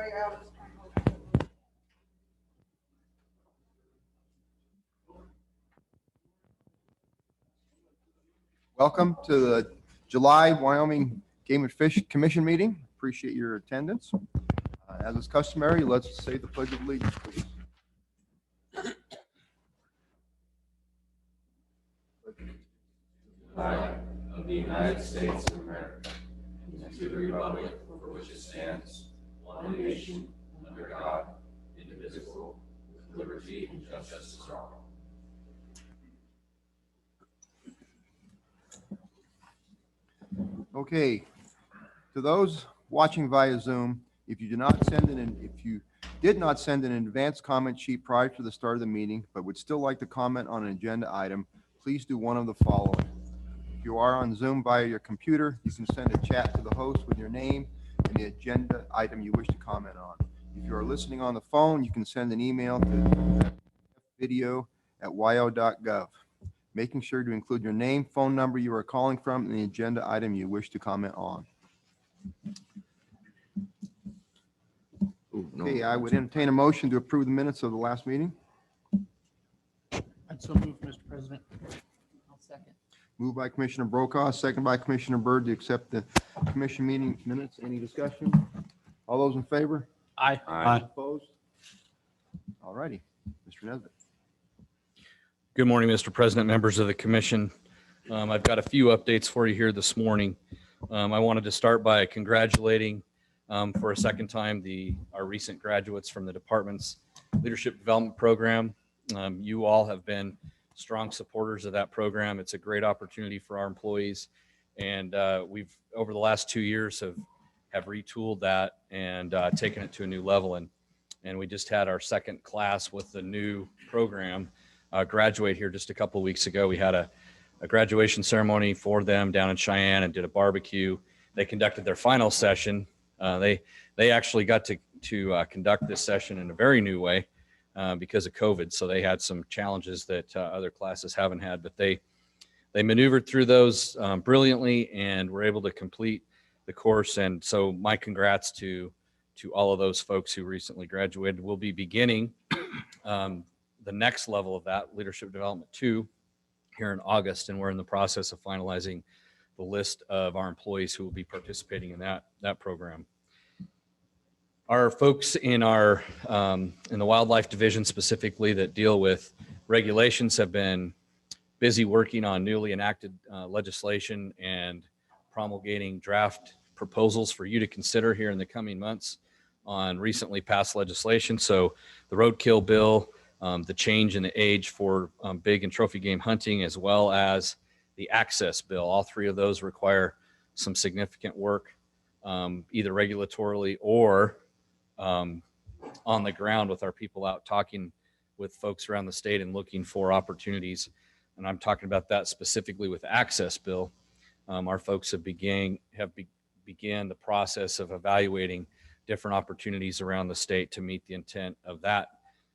sorry, I was trying to. Welcome to the July Wyoming Game and Fish Commission meeting. Appreciate your attendance. As is customary, let's say the Pledge of Allegiance, please. Flag of the United States of America, and to the republic for which it stands, one nation, under God, indivisible, with liberty and justice for all. Okay, to those watching via Zoom, if you did not send an advance comment sheet prior to the start of the meeting, but would still like to comment on an agenda item, please do one of the following. If you are on Zoom via your computer, you can send a chat to the host with your name and the agenda item you wish to comment on. If you are listening on the phone, you can send an email to video@wyo.gov, making sure to include your name, phone number you are calling from, and the agenda item you wish to comment on. Okay, I would entertain a motion to approve the minutes of the last meeting. I'd so move, Mr. President. I'll second. Moved by Commissioner Brokaw, second by Commissioner Byrd to accept the commission meeting minutes. Any discussion? All those in favor? Aye. Opposed? All righty. Mr. Nesbitt. Good morning, Mr. President, members of the commission. I've got a few updates for you here this morning. I wanted to start by congratulating for a second time our recent graduates from the department's leadership development program. You all have been strong supporters of that program. It's a great opportunity for our employees, and we've over the last 2 years have retooled that and taken it to a new level. And we just had our second class with the new program graduate here just a couple of weeks ago. We had a graduation ceremony for them down in Cheyenne and did a barbecue. They conducted their final session. They actually got to conduct this session in a very new way because of COVID. So they had some challenges that other classes haven't had, but they maneuvered through those brilliantly and were able to complete the course. And so my congrats to all of those folks who recently graduated. We'll be beginning the next level of that, Leadership Development 2, here in August, and we're in the process of finalizing the list of our employees who will be participating in that program. Our folks in the wildlife division specifically that deal with regulations have been busy working on newly enacted legislation and promulgating draft proposals for you to consider here in the coming months on recently passed legislation. So the roadkill bill, the change in the age for big and trophy game hunting, as well as the access bill. All three of those require some significant work, either regulatorily or on the ground with our people out talking with folks around the state and looking for opportunities. And I'm talking about that specifically with the access bill. Our folks have began the process of evaluating different opportunities around the state to meet the intent of that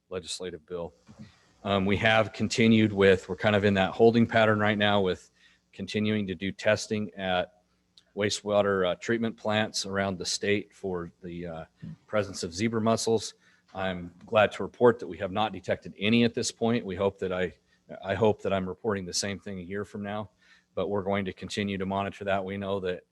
legislative bill. We have continued we're kind of in that holding pattern right now with continuing to do testing at wastewater treatment plants around the state for the presence of zebra mussels. I'm glad to report that we have not detected any at this point. We hope that I hope that I'm reporting the same thing a year from now, but we're going to continue to monitor that. We know that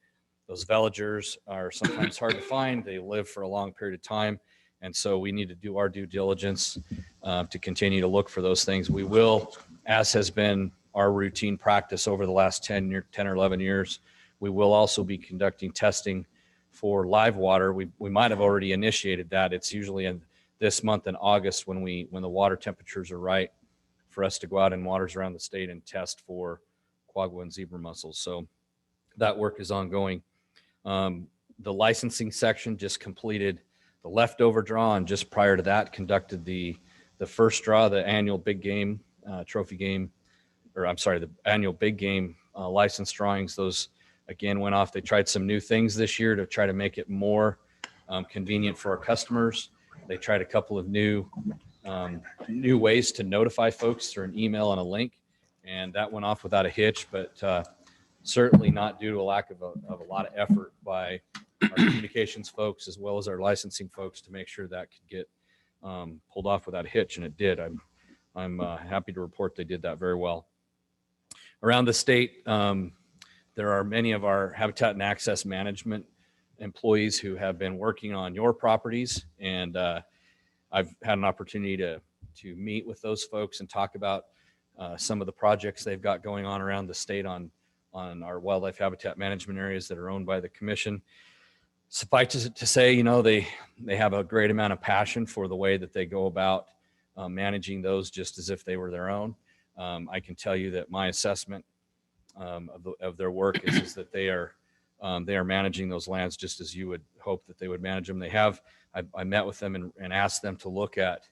those veligers are sometimes hard to find. They live for a long period of time. And so we need to do our due diligence to continue to look for those things. We will, as has been our routine practice over the last 10 or 11 years, we will also be conducting testing for live water. We might have already initiated that. It's usually in this month in August when the water temperatures are right for us to go out in waters around the state and test for quagga and zebra mussels. So that work is ongoing. The licensing section just completed the leftover draw, and just prior to that conducted the first draw, the annual big game trophy game, or I'm sorry, the annual big game license drawings. Those again went off. They tried some new things this year to try to make it more convenient for our customers. They tried a couple of new ways to notify folks through an email and a link, and that went off without a hitch, but certainly not due to a lack of a lot of effort by communications folks as well as our licensing folks to make sure that could get pulled off without a hitch, and it did. I'm happy to report they did that very well. Around the state, there are many of our habitat and access management employees who have been working on your properties, and I've had an opportunity to meet with those folks and talk about some of the projects they've got going on around the state on our wildlife habitat management areas that are owned by the commission. Suffice to say, you know, they have a great amount of passion for the way that they go about managing those just as if they were their own. I can tell you that my assessment of their work is that they are managing those lands just as you would hope that they would manage them. I met with them and asked them to look at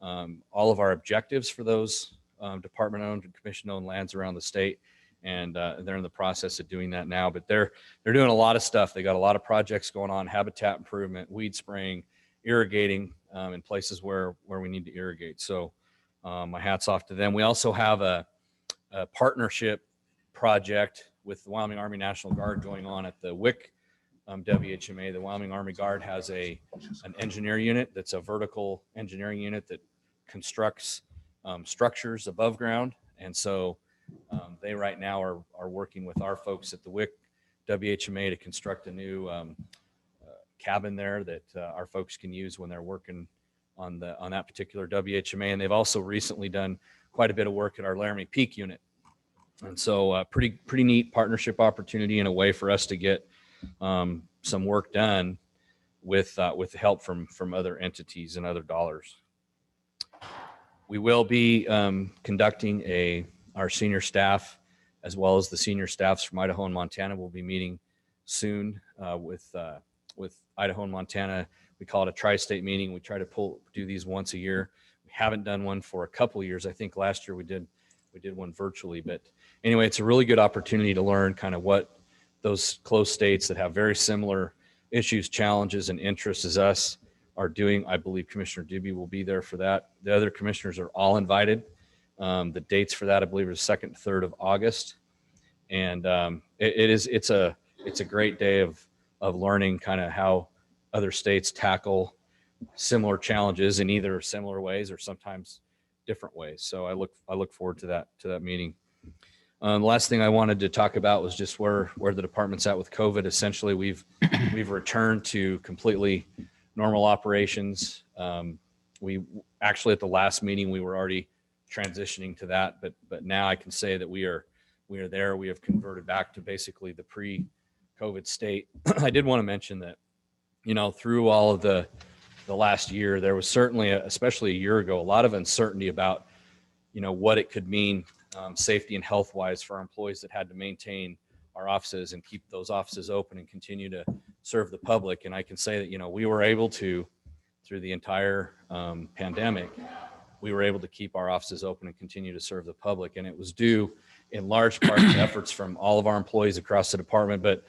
all of our objectives for those department-owned and commission-owned lands around the state, and they're in the process of doing that now. But they're doing a lot of stuff. They got a lot of projects going on: habitat improvement, weed spraying, irrigating in places where we need to irrigate. So my hat's off to them. We also have a partnership project with the Wyoming Army National Guard going on at the WIC WHMA. The Wyoming Army Guard has an engineer unit that's a vertical engineering unit that constructs structures above ground. And so they right now are working with our folks at the WIC WHMA to construct a new cabin there that our folks can use when they're working on that particular WHMA. And they've also recently done quite a bit of work at our Laramie Peak unit. And so pretty neat partnership opportunity and a way for us to get some work done with help from other entities and other dollars. We will be conducting our senior staff, as well as the senior staffs from Idaho and Montana. We'll be meeting soon with Idaho and Montana. We call it a tri-state meeting. We try to do these once a year. We haven't done one for a couple of years. I think last year we did one virtually, but anyway, it's a really good opportunity to learn kind of what those close states that have very similar issues, challenges, and interests as us are doing. I believe Commissioner Dubie will be there for that. The other commissioners are all invited. The dates for that, I believe, are 2nd and 3rd of August. And it's a great day of learning kind of how other states tackle similar challenges in either similar ways or sometimes different ways. So I look forward to that meeting. The last thing I wanted to talk about was just where the department's at with COVID. Essentially, we've returned to completely normal operations. We actually, at the last meeting, we were already transitioning to that, but now I can say that we are there. We have converted back to basically the pre-COVID state. I did want to mention that, you know, through all of the last year, there was certainly, especially a year ago, a lot of uncertainty about, you know, what it could mean safety and health wise for our employees that had to maintain our offices and keep those offices open and continue to serve the public. And I can say that, you know, we were able to, through the entire pandemic, we were able to keep our offices open and continue to serve the public. And it was due in large part to efforts from all of our employees across the department, but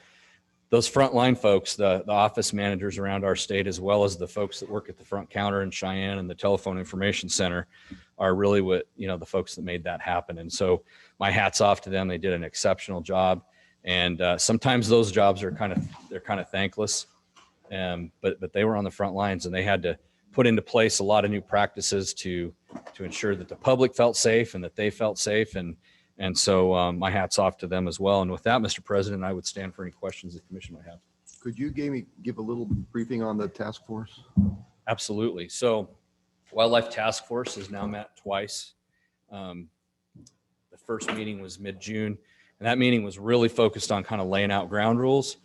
those frontline folks, the office managers around our state, as well as the folks that work at the front counter in Cheyenne and the telephone information center, are really what, you know, the folks that made that happen. And so my hat's off to them. They did an exceptional job. And sometimes those jobs are kind of thankless, but they were on the front lines and they had to put into place a lot of new practices to ensure that the public felt safe and that they felt safe. And so my hat's off to them as well. And with that, Mr. President, I would stand for any questions the commission might have. Could you give a little briefing on the task force? Absolutely. So Wildlife Task Force has now met twice. The first meeting was mid-June, and that meeting was really focused on kind of laying out ground rules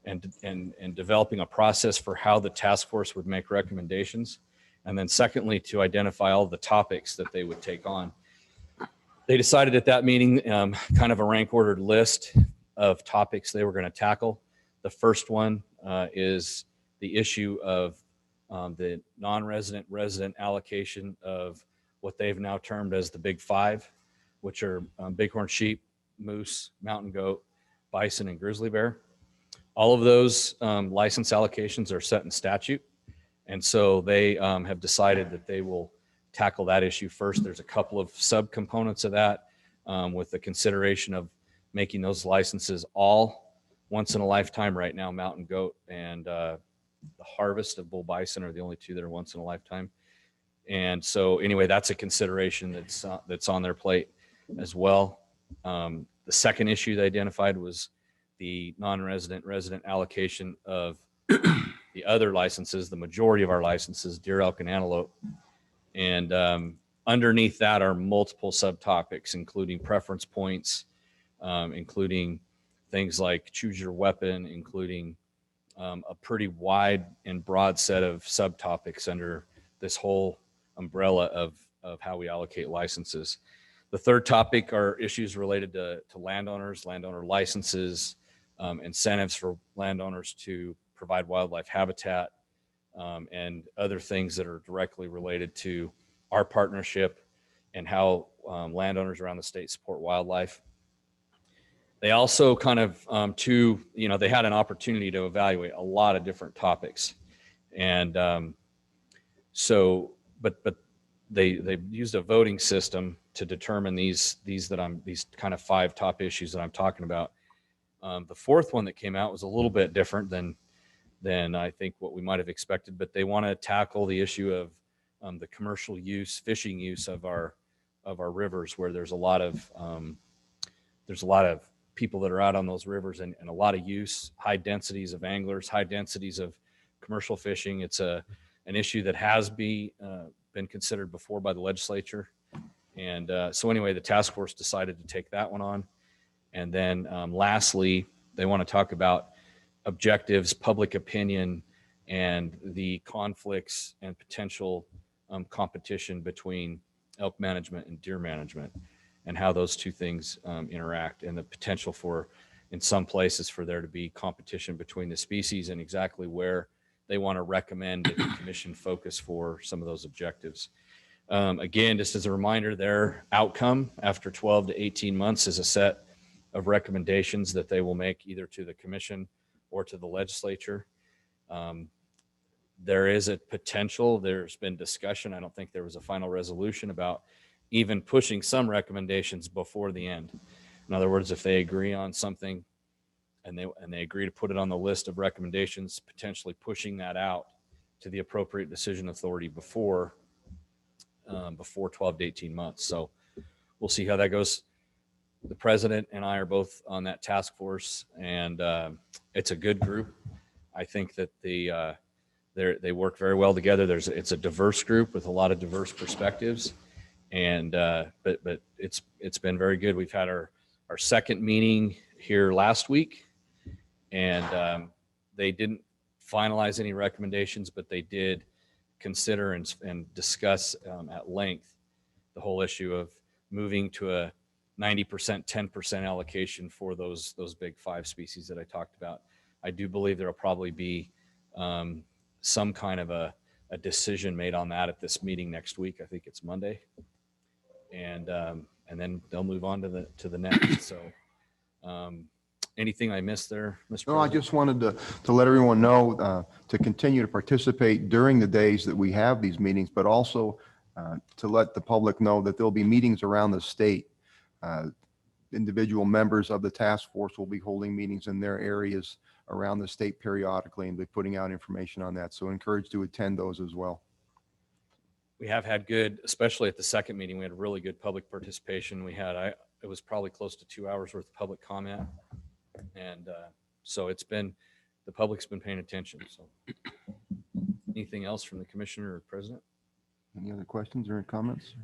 and developing a process for how the task force would make recommendations. And then secondly, to identify all the topics that they would take on. They decided at that meeting kind of a rank ordered list of topics they were going to tackle. The first one is the issue of the non-resident resident allocation of what they've now termed as the Big Five, which are bighorn sheep, moose, mountain goat, bison, and grizzly bear. All of those license allocations are set in statute. And so they have decided that they will tackle that issue first. There's a couple of subcomponents of that with the consideration of making those licenses all once in a lifetime right now. Mountain goat and the harvest of bull bison are the only two that are once in a lifetime. And so anyway, that's a consideration that's on their plate as well. The second issue they identified was the non-resident resident allocation of the other licenses, the majority of our licenses, deer, elk, and antelope. And underneath that are multiple subtopics, including preference points, including things like choose your weapon, including a pretty wide and broad set of subtopics under this whole umbrella of how we allocate licenses. The third topic are issues related to landowners, landowner licenses, incentives for landowners to provide wildlife habitat, and other things that are directly related to our partnership and how landowners around the state support wildlife. They also kind of, they had an opportunity to evaluate a lot of different topics. And but they used a voting system to determine these kind of 5 top issues that I'm talking about. The fourth one that came out was a little bit different than I think what we might have expected, but they want to tackle the issue of the commercial use, fishing use of our rivers, where there's a lot of people that are out on those rivers and a lot of use, high densities of anglers, high densities of commercial fishing. It's an issue that has been considered before by the legislature. And so anyway, the task force decided to take that one on. And then lastly, they want to talk about objectives, public opinion, and the conflicts and potential competition between elk management and deer management, and how those two things interact, and the potential for, in some places, for there to be competition between the species, and exactly where they want to recommend that the commission focus for some of those objectives. Again, just as a reminder, their outcome after 12 to 18 months is a set of recommendations that they will make either to the commission or to the legislature. There is a potential, there's been discussion, I don't think there was a final resolution, about even pushing some recommendations before the end. In other words, if they agree on something and they agree to put it on the list of recommendations, potentially pushing that out to the appropriate decision authority before 12 to 18 months. So we'll see how that goes. The president and I are both on that task force, and it's a good group. I think that they work very well together. It's a diverse group with a lot of diverse perspectives, and but it's been very good. We've had our second meeting here last week, and they didn't finalize any recommendations, but they did consider and discuss at length the whole issue of moving to a 90%, 10% allocation for those big 5 species that I talked about. I do believe there'll probably be some kind of a decision made on that at this meeting next week. I think it's Monday, and then they'll move on to the next. So anything I missed there, Mr. No, I President? just wanted to let everyone know to continue to participate during the days that we have these meetings, but also to let the public know that there'll be meetings around the state. Individual members of the task force will be holding meetings in their areas around the state periodically, and be putting out information on that. So encouraged to attend those as well. We have had good, especially at the second meeting, we had really good public participation. We had, it was probably close to 2 hours worth of public comment. And so the public's been paying attention. So anything else from the commissioner or president? Any other questions or comments?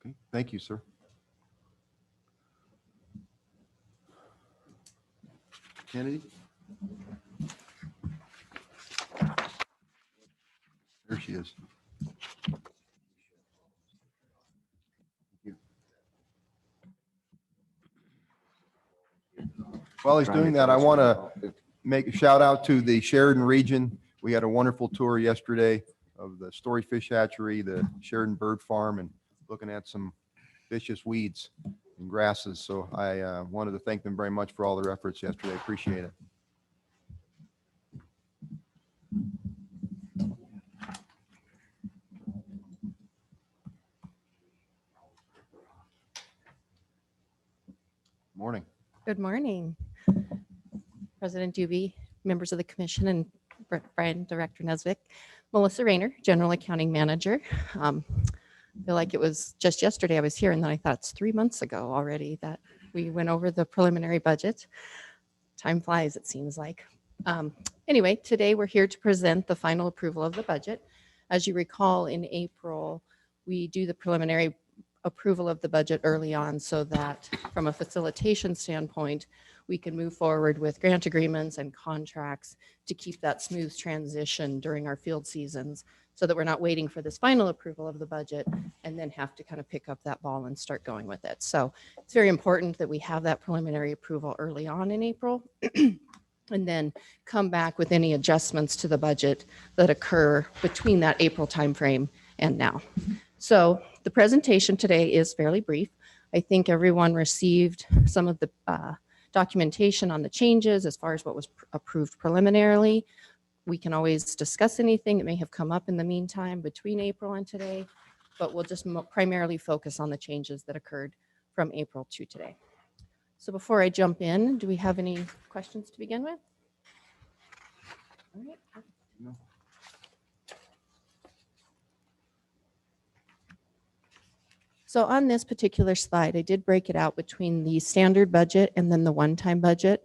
Okay, thank you, sir. Kennedy? There she is. Thank you. While he's doing that, I want to make a shout out to the Sheridan region. We had a wonderful tour yesterday of the Story Fish Hatchery, the Sheridan Bird Farm, and looking at some vicious weeds and grasses. So I wanted to thank them very much for all their efforts yesterday. Appreciate it. Morning. Good morning. President Dubey, members of the commission, and Brian, Director Nesvik. Melissa Rayner, General Accounting Manager. I feel like it was just yesterday I was here, and then I thought it's 3 months ago already that we went over the preliminary budget. Time flies, it seems like. Anyway, today we're here to present the final approval of the budget. As you recall, in April, we do the preliminary approval of the budget early on so that from a facilitation standpoint, we can move forward with grant agreements and contracts to keep that smooth transition during our field seasons so that we're not waiting for this final approval of the budget and then have to kind of pick up that ball and start going with it. So it's very important that we have that preliminary approval early on in April and then come back with any adjustments to the budget that occur between that April timeframe and now. So the presentation today is fairly brief. I think everyone received some of the documentation on the changes as far as what was approved preliminarily. We can always discuss anything that may have come up in the meantime between April and today, but we'll just primarily focus on the changes that occurred from April to today. So before I jump in, do we have any questions to begin with? All right. No. So on this particular slide, I did break it out between the standard budget and then the one-time budget.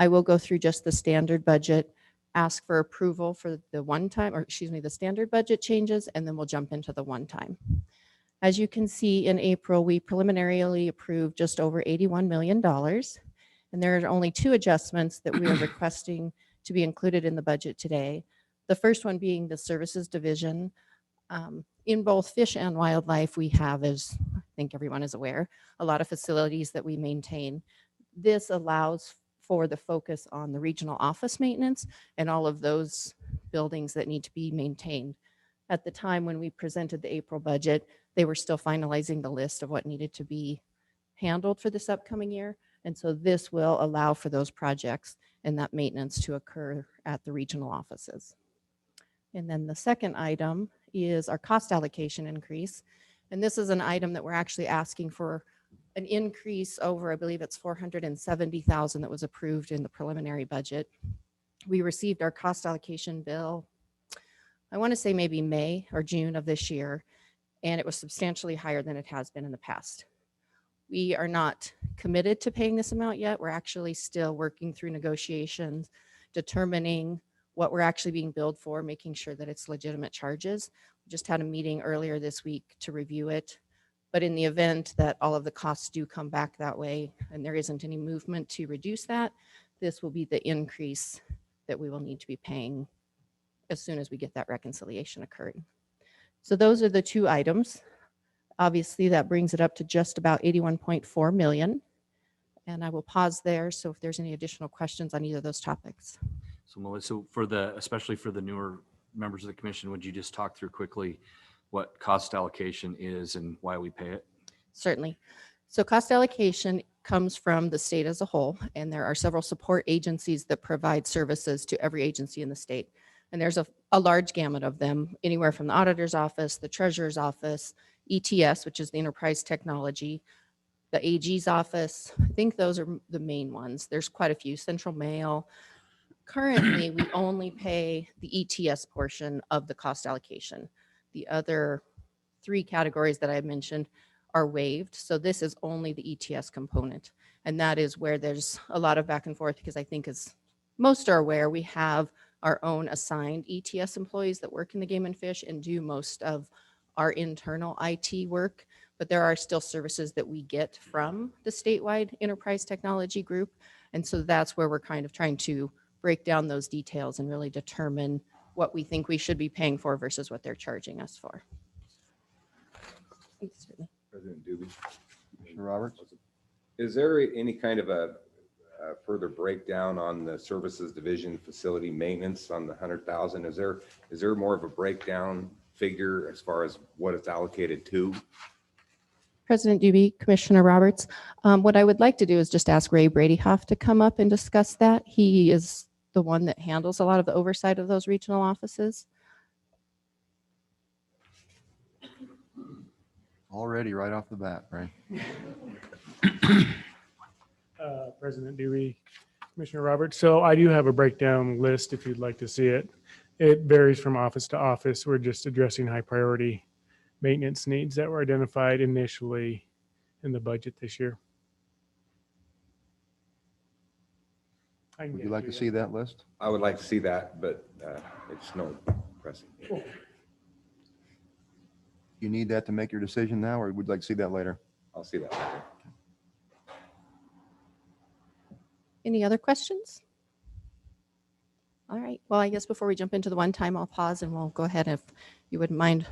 I will go through just the standard budget, ask for approval for the one-time, or excuse me, the standard budget changes, and then we'll jump into the one-time. As you can see, in April, we preliminarily approved just over $81 million. And there are only two adjustments that we are requesting to be included in the budget today. The first one being the services division. In both fish and wildlife, we have, as I think everyone is aware, a lot of facilities that we maintain. This allows for the focus on the regional office maintenance and all of those buildings that need to be maintained. At the time when we presented the April budget, they were still finalizing the list of what needed to be handled for this upcoming year. And so this will allow for those projects and that maintenance to occur at the regional offices. And then the second item is our cost allocation increase. And this is an item that we're actually asking for an increase over, I believe it's $470,000 that was approved in the preliminary budget. We received our cost allocation bill, I want to say maybe May or June of this year, and it was substantially higher than it has been in the past. We are not committed to paying this amount yet. We're actually still working through negotiations, determining what we're actually being billed for, making sure that it's legitimate charges. We just had a meeting earlier this week to review it. But in the event that all of the costs do come back that way and there isn't any movement to reduce that, this will be the increase that we will need to be paying as soon as we get that reconciliation occurring. So those are the two items. Obviously, that brings it up to just about 81.4 million. And I will pause there. So if there's any additional questions on either of those topics. So Melissa, especially for the newer members of the commission, would you just talk through quickly what cost allocation is and why we pay it? Certainly. So cost allocation comes from the state as a whole, and there are several support agencies that provide services to every agency in the state. And there's a large gamut of them, anywhere from the auditor's office, the treasurer's office, ETS, which is the enterprise technology, the AG's office. I think those are the main ones. There's quite a few, Central Mail. Currently, we only pay the ETS portion of the cost allocation. The other three categories that I mentioned are waived. So this is only the ETS component. And that is where there's a lot of back and forth because I think as most are aware, we have our own assigned ETS employees that work in the game and fish and do most of our internal IT work. But there are still services that we get from the statewide enterprise technology group. And so that's where we're kind of trying to break down those details and really determine what we think we should be paying for versus what they're charging us for. President Dubey. Commissioner Roberts? Is there any kind of a further breakdown on the services division facility maintenance on the 100,000? Is there more of a breakdown figure as far as what it's allocated to? President Dubey, Commissioner Roberts, what I would like to do is just ask Ray Bradyhoff to come up and discuss that. He is the one that handles a lot of the oversight of those regional offices. Already right off the bat, right? President Dewey, Commissioner Roberts. So I do have a breakdown list if you'd like to see it. It varies from office to office. We're just addressing high priority maintenance needs that were identified initially in the budget this year. I can Would get you like it to see that list? I would like to see that, but it's no pressing. You need that to make your decision now, or would you like to see that later? I'll see that later. Any other questions? All right, well, I guess before we jump into the one time, I'll pause and we'll go ahead if you wouldn't mind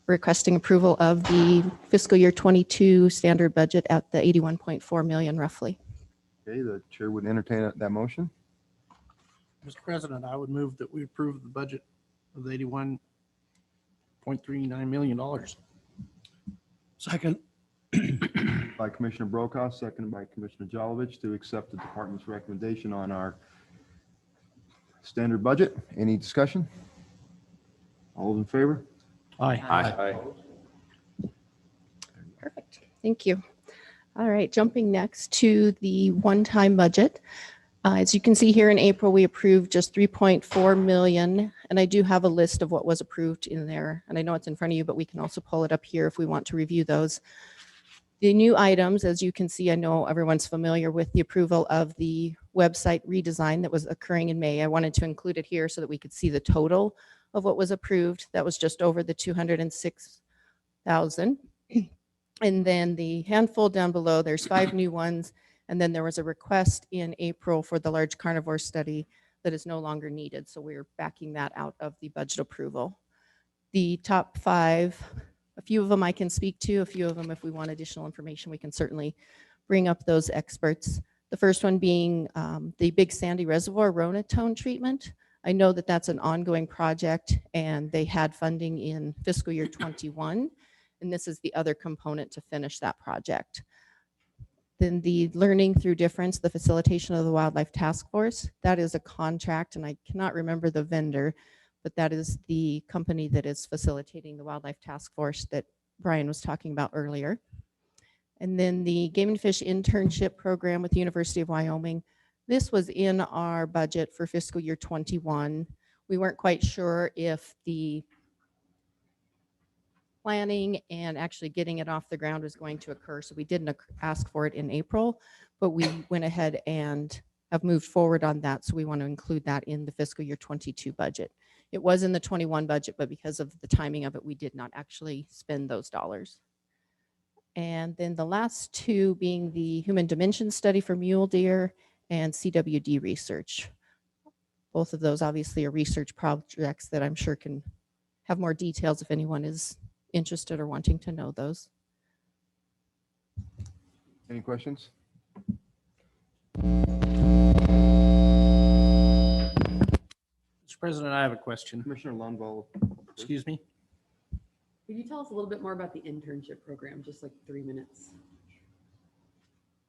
requesting approval of the fiscal year 22 standard budget at the 81.4 million roughly. Okay, the chair would entertain that motion. Mr. President, I would move that we approve the budget of the $81.39 million. Second. By Commissioner Brokaw, seconded by Commissioner Jolovich to accept the department's recommendation on our standard budget. Any discussion? All those in favor? Aye. Aye. Perfect, thank you. All right, jumping next to the one-time budget. As you can see here in April, we approved just 3.4 million, and I do have a list of what was approved in there. And I know it's in front of you, but we can also pull it up here if we want to review those. The new items, as you can see, I know everyone's familiar with the approval of the website redesign that was occurring in May. I wanted to include it here so that we could see the total of what was approved. That was just over the 206,000. And then the handful down below, there's 5 new ones. And then there was a request in April for the large carnivore study that is no longer needed. So we're backing that out of the budget approval. The top 5, a few of them I can speak to, a few of them, if we want additional information, we can certainly bring up those experts. The first one being the Big Sandy Reservoir Ronatone treatment. I know that that's an ongoing project and they had funding in fiscal year 21. And this is the other component to finish that project. Then the Learning Through Difference, the facilitation of the Wildlife Task Force, that is a contract, and I cannot remember the vendor, but that is the company that is facilitating the Wildlife Task Force that Brian was talking about earlier. And then the Game and Fish Internship Program with the University of Wyoming. This was in our budget for fiscal year 21. We weren't quite sure if the planning and actually getting it off the ground was going to occur. So we didn't ask for it in April, but we went ahead and have moved forward on that. So we want to include that in the fiscal year 22 budget. It was in the 21 budget, but because of the timing of it, we did not actually spend those dollars. And then the last 2 being the human dimension study for mule deer and CWD research. Both of those obviously are research projects that I'm sure can have more details if anyone is interested or wanting to know those. Any questions? Mr. President, I have a question. Commissioner Lundvall. Excuse me? Could you tell us a little bit more about the internship program, just like 3 minutes?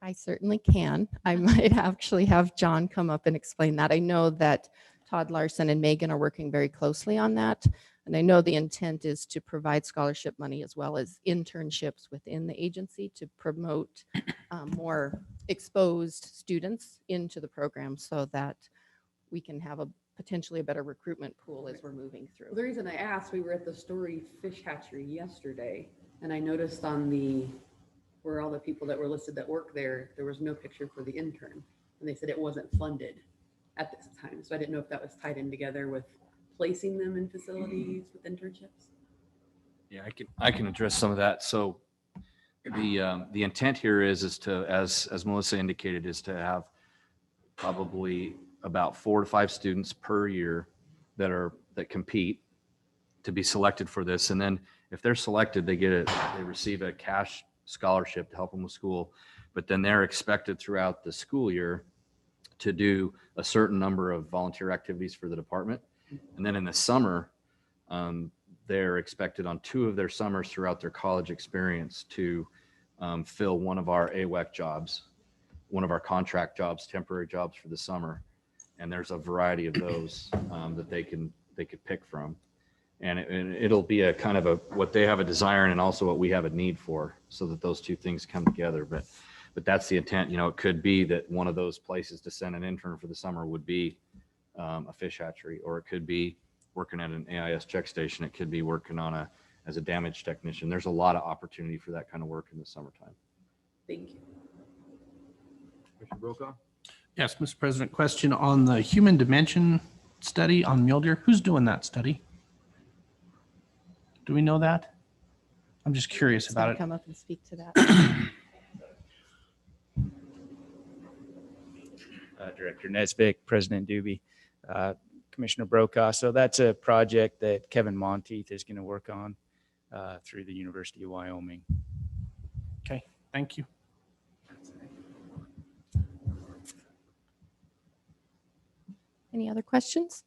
I certainly can. I might actually have John come up and explain that. I know that Todd Larson and Megan are working very closely on that. And I know the intent is to provide scholarship money as well as internships within the agency to promote more exposed students into the program so that we can have a potentially a better recruitment pool as we're moving through. The reason I asked, we were at the Story Fish Hatchery yesterday, and I noticed on the, where all the people that were listed that work there, there was no picture for the intern. And they said it wasn't funded at this time. So I didn't know if that was tied in together with placing them in facilities with internships. Yeah, I can address some of that. So the intent here is to, as Melissa indicated, is to have probably about 4 to 5 students per year that compete to be selected for this. And then if they're selected, they receive a cash scholarship to help them with school. But then they're expected throughout the school year to do a certain number of volunteer activities for the department. And then in the summer, they're expected on 2 of their summers throughout their college experience to fill one of our AWEC jobs, one of our contract jobs, temporary jobs for the summer. And there's a variety of those that they could pick from. And it'll be a kind of what they have a desire in and also what we have a need for, so that those 2 things come together. But but that's the intent. You know, it could be that one of those places to send an intern for the summer would be a fish hatchery, or it could be working at an AIS check station. It could be working on as a damage technician. There's a lot of opportunity for that kind of work in the summertime. Thank you. Commissioner Brokaw? Yes, Mr. President, question on the human dimension study on mule deer. Who's doing that study? Do we know that? I'm just curious Just about gonna it. come up and speak to that. Director Nesbitt, President Doobie, Commissioner Brokaw. So that's a project that Kevin Monteith is going to work on through the University of Wyoming. Okay, thank you. Any other questions?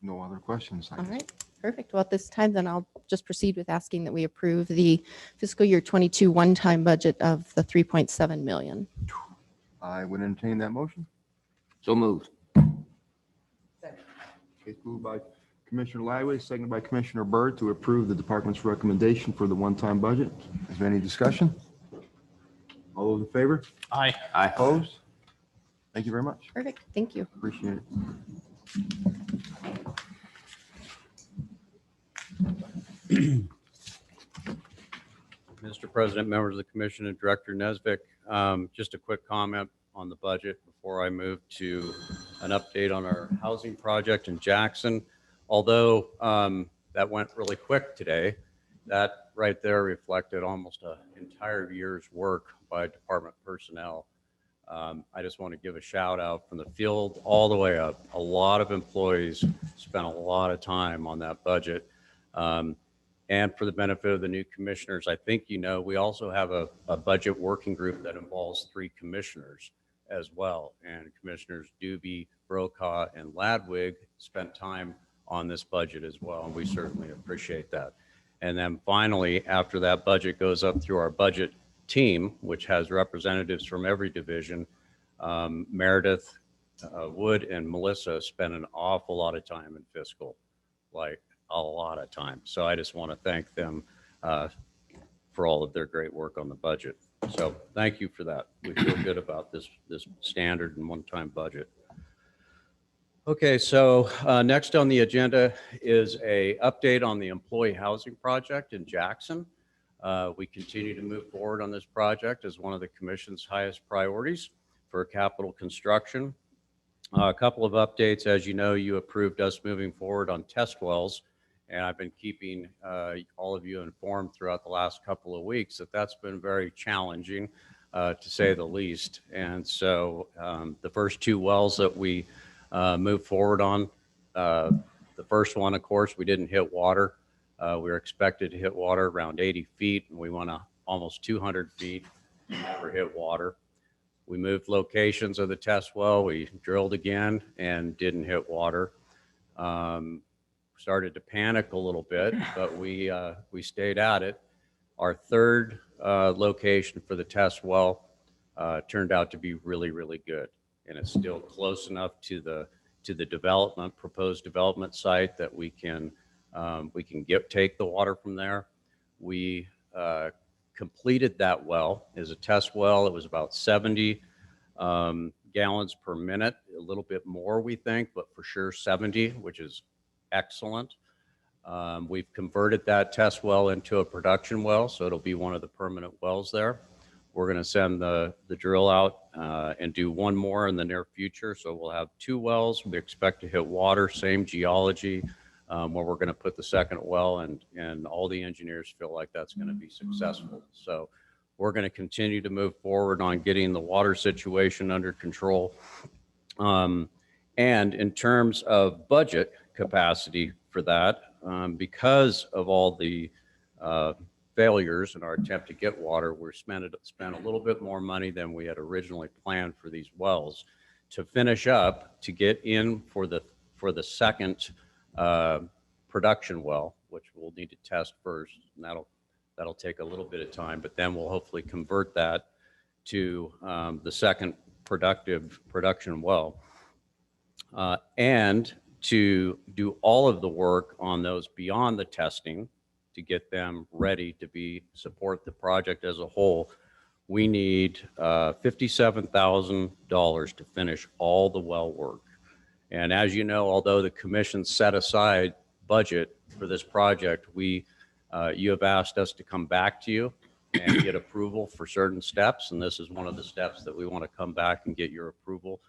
No other questions. I All guess. right, perfect. Well, at this time, then I'll just proceed with asking that we approve the fiscal year 22 one-time budget of the 3.7 million. I would entertain that motion. So moved. It's moved by Commissioner Lively, seconded by Commissioner Byrd to approve the department's recommendation for the one-time budget. Is there any discussion? All those in favor? Aye. Opposed? Thank you very much. Perfect, thank you. Appreciate it. Mr. President, members of the commission, and Director Nesbitt, just a quick comment on the budget before I move to an update on our housing project in Jackson. Although that went really quick today, that right there reflected almost an entire year's work by department personnel. I just want to give a shout out from the field all the way up. A lot of employees spent a lot of time on that budget. And for the benefit of the new commissioners, I think, you know, we also have a budget working group that involves 3 commissioners as well. And Commissioners Doobie, Brokaw, and Ladwig spent time on this budget as well. And we certainly appreciate that. And then finally, after that budget goes up through our budget team, which has representatives from every division, Meredith, Wood, and Melissa spent an awful lot of time in fiscal, like a lot of time. So I just want to thank them for all of their great work on the budget. So thank you for that. We feel good about this standard and one-time budget. Okay, so next on the agenda is a update on the employee housing project in Jackson. We continue to move forward on this project as one of the commission's highest priorities for capital construction. A couple of updates. As you know, you approved us moving forward on test wells, and I've been keeping all of you informed throughout the last couple of weeks that that's been very challenging, to say the least. And so the first 2 wells that we moved forward on, the first one, of course, we didn't hit water. We were expected to hit water around 80 feet, and we went almost 200 feet, never hit water. We moved locations of the test well. We drilled again and didn't hit water. Started to panic a little bit, but we stayed at it. Our third location for the test well turned out to be really, really good, and it's still close enough to the proposed development site that we can take the water from there. We completed that well as a test well. It was about 70 gallons per minute, a little bit more, we think, but for sure 70, which is excellent. We've converted that test well into a production well, so it'll be one of the permanent wells there. We're going to send the drill out and do one more in the near future. So we'll have 2 wells. We expect to hit water, same geology, where we're going to put the second well, and all the engineers feel like that's going to be successful. So we're going to continue to move forward on getting the water situation under control. And in terms of budget capacity for that, because of all the failures in our attempt to get water, we're spent a little bit more money than we had originally planned for these wells to finish up, to get in for the second production well, which we'll need to test first, and that'll take a little bit of time, but then we'll hopefully convert that to the second production well, and to do all of the work on those beyond the testing to get them ready to support the project as a whole, we need $57,000 to finish all the well work. And as you know, although the commission set aside budget for this project, you have asked us to come back to you and get approval for certain steps. And this is one of the steps that we want to come back and get your approval.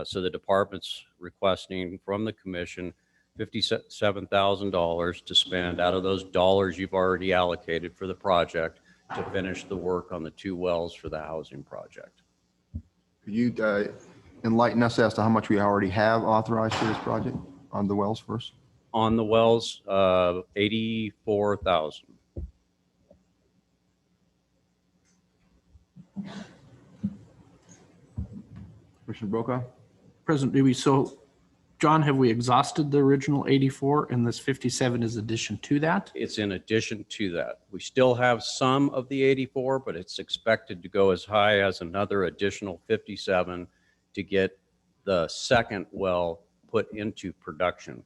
So the department's requesting from the commission $57,000 to spend out of those dollars you've already allocated for the project to finish the work on the 2 wells for the housing project. Could you enlighten us as to how much we already have authorized for this project on the wells first? On the wells, 84,000. Commissioner Brokaw? President Dewey, so John, have we exhausted the original 84 and this 57 is addition to that? It's in addition to that. We still have some of the 84, but it's expected to go as high as another additional 57 to get the second well put into production.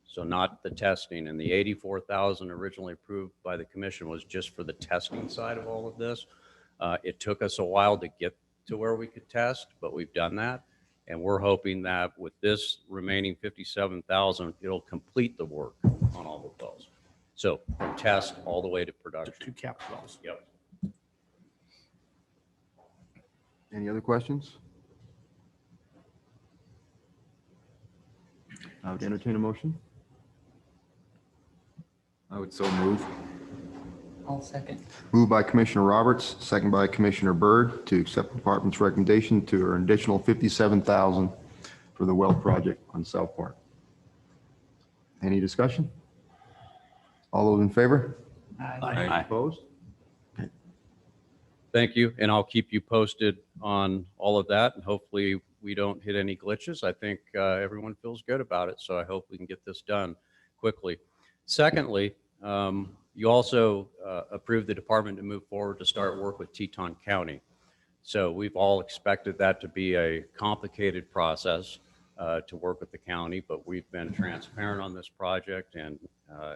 So not the testing, and the 84,000 originally approved by the commission was just for the testing side of all of this. It took us a while to get to where we could test, but we've done that. And we're hoping that with this remaining 57,000, it'll complete the work on all the wells. So from test all the way to production. 2 capped wells. Yep. Any other questions? I would entertain a motion. I would so move. I'll second. Moved by Commissioner Roberts, second by Commissioner Byrd to accept the department's recommendation to an additional $57,000 for the well project on South Park. Any discussion? All those in favor? Aye. Opposed? Thank you. And I'll keep you posted on all of that. And hopefully we don't hit any glitches. I think everyone feels good about it. So I hope we can get this done quickly. Secondly, you also approved the department to move forward to start work with Teton County. So we've all expected that to be a complicated process to work with the county, but we've been transparent on this project and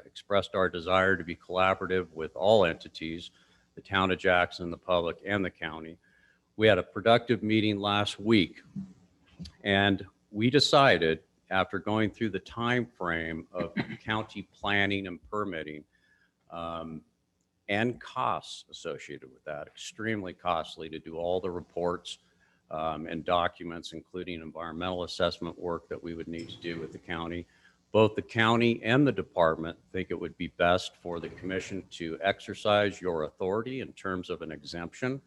expressed our desire to be collaborative with all entities, the town of Jackson, the public, and the county. We had a productive meeting last week, and we decided, after going through the time frame of county planning and permitting, and costs associated with that, extremely costly to do all the reports and documents, including environmental assessment work that we would need to do with the county. Both the county and the department think it would be best for the commission to exercise your authority in terms of an exemption.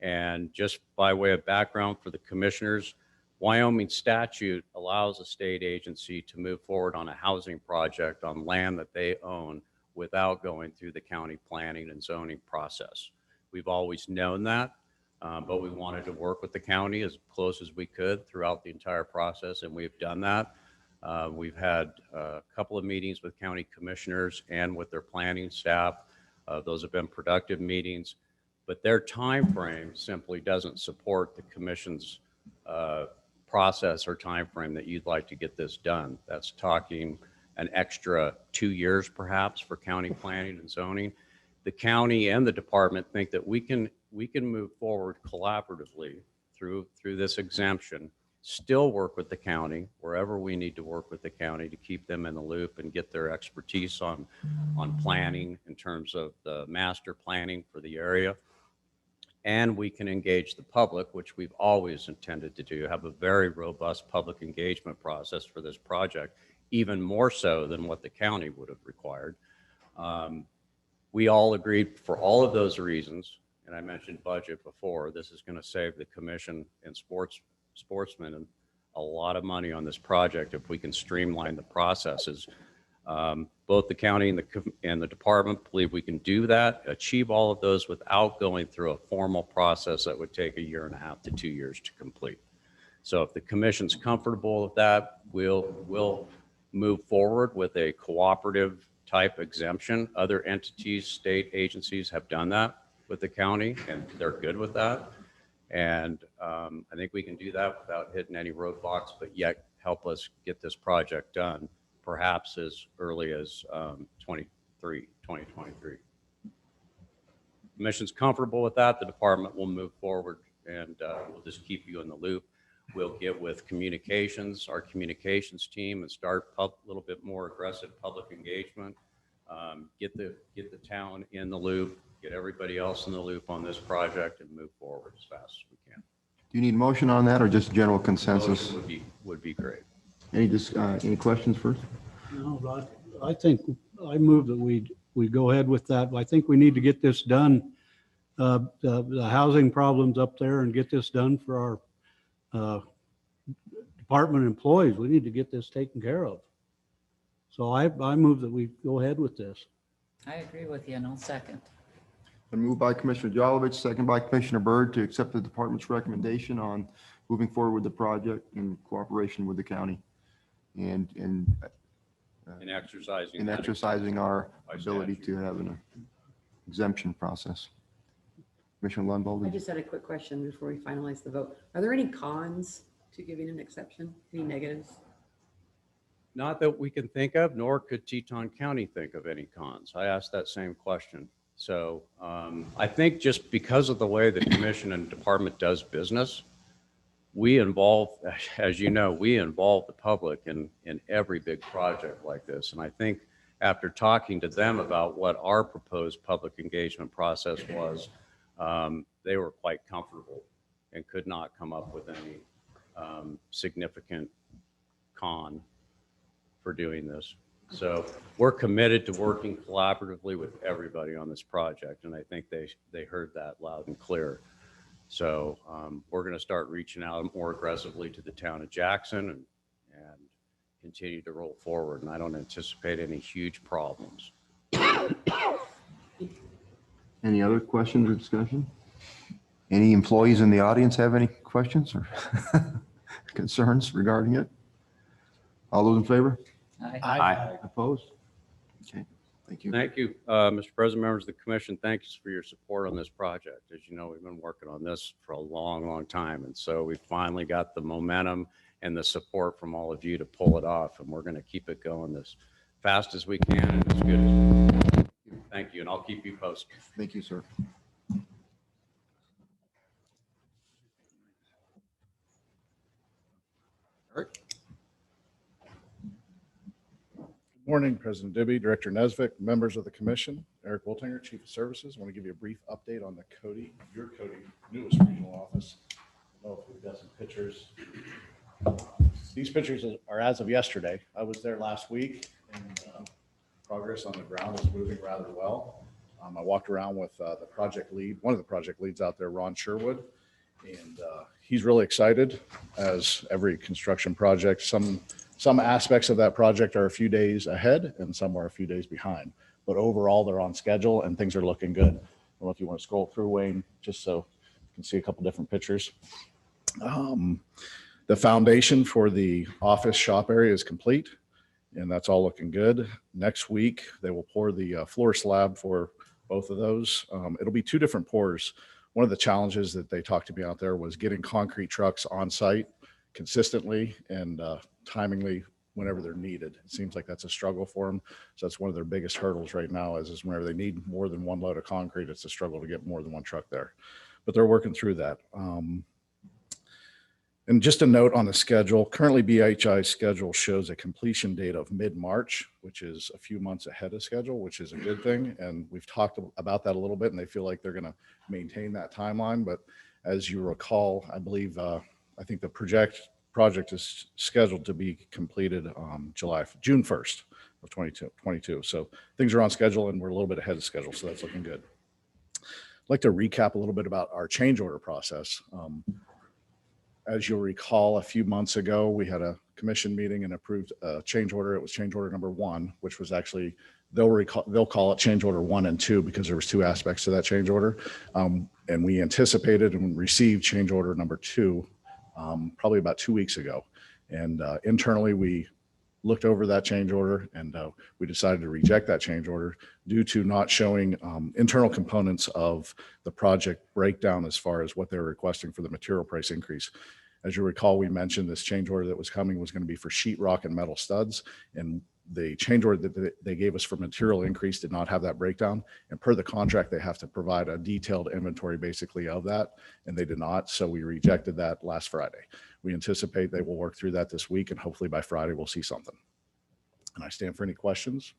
And just by way of background for the commissioners, Wyoming statute allows a state agency to move forward on a housing project on land that they own without going through the county planning and zoning process. We've always known that, but we wanted to work with the county as close as we could throughout the entire process, and we've done that. We've had a couple of meetings with county commissioners and with their planning staff. Those have been productive meetings, but their time frame simply doesn't support the commission's process or time frame that you'd like to get this done. That's talking an extra 2 years perhaps for county planning and zoning. The county and the department think that we can move forward collaboratively through this exemption, still work with the county wherever we need to work with the county to keep them in the loop and get their expertise on planning in terms of the master planning for the area. And we can engage the public, which we've always intended to do, have a very robust public engagement process for this project, even more so than what the county would have required. We all agreed for all of those reasons, and I mentioned budget before, this is going to save the commission and sportsmen a lot of money on this project if we can streamline the processes. Both the county and the department believe we can do that, achieve all of those without going through a formal process that would take 1.5 to 2 years to complete. So if the commission's comfortable with that, we'll move forward with a cooperative type exemption. Other entities, state agencies have done that with the county, and they're good with that. And I think we can do that without hitting any roadblocks, but yet help us get this project done, perhaps as early as 2023. Commission's comfortable with that, the department will move forward, and we'll just keep you in the loop. We'll get with communications, our communications team, and start a little bit more aggressive public engagement. Get the town in the loop, get everybody else in the loop on this project, and move forward as fast as we can. Do you need motion on that or just general consensus? Motion would be great. Any questions first? No, but I think I move that we go ahead with that. I think we need to get this done. The housing problems up there, and get this done for our department employees. We need to get this taken care of. So I move that we go ahead with this. I agree with you, and I'll second. Been moved by Commissioner Jolovich, second by Commissioner Byrd, to accept the department's recommendation on moving forward with the project in cooperation with the county and In exercising. in that exercising our by ability statute. to have an exemption process. Commissioner I Lundvald? just had a quick question before we finalize the vote. Are there any cons to giving an exception? Any negatives? Not that we can think of, nor could Teton County think of any cons. I asked that same question. So I think just because of the way the commission and department does business, we involve, as you know, we involve the public in every big project like this. And I think after talking to them about what our proposed public engagement process was, they were quite comfortable and could not come up with any significant con for doing this. So we're committed to working collaboratively with everybody on this project, and I think they heard that loud and clear. So we're going to start reaching out more aggressively to the town of Jackson and continue to roll forward, and I don't anticipate any huge problems. Any other questions or discussion? Any employees in the audience have any questions or concerns regarding it? All those in favor? Aye. Opposed? Okay, thank you. Thank you, Mr. President, members of the commission. Thanks for your support on this project. As you know, we've been working on this for a long, long time. And so we finally got the momentum and the support from all of you to pull it off. And we're going to keep it going as fast as we can and as good as we can. Thank you. And I'll keep you posted. Thank you, sir. Morning, President Dibby, Director Nesvik, members of the commission. Eric Boltinger, Chief of Services. I want to give you a brief update on the your Cody newest regional office. I don't know if we've got some pictures. These pictures are as of yesterday. I was there last week, and progress on the ground is moving rather well. I walked around with the project lead, one of the project leads out there, Ron Sherwood, and he's really excited. As every construction project, some aspects of that project are a few days ahead and some are a few days behind, but overall they're on schedule and things are looking good. I don't know if you want to scroll through, Wayne, just so you can see a couple different pictures. The foundation for the office shop area is complete and that's all looking good. Next week, they will pour the floor slab for both of those. It'll be two different pours. One of the challenges that they talked to me out there was getting concrete trucks on site consistently and timingly whenever they're needed. It seems like that's a struggle for them. So that's one of their biggest hurdles right now is whenever they need more than one load of concrete, it's a struggle to get more than one truck there. But they're working through that. And just a note on the schedule, currently BHI's schedule shows a completion date of mid-March, which is a few months ahead of schedule, which is a good thing. And we've talked about that a little bit and they feel like they're going to maintain that timeline. But as you recall, I believe, I think the project is scheduled to be completed June 1st of 2022. So things are on schedule and we're a little bit ahead of schedule. So that's looking good. I'd like to recap a little bit about our change order process. As you'll recall, a few months ago, we had a commission meeting and approved a change order. It was change order number 1, which was actually, they'll call it change order 1 and 2 because there was 2 aspects to that change order. And we anticipated and received change order number 2 probably about 2 weeks ago. And internally, we looked over that change order and we decided to reject that change order due to not showing internal components of the project breakdown as far as what they were requesting for the material price increase. As you recall, we mentioned this change order that was coming was going to be for sheetrock and metal studs. And the change order that they gave us for material increase did not have that breakdown. And per the contract, they have to provide a detailed inventory basically of that, and they did not. So we rejected that last Friday. We anticipate they will work through that this week, and hopefully by Friday we'll see something. And I stand for any questions.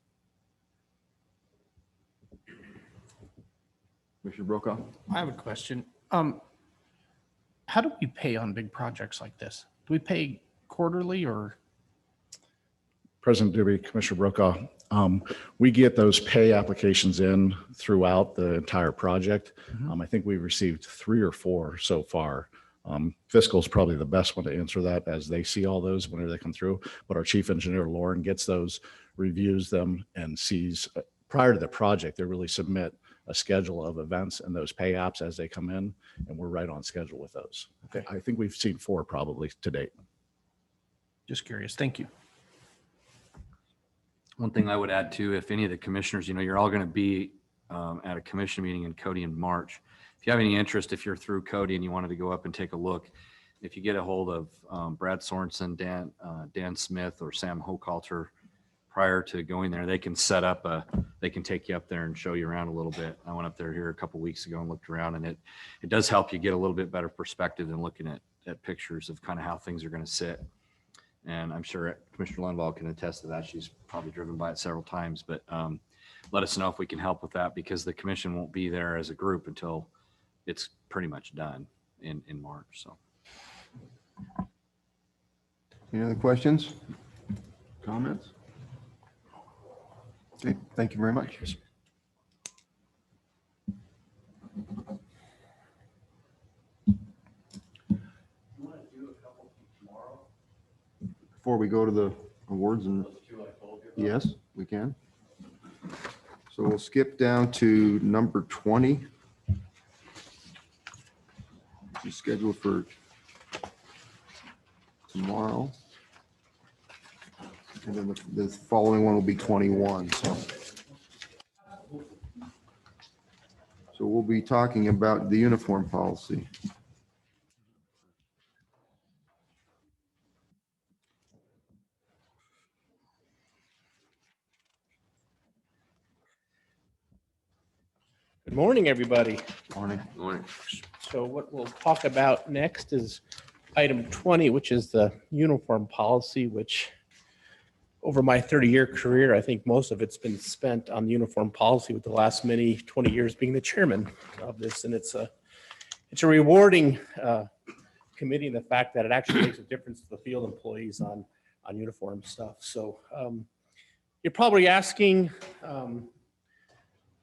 Commissioner Brokaw? I have a question. How do we pay on big projects like this? Do we pay quarterly or? President Dubie, Commissioner Brokaw, we get those pay applications in throughout the entire project. I think we've received 3 or 4 so far. Fiscal is probably the best one to answer that, as they see all those whenever they come through. But our chief engineer, Lauren, gets those, reviews them, and sees prior to the project, they really submit a schedule of events and those pay apps as they come in, and we're right on schedule with those. Okay. I think we've seen 4 probably to date. Just curious. Thank you. One thing I would add too, if any of the commissioners, you're all going to be at a commission meeting in Cody in March. If you have any interest, if you're through Cody and you wanted to go up and take a look, if you get a hold of Brad Sorensen, Dan Smith, or Sam Hochhalter prior to going there, they can set up they can take you up there and show you around a little bit. I went up there here a couple weeks ago and looked around, and it does help you get a little bit better perspective than looking at pictures of kind of how things are going to sit. And I'm sure Commissioner Lundvall can attest to that. She's probably driven by it several times, but let us know if we can help with that, because the commission won't be there as a group until it's pretty much done in March. So. Any other questions? Comments? Okay, thank you very much. Before we go to the awards, and yes, we can. So we'll skip down to number 20. Which is scheduled for tomorrow. And then the following one will be 21. So we'll be talking about the uniform policy. Good morning, everybody. Morning. Morning. So what we'll talk about next is item 20, which is the uniform policy, which over my 30-year career, I think most of it's been spent on the uniform policy, with the last 20 years being the chairman of this. And it's a rewarding committee in the fact that it actually makes a difference to the field employees on uniform stuff. So you're probably asking,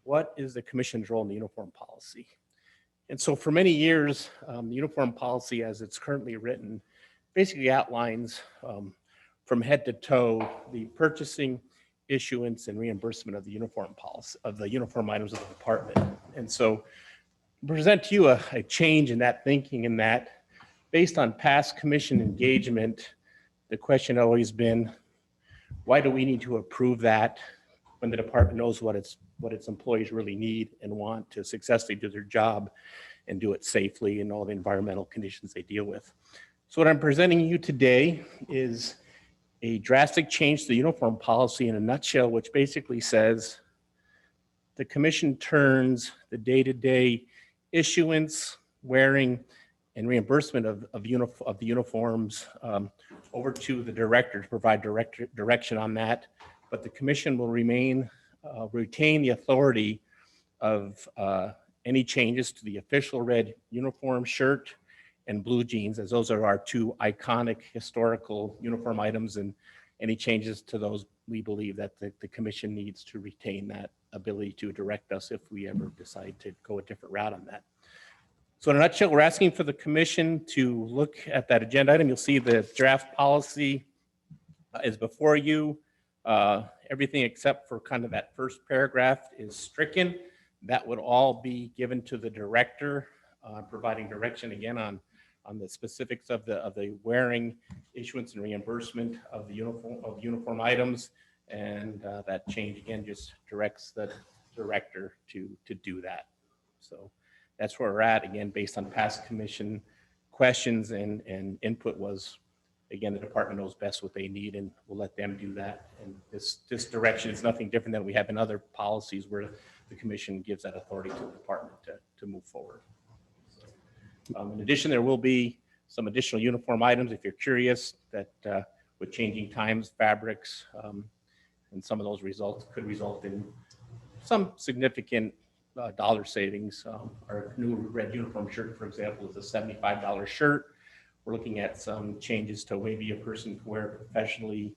what is the commission's role in the uniform policy? And so for many years, the uniform policy as it's currently written basically outlines from head to toe the purchasing, issuance, and reimbursement of the uniform policy, of the uniform items of the department. And so present to you a change in that thinking, in that based on past commission engagement, the question always been, why do we need to approve that when the department knows what its employees really need and want to successfully do their job and do it safely in all the environmental conditions they deal with? So what I'm presenting you today is a drastic change to the uniform policy in a nutshell, which basically says the commission turns the day-to-day issuance, wearing, and reimbursement of the uniforms over to the director to provide direction on that. But the commission will retain the authority of any changes to the official red uniform shirt and blue jeans, as those are our 2 iconic historical uniform items, and any changes to those, we believe that the commission needs to retain that ability to direct us if we ever decide to go a different route on that. So in a nutshell, we're asking for the commission to look at that agenda item. You'll see the draft policy is before you. Everything except for kind of that first paragraph is stricken. That would all be given to the director, providing direction again on the specifics of the wearing, issuance, and reimbursement of the uniform items. And that change again just directs the director to do that. So that's where we're at, again, based on past commission questions and input was again, the department knows best what they need, and we'll let them do that. And this direction is nothing different than we have in other policies where the commission gives that authority to the department to move forward. In addition, there will be some additional uniform items, if you're curious, that with changing times, fabrics, and some of those results could result in some significant dollar savings. Our new red uniform shirt, for example, is a $75 shirt. We're looking at some changes to maybe a person can wear a professionally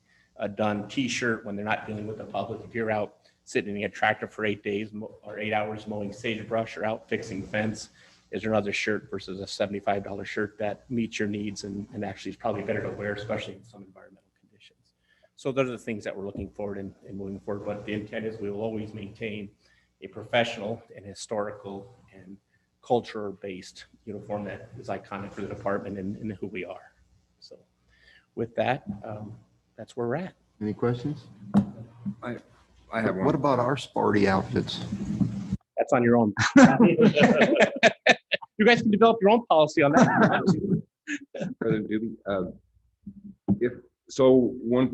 done t-shirt when they're not dealing with the public. If you're out sitting in a tractor for 8 days or 8 hours mowing sagebrush or out fixing fence, is there another shirt versus a $75 shirt that meets your needs and actually is probably better to wear, especially in some environmental conditions. So those are the things that we're looking forward and moving forward. But the intent is we will always maintain a professional and historical and culture-based uniform that is iconic for the department and who we are. So with that, that's where we're at. Any questions? I have one. What about our Sparty outfits? That's on your own. You guys can develop your own policy on that. President Doobie,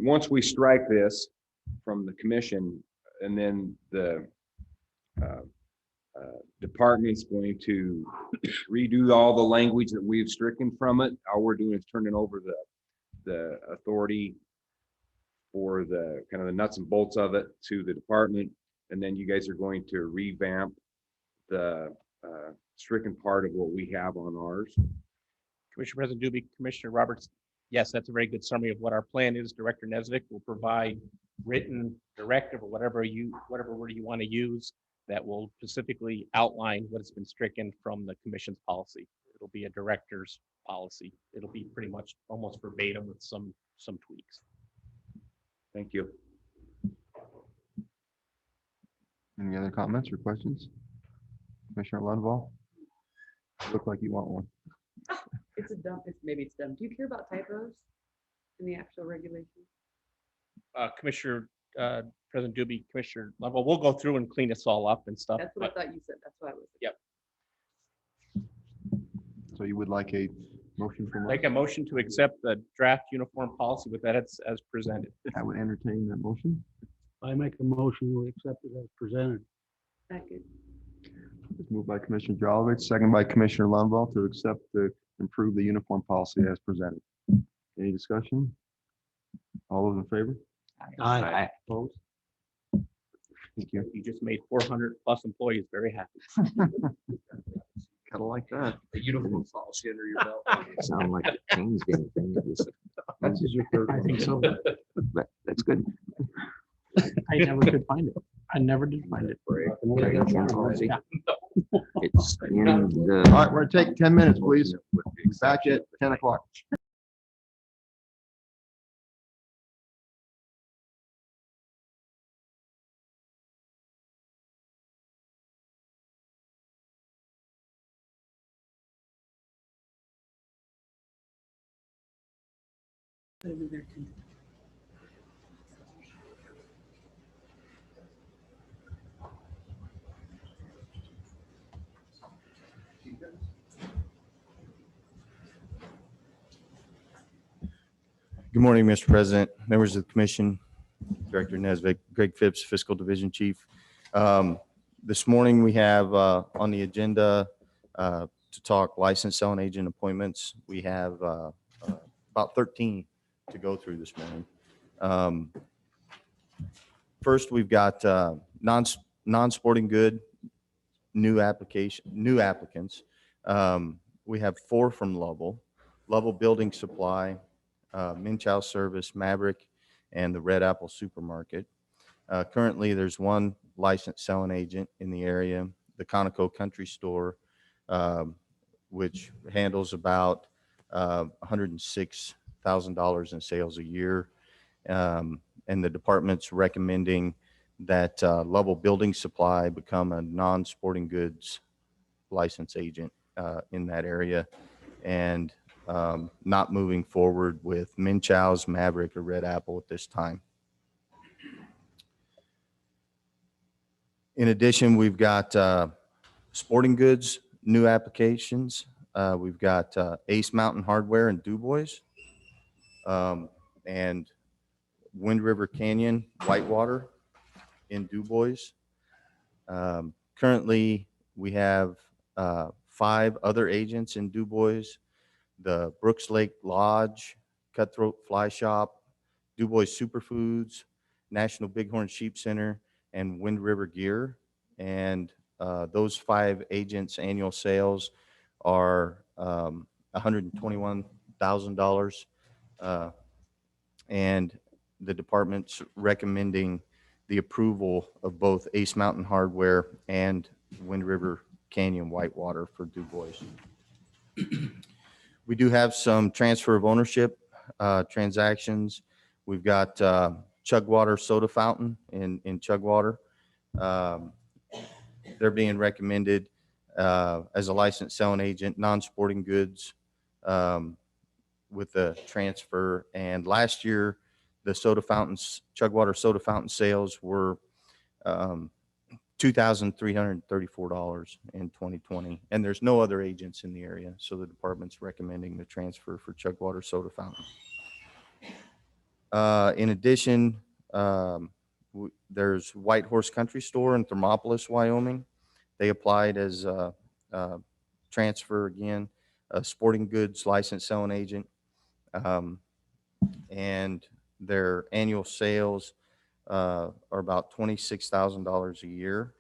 once we strike this from the commission, and then the department's going to redo all the language that we've stricken from it, all we're doing is turning over the authority for the kind of the nuts and bolts of it to the department, and then you guys are going to revamp the stricken part of what we have on ours. Commissioner President Doobie, Commissioner Roberts, yes, that's a very good summary of what our plan is. Director Nesvik will provide written directive or whatever word you want to use that will specifically outline what has been stricken from the commission's policy. It'll be a director's policy. It'll be pretty much almost verbatim with some tweaks. Thank you. Any other comments or questions? Commissioner Lundvall? Look like you want one. Maybe it's dumb. Do you care about typos in the actual regulations? Commissioner President Doobie, Commissioner Level, we'll go through and clean this all up and stuff. That's what I thought you said. That's why I was. Yep. So you would like a motion from us? Make a motion to accept the draft uniform policy with edits as presented. I would entertain that motion. I make a motion to accept it as presented. Second. It's moved by Commissioner Jolovich, second by Commissioner Lundvall to accept improve the uniform policy as presented. Any discussion? All those in favor? Aye. Opposed? Thank you. You just made 400 plus employees very happy. Kind of like that. The uniform policy under your belt. Sound like a change game thing. This is your third I one. think so. But that's good. I never could find it. I never did find it. Policy. It's in All the. right, we're gonna take 10 minutes, please. Back at 10 o'clock. Put it in there too. Good morning, Mr. President, members of the commission, Director Nesvik, Greg Phipps, Fiscal Division Chief. This morning we have on the agenda to talk licensed selling agent appointments. We have about 13 to go through this morning. First, we've got non-sporting good new applicants. We have 4 from Lovell Building Supply, Minchow Service, Maverick, and the Red Apple Supermarket. Currently, there's 1 licensed selling agent in the area, the Conoco Country Store, which handles about $106,000 in sales a year. And the department's recommending that Lovell Building Supply become a non-sporting goods license agent in that area, and not moving forward with Minchow's, Maverick, or Red Apple at this time. In addition, we've got sporting goods, new applications. We've got Ace Mountain Hardware and Du Bois. and Wind River Canyon Whitewater in DuBois. Currently, we have 5 other agents in DuBois: the Brooks Lake Lodge, Cutthroat Fly Shop, DuBois Superfoods, National Bighorn Sheep Center, and Wind River Gear. And those 5 agents' annual sales are $121,000. And the department's recommending the approval of both Ace Mountain Hardware and Wind River Canyon Whitewater for DuBois. We do have some transfer of ownership transactions. We've got Chugwater Soda Fountain in Chugwater. They're being recommended as a licensed selling agent, non-sporting goods with the transfer. And last year, the soda fountains, Chugwater soda fountain sales were $2,334 in 2020. And there's no other agents in the area, so the department's recommending the transfer for Chugwater soda fountain. In addition, there's White Horse Country Store in Thermopolis, Wyoming. They applied as a transfer again, a sporting goods licensed selling agent. And their annual sales are about $26,000 a year.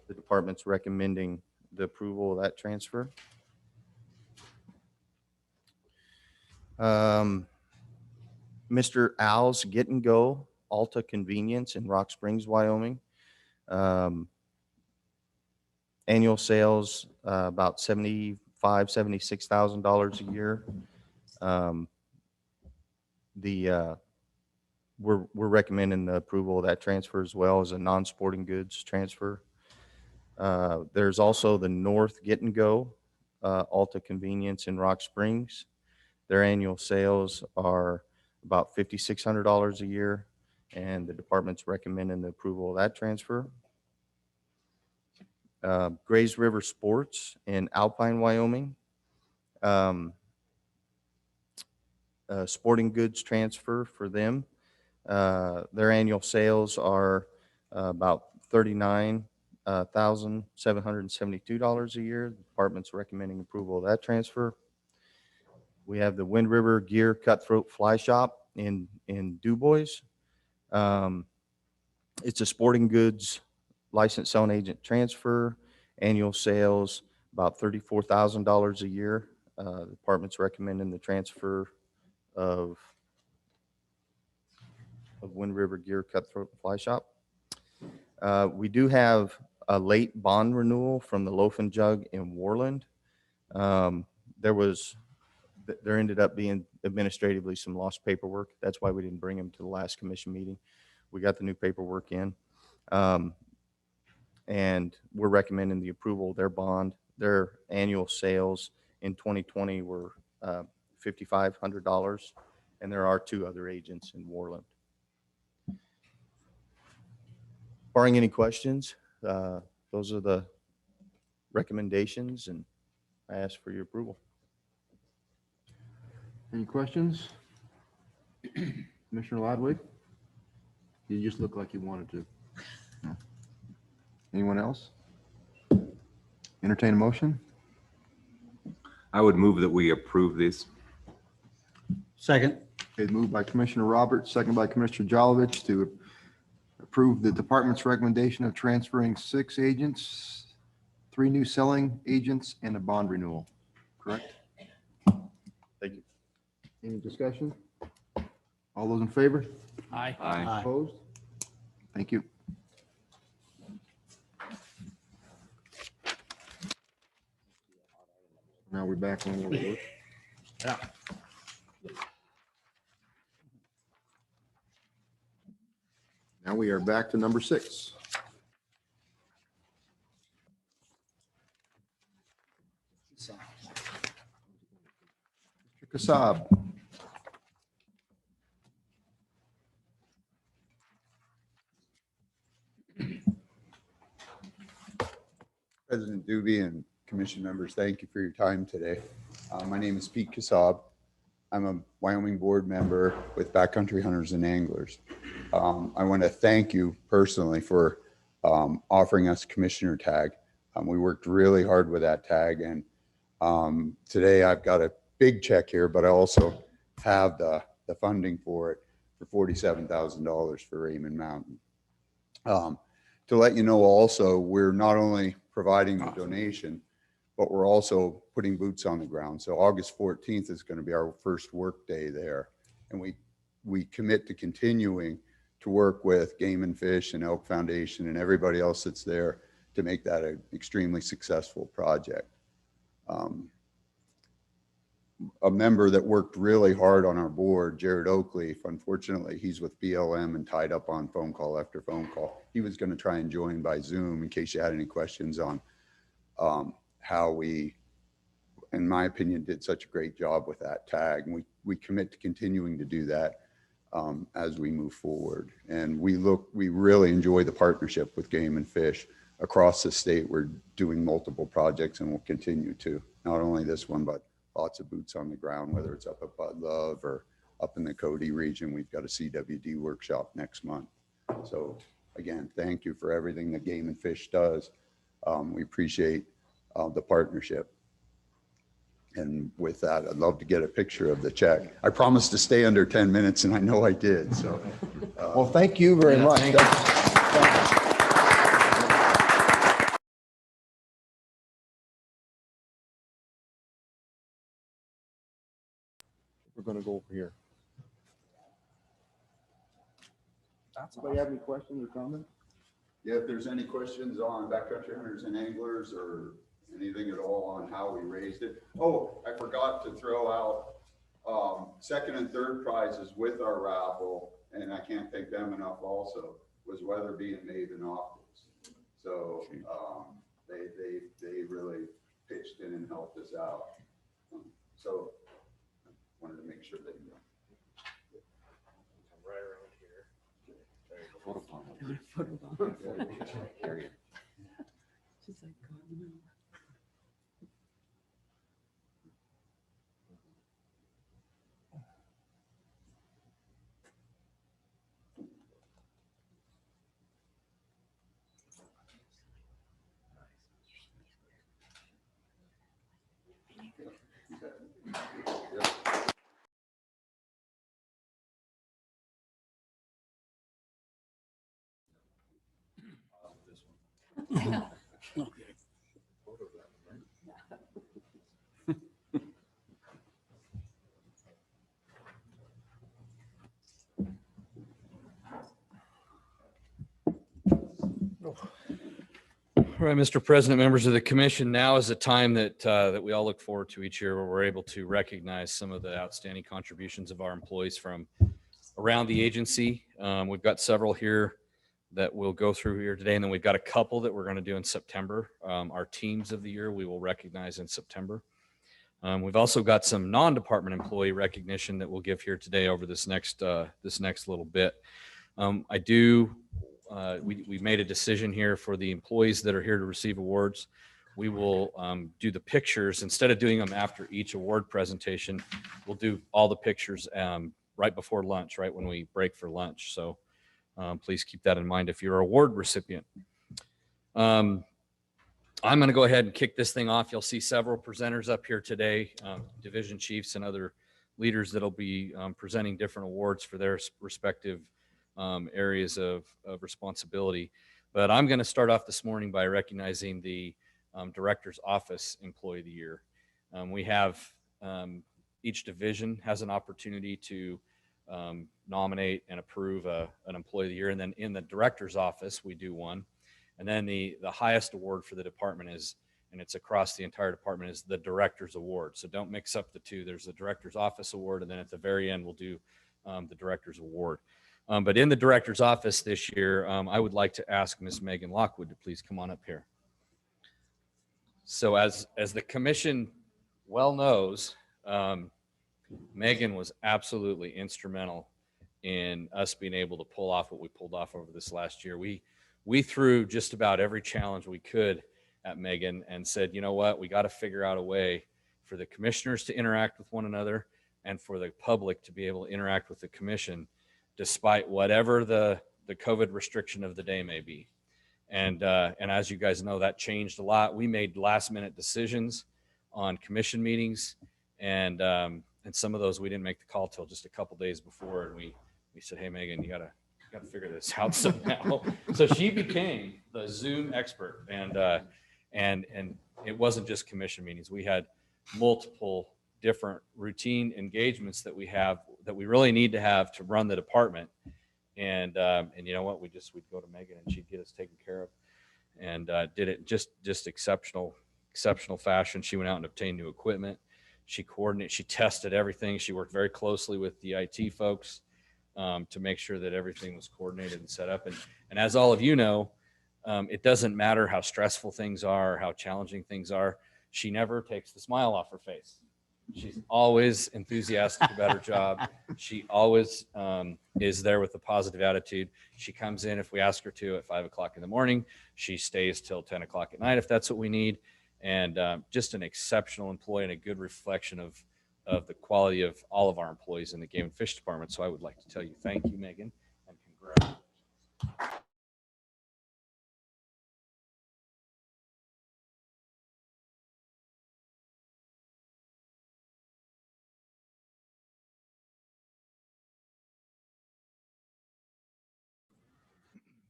The department's recommending the approval of that transfer. Mr. Al's Get and Go Alta Convenience in Rock Springs, Wyoming. Annual sales about $76,000 a year. We're recommending the approval of that transfer as well as a non-sporting goods transfer. There's also the North Get and Go Alta Convenience in Rock Springs. Their annual sales are about $5,600 a year, and the department's recommending the approval of that transfer. Grays River Sports in Alpine, Wyoming. Sporting goods transfer for them. Their annual sales are about $39,772 a year. The department's recommending approval of that transfer. We have the Wind River Gear Cutthroat Fly Shop in DuBois. It's a sporting goods licensed selling agent transfer. Annual sales about $34,000 a year. The department's recommending the transfer of Wind River Gear Cutthroat Fly Shop. We do have a late bond renewal from the Loaf and Jug in Worland. There ended up being administratively some lost paperwork. That's why we didn't bring them to the last commission meeting. We got the new paperwork in. And we're recommending the approval of their bond. Their annual sales in 2020 were $5,500, and there are 2 other agents in Worland. Barring any questions, those are the recommendations, and I ask for your approval. Any questions? Commissioner Lodwig? You just look like you wanted to. No. Anyone else? Entertain a motion? I would move that we approve this. Second. Okay, moved by Commissioner Roberts, second by Commissioner Jolovich to approve the department's recommendation of transferring 6 agents, 3 new selling agents, and a bond renewal. Correct? Thank you. Any discussion? All those in favor? Aye. Aye. Opposed? Thank you. Now we're back on the board. Yeah. Now we are back to number 6. Mr. Kasab. President Doobie and commission members, thank you for your time today. My name is Pete Kasab. I'm a Wyoming board member with Backcountry Hunters and Anglers. I want to thank you personally for offering us commissioner tag. We worked really hard with that tag, and today I've got a big check here, but I also have the funding for it for $47,000 for Raymond Mountain. To let you know also, we're not only providing the donation, but we're also putting boots on the ground. So August 14th is going to be our first work day there. And we commit to continuing to work with Game and Fish and Elk Foundation and everybody else that's there to make that an extremely successful project. A member that worked really hard on our board, Jared Oakleaf, unfortunately, he's with BLM and tied up on phone call after phone call. He was going to try and join by Zoom in case you had any questions on how we, in my opinion, did such a great job with that tag. And we commit to continuing to do that as we move forward. And we really enjoy the partnership with Game and Fish across the state. We're doing multiple projects and we'll continue to, not only this one, but lots of boots on the ground, whether it's up at Bud Love or up in the Cody region. We've got a CWD workshop next month. So again, thank you for everything that Game and Fish does. We appreciate the partnership. And with that, I'd love to get a picture of the check. I promised to stay under 10 minutes and I know I did. So, Well, thank you very much. We're going to go over here. Anybody have any questions or comments? Yeah, if there's any questions on Backcountry Hunters and Anglers or anything at all on how we raised it. Oh, I forgot to throw out second and third prizes with our raffle, and I can't thank them enough also, was Weatherby and Maven Optics. So they really pitched in and helped us out. So I wanted to make sure they knew. Right around here. There you go. She's like, God, no. All right, Mr. President, members of the commission, now is the time that we all look forward to each year where we're able to recognize some of the outstanding contributions of our employees from around the agency. We've got several here that we'll go through here today, and then we've got a couple that we're going to do in September. Our teams of the year we will recognize in September. We've also got some non-department employee recognition that we'll give here today over this next little bit. We made a decision here for the employees that are here to receive awards. We will do the pictures instead of doing them after each award presentation. We'll do all the pictures right before lunch, right when we break for lunch. So please keep that in mind if you're an award recipient. I'm going to go ahead and kick this thing off. You'll see several presenters up here today, division chiefs and other leaders that'll be presenting different awards for their respective areas of responsibility. But I'm going to start off this morning by recognizing the Director's Office Employee of the Year. We have each division has an opportunity to nominate and approve an Employee of the Year. And then in the Director's Office, we do one. And then the highest award for the department is, and it's across the entire department, is the Director's Award. So don't mix up the two. There's the Director's Office Award, and then at the very end, we'll do the Director's Award. But in the Director's Office this year, I would like to ask Ms. Megan Lockwood to please come on up here. So as the commission well knows, Megan was absolutely instrumental in us being able to pull off what we pulled off over this last year. We threw just about every challenge we could at Megan and said, you know what, we got to figure out a way for the commissioners to interact with one another, and for the public to be able to interact with the commission despite whatever the COVID restriction of the day may be. And as you guys know, that changed a lot. We made last minute decisions on commission meetings, and some of those we didn't make the call till just a couple days before. And we said, hey, Megan, you gotta figure this out somehow. So she became the Zoom expert, and it wasn't just commission meetings. We had multiple different routine engagements that we really need to have to run the department. And you know what, we'd go to Megan and she'd get us taken care of, and did it just exceptional fashion. She went out and obtained new equipment. She coordinated, she tested everything. She worked very closely with the IT folks to make sure that everything was coordinated and set up. And as all of you know, it doesn't matter how stressful things are, or how challenging things are. She never takes the smile off her face. She's always enthusiastic about her job. She always is there with a positive attitude. She comes in if we ask her to at 5 o'clock in the morning. She stays till 10 o'clock at night if that's what we need. And just an exceptional employee and a good reflection of the quality of all of our employees in the Game and Fish Department. So I would like to tell you thank you, Megan, and congratulations.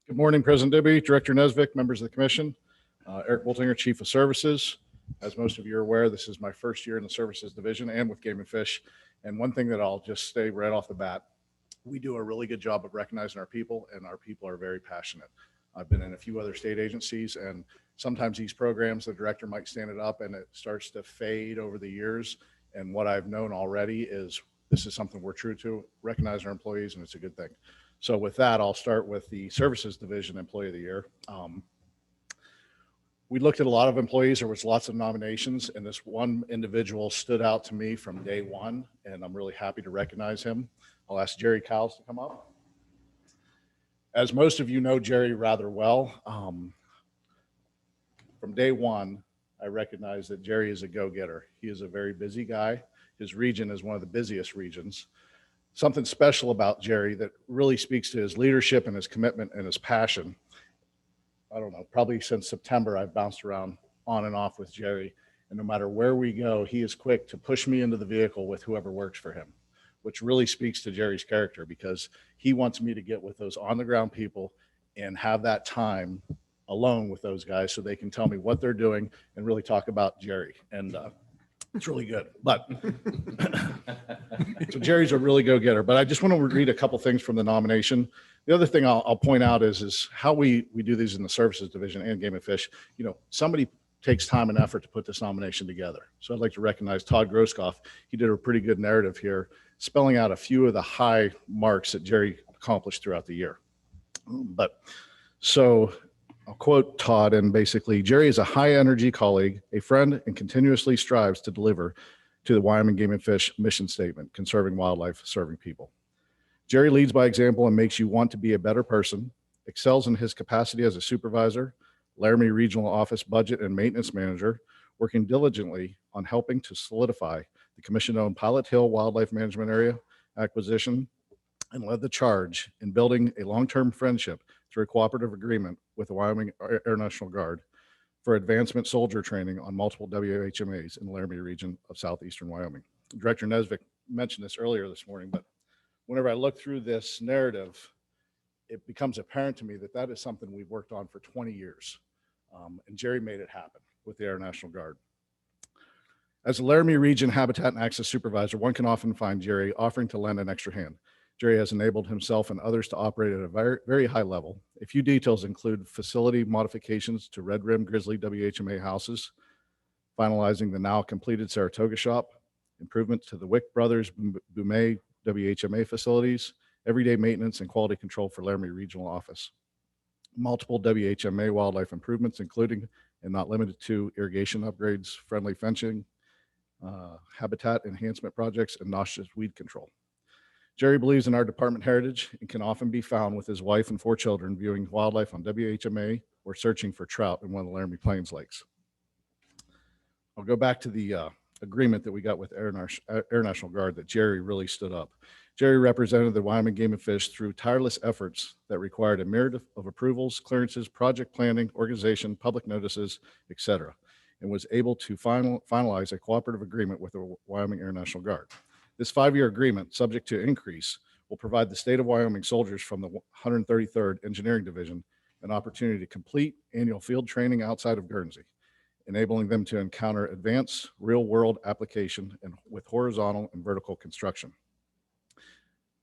Good morning, President Dibby, Director Nesvik, members of the commission. Eric Boltinger, Chief of Services. As most of you are aware, this is my first year in the Services Division and with Game and Fish. And one thing that I'll just say right off the bat, we do a really good job of recognizing our people, and our people are very passionate. I've been in a few other state agencies, and sometimes these programs, the director might stand it up and it starts to fade over the years. And what I've known already is this is something we're true to, recognize our employees, and it's a good thing. So with that, I'll start with the Services Division Employee of the Year. We looked at a lot of employees. There was lots of nominations, and this one individual stood out to me from day one, and I'm really happy to recognize him. I'll ask Jerry Cowles to come up. As most of you know Jerry rather well, from day one, I recognize that Jerry is a go-getter. He is a very busy guy. His region is one of the busiest regions. Something special about Jerry that really speaks to his leadership and his commitment and his passion. I don't know, probably since September, I've bounced around on and off with Jerry. And no matter where we go, he is quick to push me into the vehicle with whoever works for him, which really speaks to Jerry's character, because he wants me to get with those on the ground people and have that time alone with those guys so they can tell me what they're doing and really talk about Jerry. And it's really good. But so Jerry's a really go-getter. But I just want to read a couple things from the nomination. The other thing I'll point out is how we do these in the Services Division and Game and Fish. You know, somebody takes time and effort to put this nomination together. So I'd like to recognize Todd Groskoff. He did a pretty good narrative here, spelling out a few of the high marks that Jerry accomplished throughout the year. But so I'll quote Todd, and basically, Jerry is a high energy colleague, a friend, and continuously strives to deliver to the Wyoming Game and Fish mission statement, conserving wildlife, serving people. Jerry leads by example and makes you want to be a better person, excels in his capacity as a supervisor, Laramie Regional Office Budget and Maintenance Manager, working diligently on helping to solidify the commission-owned Pilot Hill Wildlife Management Area acquisition, and led the charge in building a long-term friendship through a cooperative agreement with the Wyoming Air National Guard for advancement soldier training on multiple WHMAs in the Laramie region of southeastern Wyoming. Director Nesvik mentioned this earlier this morning, but whenever I look through this narrative, it becomes apparent to me that that is something we've worked on for 20 years. And Jerry made it happen with the Air National Guard. As a Laramie Region Habitat and Access Supervisor, one can often find Jerry offering to lend an extra hand. Jerry has enabled himself and others to operate at a very, very high level. A few details include facility modifications to Red Rim Grizzly WHMA houses, finalizing the now completed Saratoga shop, improvement to the Wick Brothers Boumet WHMA facilities, everyday maintenance and quality control for Laramie Regional Office, multiple WHMA wildlife improvements, including and not limited to irrigation upgrades, friendly fencing, habitat enhancement projects, and noxious weed control. Jerry believes in our department heritage and can often be found with his wife and 4 children viewing wildlife on WHMA or searching for trout in one of the Laramie Plains lakes. I'll go back to the agreement that we got with Air National Guard that Jerry really stood up. Jerry represented the Wyoming Game and Fish through tireless efforts that required a myriad of approvals, clearances, project planning, organization, public notices, etc., and was able to finalize a cooperative agreement with the Wyoming Air National Guard. This 5-year agreement, subject to increase, will provide the state of Wyoming soldiers from the 133rd Engineering Division an opportunity to complete annual field training outside of Guernsey, enabling them to encounter advanced real-world application and with horizontal and vertical construction.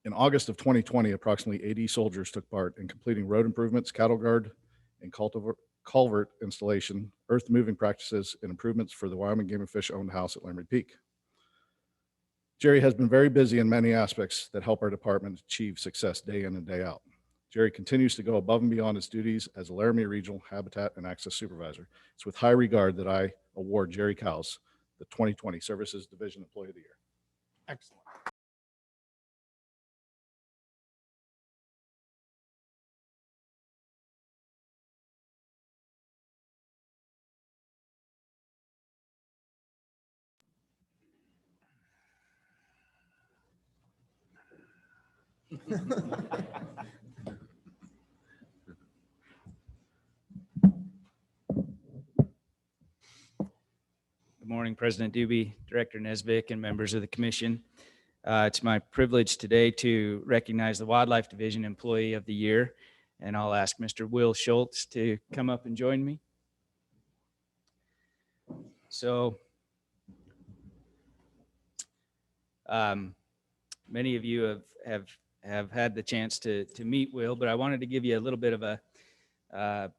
In August of 2020, approximately 80 soldiers took part in completing road improvements, cattle guard, and culvert installation, earth moving practices, and improvements for the Wyoming Game and Fish owned house at Laramie Peak. Jerry has been very busy in many aspects that help our department achieve success day in and day out. Jerry continues to go above and beyond his duties as a Laramie Regional Habitat and Access Supervisor. It's with high regard that I award Jerry Cowles the 2020 Services Division Employee of the Year. Excellent. Good morning, President Doobie, Director Nesbitt, and members of the commission. It's my privilege today to recognize the Wildlife Division Employee of the Year, and I'll ask Mr. Will Schultz to come up and join me. So, many of you have had the chance to meet Will, but I wanted to give you a little bit of a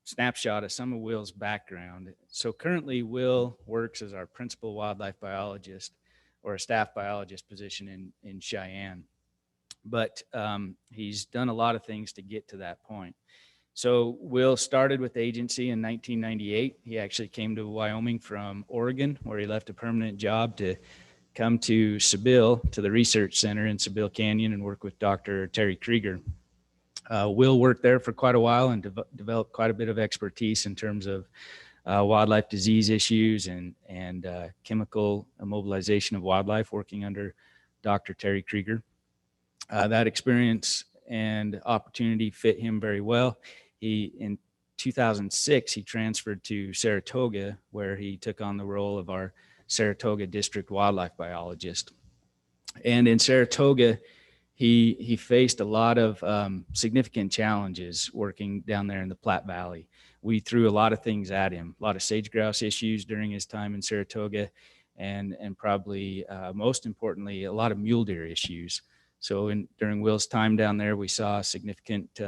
snapshot of some of Will's background. So currently Will works as our principal wildlife biologist, or a staff biologist position in Cheyenne. But he's done a lot of things to get to that point. So Will started with the agency in 1998. He actually came to Wyoming from Oregon, where he left a permanent job to come to Sibyl, to the research center in Sibyl Canyon, and work with Dr. Terry Krieger. Will worked there for quite a while and developed quite a bit of expertise in terms of wildlife disease issues and chemical immobilization of wildlife, working under Dr. Terry Krieger. That experience and opportunity fit him very well. In 2006, he transferred to Saratoga, where he took on the role of our Saratoga District Wildlife Biologist. And in Saratoga, he faced a lot of significant challenges working down there in the Platte Valley. We threw a lot of things at him, a lot of sage grouse issues during his time in Saratoga, and probably most importantly, a lot of mule deer issues. So during Will's time down there, we saw significant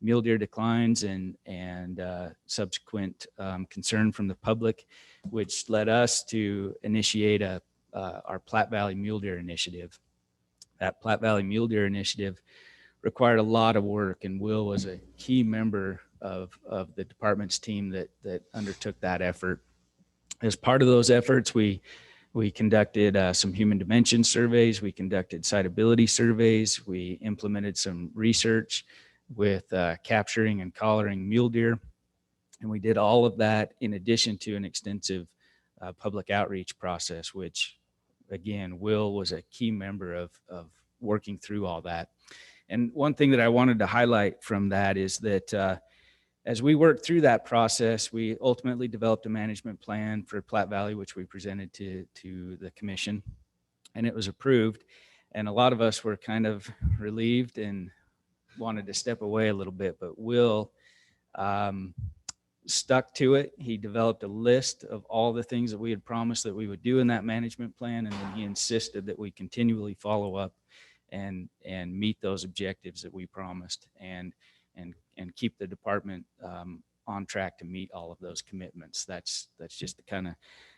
mule deer declines and subsequent concern from the public, which led us to initiate our Platte Valley Mule Deer Initiative. That Platte Valley Mule Deer Initiative required a lot of work, and Will was a key member of the department's team that undertook that effort. As part of those efforts, we conducted some human dimension surveys, we conducted sitability surveys, we implemented some research with capturing and collaring mule deer, and we did all of that in addition to an extensive public outreach process, which again, Will was a key member of working through all that. And one thing that I wanted to highlight from that is that as we worked through that process, we ultimately developed a management plan for Platte Valley, which we presented to the commission, and it was approved. And a lot of us were kind of relieved and wanted to step away a little bit, but Will stuck to it. He developed a list of all the things that we had promised that we would do in that management plan, and then he insisted that we continually follow up and meet those objectives that we promised, and keep the department on track to meet all of those commitments. That's just the kind of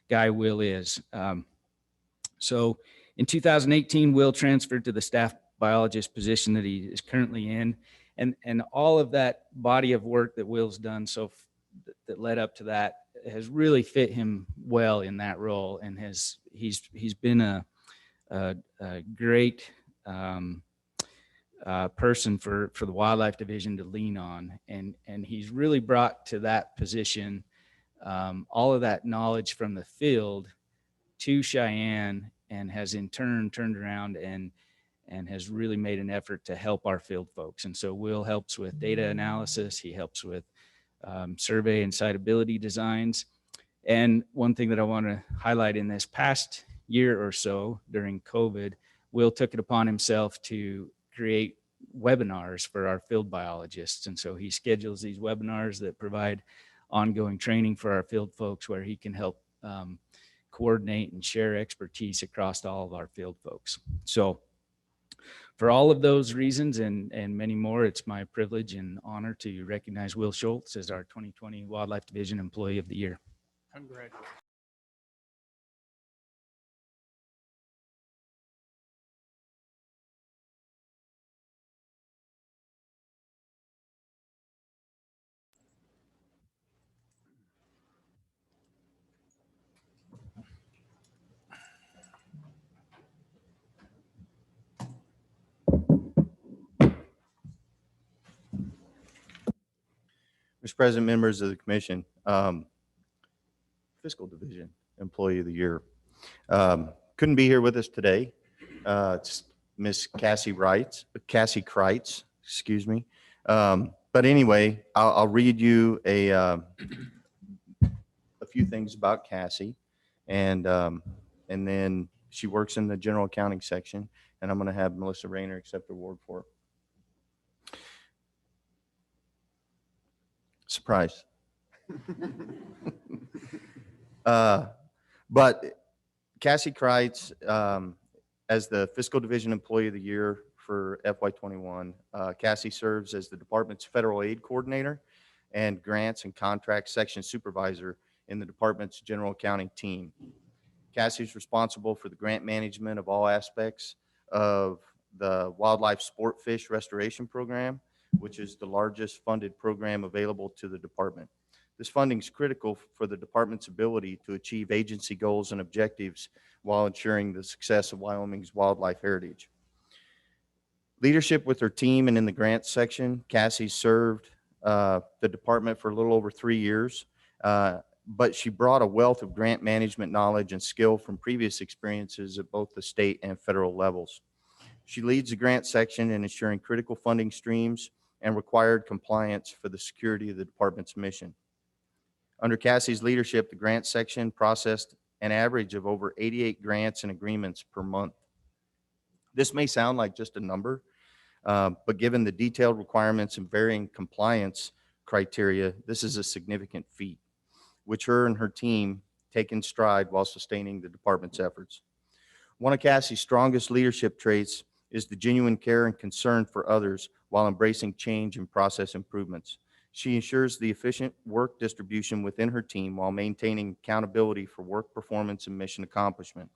guy Will is. So in 2018, Will transferred to the staff biologist position that he is currently in, and all of that body of work that Will's done that led up to that has really fit him well in that role, and he's been a great person for the wildlife division to lean on, and he's really brought to that position all of that knowledge from the field to Cheyenne, and has in turn turned around and has really made an effort to help our field folks. And so Will helps with data analysis. He helps with survey and siteability designs. And one thing that I want to highlight, in this past year or so during COVID, Will took it upon himself to create webinars for our field biologists. And so he schedules these webinars that provide ongoing training for our field folks, where he can help coordinate and share expertise across all of our field folks. So for all of those reasons and many more, it's my privilege and honor to recognize Will Schultz as our 2020 Wildlife Division Employee of the Year. Congratulations. Mr. President, members of the commission, Fiscal Division Employee of the Year. Couldn't be here with us today. It's Miss Cassie Kreitz, excuse me. But anyway, I'll read you a few things about Cassie, and then she works in the general accounting section, and I'm going to have Melissa Rayner accept the award for her. Surprise. But Cassie Kreitz, as the Fiscal Division Employee of the Year for FY21, Cassie serves as the department's federal aid coordinator and grants and contract section supervisor in the department's general accounting team. Cassie's responsible for the grant management of all aspects of the Wildlife Sport Fish Restoration Program, which is the largest funded program available to the department. This funding is critical for the department's ability to achieve agency goals and objectives while ensuring the success of Wyoming's wildlife heritage. Leadership with her team and in the grants section, Cassie served the department for a little over 3 years, but she brought a wealth of grant management knowledge and skill from previous experiences at both the state and federal levels. She leads the grant section in ensuring critical funding streams and required compliance for the security of the department's mission. Under Cassie's leadership, the grant section processed an average of over 88 grants and agreements per month. This may sound like just a number, but given the detailed requirements and varying compliance criteria, this is a significant feat, which her and her team take in stride while sustaining the department's efforts. One of Cassie's strongest leadership traits is the genuine care and concern for others while embracing change and process improvements. She ensures the efficient work distribution within her team while maintaining accountability for work performance and mission accomplishment.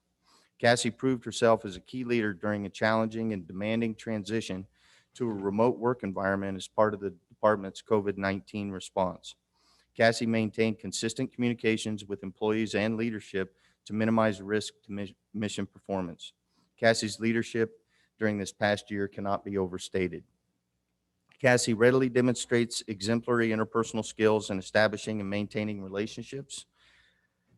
Cassie proved herself as a key leader during a challenging and demanding transition to a remote work environment as part of the department's COVID-19 response. Cassie maintained consistent communications with employees and leadership to minimize risk to mission performance. Cassie's leadership during this past year cannot be overstated. Cassie readily demonstrates exemplary interpersonal skills in establishing and maintaining relationships.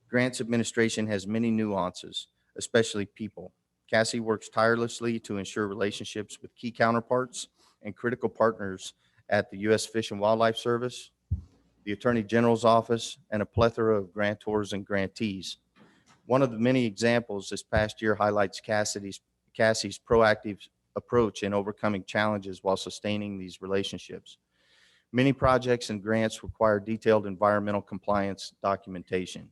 Grants administration has many nuances, especially people. Cassie works tirelessly to ensure relationships with key counterparts and critical partners at the U.S. Fish and Wildlife Service, the Attorney General's Office, and a plethora of grantors and grantees. One of the many examples this past year highlights Cassie's proactive approach in overcoming challenges while sustaining these relationships. Many projects and grants require detailed environmental compliance documentation.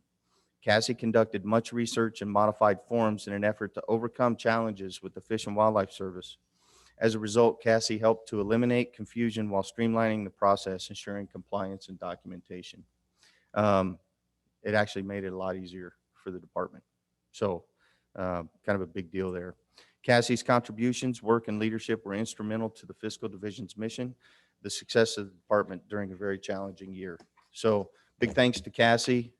Cassie conducted much research and modified forms in an effort to overcome challenges with the Fish and Wildlife Service. As a result, Cassie helped to eliminate confusion while streamlining the process, ensuring compliance and documentation. It actually made it a lot easier for the department. So kind of a big deal there. Cassie's contributions, work, and leadership were instrumental to the Fiscal Division's mission, the success of the department during a very challenging year. So big thanks to Cassie.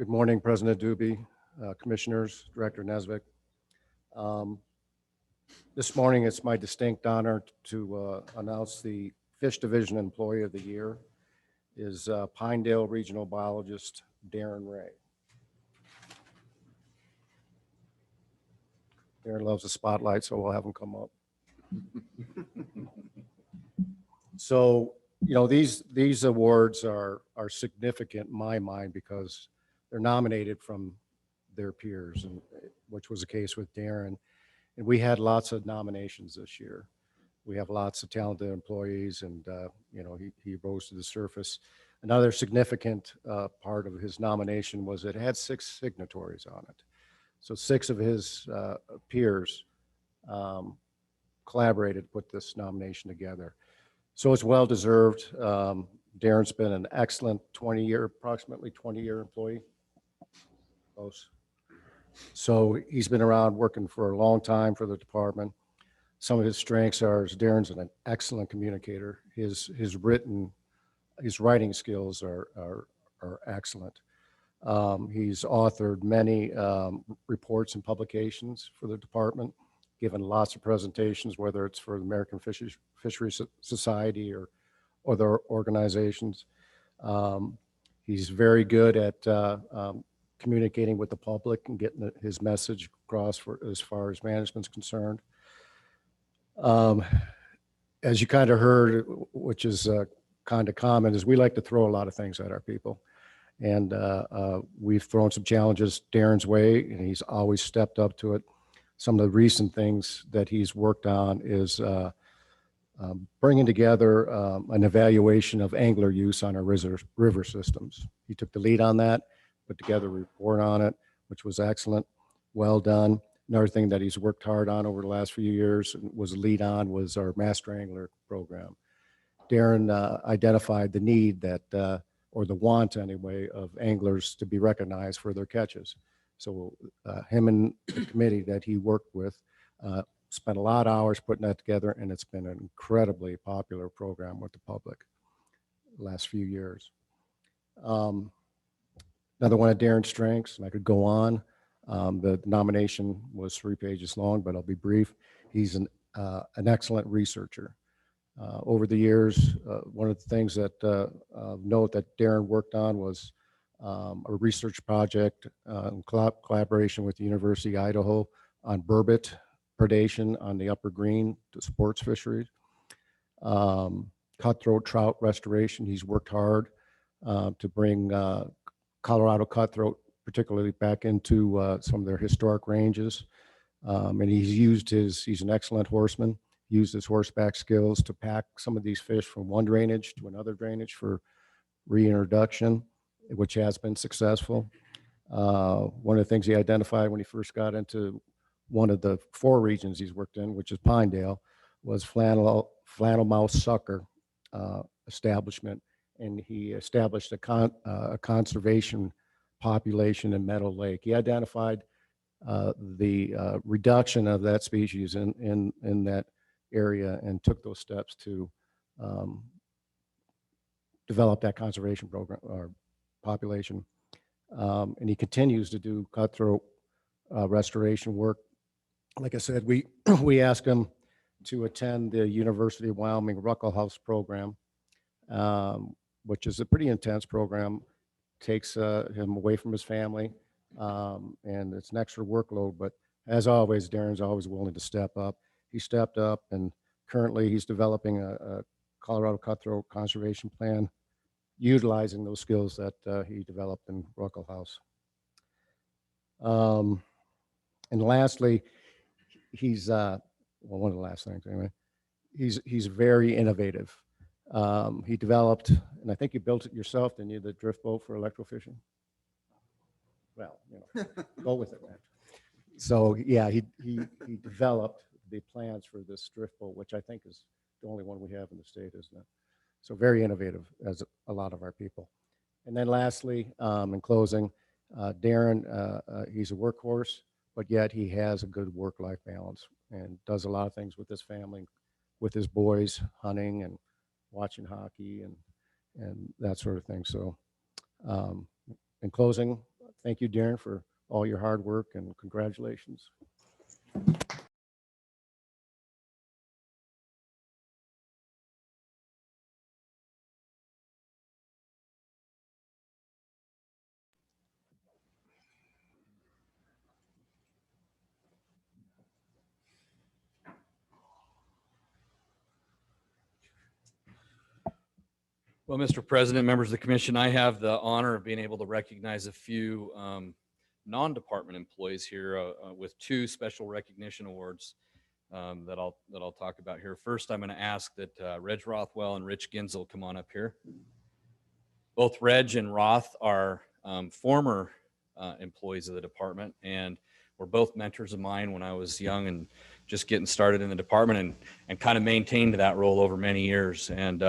Good morning, President Doobie, Commissioners, Director Nesbitt. This morning, it's my distinct honor to announce the Fish Division Employee of the Year is Pinedale Regional Biologist Darren Ray. Darren loves the spotlight, so we'll have him come up. So, you know, these awards are significant in my mind because they're nominated from their peers, and which was the case with Darren. And we had lots of nominations this year. We have lots of talented employees, and you know, he rose to the surface. Another significant part of his nomination was it had 6 signatories on it. So 6 of his peers collaborated to put this nomination together. So it's well deserved. Darren's been an excellent approximately 20-year employee. Close. So he's been around working for a long time for the department. Some of his strengths are Darren's an excellent communicator. His writing skills are excellent. He's authored many reports and publications for the department, given lots of presentations, whether it's for the American Fisheries Society or other organizations. He's very good at communicating with the public and getting his message across as far as management's concerned. As you kind of heard, which is kind of common, is we like to throw a lot of things at our people. And we've thrown some challenges Darren's way, and he's always stepped up to it. Some of the recent things that he's worked on is bringing together an evaluation of angler use on our river systems. He took the lead on that, put together a report on it, which was excellent, well done. Another thing that he's worked hard on over the last few years and was a lead on was our master angler program. Darren identified the need that, or the want anyway, of anglers to be recognized for their catches. So him and the committee that he worked with spent a lot of hours putting that together, and it's been an incredibly popular program with the public the last few years. Another one of Darren's strengths, and I could go on, the nomination was 3 pages long, but I'll be brief. He's an excellent researcher. Over the years, one of the things that note that Darren worked on was a research project in collaboration with the University of Idaho on burbot predation on the upper green to sports fisheries. Cutthroat trout restoration, he's worked hard to bring Colorado cutthroat particularly back into some of their historic ranges. And he's an excellent horseman, used his horseback skills to pack some of these fish from one drainage to another drainage for reintroduction, which has been successful. One of the things he identified when he first got into one of the 4 regions he's worked in, which is Pinedale, was flannel mouth sucker establishment. And he established a conservation population in Meadow Lake. He identified the reduction of that species in that area and took those steps to develop that conservation program or population. And he continues to do cutthroat restoration work. Like I said, we asked him to attend the University of Wyoming Ruckelshaus program, which is a pretty intense program, takes him away from his family, and it's an extra workload. But as always, Darren's always willing to step up. He stepped up, and currently he's developing a Colorado cutthroat conservation plan, utilizing those skills that he developed in Ruckelshaus. And lastly, he's well, one of the last things anyway. He's very innovative. He developed, and I think you built it yourself, didn't you, the drift boat for electrofishing? Well, you know, go with it, man. So yeah, he developed the plans for this drift boat, which I think is the only one we have in the state, isn't it? So very innovative, as a lot of our people. And then lastly, in closing, Darren, he's a workhorse, but yet he has a good work-life balance and does a lot of things with his family, with his boys, hunting and watching hockey and that sort of thing. So in closing, Thank you, Darren, for all your hard work, and congratulations. Well, Mr. President, members of the commission, I have the honor of being able to recognize a few non-department employees here with 2 special recognition awards that I'll talk about here. First, I'm going to ask that Reg Rothwell and Rich Ginzel come on up here. Both Reg and Roth are former employees of the department, and were both mentors of mine when I was young and just getting started in the department, and kind of maintained that role over many years. And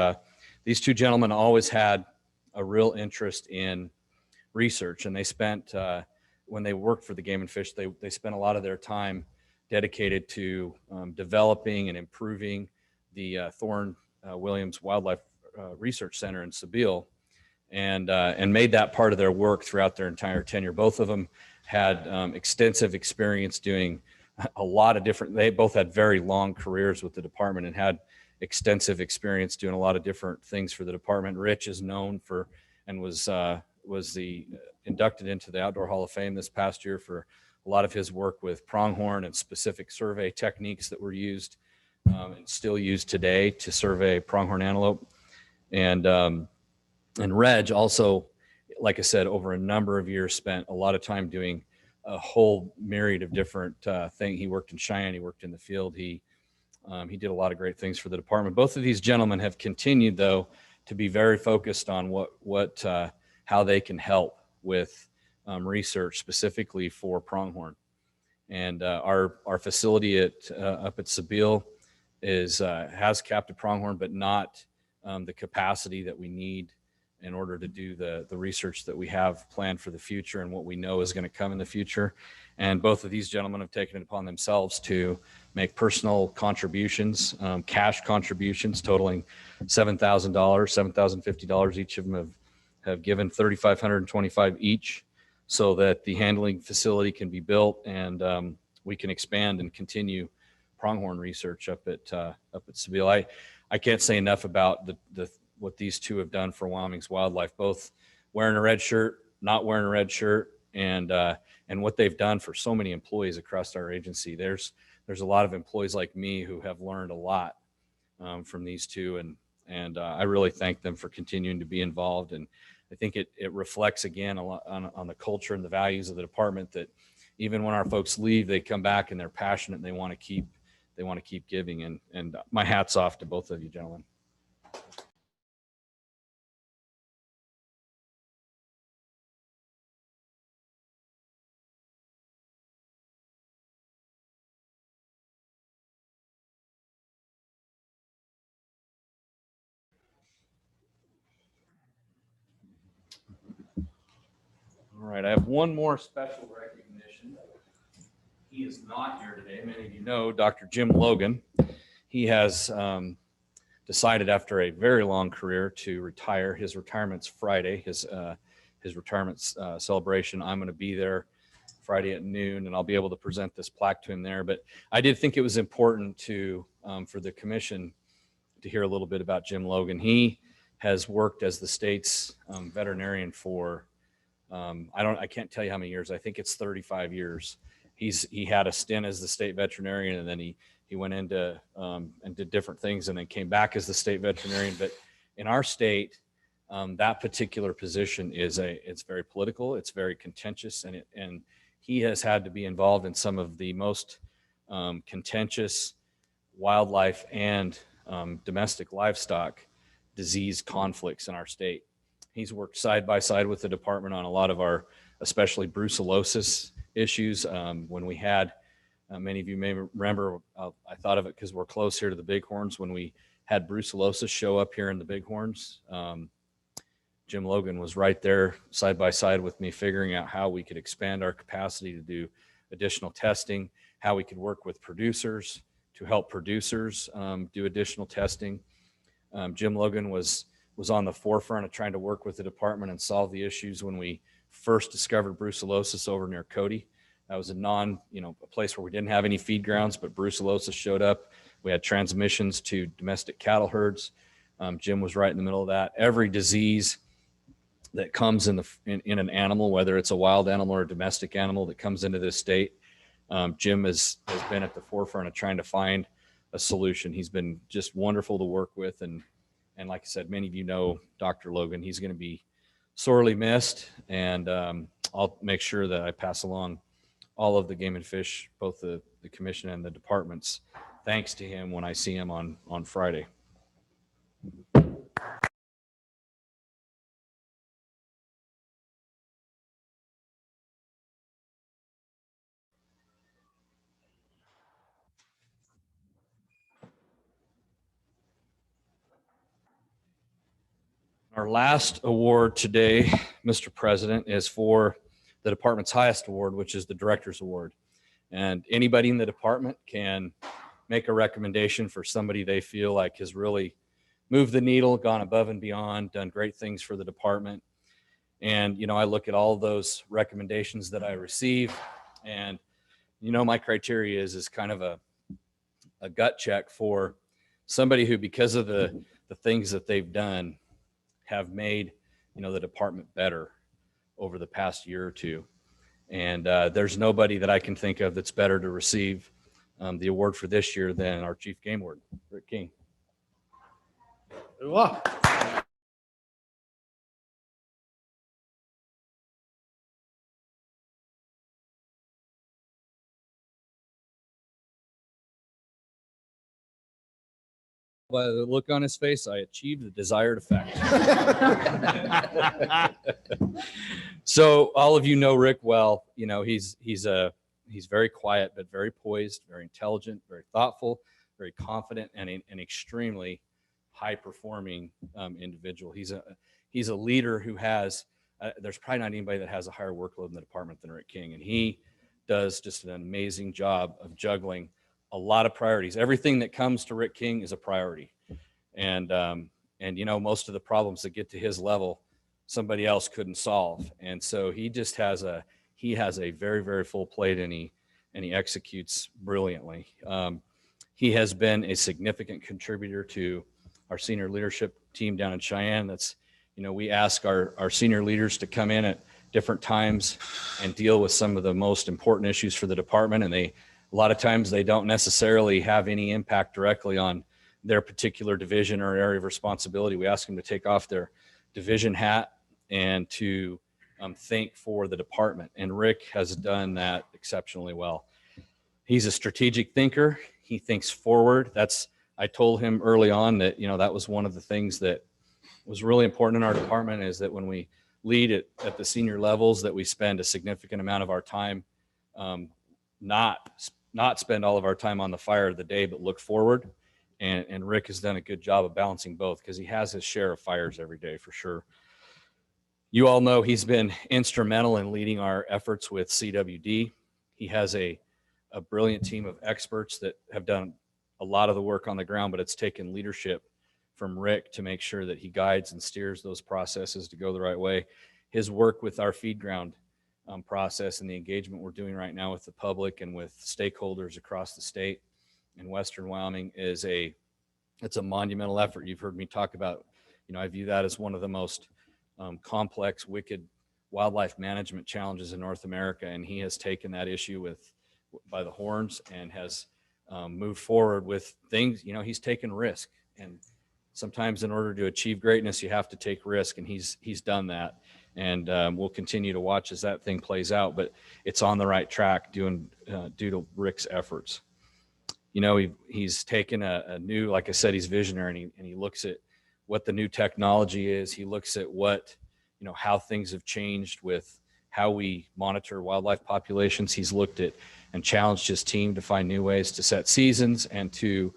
these 2 gentlemen always had a real interest in research, and they spent, when they worked for the Game and Fish, they spent a lot of their time dedicated to developing and improving the Thorne Williams Wildlife Research Center in Sebile, and made that part of their work throughout their entire tenure. Both of them had extensive experience doing a lot of different, they both had very long careers with the department and had extensive experience doing a lot of different things for the department. Rich is known for, and was inducted into the Outdoor Hall of Fame this past year for a lot of his work with pronghorn and specific survey techniques that were used and still used today to survey pronghorn antelope. And Reg also, like I said, over a number of years, spent a lot of time doing a whole myriad of different things. He worked in Cheyenne, he worked in the field, he did a lot of great things for the department. Both of these gentlemen have continued, though, to be very focused on how they can help with research specifically for pronghorn. And our facility up at Sebile has captive pronghorn, but not the capacity that we need in order to do the research that we have planned for the future and what we know is going to come in the future. And both of these gentlemen have taken it upon themselves to make personal contributions, cash contributions totaling $7,000, $7,050. Each of them have given $3,525 each, so that the handling facility can be built and we can expand and continue pronghorn research up at Sebile. I can't say enough about what these 2 have done for Wyoming's wildlife, both wearing a red shirt, not wearing a red shirt, and what they've done for so many employees across our agency. There's a lot of employees like me who have learned a lot from these 2, and I really thank them for continuing to be involved. And I think it reflects again a lot on the culture and the values of the department, that even when our folks leave, they come back and they're passionate and they want to keep giving. And my hat's off to both of you gentlemen. All right, I have one more special recognition. He is not here today. Many of you know Dr. Jim Logan. He has decided after a very long career to retire. His retirement's Friday, his retirement celebration. I'm going to be there Friday at noon, and I'll be able to present this plaque to him there. But I did think it was important for the commission to hear a little bit about Jim Logan. He has worked as the state's veterinarian for I can't tell you how many years. I think it's 35 years. He had a stint as the state veterinarian, and then he went into and did different things, and then came back as the state veterinarian. But in our state, that particular position it's very political, it's very contentious, and he has had to be involved in some of the most contentious wildlife and domestic livestock disease conflicts in our state. He's worked side by side with the department on a lot of our, especially brucellosis issues. When we had, many of you may remember, I thought of it because we're close here to the Bighorns, when we had brucellosis show up here in the Bighorns. Jim Logan was right there side by side with me, figuring out how we could expand our capacity to do additional testing, how we could work with producers to help producers do additional testing. Jim Logan was on the forefront of trying to work with the department and solve the issues when we first discovered brucellosis over near Cody. That was a place where we didn't have any feed grounds, but brucellosis showed up. We had transmissions to domestic cattle herds. Jim was right in the middle of that. Every disease that comes in an animal, whether it's a wild animal or a domestic animal that comes into this state, Jim has been at the forefront of trying to find a solution. He's been just wonderful to work with. And like I said, many of you know Dr. Logan. He's going to be sorely missed. And I'll make sure that I pass along all of the Game and Fish, both the commission and the departments, thanks to him when I see him on Friday. Our last award today, Mr. President, is for the department's highest award, which is the Director's Award. And anybody in the department can make a recommendation for somebody they feel like has really moved the needle, gone above and beyond, done great things for the department. And, I look at all those recommendations that I receive, and, my criteria is kind of a gut check for somebody who, because of the things that they've done, have made, the department better over the past year or two. And there's nobody that I can think of that's better to receive the award for this year than our Chief Game Warden, Rick King. By the look on his face, I achieved the desired effect. So all of you know Rick well. He's very quiet, but very poised, very intelligent, very thoughtful, very confident, and an extremely high-performing individual. He's a leader who has. There's probably not anybody that has a higher workload in the department than Rick King, and he does just an amazing job of juggling a lot of priorities. Everything that comes to Rick King is a priority. And most of the problems that get to his level, somebody else couldn't solve. And so he just has a very, very full plate, and he executes brilliantly. He has been a significant contributor to our senior leadership team down in Cheyenne. That's, we ask our senior leaders to come in at different times and deal with some of the most important issues for the department. And a lot of times they don't necessarily have any impact directly on their particular division or area of responsibility. We ask them to take off their division hat and to think for the department. And Rick has done that exceptionally well. He's a strategic thinker. He thinks forward. I told him early on that, that was one of the things that was really important in our department, is that when we lead at the senior levels, that we spend a significant amount of our time not spend all of our time on the fire of the day, but look forward. And Rick has done a good job of balancing both, because he has his share of fires every day for sure. You all know he's been instrumental in leading our efforts with CWD. He has a brilliant team of experts that have done a lot of the work on the ground, but it's taken leadership from Rick to make sure that he guides and steers those processes to go the right way. His work with our feed ground process and the engagement we're doing right now with the public and with stakeholders across the state in Western Wyoming it's a monumental effort. You've heard me talk about, I view that as one of the most complex, wicked wildlife management challenges in North America. And he has taken that issue by the horns and has moved forward with things. He's taken risk, and sometimes in order to achieve greatness, you have to take risk. And he's done that. And we'll continue to watch as that thing plays out, but it's on the right track due to Rick's efforts. He's taken a new, like I said, he's visionary, and he looks at what the new technology is. He looks at how things have changed with how we monitor wildlife populations. He's looked at and challenged his team to find new ways to set seasons and to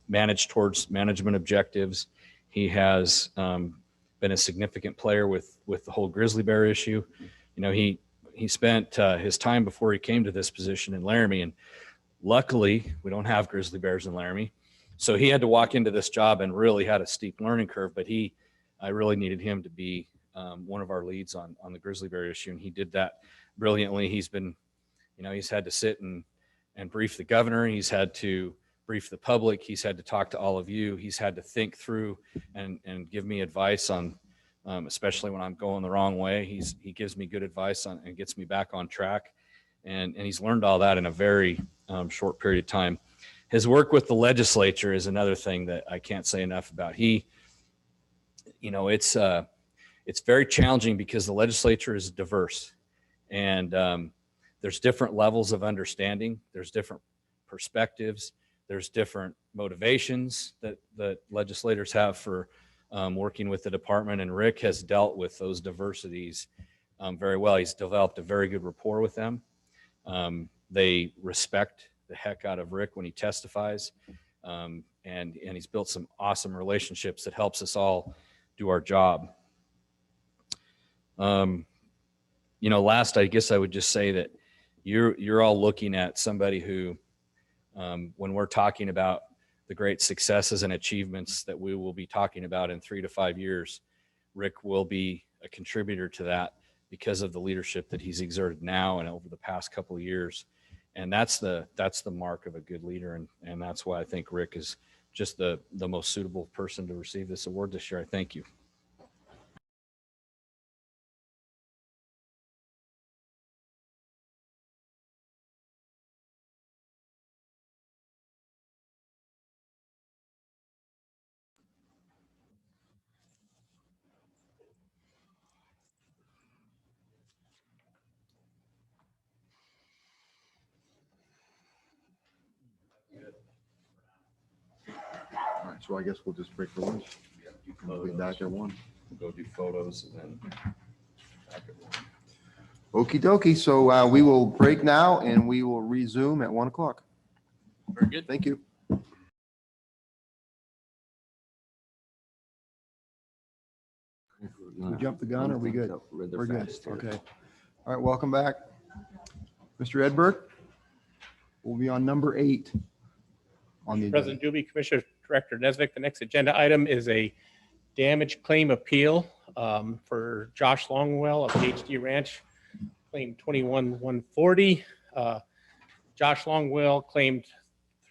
manage towards management objectives. He has been a significant player with the whole grizzly bear issue. He spent his time before he came to this position in Laramie, and luckily we don't have grizzly bears in Laramie. So he had to walk into this job and really had a steep learning curve, but I really needed him to be one of our leads on the grizzly bear issue, and he did that brilliantly. He's been, he's had to sit and brief the governor. He's had to brief the public. He's had to talk to all of you. He's had to think through and give me advice on, especially when I'm going the wrong way. He gives me good advice on and gets me back on track. And he's learned all that in a very short period of time. His work with the legislature is another thing that I can't say enough about. It's very challenging because the legislature is diverse, and there's different levels of understanding. There's different perspectives. There's different motivations that legislators have for working with the department. And Rick has dealt with those diversities very well. He's developed a very good rapport with them. They respect the heck out of Rick when he testifies. And he's built some awesome relationships that helps us all do our job. Last, I guess I would just say that you're all looking at somebody who, when we're talking about the great successes and achievements that we will be talking about in 3 to 5 years, Rick will be a contributor to that because of the leadership that he's exerted now and over the past couple of years. And that's the mark of a good leader. And that's why I think Rick is just the most suitable person to receive this award this year. I thank you. All right, so I guess we'll just break for lunch. We'll be back at 1. We'll go do photos and then back at 1. Okie dokie. So we will break now and we will resume at 1 o'clock. Very good. Thank you. We jumped the gun, or are we good? We're good. Okay. All right, welcome back. Mr. Edberg, we'll be on number 8 on the President Dubey, Commissioner Director Nesvik, the next agenda item is a damage claim appeal for Josh Longwell of HD Ranch, claim 21-140. Josh Longwell claimed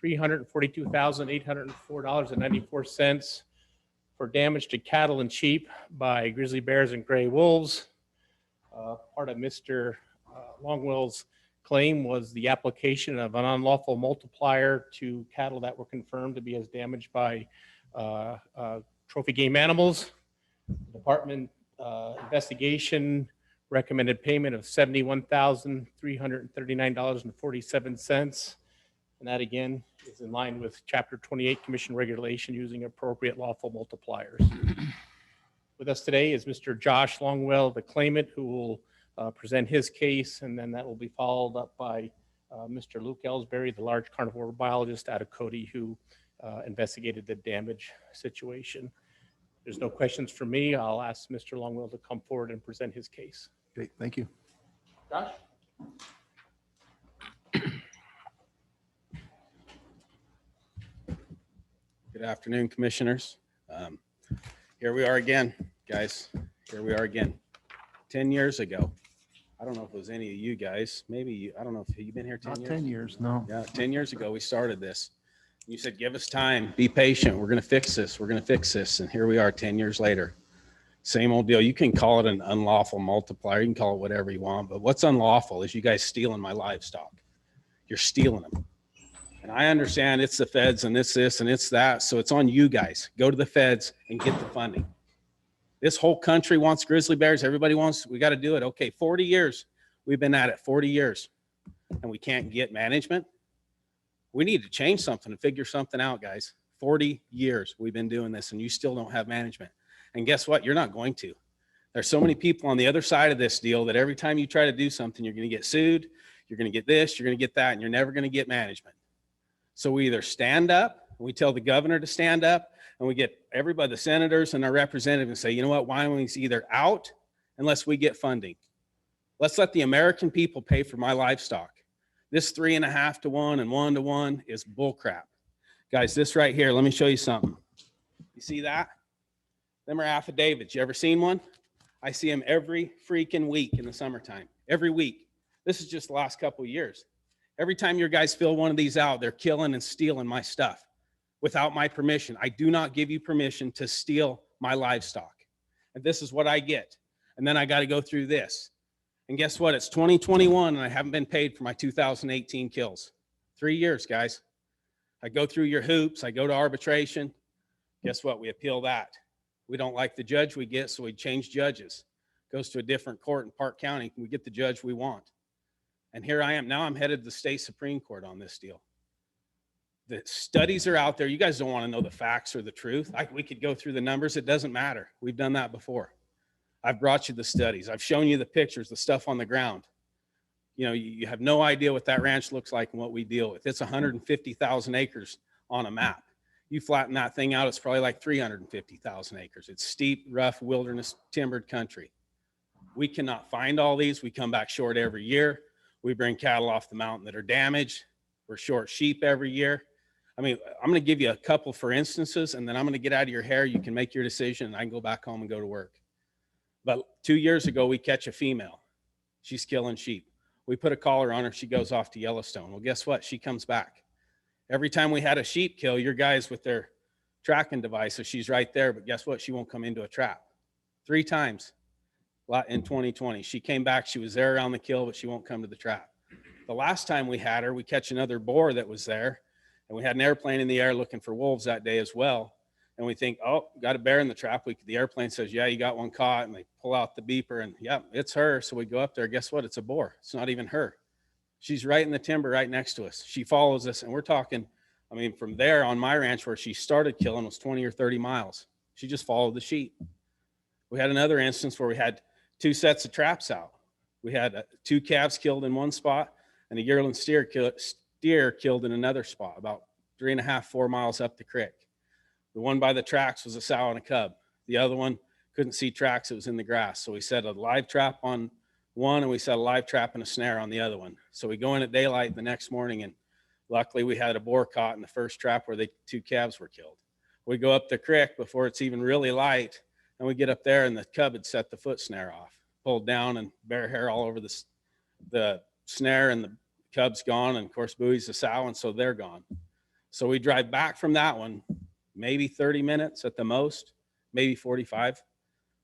$342,804.94 for damage to cattle and sheep by grizzly bears and gray wolves. Part of Mr. Longwell's claim was the application of an unlawful multiplier to cattle that were confirmed to be as damaged by trophy game animals. The department investigation recommended payment of $71,339.47. And that again is in line with Chapter 28 Commission regulation using appropriate lawful multipliers. With us today is Mr. Josh Longwell, the claimant, who will present his case, and then that will be followed up by Mr. Luke Ellsbury, the large carnivore biologist out of Cody, who investigated the damage situation. There's no questions for me. I'll ask Mr. Longwell to come forward and present his case. Okay, thank you. Josh? Good afternoon, commissioners. Here we are again, guys. Here we are again. 10 years ago. I don't know if it was any of you guys. Maybe you, I don't know if you've been here 10 Not years. 10 years, no. Yeah, 10 years ago we started this. You said, give us time, be patient. We're going to fix this. We're going to fix this. And here we are 10 years later. Same old deal. You can call it an unlawful multiplier. You can call it whatever you want. But what's unlawful is you guys stealing my livestock. You're stealing them. And I understand it's the feds and it's this and it's that. So it's on you guys. Go to the feds and get the funding. This whole country wants grizzly bears. Everybody wants, we got to do it. Okay, 40 years. We've been at it 40 years and we can't get management. We need to change something and figure something out, guys. 40 years we've been doing this and you still don't have management. And guess what? You're not going to. There's so many people on the other side of this deal that every time you try to do something, you're going to get sued. You're going to get this, you're going to get that, and you're never going to get management. So we either stand up, and we tell the governor to stand up, and we get everybody, the senators and our representatives, and say, you know what, Wyoming's either out unless we get funding. Let's let the American people pay for my livestock. This 3.5 to 1 and 1 to 1 is bullcrap. Guys, this right here, let me show you something. You see that? Them are affidavits. You ever seen one? I see them every freaking week in the summertime, every week. This is just the last couple of years. Every time your guys fill one of these out, they're killing and stealing my stuff without my permission. I do not give you permission to steal my livestock. And this is what I get. And then I got to go through this. And guess what? It's 2021 and I haven't been paid for my 2018 kills. 3 years, guys. I go through your hoops. I go to arbitration. Guess what? We appeal that. We don't like the judge we get, so we change judges. Goes to a different court in Park County. We get the judge we want. And here I am. Now I'm headed to the state Supreme Court on this deal. The studies are out there. You guys don't want to know the facts or the truth. We could go through the numbers. It doesn't matter. We've done that before. I've brought you the studies. I've shown you the pictures, the stuff on the ground. You know, you have no idea what that ranch looks like and what we deal with. It's 150,000 acres on a map. You flatten that thing out, it's probably like 350,000 acres. It's steep, rough, wilderness, timbered country. We cannot find all these. We come back short every year. We bring cattle off the mountain that are damaged. We're short sheep every year. I mean, I'm going to give you a couple for instances, and then I'm going to get out of your hair. You can make your decision, and I can go back home and go to work. But 2 years ago, we catch a female. She's killing sheep. We put a collar on her. She goes off to Yellowstone. Well, guess what? She comes back. Every time we had a sheep kill, your guys with their tracking device, so she's right there, but guess what? She won't come into a trap. 3 times in 2020. She came back. She was there around the kill, but she won't come to the trap. The last time we had her, we catch another boar that was there, and we had an airplane in the air looking for wolves that day as well. And we think, oh, got a bear in the trap. The airplane says, yeah, you got one caught. And they pull out the beeper and yeah, it's her. So we go up there. Guess what? It's a boar. It's not even her. She's right in the timber right next to us. She follows us. And we're talking, I mean, from there on my ranch where she started killing was 20 or 30 miles. She just followed the sheep. We had another instance where we had 2 sets of traps out. We had 2 calves killed in one spot and a yearling steer killed in another spot, about 3.5, 4 miles up the creek. The one by the tracks was a sow and a cub. The other one couldn't see tracks. It was in the grass. So we set a live trap on one and we set a live trap and a snare on the other one. So we go in at daylight the next morning and luckily we had a boar caught in the first trap where the 2 calves were killed. We go up the creek before it's even really light and we get up there and the cub had set the foot snare off, pulled down and bear hair all over the snare and the cub's gone. And of course, Bowie's the sow and so they're gone. So we drive back from that one, maybe 30 minutes at the most, maybe 45.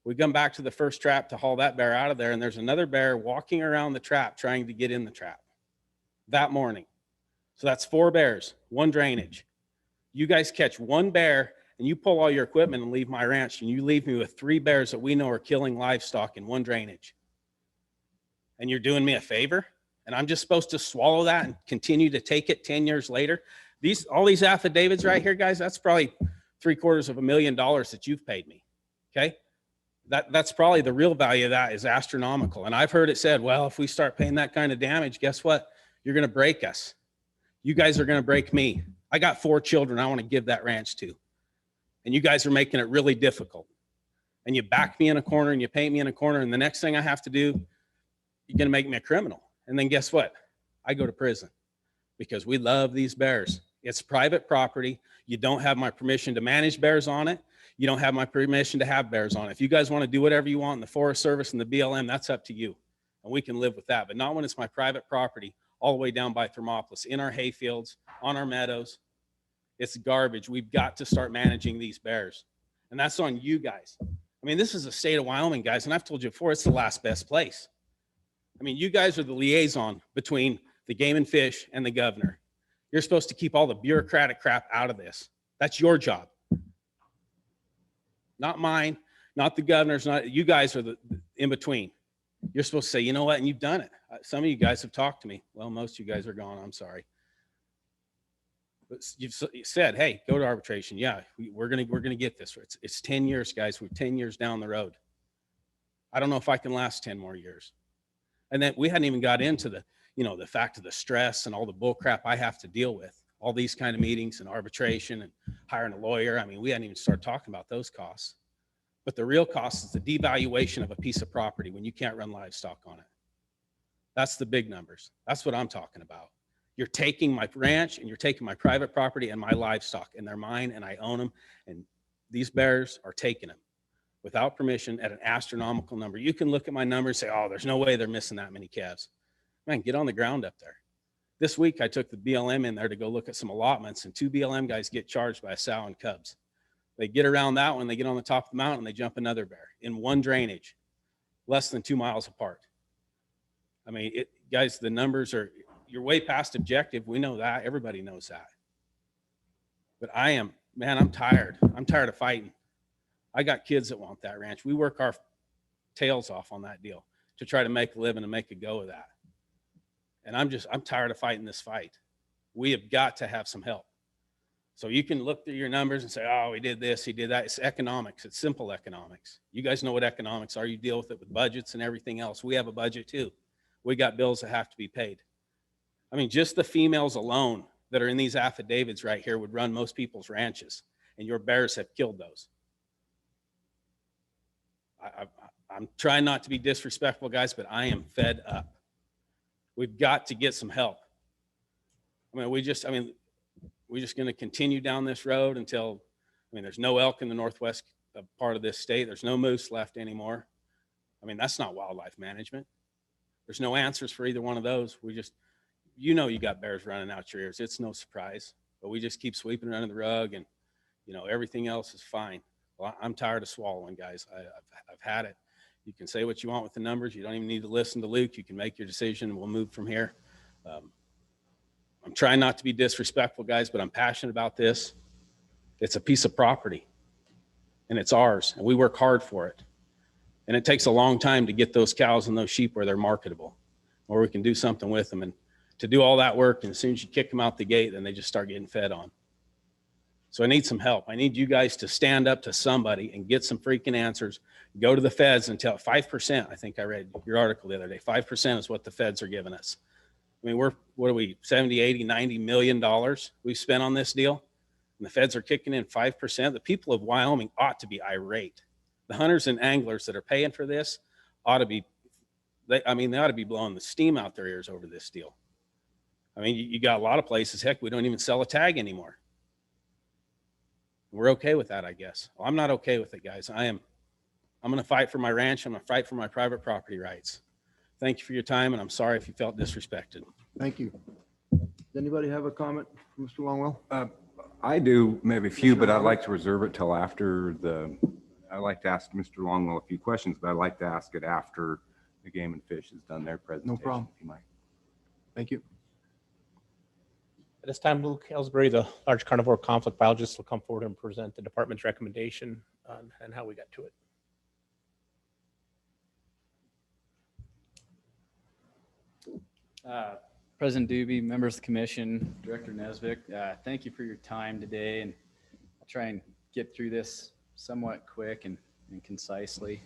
We come back to the first trap to haul that bear out of there, and there's another bear walking around the trap trying to get in the trap that morning. So that's 4 bears, 1 drainage. You guys catch 1 bear, and you pull all your equipment and leave my ranch, and you leave me with 3 bears that we know are killing livestock in 1 drainage. And you're doing me a favor? And I'm just supposed to swallow that and continue to take it 10 years later? All these affidavits right here, guys, that's probably $750,000 that you've paid me. Okay. That's probably the real value of that is astronomical. And I've heard it said, well, if we start paying that kind of damage, guess what? You're going to break us. You guys are going to break me. I got 4 children I want to give that ranch to. And you guys are making it really difficult. And you back me in a corner and you paint me in a corner. And the next thing I have to do, you're going to make me a criminal. And then guess what? I go to prison because we love these bears. It's private property. You don't have my permission to manage bears on it. You don't have my permission to have bears on it. If you guys want to do whatever you want in the Forest Service and the BLM, that's up to you. And we can live with that, but not when it's my private property all the way down by Thermopolis, in our hay fields, on our meadows. It's garbage. We've got to start managing these bears. And that's on you guys. I mean, this is the state of Wyoming, guys. And I've told you before, it's the last best place. I mean, you guys are the liaison between the Game and Fish and the governor. You're supposed to keep all the bureaucratic crap out of this. That's your job. Not mine, not the governor's, not you guys are the in between. You're supposed to say, you know what, and you've done it. Some of you guys have talked to me. Well, most of you guys are gone. I'm sorry. But you've said, hey, go to arbitration. Yeah, we're gonna get this. It's 10 years, guys. We're 10 years down the road. I don't know if I can last 10 more years. And then we hadn't even got into the fact of the stress and all the bull crap I have to deal with, all these kind of meetings and arbitration and hiring a lawyer. I mean, we hadn't even started talking about those costs. But the real cost is the devaluation of a piece of property when you can't run livestock on it. That's the big numbers. That's what I'm talking about. You're taking my ranch and you're taking my private property and my livestock, and they're mine and I own them. And these bears are taking them. without permission at an astronomical number. You can look at my numbers and say, oh, there's no way they're missing that many calves. Man, get on the ground up there. This week, I took the BLM in there to go look at some allotments, and 2 BLM guys get charged by a sow and cubs. They get around that one, they get on the top of the mountain, they jump another bear in one drainage, less than 2 miles apart. I mean, guys, the numbers are, you're way past objective. We know that. Everybody knows that. But I'm tired. I'm tired of fighting. I got kids that want that ranch. We work our tails off on that deal to try to make a living and make a go of that. And I'm tired of fighting this fight. We have got to have some help. So you can look through your numbers and say, oh, he did this, he did that. It's economics. It's simple economics. You guys know what economics are. You deal with it with budgets and everything else. We have a budget too. We got bills that have to be paid. I mean, just the females alone that are in these affidavits right here would run most people's ranches, and your bears have killed those. I'm trying not to be disrespectful, guys, but I am fed up. We've got to get some help. We're just going to continue down this road until, there's no elk in the northwest part of this state. There's no moose left anymore. That's not wildlife management. There's no answers for either one of those. You got bears running out your ears. It's no surprise, but we just keep sweeping it under the rug, and, everything else is fine. Well, I'm tired of swallowing, guys. I've had it. You can say what you want with the numbers. You don't even need to listen to Luke. You can make your decision, and we'll move from here. I'm trying not to be disrespectful, guys, but I'm passionate about this. It's a piece of property, and it's ours, and we work hard for it. And it takes a long time to get those cows and those sheep where they're marketable, where we can do something with them. And to do all that work, and as soon as you kick them out the gate, then they just start getting fed on. So I need some help. I need you guys to stand up to somebody and get some freaking answers. Go to the feds and tell 5%. I think I read your article the other day. 5% is what the feds are giving us. What are we, 70, 80, 90 million dollars we've spent on this deal? And the feds are kicking in 5%. The people of Wyoming ought to be irate. The hunters and anglers that are paying for this ought to be, they ought to be blowing the steam out their ears over this deal. You got a lot of places, heck, we don't even sell a tag anymore. We're okay with that, I guess. Well, I'm not okay with it, guys. I'm going to fight for my ranch. I'm going to fight for my private property rights. Thank you for your time, and I'm sorry if you felt disrespected. Thank you. Does anybody have a comment for Mr. Longwell? I do, maybe a few, but I'd like to reserve it till after I'd like to ask Mr. Longwell a few questions, but I'd like to ask it after the Game and Fish has done their presentation. No problem. If you might. Thank you. At this time, Luke Ellsbury, the large carnivore conflict biologist, will come forward and present the department's recommendation on and how we got to it. President Doobie, members of the commission, Director Nesvik, thank you for your time today, and I'll try and get through this somewhat quick and concisely.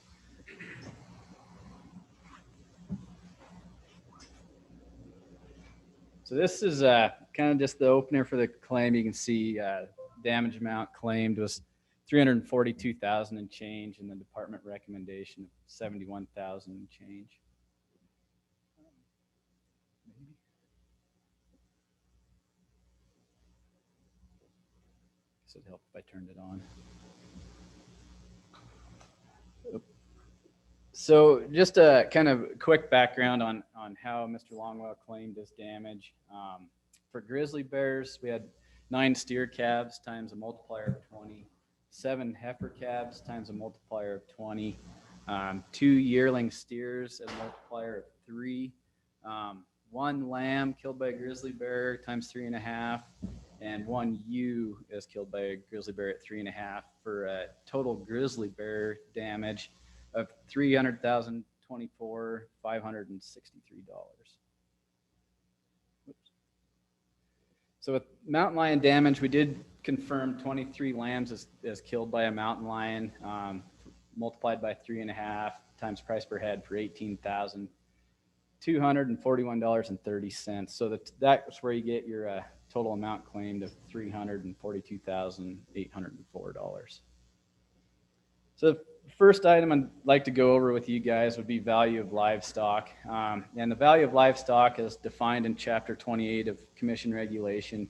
So this is kind of just the opener for the claim. You can see damage amount claimed was $342,000 and change, and the department recommendation of $71,000 and change. Guess it'd help if I turned it on. So just a kind of quick background on how Mr. Longwell claimed this damage. For grizzly bears, we had 9 steer calves times a multiplier of 20, 7 heifer calves times a multiplier of 20, 2 yearling steers at a multiplier of 3, 1 lamb killed by a grizzly bear times 3.5, and 1 ewe is killed by a grizzly bear at 3.5 for a total grizzly bear damage of $300,024, $563. So with mountain lion damage, we did confirm 23 lambs as killed by a mountain lion, multiplied by 3.5 times price per head for $18,241.30. So that's where you get your total amount claimed of $342,804. So the first item I'd like to go over with you guys would be value of livestock. And the value of livestock is defined in Chapter 28 of Commission Regulation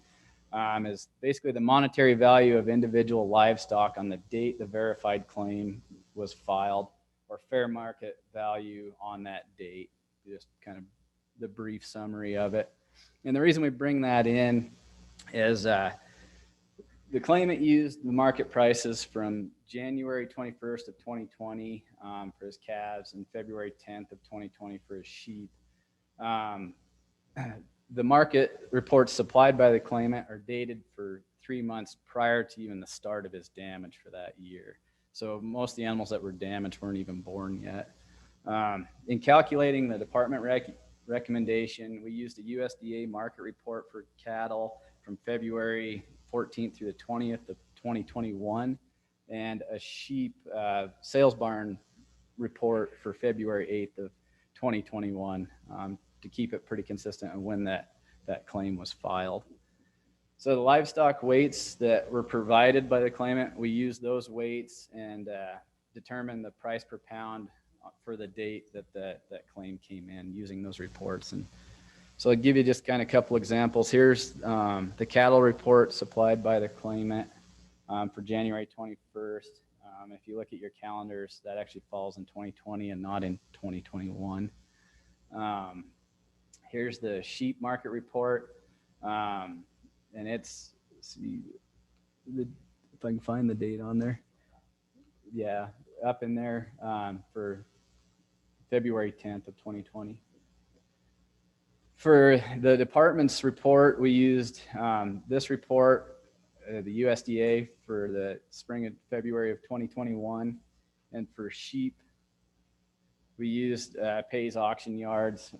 is basically the monetary value of individual livestock on the date the verified claim was filed, or fair market value on that date. Just kind of the brief summary of it. And the reason we bring that in is the claimant used the market prices from January 21st of 2020 for his calves and February 10th of 2020 for his sheep. The market reports supplied by the claimant are dated for 3 months prior to even the start of his damage for that year. So most of the animals that were damaged weren't even born yet. In calculating the department recommendation, we used a USDA market report for cattle from February 14th through the 20th of 2021, and a sheep sales barn report for February 8th of 2021 to keep it pretty consistent on when that claim was filed. So the livestock weights that were provided by the claimant, we used those weights and determined the price per pound for the date that that claim came in using those reports. And so I'll give you just kind of a couple examples. Here's the cattle report supplied by the claimant for January 21st. If you look at your calendars, that actually falls in 2020 and not in 2021. Here's the sheep market report. And it's, see, if I can find the date on there. Yeah, up in there for February 10th of 2020. For the department's report, we used this report, the USDA for the spring and February of 2021. And for sheep, we used Pays Auction Yards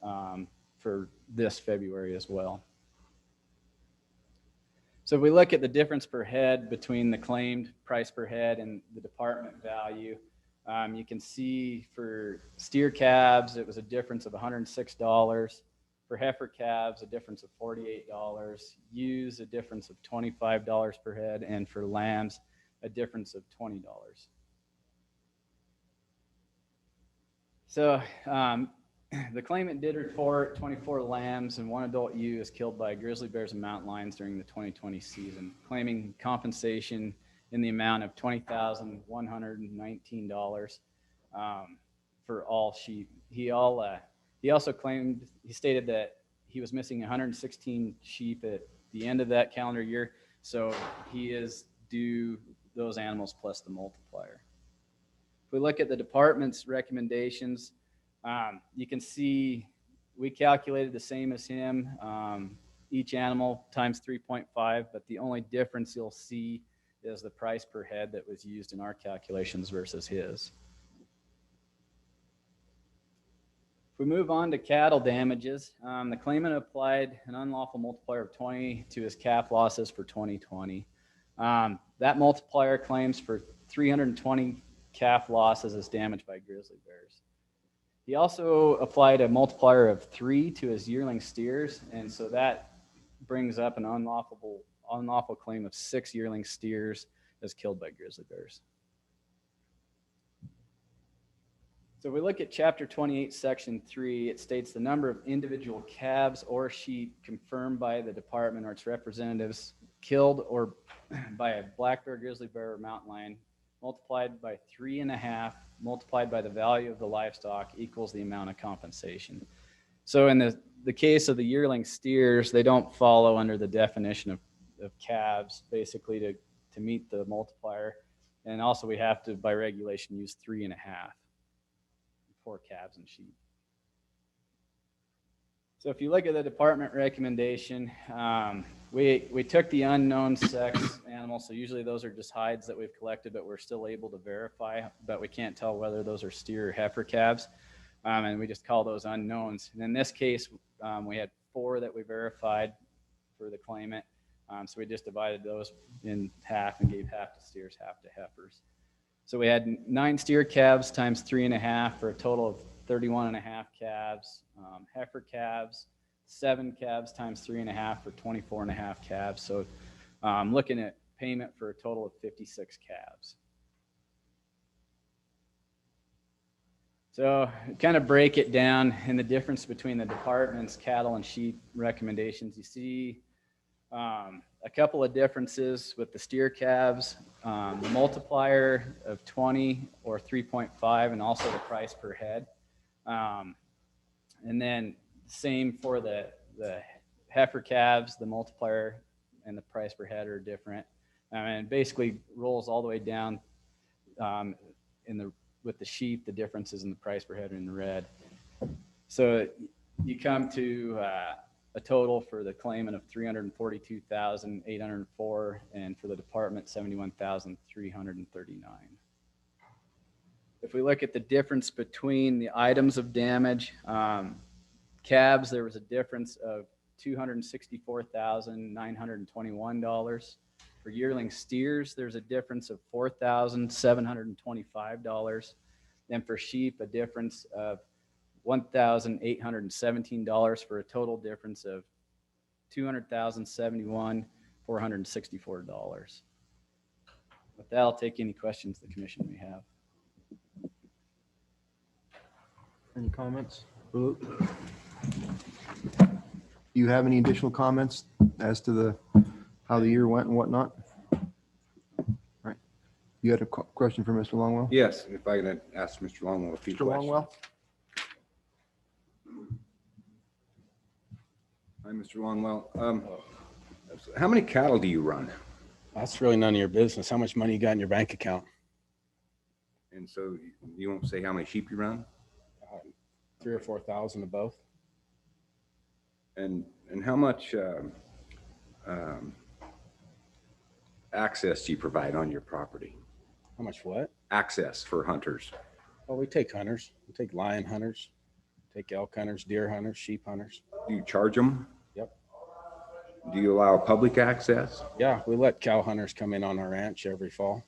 for this February as well. So if we look at the difference per head between the claimed price per head and the department value, you can see for steer calves, it was a difference of $106. For heifer calves, a difference of $48. Ewes, a difference of $25 per head. And for lambs, a difference of $20. So the claimant did report 24 lambs and 1 adult ewe is killed by grizzly bears and mountain lions during the 2020 season, claiming compensation in the amount of $20,119 for all sheep. He also claimed, he stated that he was missing 116 sheep at the end of that calendar year, so he is due those animals plus the multiplier. If we look at the department's recommendations, you can see we calculated the same as him, each animal times 3.5, but the only difference you'll see is the price per head that was used in our calculations versus his. If we move on to cattle damages, the claimant applied an unlawful multiplier of 20 to his calf losses for 2020. That multiplier claims for 320 calf losses as damaged by grizzly bears. He also applied a multiplier of 3 to his yearling steers, and so that brings up an unlawful claim of 6 yearling steers as killed by grizzly bears. So if we look at Chapter 28, Section 3, it states the number of individual calves or sheep confirmed by the department or its representatives killed or by a black bear, grizzly bear, or mountain lion multiplied by 3.5 multiplied by the value of the livestock equals the amount of compensation. So in the case of the yearling steers, they don't follow under the definition of calves, basically to meet the multiplier. And also we have to, by regulation, use 3.5 for calves and sheep. So if you look at the department recommendation, we took the unknown sex animals. So usually those are just hides that we've collected, but we're still able to verify, but we can't tell whether those are steer or heifer calves. And we just call those unknowns. And in this case, we had 4 that we verified for the claimant. So we just divided those in half and gave half to steers, half to heifers. So we had 9 steer calves times 3.5 for a total of 31.5 calves. Heifer calves, 7 calves times 3.5 for 24.5 calves. So looking at payment for a total of 56 calves. So kind of break it down in the difference between the department's cattle and sheep recommendations. You see a a couple of differences with the steer calves, the multiplier of 20 or 3.5, and also the price per head. And then same for the heifer calves, the multiplier and the price per head are different. And basically rolls all the way down with the sheep, the differences in the price per head are in the red. So you come to a total for the claimant of $342,804, and for the department, $71,339. If we look at the difference between the items of damage, calves, there was a difference of $264,921. For yearling steers, there's a difference of $4,725. Then for sheep, a difference of $1,817 for a total difference of $200,071,464. With that, I'll take any questions the commission may have. Any comments? Do you have any additional comments as to how the year went and whatnot? All right. You had a question for Mr. Longwell? Yes, if I can ask Mr. Longwell a few Mr. questions. Longwell? Hi, Mr. Longwell. How many cattle do you run? That's really none of your business. How much money you got in your bank account? And so you won't say how many sheep you run? 3,000 or 4,000 of both. And how much access do you provide on your property? How much what? Access for hunters. Oh, we take hunters. We take lion hunters, take elk hunters, deer hunters, sheep hunters. Do you charge them? Yep. Do you allow public access? Yeah, we let cow hunters come in on our ranch every fall.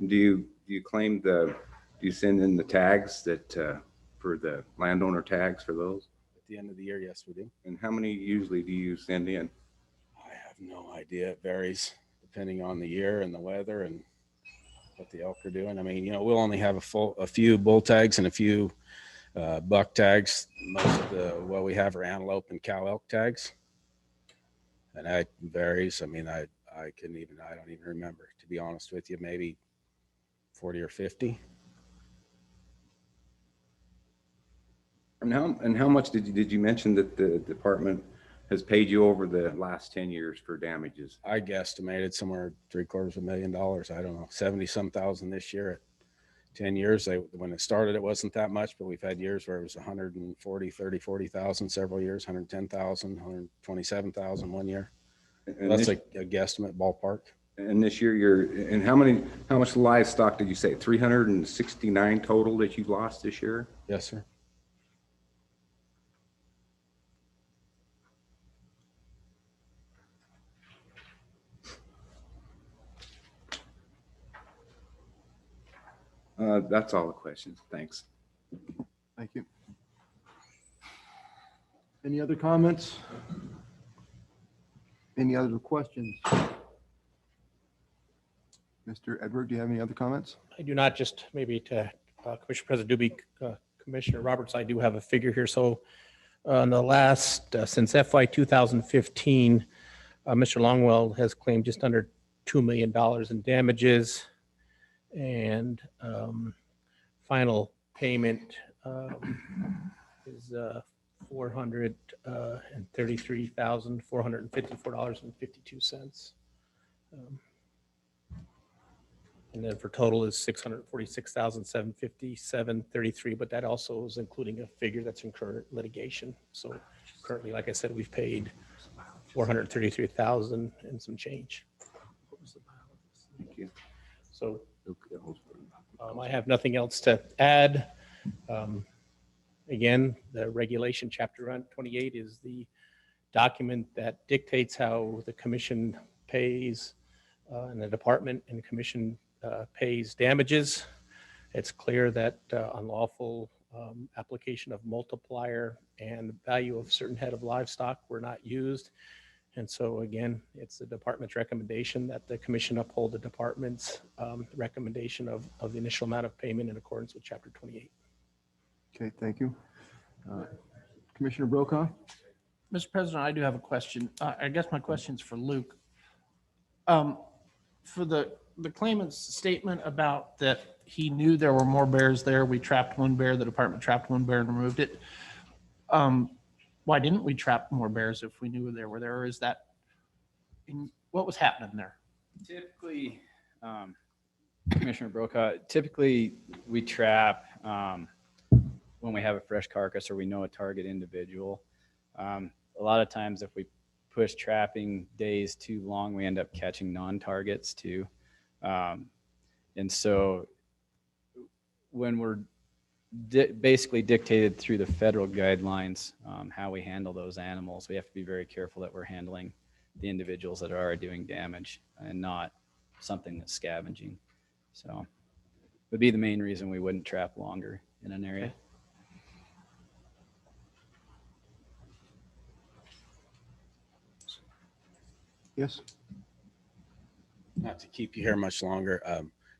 Do you claim do you send in the tags that for the landowner tags for those? At the end of the year, yes, we do. And how many usually do you send in? I have no idea. It varies depending on the year and the weather and what the elk are doing. I mean, we'll only have a few bull tags and a few buck tags. Most of what we have are antelope and cow elk tags. And that varies. I mean, I don't even remember, to be honest with you, maybe 40 or 50. And how much did you mention that the department has paid you over the last 10 years for damages? I guesstimated somewhere $750,000. I don't know, 70-some thousand this year. At 10 years, when it started, it wasn't that much, but we've had years where it was 40,000, several years, 110,000, 127,000 one year. And that's this, a guesstimate ballpark. And this year how much livestock did you say? 369 total that you lost this year? Yes, sir. That's all the questions. Thanks. Thank you. Any other comments? Any other questions? Mr. Edward, do you have any other comments? I do not. Just maybe to Commissioner President Dubie, Commissioner Roberts, I do have a figure here. So in the last, since FY 2015, Mr. Longwell has claimed just under $2 million in damages, and final payment is $433,454.52. And then for total is $646,757.33, but that also is including a figure that's in current litigation. So currently, like I said, we've paid $433,000 and some change. Thank you. So I have nothing else to add. Again, the regulation chapter 28 is the document that dictates how the commission pays and the department and the commission pays damages. It's clear that unlawful application of multiplier and value of certain head of livestock were not used. And so again, it's the department's recommendation that the commission uphold the department's recommendation of the initial amount of payment in accordance with chapter 28. Okay, thank you. Commissioner Brokaw? Mr. President, I do have a question. I guess my question's for Luke. For the claimant's statement about that he knew there were more bears there, we trapped one bear, the department trapped one bear and removed it. Why didn't we trap more bears if we knew they were there? Or is that, what was happening there? Typically, Commissioner Brokaw, typically we trap when we have a fresh carcass or we know a target individual. A lot of times if we push trapping days too long, we end up catching non-targets too. And so when we're basically dictated through the federal guidelines how we handle those animals, we have to be very careful that we're handling the individuals that are doing damage and not something that's scavenging. So would be the main reason we wouldn't trap longer in an area. Okay. Yes. Not to keep you here much longer,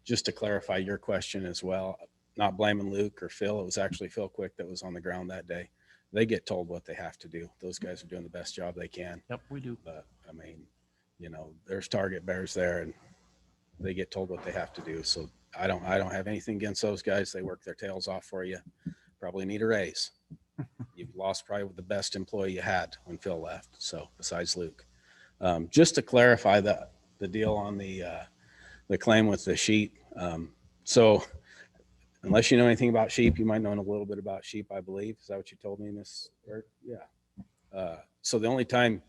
just to clarify your question as well, not blaming Luke or Phil, it was actually Phil Quick that was on the ground that day. They get told what they have to do. Those guys are doing the best job they can. Yep, we do. But I mean, you know, there's target bears there and they get told what they have to do. So I don't have anything against those guys. They work their tails off for you. Probably need a raise. You've lost probably the best employee you had when Phil left. So besides Luke. Just to clarify the deal on the claim with the sheep. So unless you know anything about sheep, you might know a little bit about sheep, I believe. Is that what you told me, Miss Burt? Yeah. So the only time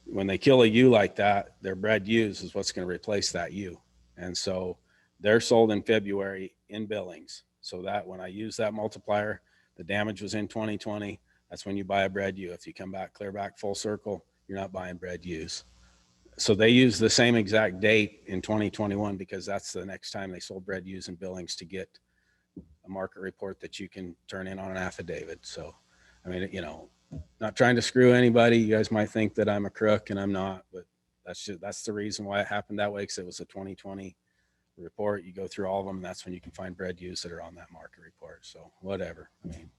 when they kill a ewe like that, their bred ewes is what's going to replace that ewe. And so they're sold in February in Billings. So that when I use that multiplier, the damage was in 2020. That's when you buy a bred ewe. If you come back, clear back full circle, you're not buying bred ewes. So they use the same exact date in 2021 because that's the next time they sold bred ewes in Billings to get a market report that you can turn in on an affidavit. So, I mean, you know, not trying to screw anybody. You guys might think that I'm a crook and I'm not, but that's the reason why it happened that way. Because it was a 2020 report. You go through all of them. And that's when you can find bred ewes that are on that market report. So whatever. I mean,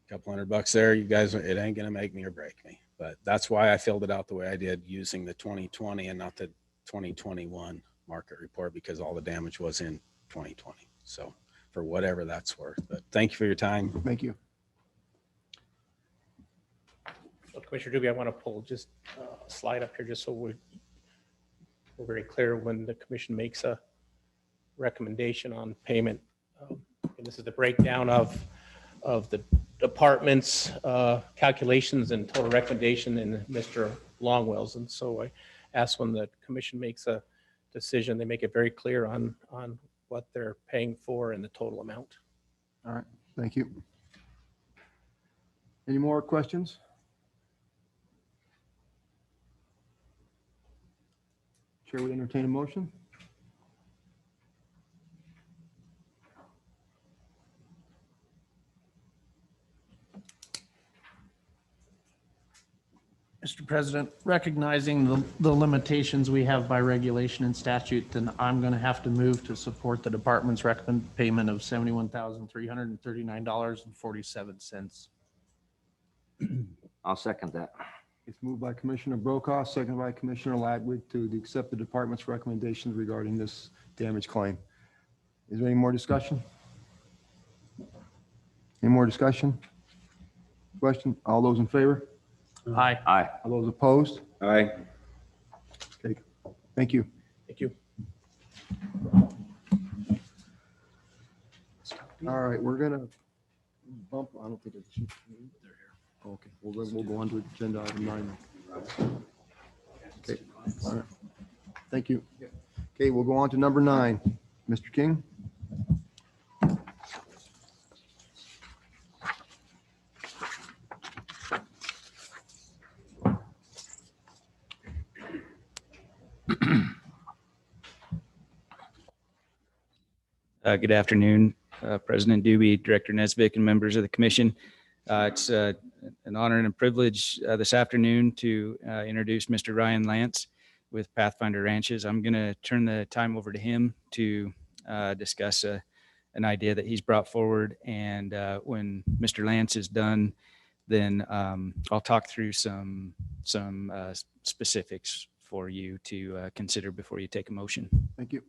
a couple $100 there, you guys, it ain't going to make me or break me. But that's why I filled it out the way I did, using the 2020 and not the 2021 market report, because all the damage was in 2020. So for whatever that's worth. But thank you for your time. Thank you. So Commissioner Dubey, I want to pull just a slide up here just so we're very clear when the commission makes a recommendation on payment. And this is the breakdown of the department's calculations and total recommendation in Mr. Longwell's. And so I ask when the commission makes a decision, they make it very clear on what they're paying for and the total amount. All right, thank you. Any more questions? Chair would entertain a motion. Mr. President, recognizing the limitations we have by regulation and statute, then I'm going to have to move to support the department's recommended payment of $71,339.47. I'll second that. It's moved by Commissioner Brokaw, seconded by Commissioner Latwood to accept the department's recommendations regarding this damage claim. Is there any more discussion? Any more discussion? Question? All those in favor? Aye. Aye. All those opposed? Aye. Okay. Thank you. Thank you. All right, we're gonna bump. I don't think it's. Okay, we'll go on to agenda item 9. Okay. All right. Thank you. Okay, we'll go on to number 9. Mr. King. Good afternoon, President Dubey, Director Nesbitt, and members of the commission. It's an honor and a privilege this afternoon to introduce Mr. Ryan Lance with Pathfinder Ranches. I'm going to turn the time over to him to discuss an idea that he's brought forward. And when Mr. Lance is done, then I'll talk through some specifics for you to consider before you take a motion. Thank you.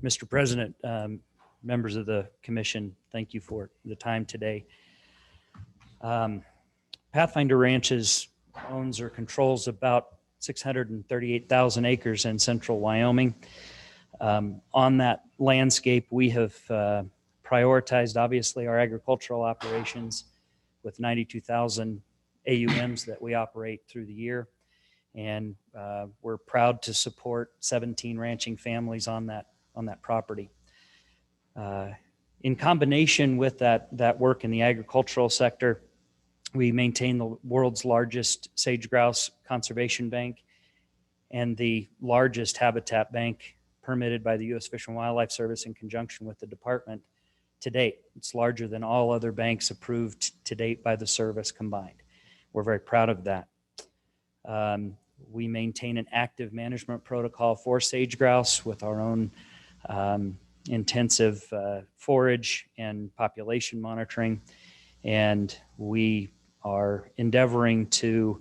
Mr. President, members of the commission, thank you for the time today. Pathfinder Ranches owns or controls about 638,000 acres in central Wyoming. On that landscape, we have prioritized, obviously, our agricultural operations with 92,000 AUMs that we operate through the year. And we're proud to support 17 ranching families on that property. In combination with that work in the agricultural sector, we maintain the world's largest sage grouse conservation bank and the largest habitat bank permitted by the U.S. Fish and Wildlife Service in conjunction with the department to date. It's larger than all other banks approved to date by the service combined. We're very proud of that. We maintain an active management protocol for sage grouse with our own intensive forage and population monitoring. And we are endeavoring to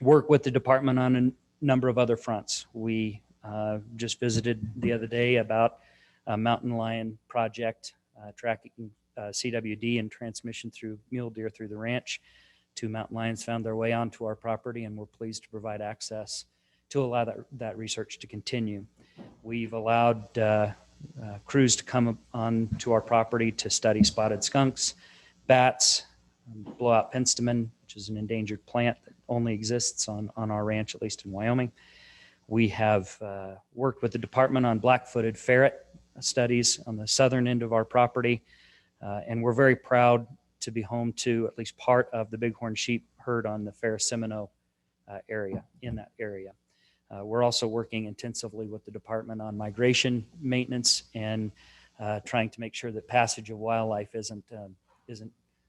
work with the department on a number of other fronts. We just visited the other day about a mountain lion project, tracking CWD and transmission through mule deer through the ranch. 2 mountain lions found their way onto our property, and we're pleased to provide access to allow that research to continue. We've allowed crews to come on to our property to study spotted skunks, bats, blowout penstemon, which is an endangered plant that only exists on our ranch, at least in Wyoming. We have worked with the department on black-footed ferret studies on the southern end of our property, and we're very proud to be home to at least part of the bighorn sheep herd on the Ferris-Seminoe area, in that area. We're also working intensively with the department on migration maintenance and trying to make sure that passage of wildlife isn't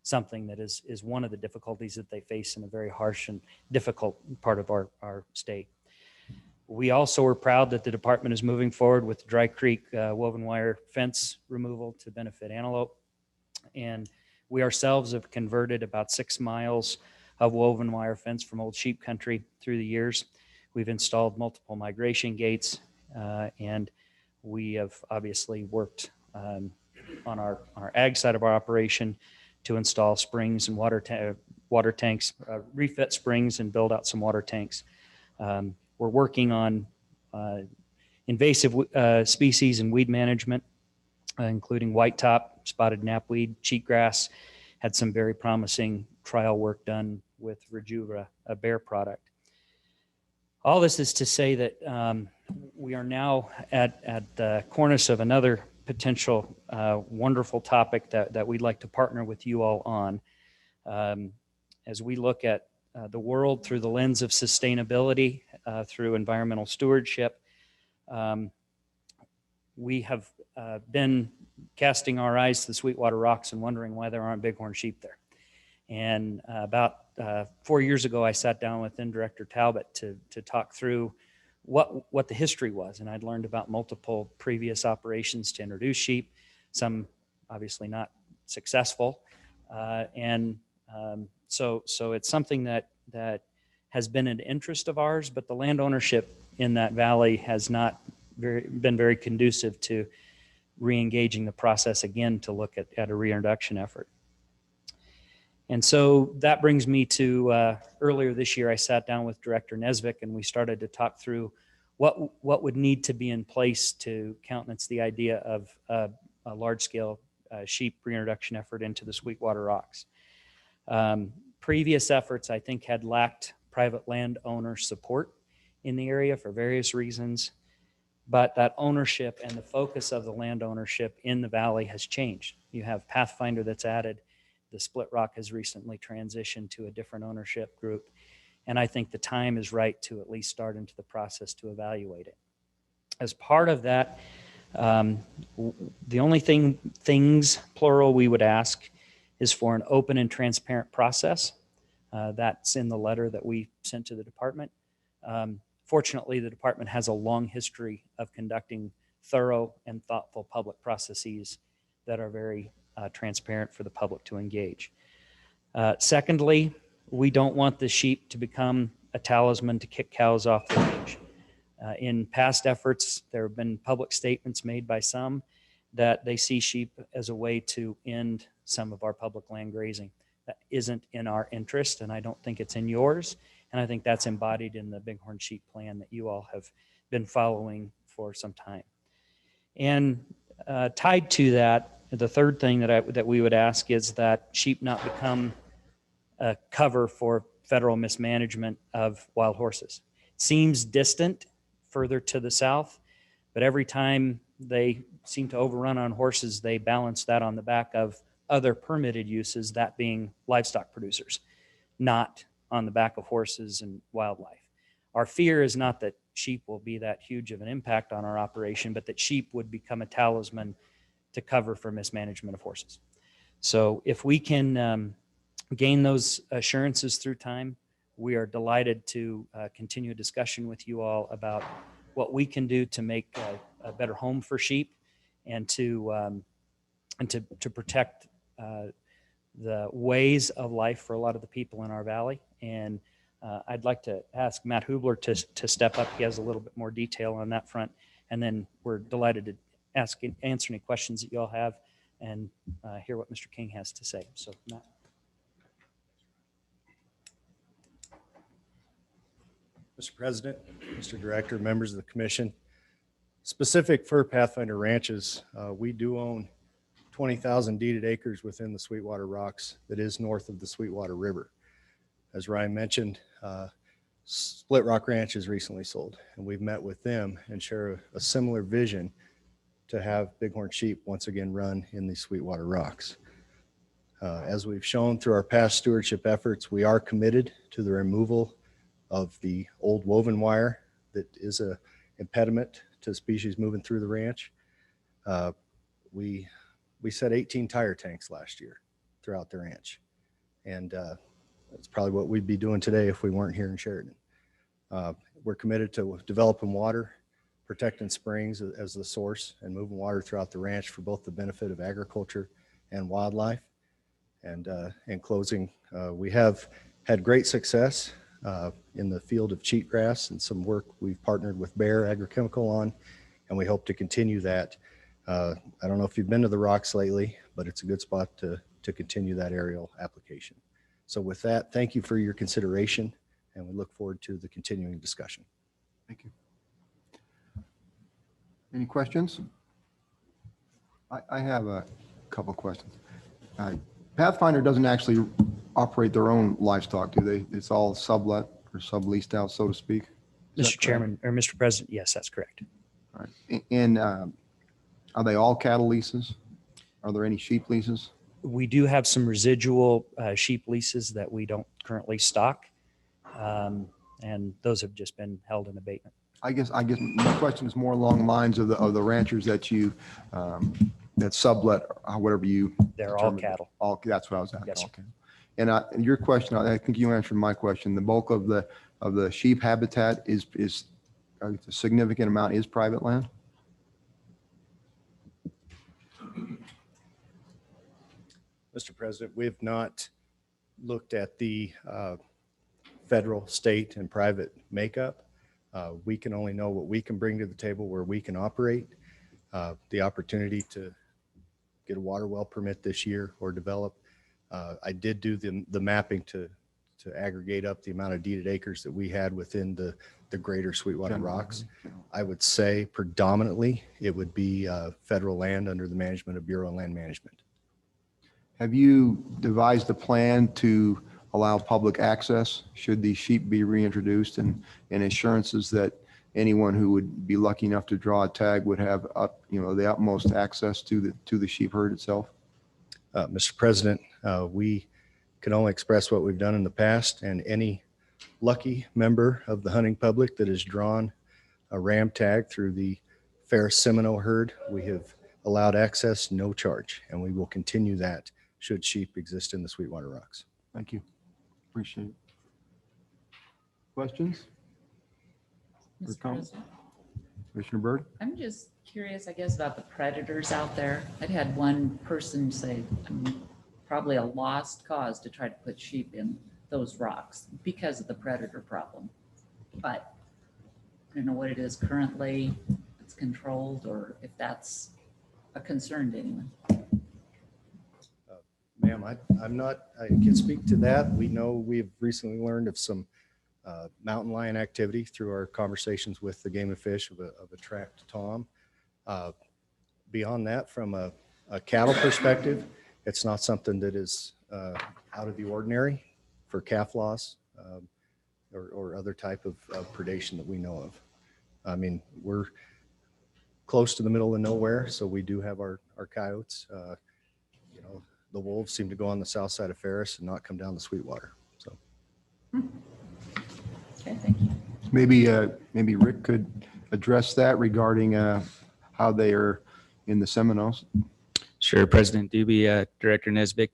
something that is one of the difficulties that they face in a very harsh and difficult part of our state. We also are proud that the department is moving forward with the Dry Creek woven wire fence removal to benefit antelope. And we ourselves have converted about 6 miles of woven wire fence from old sheep country through the years. We've installed multiple migration gates, and we have obviously worked on our ag side of our operation to install springs and water tanks, refit springs and build out some water tanks. We're working on invasive species and weed management, including whitetop, spotted knapweed, cheatgrass. Had some very promising trial work done with Rejuva, a bear product. All this is to say that we are now at the cornice of another potential wonderful topic that we'd like to partner with you all on. As we look at the world through the lens of sustainability, through environmental stewardship, we have been casting our eyes to the Sweetwater Rocks and wondering why there aren't bighorn sheep there. And about 4 years ago, I sat down with then Director Talbot to talk through what the history was. And I'd learned about multiple previous operations to introduce sheep, some obviously not successful. So it's something that has been an interest of ours, but the land ownership in that valley has not been very conducive to re-engaging the process again to look at a reintroduction effort. And so that brings me to earlier this year, I sat down with Director Nesvik and we started to talk through what would need to be in place to countenance the idea of a large-scale sheep reintroduction effort into the Sweetwater Rocks. Previous efforts, I think, had lacked private landowner support in the area for various reasons, but that ownership and the focus of the land ownership in the valley has changed. You have Pathfinder that's added. The Split Rock has recently transitioned to a different ownership group. And I think the time is right to at least start into the process to evaluate it. As part of that, the only things, plural, we would ask is for an open and transparent process. That's in the letter that we sent to the department. Fortunately, the department has a long history of conducting thorough and thoughtful public processes that are very transparent for the public to engage. Secondly, we don't want the sheep to become a talisman to kick cows off the range. In past efforts, there have been public statements made by some that they see sheep as a way to end some of our public land grazing. That isn't in our interest, and I don't think it's in yours. And I think that's embodied in the Bighorn Sheep Plan that you all have been following for some time. And tied to that, the third thing that we would ask is that sheep not become a cover for federal mismanagement of wild horses. It seems distant further to the south, but every time they seem to overrun on horses, they balance that on the back of other permitted uses, that being livestock producers, not on the back of horses and wildlife. Our fear is not that sheep will be that huge of an impact on our operation, but that sheep would become a talisman to cover for mismanagement of horses. So if we can gain those assurances through time, we are delighted to continue a discussion with you all about what we can do to make a better home for sheep and to protect the ways of life for a lot of the people in our valley. And I'd like to ask Matt Hubler to step up. He has a little bit more detail on that front. And then we're delighted to answer any questions that you all have and hear what Mr. King has to say. So, Matt. Mr. President, Mr. Director, members of the commission, specific for Pathfinder ranches, we do own 20,000 deeded acres within the Sweetwater Rocks that is north of the Sweetwater River. As Ryan mentioned, Split Rock Ranch is recently sold, and we've met with them and share a similar vision to have bighorn sheep once again run in the Sweetwater Rocks. As we've shown through our past stewardship efforts, we are committed to the removal of the old woven wire that is a impediment to species moving through the ranch. We set 18 tire tanks last year throughout the ranch. And that's probably what we'd be doing today if we weren't here in Sheridan. We're committed to developing water, protecting springs as the source, and moving water throughout the ranch for both the benefit of agriculture and wildlife. And in closing, we have had great success in the field of cheatgrass and some work we've partnered with Bayer Agrochemical on, and we hope to continue that. I don't know if you've been to the Rocks lately, but it's a good spot to continue that aerial application. So with that, thank you for your consideration, and we look forward to the continuing discussion. Thank you. Any questions? I have a couple of questions. Pathfinder doesn't actually operate their own livestock, do they? It's all sublet or subleased out, so to speak? Mr. Chairman, or Mr. President, yes, that's correct. All right. And are they all cattle leases? Are there any sheep leases? We do have some residual sheep leases that we don't currently stock, and those have just been held in abatement. I guess my question is more along the lines of the ranchers that you that sublet or whatever you. They're all cattle. All that's what I was asking. Yes, Okay. And your question, I think you answered my question. The bulk of the sheep habitat is a significant amount is private land. Mr. President, we have not looked at the federal, state, and private makeup. We can only know what we can bring to the table where we can operate. The opportunity to get a water well permit this year or develop. I did do the mapping to aggregate up the amount of deeded acres that we had within the greater Sweetwater Rocks. I would say predominantly it would be federal land under the management of Bureau of Land Management. Have you devised a plan to allow public access should these sheep be reintroduced, and assurances that anyone who would be lucky enough to draw a tag would have the utmost access to the sheep herd itself? Mr. President, we can only express what we've done in the past, and any lucky member of the hunting public that has drawn a ram tag through the Ferris Seminole herd, we have allowed access, no charge, and we will continue that should sheep exist in the Sweetwater Rocks. Thank you. Appreciate it. Questions? Mr. President? Commissioner Byrd? I'm just curious, I guess, about the predators out there. I'd had one person say, probably a lost cause to try to put sheep in those rocks because of the predator problem. But I don't know what it is currently, it's controlled, or if that's a concern to anyone. Ma'am, I'm not, I can't speak to that. We know we've recently learned of some mountain lion activity through our conversations with the Game and Fish of a tracked tom. Beyond that, from a cattle perspective, it's not something that is out of the ordinary for calf loss or other type of predation that we know of. I mean, we're close to the middle of nowhere, so we do have our coyotes. You know, the wolves seem to go on the south side of Ferris and not come down the Sweetwater. So, okay, thank you. Maybe Rick could address that regarding how they are in the Seminoles. Sure, President Doobie, Director Nesbitt,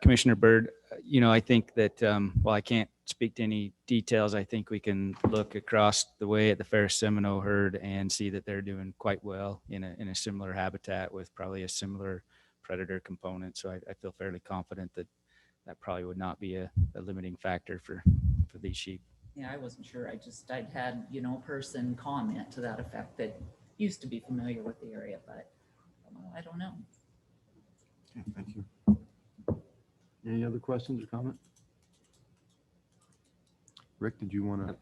Commissioner Byrd. You know, I think that while I can't speak to any details, I think we can look across the way at the Ferris Seminole herd and see that they're doing quite well in a similar habitat with probably a similar predator component. So I feel fairly confident that that probably would not be a limiting factor for these sheep. Yeah, I wasn't sure. I'd had, you know, a person comment to that effect that used to be familiar with the area, but I don't know. Okay, thank you. Any other questions or comments? Rick, did you want to?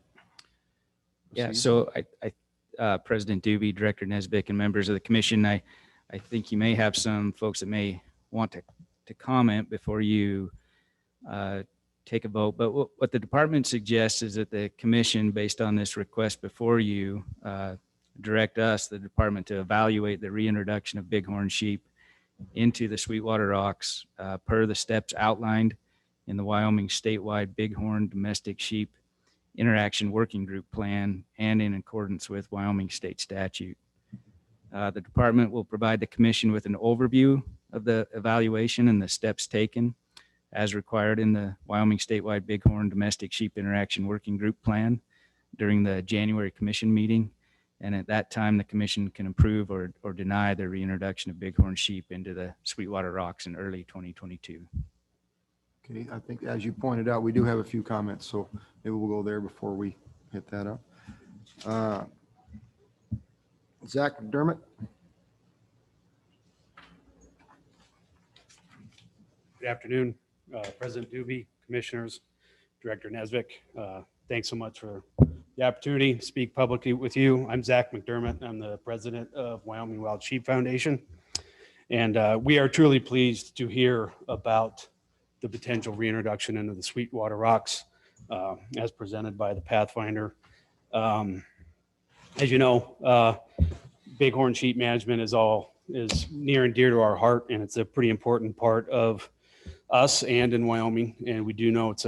Yeah, so President Doobie, Director Nesbitt, and members of the commission, I think you may have some folks that may want to comment before you take a vote. But what the department suggests is that the commission, based on this request before you, direct us, the department, to evaluate the reintroduction of bighorn sheep into the Sweetwater Rocks per the steps outlined in the Wyoming statewide bighorn domestic sheep interaction working group plan and in accordance with Wyoming state statute. The department will provide the commission with an overview of the evaluation and the steps taken as required in the Wyoming statewide bighorn domestic sheep interaction working group plan during the January commission meeting. And at that time, the commission can approve or deny the reintroduction of bighorn sheep into the Sweetwater Rocks in early 2022. Okay, I think as you pointed out, we do have a few comments, so maybe we'll go there before we hit that up. Zach McDermott. Good afternoon, President Doobie, Commissioners, Director Nesbitt. Thanks so much for the opportunity to speak publicly with you. I'm Zach McDermott. I'm the president of Wyoming Wild Sheep Foundation. And we are truly pleased to hear about the potential reintroduction into the Sweetwater Rocks as presented by the Pathfinder. As you know, bighorn sheep management is near and dear to our heart, and it's a pretty important part of us and in Wyoming. And we do know it's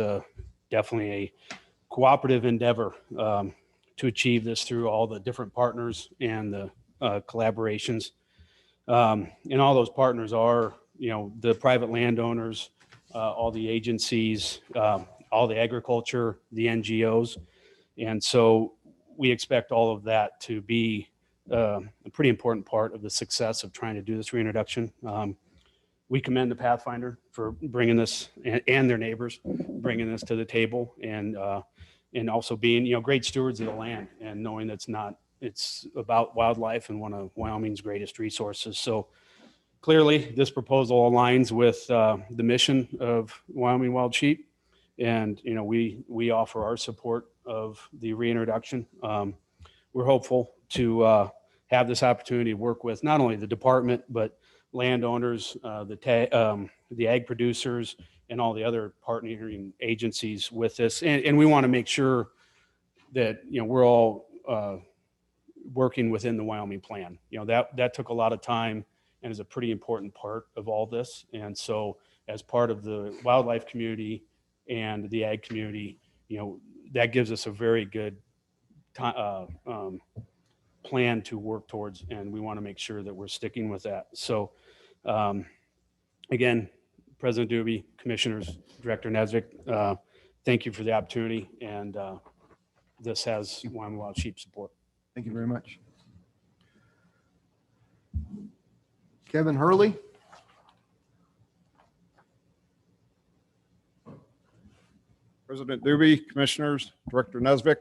definitely a cooperative endeavor to achieve this through all the different partners and the collaborations. And all those partners are, you know, the private landowners, all the agencies, all the agriculture, the NGOs. And so we expect all of that to be a pretty important part of the success of trying to do this reintroduction. We commend the Pathfinder for bringing this and their neighbors, bringing this to the table, and also being, you know, great stewards of the land and knowing it's about wildlife and one of Wyoming's greatest resources. So clearly this proposal aligns with the mission of Wyoming Wild Sheep. And, you know, we offer our support of the reintroduction. We're hopeful to have this opportunity to work with not only the department, but landowners, the ag producers, and all the other partnering agencies with this. And we want to make sure that, you know, we're all working within the Wyoming plan. You know, that took a lot of time and is a pretty important part of all this. And so as part of the wildlife community and the ag community, you know, that gives us a very good plan to work towards, and we want to make sure that we're sticking with that. So again, President Doobie, Commissioners, Director Nesbitt, thank you for the opportunity, and this has Wyoming Wild Sheep support. Thank you very much. Kevin Hurley. President Doobie, Commissioners, Director Nesvik,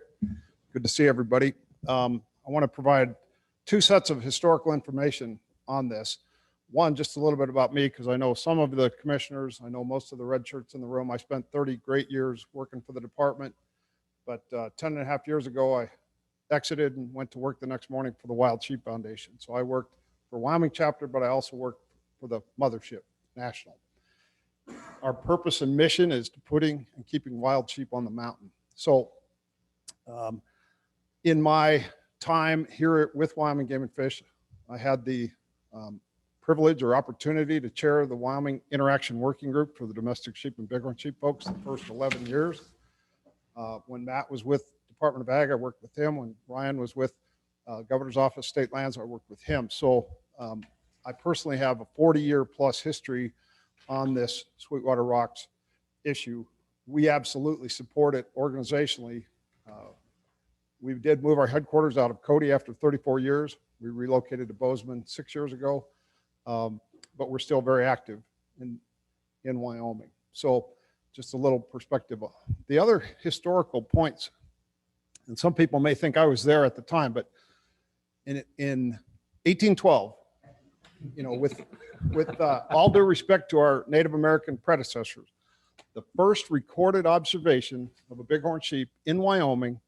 good to see everybody. I want to provide two sets of historical information on this. One, just a little bit about me, because I know some of the commissioners, I know most of the red shirts in the room. I spent 30 great years working for the department, but 10 and a half years ago, I exited and went to work the next morning for the Wild Sheep Foundation. So I worked for Wyoming chapter, but I also worked for the mothership, National. Our purpose and mission is to putting and keeping wild sheep on the mountain. So in my time here with Wyoming Game and Fish, I had the privilege or opportunity to chair the Wyoming Interaction Working Group for the domestic sheep and bighorn sheep folks the first 11 years. When Matt was with Department of Ag, I worked with him. When Ryan was with Governor's Office, State Lands, I worked with him. So I personally have a 40-year plus history on this Sweetwater Rocks issue. We absolutely support it organizationally. We did move our headquarters out of Cody after 34 years. We relocated to Bozeman 6 years ago, but we're still very active in Wyoming. So just a little perspective. The other historical points, and some people may think I was there at the time, but in 1812, you know, with all due respect to our Native American predecessors, the first recorded observation of a bighorn sheep in Wyoming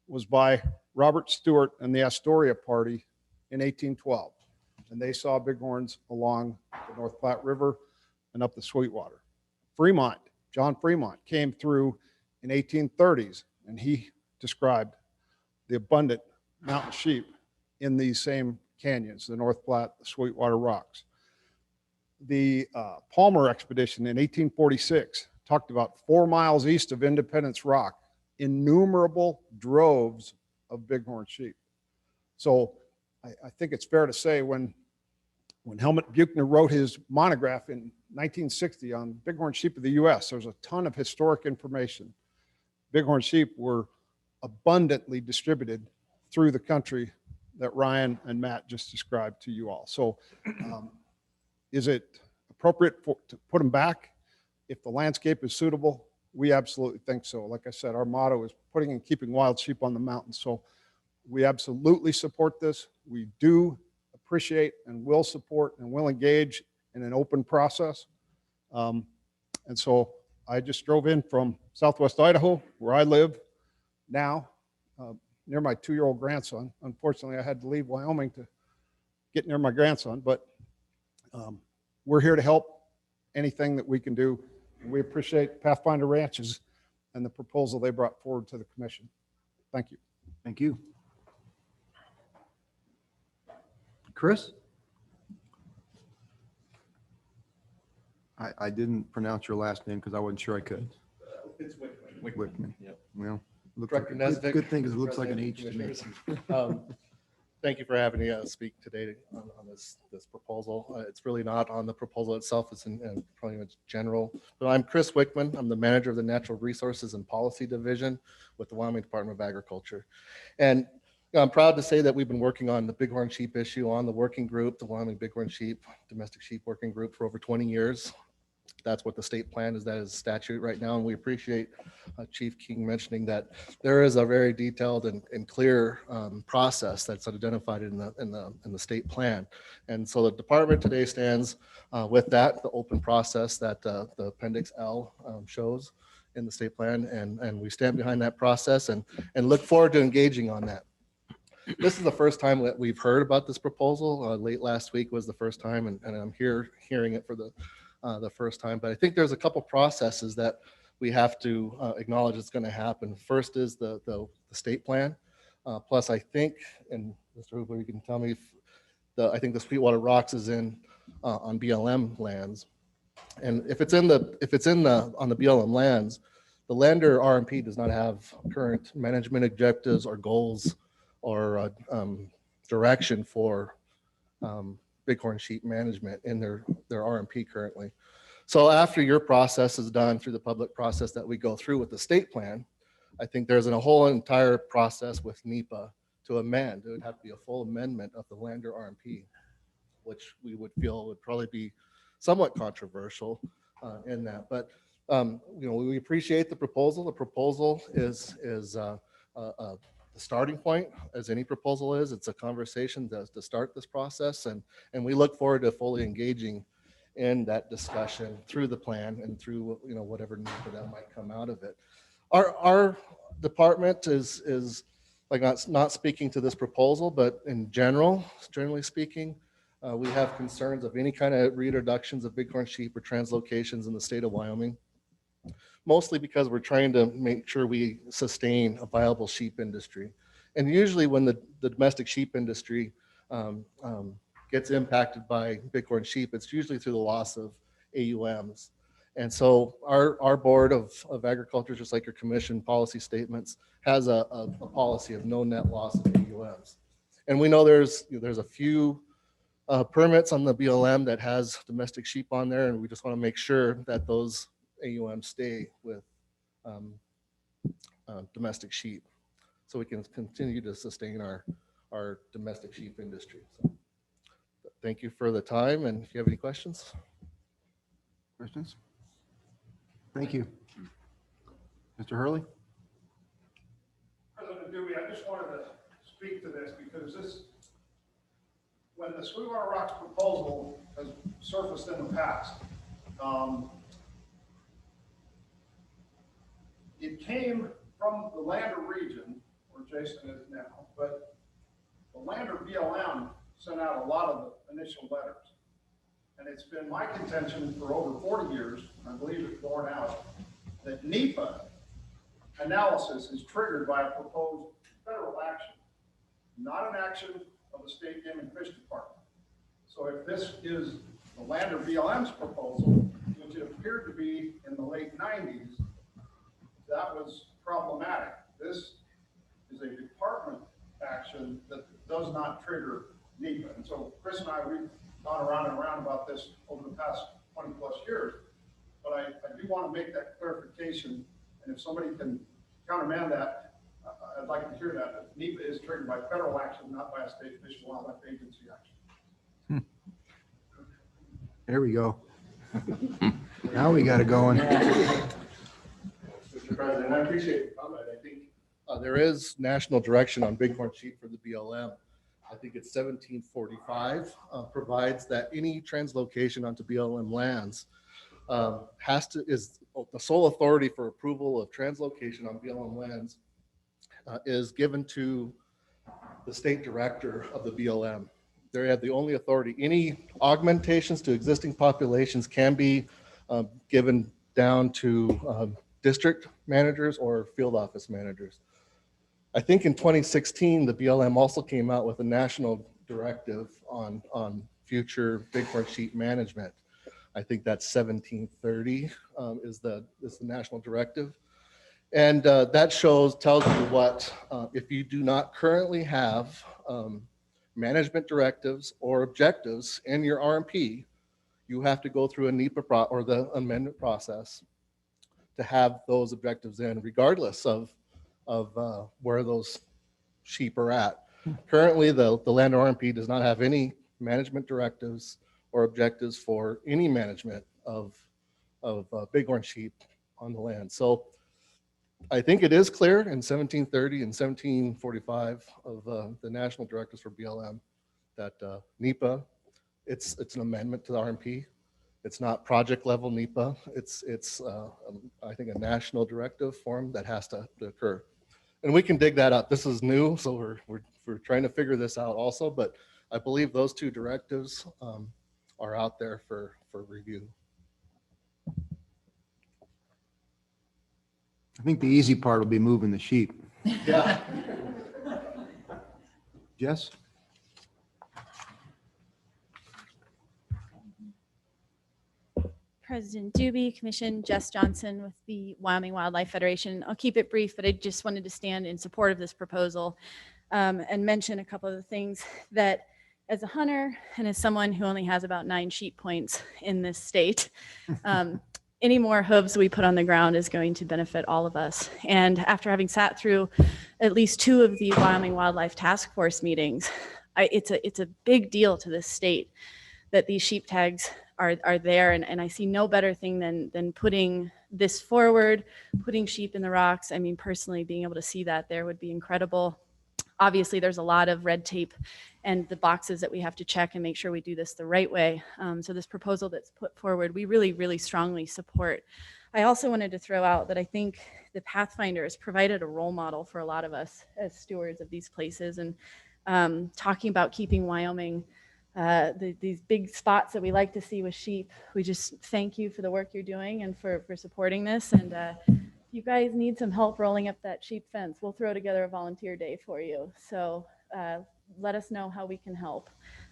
was by Robert Stewart and the Astoria Party in 1812. And they saw bighorns along the North Platte River and up the Sweetwater. Fremont, John Fremont, came through in 1830s, and he described the abundant mountain sheep in these same canyons, the North Platte, the Sweetwater Rocks. The Palmer expedition in 1846 talked about 4 miles east of Independence Rock, innumerable droves of bighorn sheep. So I think it's fair to say when Helmut Buchner wrote his monograph in 1960 on bighorn sheep of the U.S., there's a ton of historic information. Bighorn sheep were abundantly distributed through the country that Ryan and Matt just described to you all. So is it appropriate to put them back if the landscape is suitable? We absolutely think so. Like I said, our motto is putting and keeping wild sheep on the mountain. So we absolutely support this. We do appreciate and will support and will engage in an open process. And so I just drove in from Southwest Idaho, where I live now, near my 2-year-old grandson. Unfortunately, I had to leave Wyoming to get near my grandson, but we're here to help anything that we can do. And we appreciate Pathfinder Ranches and the proposal they brought forward to the commission. Thank you. Thank you. Chris? I didn't pronounce your last name because I wasn't sure I could. It's Wickman. Wickman. Yep. Well, looks Director like Nesvik, good thing because it looks like an President, H to me. Commissioners. Thank you for having me speak today on this proposal. It's really not on the proposal itself. It's in pretty much general. But I'm Chris Wickman. I'm the manager of the Natural Resources and Policy Division with the Wyoming Department of Agriculture. And I'm proud to say that we've been working on the bighorn sheep issue on the working group, the Wyoming Bighorn Sheep Domestic Sheep Working Group, for over 20 years. That's what the state plan is. That is statute right now. And we appreciate Chief King mentioning that there is a very detailed and clear process that's identified in the state plan. And so the department today stands with that, the open process that the Appendix L shows in the state plan. And we stand behind that process and look forward to engaging on that. This is the first time that we've heard about this proposal. Late last week was the first time, and I'm hearing it for the first time. But I think there's a couple processes that we have to acknowledge it's going to happen. First is the state plan. Plus, I think, and Mr. Hooper, you can tell me if I think the Sweetwater Rocks is in on BLM lands, and if it's on the BLM lands, the lender RMP does not have current management objectives or goals or direction for bighorn sheep management in their RMP currently. So after your process is done through the public process that we go through with the state plan, I think there's a whole entire process with NEPA to amend. It would have to be a full amendment of the lender RMP. which we would feel would probably be somewhat controversial in that. But we appreciate the proposal. The proposal is the starting point, as any proposal is. It's a conversation to start this process, and we look forward to fully engaging in that discussion through the plan and through whatever need that might come out of it. Our department is like not speaking to this proposal, but in generally speaking, we have concerns of any kind of reintroductions of bighorn sheep or translocations in the state of Wyoming, mostly because we're trying to make sure we sustain a viable sheep industry. And usually when the domestic sheep industry gets impacted by bighorn sheep, it's usually through the loss of AUMs. And so our Board of Agriculture, just like your commission policy statements, has a policy of no net loss of AUMs. And we know there's a few permits on the BLM that has domestic sheep on there, and we just want to make sure that those AUMs stay with domestic sheep, so we can continue to sustain our domestic sheep industry. So, thank you for the time, and if you have any questions. Questions? Thank you. Mr. Hurley? President Dewey, I just wanted to speak to this because when the Sweetwater Rocks proposal has surfaced in the past, it came from the Lander region, where Jason is now, but the Lander BLM sent out a lot of the initial letters. And it's been my contention for over 40 years, and I believe it's borne out, that NEPA analysis is triggered by a proposed federal action, not an action of the State Game and Fish Department. So if this is the Lander BLM's proposal, which it appeared to be in the late 90s, that was problematic. This is a department action that does not trigger NEPA. And so Chris and I, we've gone around and around about this over the past 20 plus years, but I do want to make that clarification. And if somebody can countermand that, I'd like to hear that. NEPA is triggered by federal action, not by a state fish and wildlife agency action. There we go. Now we got it going. Mr. President, I appreciate the comment. I think there is national direction on bighorn sheep for the BLM. I think it's 1745 provides that any translocation onto BLM lands is the sole authority for approval of translocation on BLM lands is given to the state director of the BLM. They have the only authority. Any augmentations to existing populations can be given down to district managers or field office managers. I think in 2016, the BLM also came out with a national directive on future bighorn sheep management. I think that's 1730 is the national directive. And that tells you what, if you do not currently have management directives or objectives in your RMP, you have to go through a NEPA or the amendment process to have those objectives in, regardless of where those sheep are at. Currently, the land RMP does not have any management directives or objectives for any management of bighorn sheep on the land. So I think it is clear in 1730 and 1745 of the national directives for BLM that NEPA, it's an amendment to the RMP. It's not project level NEPA. It's I think a national directive form that has to occur. And we can dig that up. This is new, so we're trying to figure this out also, but I believe those two directives are out there for review. I think the easy part will be moving the sheep. Yeah. Jess? President Doobie, Commission, Jess Johnson with the Wyoming Wildlife Federation. I'll keep it brief, but I just wanted to stand in support of this proposal and mention a couple of the things that as a hunter and as someone who only has about 9 sheep points in this state, any more hooves we put on the ground is going to benefit all of us. And after having sat through at least 2 of the Wyoming Wildlife Task Force meetings, it's a big deal to this state that these sheep tags are there. And I see no better thing than putting this forward, putting sheep in the rocks. I mean, personally, being able to see that there would be incredible. Obviously, there's a lot of red tape and the boxes that we have to check and make sure we do this the right way. So this proposal that's put forward, we really, really strongly support. I also wanted to throw out that I think the Pathfinder has provided a role model for a lot of us as stewards of these places, and talking about keeping Wyoming, these big spots that we like to see with sheep. We just thank you for the work you're doing and for supporting this. And if you guys need some help rolling up that sheep fence, we'll throw together a volunteer day for you. So let us know how we can help.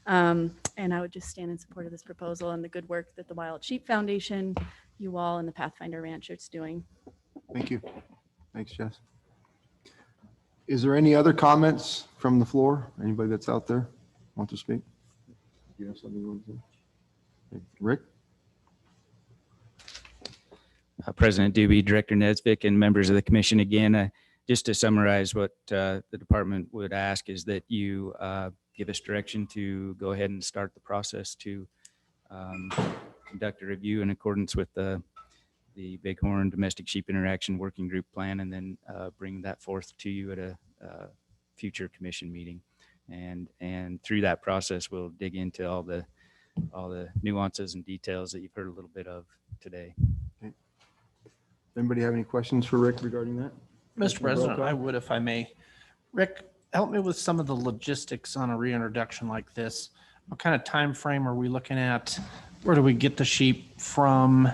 And I would just stand in support of this proposal and the good work that the Wild Sheep Foundation, you all, and the Pathfinder Ranch is doing. Thank you. Thanks, Jess. Is there any other comments from the floor? Anybody that's out there want to speak? You have something you want to say? Rick? President Doobie, Director Nesvik, and members of the commission, again, just to summarize what the department would ask is that you give us direction to go ahead and start the process to conduct a review in accordance with the Bighorn Domestic Sheep Interaction Working Group Plan, and then bring that forth to you at a future commission meeting. And through that process, we'll dig into all the nuances and details that you've heard a little bit of today. Okay. Anybody have any questions for Rick regarding that? Mr. President, I would if I may. Rick, help me with some of the logistics on a reintroduction like this. What kind of time frame are we looking at? Where do we get the sheep from?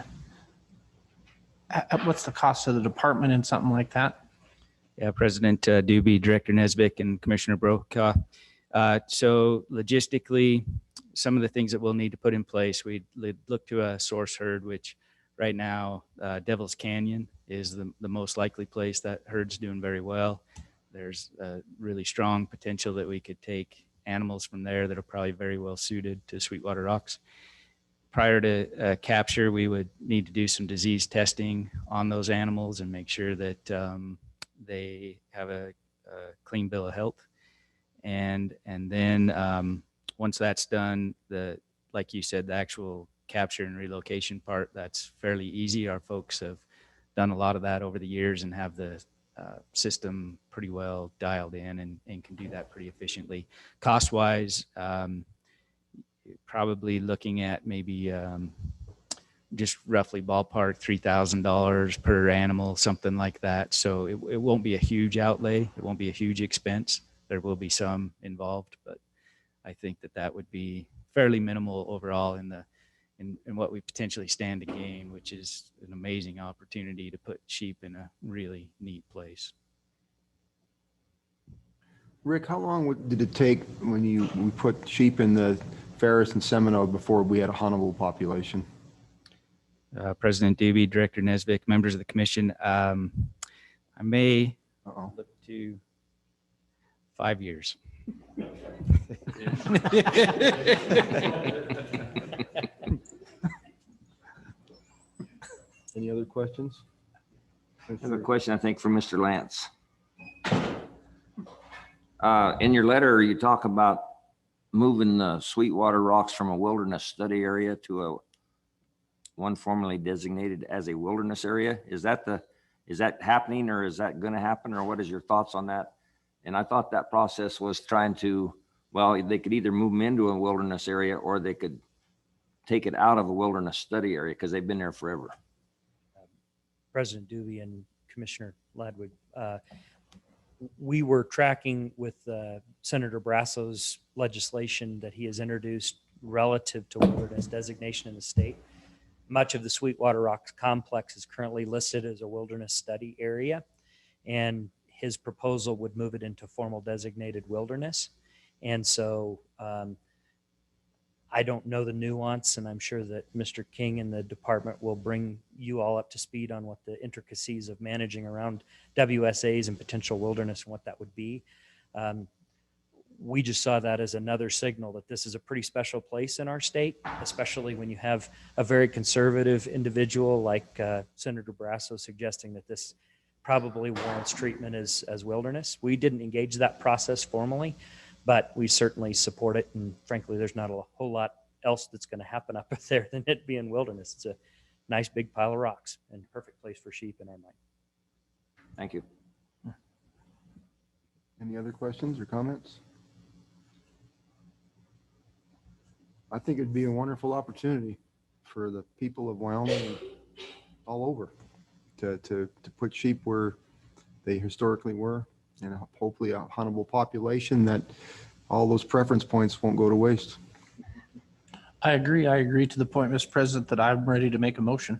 What's the cost of the department and something like that? Yeah, President Doobie, Director Nesvik, and Commissioner Brokaw. So logistically, some of the things that we'll need to put in place, we'd look to a source herd, which right now, Devil's Canyon is the most likely place. That herd's doing very well. There's a really strong potential that we could take animals from there that are probably very well suited to Sweetwater Rocks. Prior to capture, we would need to do some disease testing on those animals and make sure that they have a clean bill of health. And then once that's done, like you said, the actual capture and relocation part, that's fairly easy. Our folks have done a lot of that over the years and have the system pretty well dialed in and can do that pretty efficiently. Cost-wise, probably looking at maybe just roughly ballpark $3,000 per animal, something like that. So it won't be a huge outlay. It won't be a huge expense. There will be some involved, but I think that would be fairly minimal overall in what we potentially stand to gain, which is an amazing opportunity to put sheep in a really neat place. Rick, how long did it take when we put sheep in the Ferris and Seminole before we had a huntable population? President Doobie, Director Nesvik, members of the commission, I may look to 5 years. Any other questions? I have a question, I think, for Mr. Lance. In your letter, you talk about moving the Sweetwater Rocks from a wilderness study area to one formerly designated as a wilderness area. Is that happening, or is that going to happen, or what is your thoughts on that? And I thought that process was trying to, well, they could either move them into a wilderness area or they could take it out of a wilderness study area because they've been there forever. President Doobie and Commissioner Ladwig, we were tracking with Senator Brasso's legislation that he has introduced relative to wilderness designation in the state. Much of the Sweetwater Rocks complex is currently listed as a wilderness study area, and his proposal would move it into formal designated wilderness. And so I don't know the nuance, and I'm sure that Mr. King and the department will bring you all up to speed on what the intricacies of managing around WSAs and potential wilderness and what that would be. We just saw that as another signal that this is a pretty special place in our state, especially when you have a very conservative individual like Senator Brasso suggesting that this probably warrants treatment as wilderness. We didn't engage that process formally, But we certainly support it. And frankly, there's not a whole lot else that's going to happen up there than it being wilderness. It's a nice big pile of rocks and perfect place for sheep in our mind. Thank you. Any other questions or comments? I think it'd be a wonderful opportunity for the people of Wyoming and all over to put sheep where they historically were, and hopefully a huntable population that all those preference points won't go to waste. I agree. I agree to the point, Mr. President, that I'm ready to make a motion.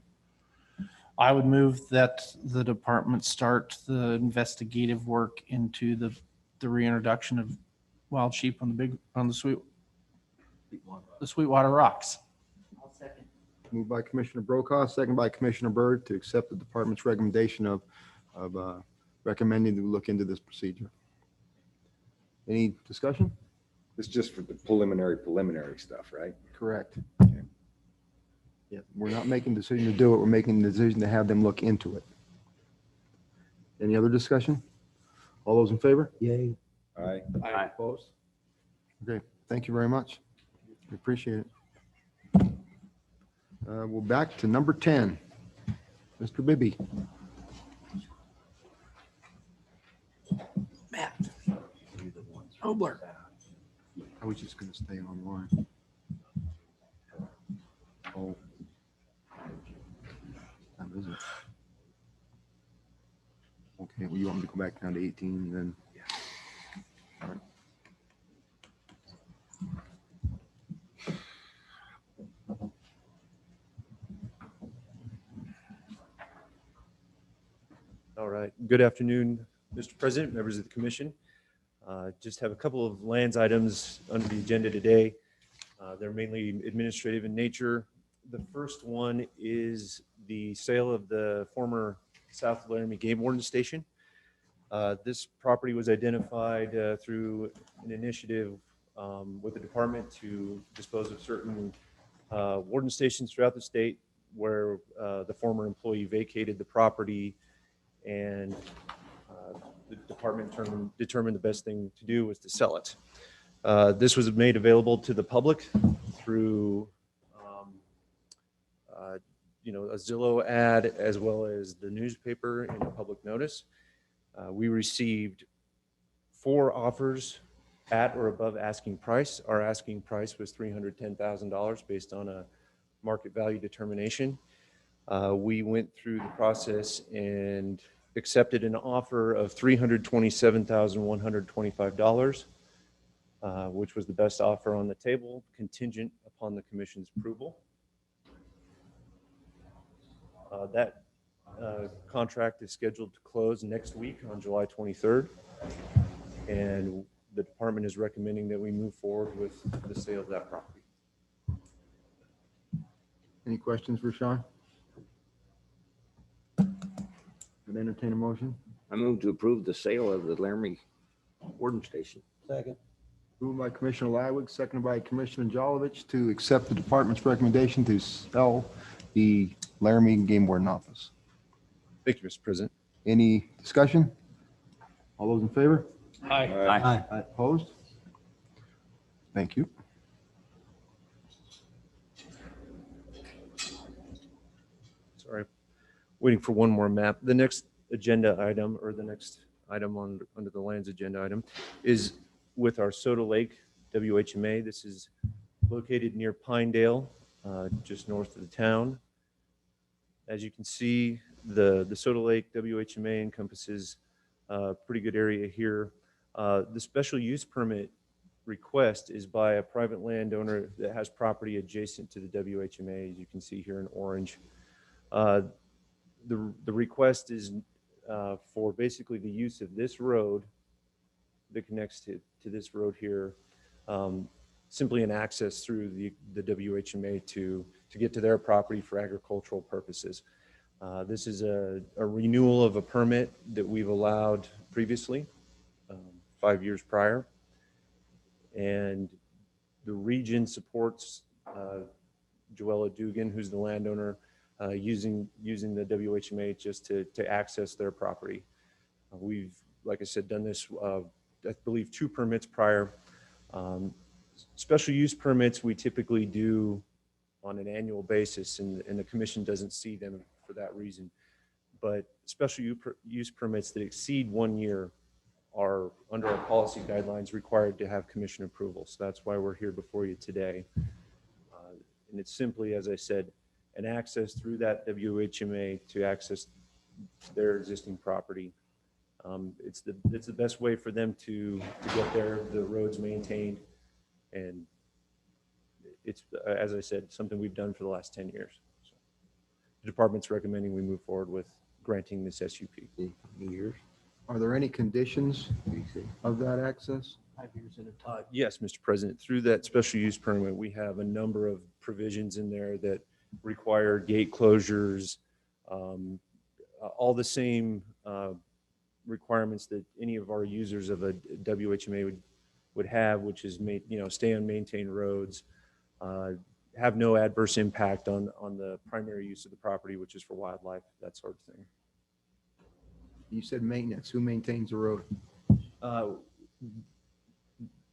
I would move that the department start the investigative work into the reintroduction of wild sheep on the Sweetwater Rocks. I'll second. Moved by Commissioner Brokaw, second by Commissioner Byrd, to accept the department's recommendation of recommending to look into this procedure. Any discussion? It's just for the preliminary stuff, right? Correct. Yeah, we're not making a decision to do it. We're making the decision to have them look into it. Any other discussion? All those in favor? Yay. Aye. Aye. Opposed? Okay, thank you very much. We appreciate it. We're back to number 10. Mr. Bibby. Matt. Obler. I was just going to stay online. Oh. Time is it? Okay, well, you want me to go back down to 18 and then? All right. All right. Good afternoon, Mr. President, members of the commission. Just have a couple of lands items under the agenda today. They're mainly administrative in nature. The first one is the sale of the former South Laramie Game Warden Station. This property was identified through an initiative with the department to dispose of certain warden stations throughout the state where the former employee vacated the property, and the department determined the best thing to do was to sell it. This was made available to the public through a Zillow ad as well as the newspaper in a public notice. We received 4 offers at or above asking price. Our asking price was $310,000 based on a market value determination. We went through the process and accepted an offer of $327,125, which was the best offer on the table, contingent upon the commission's approval. That contract is scheduled to close next week on July 23rd, and the department is recommending that we move forward with the sale of that property. Any questions for Sean? Would entertain a motion? I move to approve the sale of the Laramie Warden Station. Second. Moved by Commissioner Lywick, seconded by Commissioner Jolovich, to accept the department's recommendation to sell the Laramie Game Warden office. Thank you, Mr. President. Any discussion? All those in favor? Aye. Aye. Opposed? Thank you. Sorry, waiting for one more map. The next agenda item, or the next item under the lands agenda item, is with our Soda Lake WHMA. This is located near Pinedale, just north of the town. As you can see, the Soda Lake WHMA encompasses a pretty good area here. The special use permit request is by a private landowner that has property adjacent to the WHMA, as you can see here in orange. The request is for basically the use of this road that connects to this road here, simply an access through the WHMA to get to their property for agricultural purposes. This is a renewal of a permit that we've allowed previously, 5 years prior. And the region supports Joella Dugan, who's the landowner, using the WHMA just to access their property. We've, like I said, done this, I believe 2 permits prior. Special use permits, we typically do on an annual basis, and the commission doesn't see them for that reason. But special use permits that exceed 1 year are, under our policy guidelines, required to have commission approval. So that's why we're here before you today. And it's simply, as I said, an access through that WHMA to access their existing property. It's the best way for them to get the roads maintained. And it's, as I said, something we've done for the last 10 years. So the department's recommending we move forward with granting this SUP. Years. Are there any conditions of that access? 5 years at a time. Yes, Mr. President, through that special use permit, we have a number of provisions in there that require gate closures, all the same requirements that any of our users of a WHMA would have, which is stay on maintained roads, have no adverse impact on the primary use of the property, which is for wildlife, that sort of thing. You said maintenance. Who maintains the road?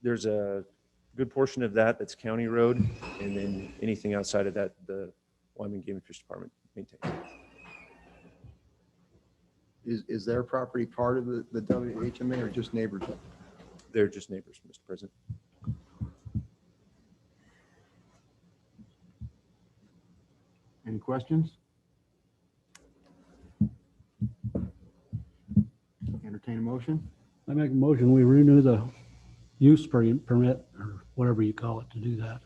There's a good portion of that that's county road, and then anything outside of that, the Wyoming Game and Fish Department maintains. Is their property part of the WHMA or just neighbors? They're just neighbors, Mr. President. Any questions? Entertain a motion? I make a motion, we renew the use permit, or whatever you call it, to do that.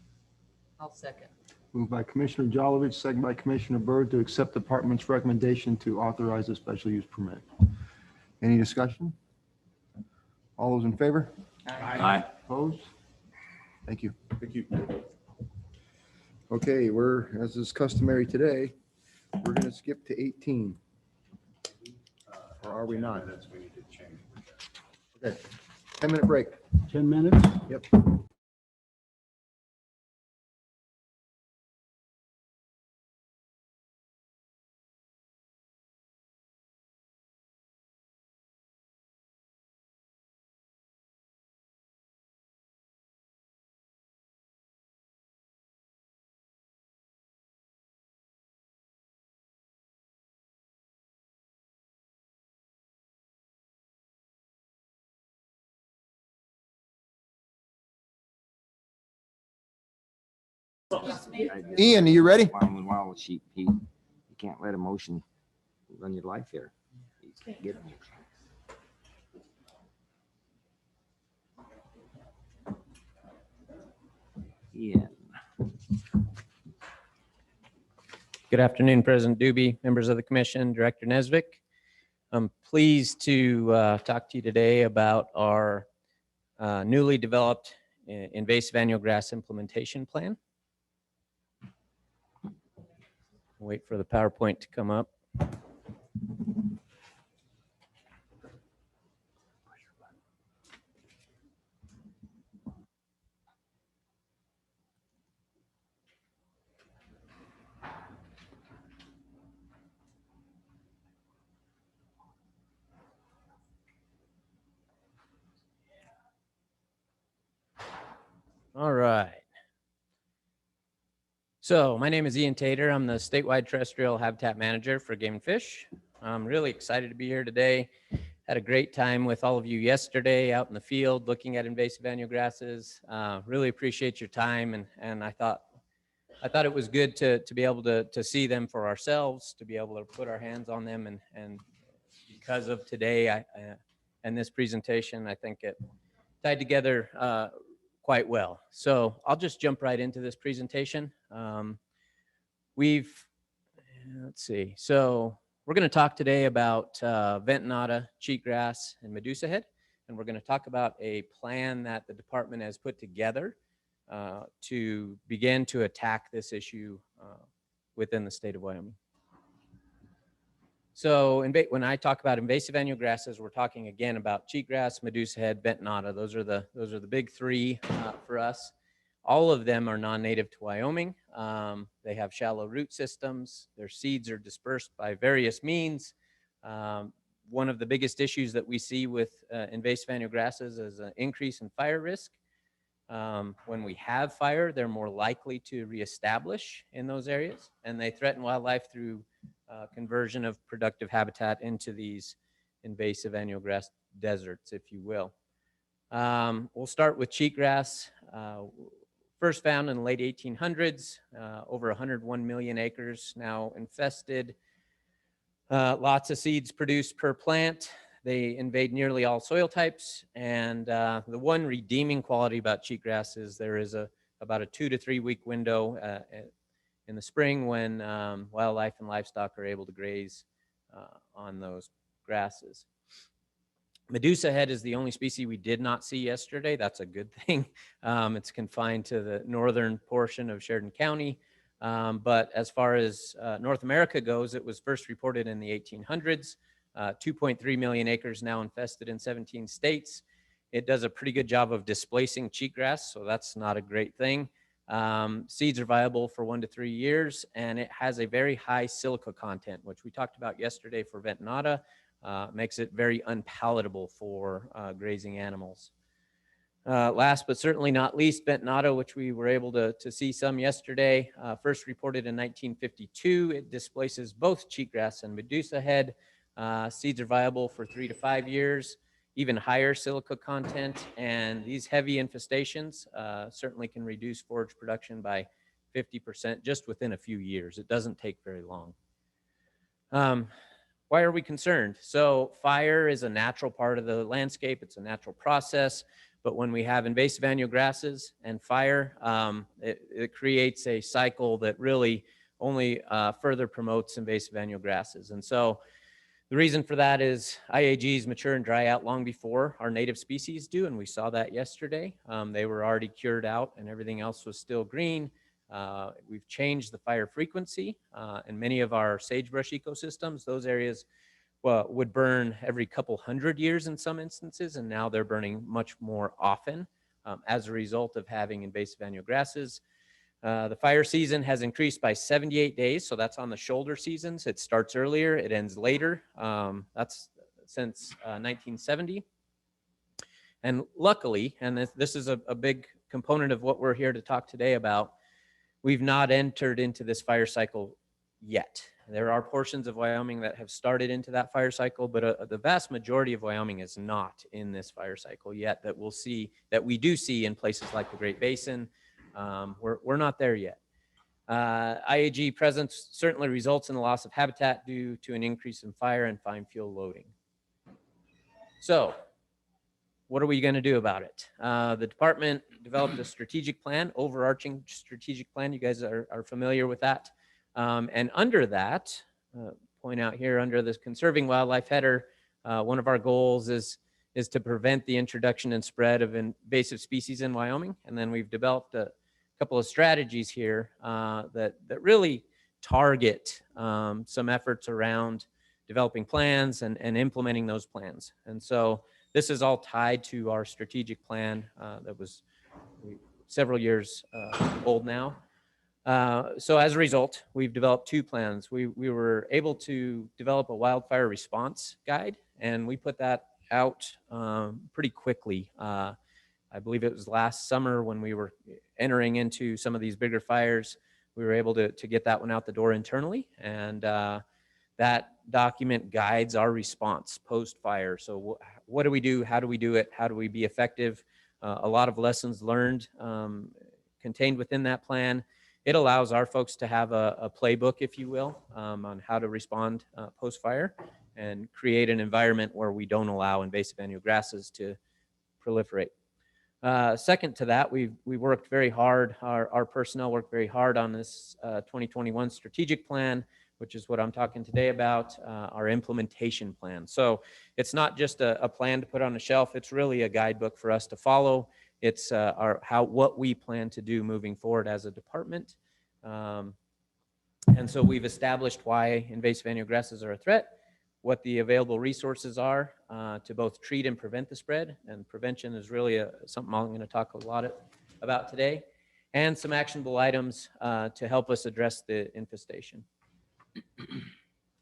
I'll second. Moved by Commissioner Jolovich, second by Commissioner Byrd to accept the department's recommendation to authorize a special use permit. Any discussion? All those in favor? Aye. Opposed? Thank you. Thank you. Okay, as is customary today, we're going to skip to 18. Or are we not? Okay, 10-minute break. 10 minutes? Yep. Ian, are you ready? Wild sheep, you can't let emotion run your life here. You can't get it. Ian. Good afternoon, President Doobie, members of the commission, Director Nesvik. I'm pleased to talk to you today about our newly developed invasive annual grass implementation plan. Wait for the PowerPoint to come up. All right. So my name is Ian Tater. I'm the statewide terrestrial habitat manager for Game and Fish. I'm really excited to be here today. Had a great time with all of you yesterday out in the field looking at invasive annual grasses. Really appreciate your time, and I thought it was good to be able to see them for ourselves, to be able to put our hands on them, and because of today and this presentation, I think it tied together quite well. So I'll just jump right into this presentation. Let's see. So we're going to talk today about ventonata, cheatgrass, and medusa head, and we're going to talk about a plan that the department has put together to begin to attack this issue within the state of Wyoming. So when I talk about invasive annual grasses, we're talking again about cheatgrass, medusa head, ventonata. Those are the big three for us. All of them are non-native to Wyoming. They have shallow root systems. Their seeds are dispersed by various means. One of the biggest issues that we see with invasive annual grasses is an increase in fire risk. When we have fire, they're more likely to reestablish in those areas, and they threaten wildlife through conversion of productive habitat into these invasive annual grass deserts, if you will. We'll start with cheatgrass. First found in the late 1800s, over 101 million acres now infested. Lots of seeds produced per plant. They invade nearly all soil types. And the one redeeming quality about cheatgrass is there is about a 2 to 3 week window in the spring when wildlife and livestock are able to graze on those grasses. Medusa head is the only species we did not see yesterday. That's a good thing. It's confined to the northern portion of Sheridan County. But as far as North America goes, it was first reported in the 1800s. 2.3 million acres now infested in 17 states. It does a pretty good job of displacing cheatgrass, so that's not a great thing. Seeds are viable for 1 to 3 years, and it has a very high silica content, which we talked about yesterday for ventonata. Makes it very unpalatable for grazing animals. Last but certainly not least, ventonata, which we were able to see some yesterday, first reported in 1952. It displaces both cheatgrass and medusa head. Seeds are viable for 3 to 5 years, even higher silica content, and these heavy infestations certainly can reduce forage production by 50% just within a few years. It doesn't take very long. Why are we concerned? So fire is a natural part of the landscape. It's a natural process. But when we have invasive annual grasses and fire, it creates a cycle that really only further promotes invasive annual grasses. And so the reason for that is IAGs mature and dry out long before our native species do, and we saw that yesterday. They were already cured out and everything else was still green. We've changed the fire frequency in many of our sagebrush ecosystems. Those areas would burn every couple hundred years in some instances, and now they're burning much more often as a result of having invasive annual grasses. The fire season has increased by 78 days, so that's on the shoulder seasons. It starts earlier, it ends later. That's since 1970. And luckily, and this is a big component of what we're here to talk today about, we've not entered into this fire cycle yet. There are portions of Wyoming that have started into that fire cycle, but the vast majority of Wyoming is not in this fire cycle yet that we'll see, that we do see in places like the Great Basin. We're not there yet. IAG presence certainly results in the loss of habitat due to an increase in fire and fine fuel loading. So what are we going to do about it? The department developed a strategic plan, overarching strategic plan. You guys are familiar with that. And under that, point out here under this conserving wildlife header, one of our goals is to prevent the introduction and spread of invasive species in Wyoming. And then we've developed a couple of strategies here that really target some efforts around developing plans and implementing those plans. And so this is all tied to our strategic plan that was several years old now. So as a result, we've developed 2 plans. We were able to develop a wildfire response guide, and we put that out pretty quickly. I believe it was last summer when we were entering into some of these bigger fires. We were able to get that one out the door internally, and that document guides our response post-fire. So what do we do? How do we do it? How do we be effective? A lot of lessons learned contained within that plan. It allows our folks to have a playbook, if you will, on how to respond post-fire and create an environment where we don't allow invasive annual grasses to proliferate. Second to that, we worked very hard, our personnel worked very hard on this 2021 strategic plan, which is what I'm talking today about, our implementation plan. So it's not just a plan to put on a shelf, it's really a guidebook for us to follow. It's what we plan to do moving forward as a department. And so we've established why invasive annual grasses are a threat, what the available resources are to both treat and prevent the spread. And prevention is really something I'm going to talk a lot about today, and some actionable items to help us address the infestation.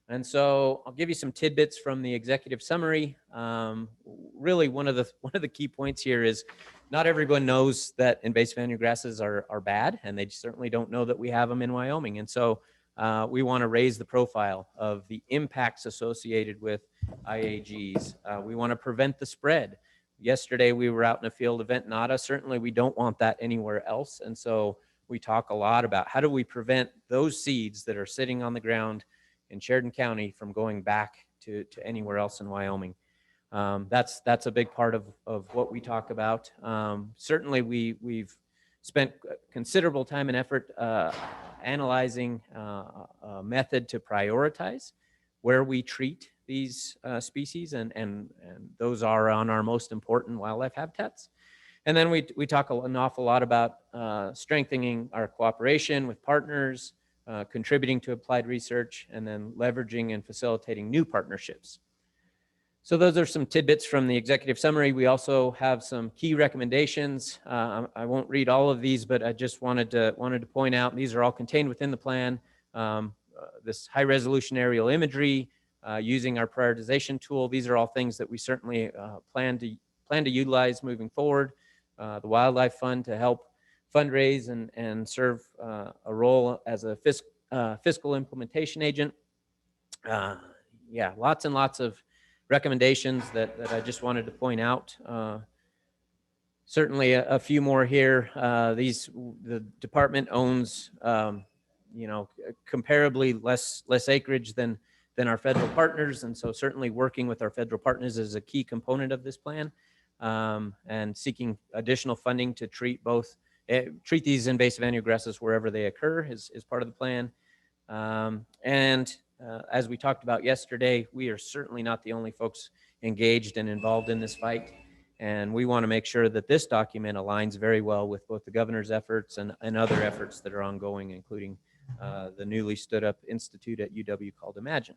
And so I'll give you some tidbits from the executive summary. Really, one of the key points here is not everyone knows that invasive annual grasses are bad, and they certainly don't know that we have them in Wyoming. And so we want to raise the profile of the impacts associated with IAGs. We want to prevent the spread. Yesterday, we were out in a field event, NADA. Certainly, we don't want that anywhere else. And so we talk a lot about how do we prevent those seeds that are sitting on the ground in Sheridan County from going back to anywhere else in Wyoming. That's a big part of what we talk about. Certainly, we've spent considerable time and effort analyzing a method to prioritize where we treat these species, and those are on our most important wildlife habitats. And then we talk an awful lot about strengthening our cooperation with partners, contributing to applied research, and then leveraging and facilitating new partnerships. So those are some tidbits from the executive summary. We also have some key recommendations. I won't read all of these, but I just wanted to point out these are all contained within the plan. This high resolution aerial imagery, using our prioritization tool. These are all things that we certainly plan to utilize moving forward. The Wildlife Fund to help fundraise and serve a role as a fiscal implementation agent. Yeah, lots and lots of recommendations that I just wanted to point out. Certainly a few more here. The department owns, comparably less acreage than our federal partners, and so certainly working with our federal partners is a key component of this plan, and seeking additional funding to treat these invasive annual grasses wherever they occur is part of the plan. As we talked about yesterday, we are certainly not the only folks engaged and involved in this fight. And we want to make sure that this document aligns very well with both the governor's efforts and other efforts that are ongoing, including the newly stood up institute at UW called Imagine.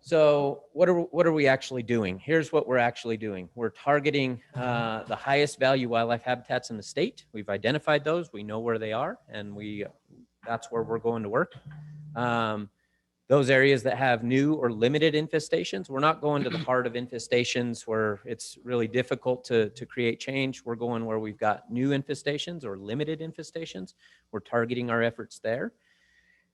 So what are we actually doing? Here's what we're actually doing. We're targeting the highest value wildlife habitats in the state. We've identified those. We know where they are, and that's where we're going to work. Those areas that have new or limited infestations, we're not going to the heart of infestations where it's really difficult to create change. We're going where we've got new infestations or limited infestations. We're targeting our efforts there.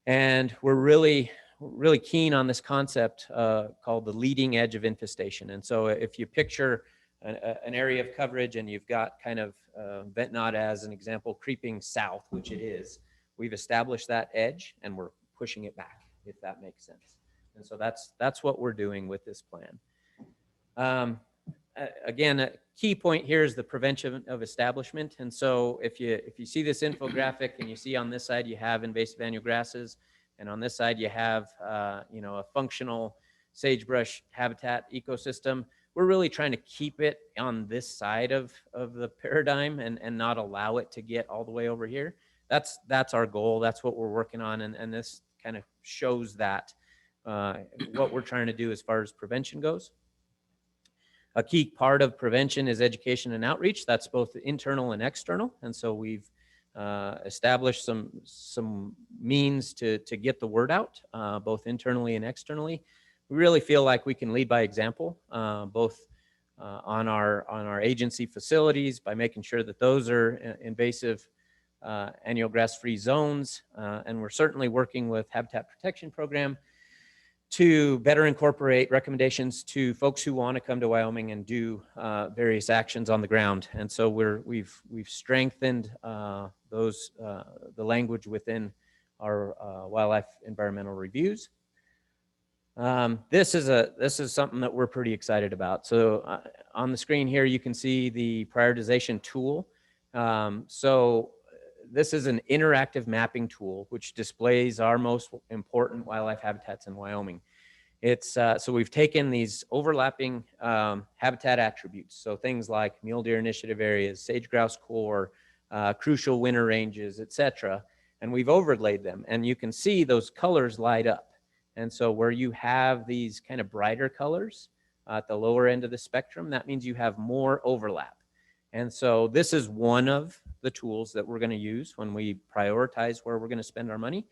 And we're really keen on this concept called the leading edge of infestation. And so if you picture an area of coverage and you've got kind of Ventnod as an example creeping south, which it is, we've established that edge and we're pushing it back, if that makes sense. And so that's what we're doing with this plan. Again, a key point here is the prevention of establishment. And so if you see this infographic and you see on this side you have invasive annual grasses, and on this side you have a functional sagebrush habitat ecosystem, we're really trying to keep it on this side of the paradigm and not allow it to get all the way over here. That's our goal. That's what we're working on, and this kind of shows that what we're trying to do as far as prevention goes. A key part of prevention is education and outreach. That's both internal and external, and so we've established some means to get the word out, both internally and externally. We really feel like we can lead by example, both on our agency facilities by making sure that those are invasive annual grass-free zones, and we're certainly working with Habitat Protection Program to better incorporate recommendations to folks who want to come to Wyoming and do various actions on the ground. And so we've strengthened the language within our wildlife environmental reviews. This is something that we're pretty excited about. So on the screen here, you can see the prioritization tool. So this is an interactive mapping tool which displays our most important wildlife habitats in Wyoming. So we've taken these overlapping habitat attributes, so things like mule deer initiative areas, sage grouse core, crucial winter ranges, etc., and we've overlaid them, and you can see those colors light up. And so where you have these kind of brighter colors at the lower end of the spectrum, that means you have more overlap. And so this is one of the tools that we're going to use when we prioritize where we're going to spend our money.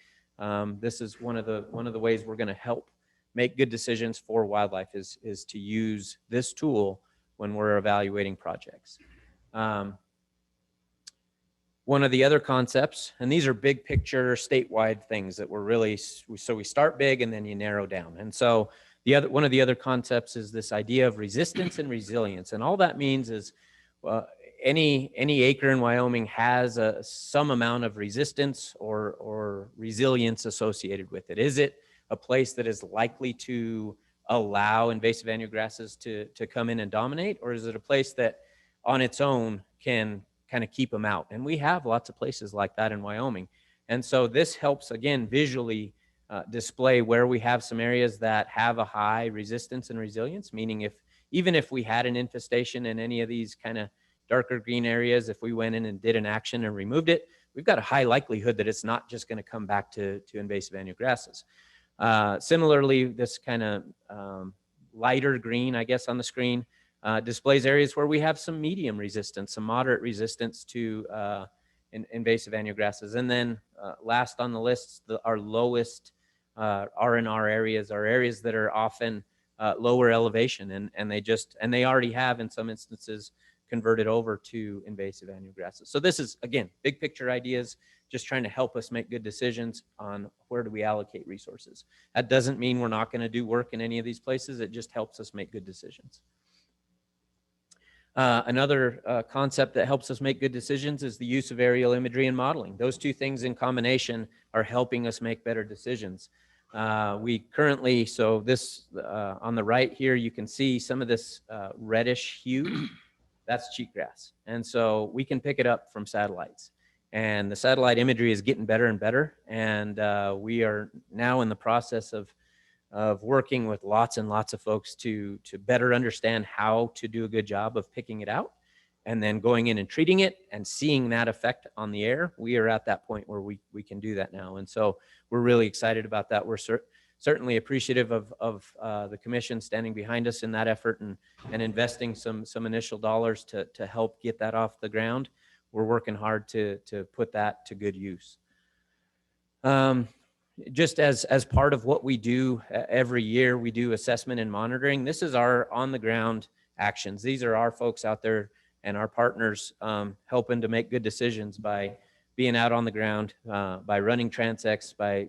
This is one of the ways we're going to help make good decisions for wildlife is to use this tool when we're evaluating projects. One of the other concepts, and these are big picture statewide things that we're really, so we start big and then you narrow down. And so one of the other concepts is this idea of resistance and resilience. And all that means is any acre in Wyoming has some amount of resistance or resilience associated with it. Is it a place that is likely to allow invasive annual grasses to come in and dominate? Or is it a place that on its own can kind of keep them out? And we have lots of places like that in Wyoming. And so this helps, again, visually display where we have some areas that have a high resistance and resilience, meaning even if we had an infestation in any of these kind of darker green areas, if we went in and did an action and removed it, we've got a high likelihood that it's not just going to come back to invasive annual grasses. Similarly, this kind of lighter green, I guess, on the screen displays areas where we have some medium resistance, some moderate resistance to invasive annual grasses. And then last on the list, our lowest R&R areas are areas that are often lower elevation, and they already have, in some instances, converted over to invasive annual grasses. So this is, again, big picture ideas, just trying to help us make good decisions on where do we allocate resources. That doesn't mean we're not going to do work in any of these places. It just helps us make good decisions. Another concept that helps us make good decisions is the use of aerial imagery and modeling. Those two things in combination are helping us make better decisions. We currently, so this on the right here, you can see some of this reddish hue. That's cheatgrass. And so we can pick it up from satellites. And the satellite imagery is getting better and better. And we are now in the process of working with lots and lots of folks to better understand how to do a good job of picking it out and then going in and treating it and seeing that effect on the air. We are at that point where we can do that now. And so we're really excited about that. We're certainly appreciative of the commission standing behind us in that effort and investing some initial dollars to help get that off the ground. We're working hard to put that to good use. Just as part of what we do every year, we do assessment and monitoring. This is our on the ground actions. These are our folks out there and our partners helping to make good decisions by being out on the ground, by running transects, by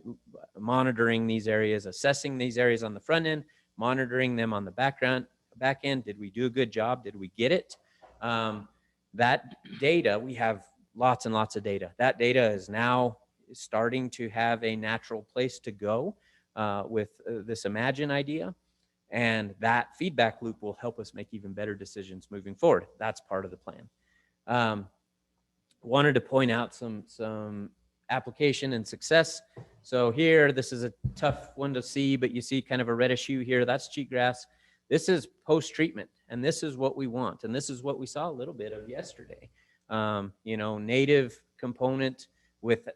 monitoring these areas, assessing these areas on the front end, monitoring them on the back end. Did we do a good job? Did we get it? That data, we have lots and lots of data. That data is now starting to have a natural place to go with this Imagine idea. And that feedback loop will help us make even better decisions moving forward. That's part of the plan. Wanted to point out some application and success. So here, this is a tough one to see, but you see kind of a reddish hue here. That's cheatgrass. This is post-treatment, and this is what we want. And this is what we saw a little bit of yesterday. Native component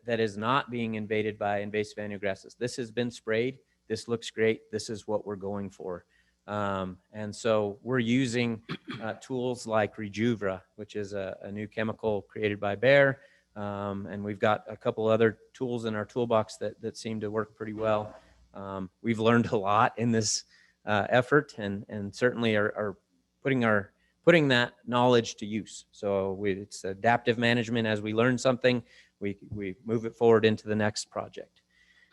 that is not being invaded by invasive annual grasses. This has been sprayed. This looks great. This is what we're going for. And so we're using tools like Rejuvra, which is a new chemical created by Bayer. And we've got a couple other tools in our toolbox that seem to work pretty well. We've learned a lot in this effort and certainly are putting that knowledge to use. So it's adaptive management. As we learn something, we move it forward into the next project.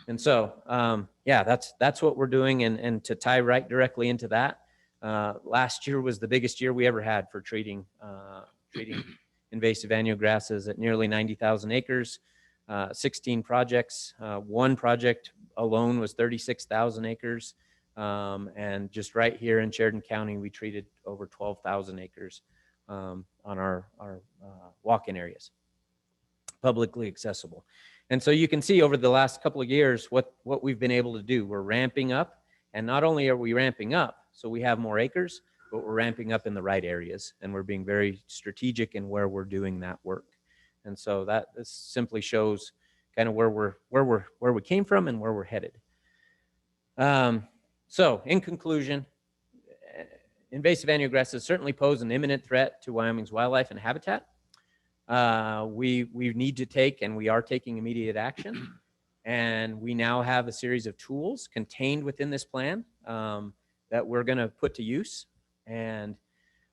And so, yeah, that's what we're doing. And to tie right directly into that, last year was the biggest year we ever had for treating invasive annual grasses at nearly 90,000 acres, 16 projects. One project alone was 36,000 acres. And just right here in Sheridan County, we treated over 12,000 acres on our walk-in areas, publicly accessible. And so you can see over the last couple of years what we've been able to do. We're ramping up, and not only are we ramping up, so we have more acres, but we're ramping up in the right areas, and we're being very strategic in where we're doing that work. And so this simply shows kind of where we came from and where we're headed. So in conclusion, invasive annual grasses certainly pose an imminent threat to Wyoming's wildlife and habitat. We need to take, and we are taking, immediate action. And we now have a series of tools contained within this plan that we're going to put to use. And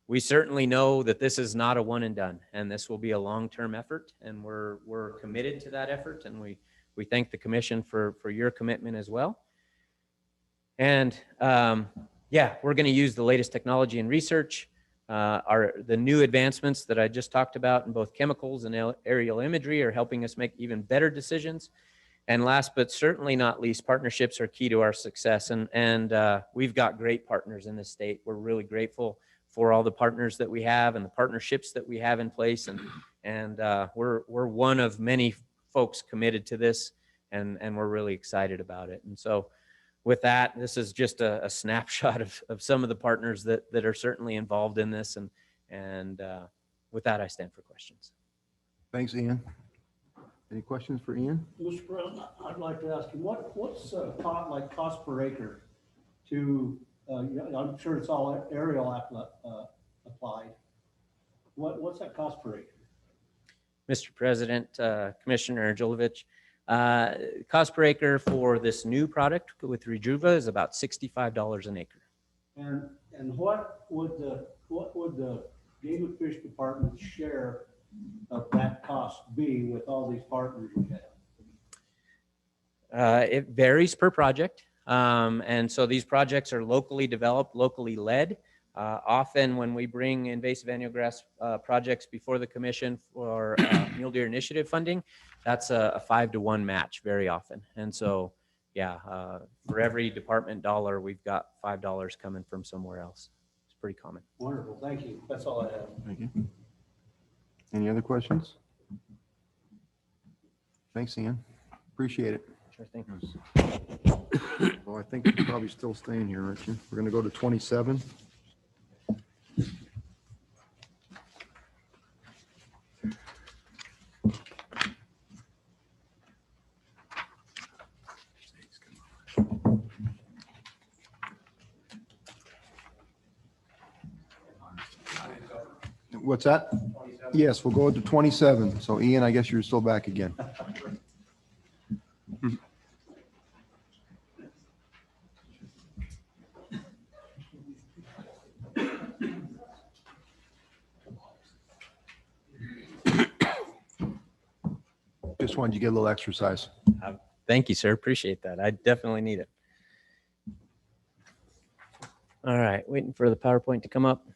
we certainly know that this is not a one and done, and this will be a long-term effort, and we're committed to that effort, and we thank the commission for your commitment as well. And yeah, we're going to use the latest technology and research, the new advancements that I just talked about in both chemicals and aerial imagery are helping us make even better decisions. And last but certainly not least, partnerships are key to our success. And we've got great partners in this state. We're really grateful for all the partners that we have and the partnerships that we have in place. And we're one of many folks committed to this, and we're really excited about it. And so with that, this is just a snapshot of some of the partners that are certainly involved in this. And with that, I stand for questions. Thanks, Ian. Any questions for Ian? Mr. President, I'd like to ask you, what's cost per acre to, I'm sure it's all aerial applied. What's that cost per acre? Mr. President, Commissioner Jolovich, cost per acre for this new product with Rejuva is about $65 an acre. And what would the Game and Fish Department's share of that cost be with all these partners we have? It varies per project. And so these projects are locally developed, locally led. Often when we bring invasive annual grass projects before the commission for mule deer initiative funding, that's a 5-to-1 match very often. And so, yeah, for every department dollar, we've got $5 coming from somewhere else. It's pretty common. Wonderful. Thank you. That's all I have. Thank you. Any other questions? Thanks, Ian. Appreciate it. Sure thing. Well, I think you're probably still staying here, aren't you? We're going to go to 27. What's that? Yes, we'll go to 27. So Ian, I guess you're still back again. Just wanted you to get a little exercise. Thank you, sir. Appreciate that. I definitely need it. All right, waiting for the PowerPoint to come up.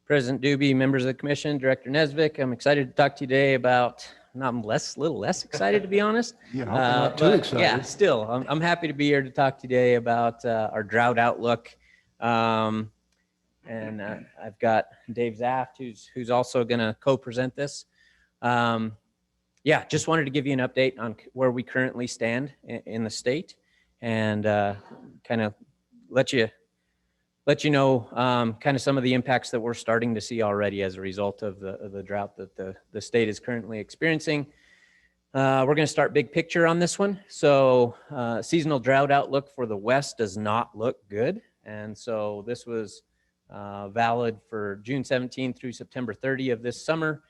President Doobie, members of the commission, Director Nesvik, I'm excited to talk to you today about, I'm a little less excited to be honest. Yeah, not too excited. Yeah, still, I'm happy to be here to talk today about our drought outlook. And I've got Dave Zaft, who's also going to co-present this. Yeah, just wanted to give you an update on where we currently stand in the state, and kind of let you know kind of some of the impacts that we're starting to see already as a result of the drought that the state is currently experiencing. We're going to start big picture on this one. So seasonal drought outlook for the West does not look good. And so this was valid for June 17 through September 30 of this summer.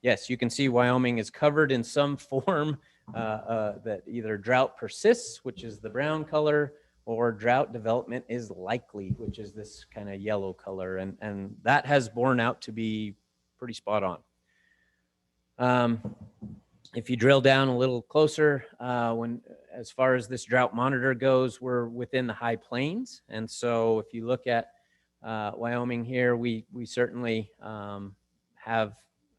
Yes, you can see Wyoming is covered in some form that either drought persists, which is the brown color, or drought development is likely, which is this kind of yellow color. And that has borne out to be pretty spot on. If you drill down a little closer, as far as this drought monitor goes, we're within the high plains. And so if you look at Wyoming here, we certainly are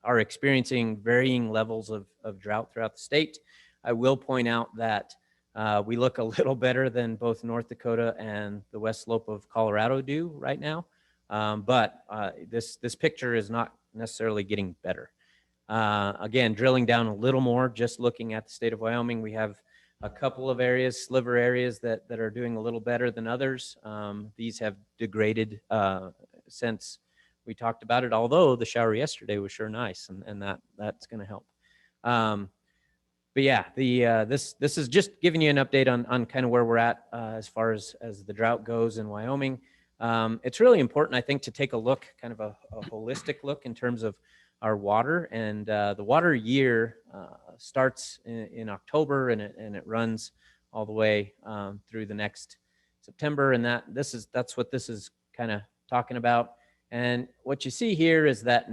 experiencing varying levels of drought throughout the state. I will point out that we look a little better than both North Dakota and the west slope of Colorado do right now. But this picture is not necessarily getting better. Again, drilling down a little more, just looking at the state of Wyoming, we have a couple of areas, sliver areas that are doing a little better than others. These have degraded since we talked about it, although the shower yesterday was sure nice, and that's going to help. But yeah, this is just giving you an update on kind of where we're at as far as the drought goes in Wyoming. It's really important, I think, to take a look, kind of a holistic look in terms of our water. And the water year starts in October, and it runs all the way through the next September. And that's what this is kind of talking about. And what you see here is that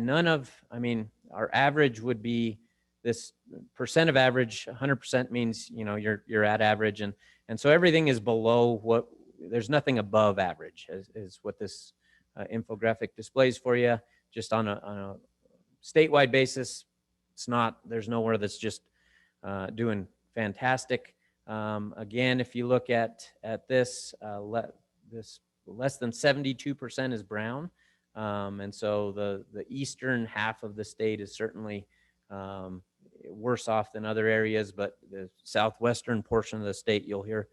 our average would be this percent of average. 100% means, you're at average. And so everything is below there's nothing above average is what this infographic displays for you. Just on a statewide basis, there's nowhere that's just doing fantastic. Again, if you look at this, this less than 72% is brown. And so the eastern half of the state is certainly worse off than other areas, but the southwestern portion of the state, you'll hear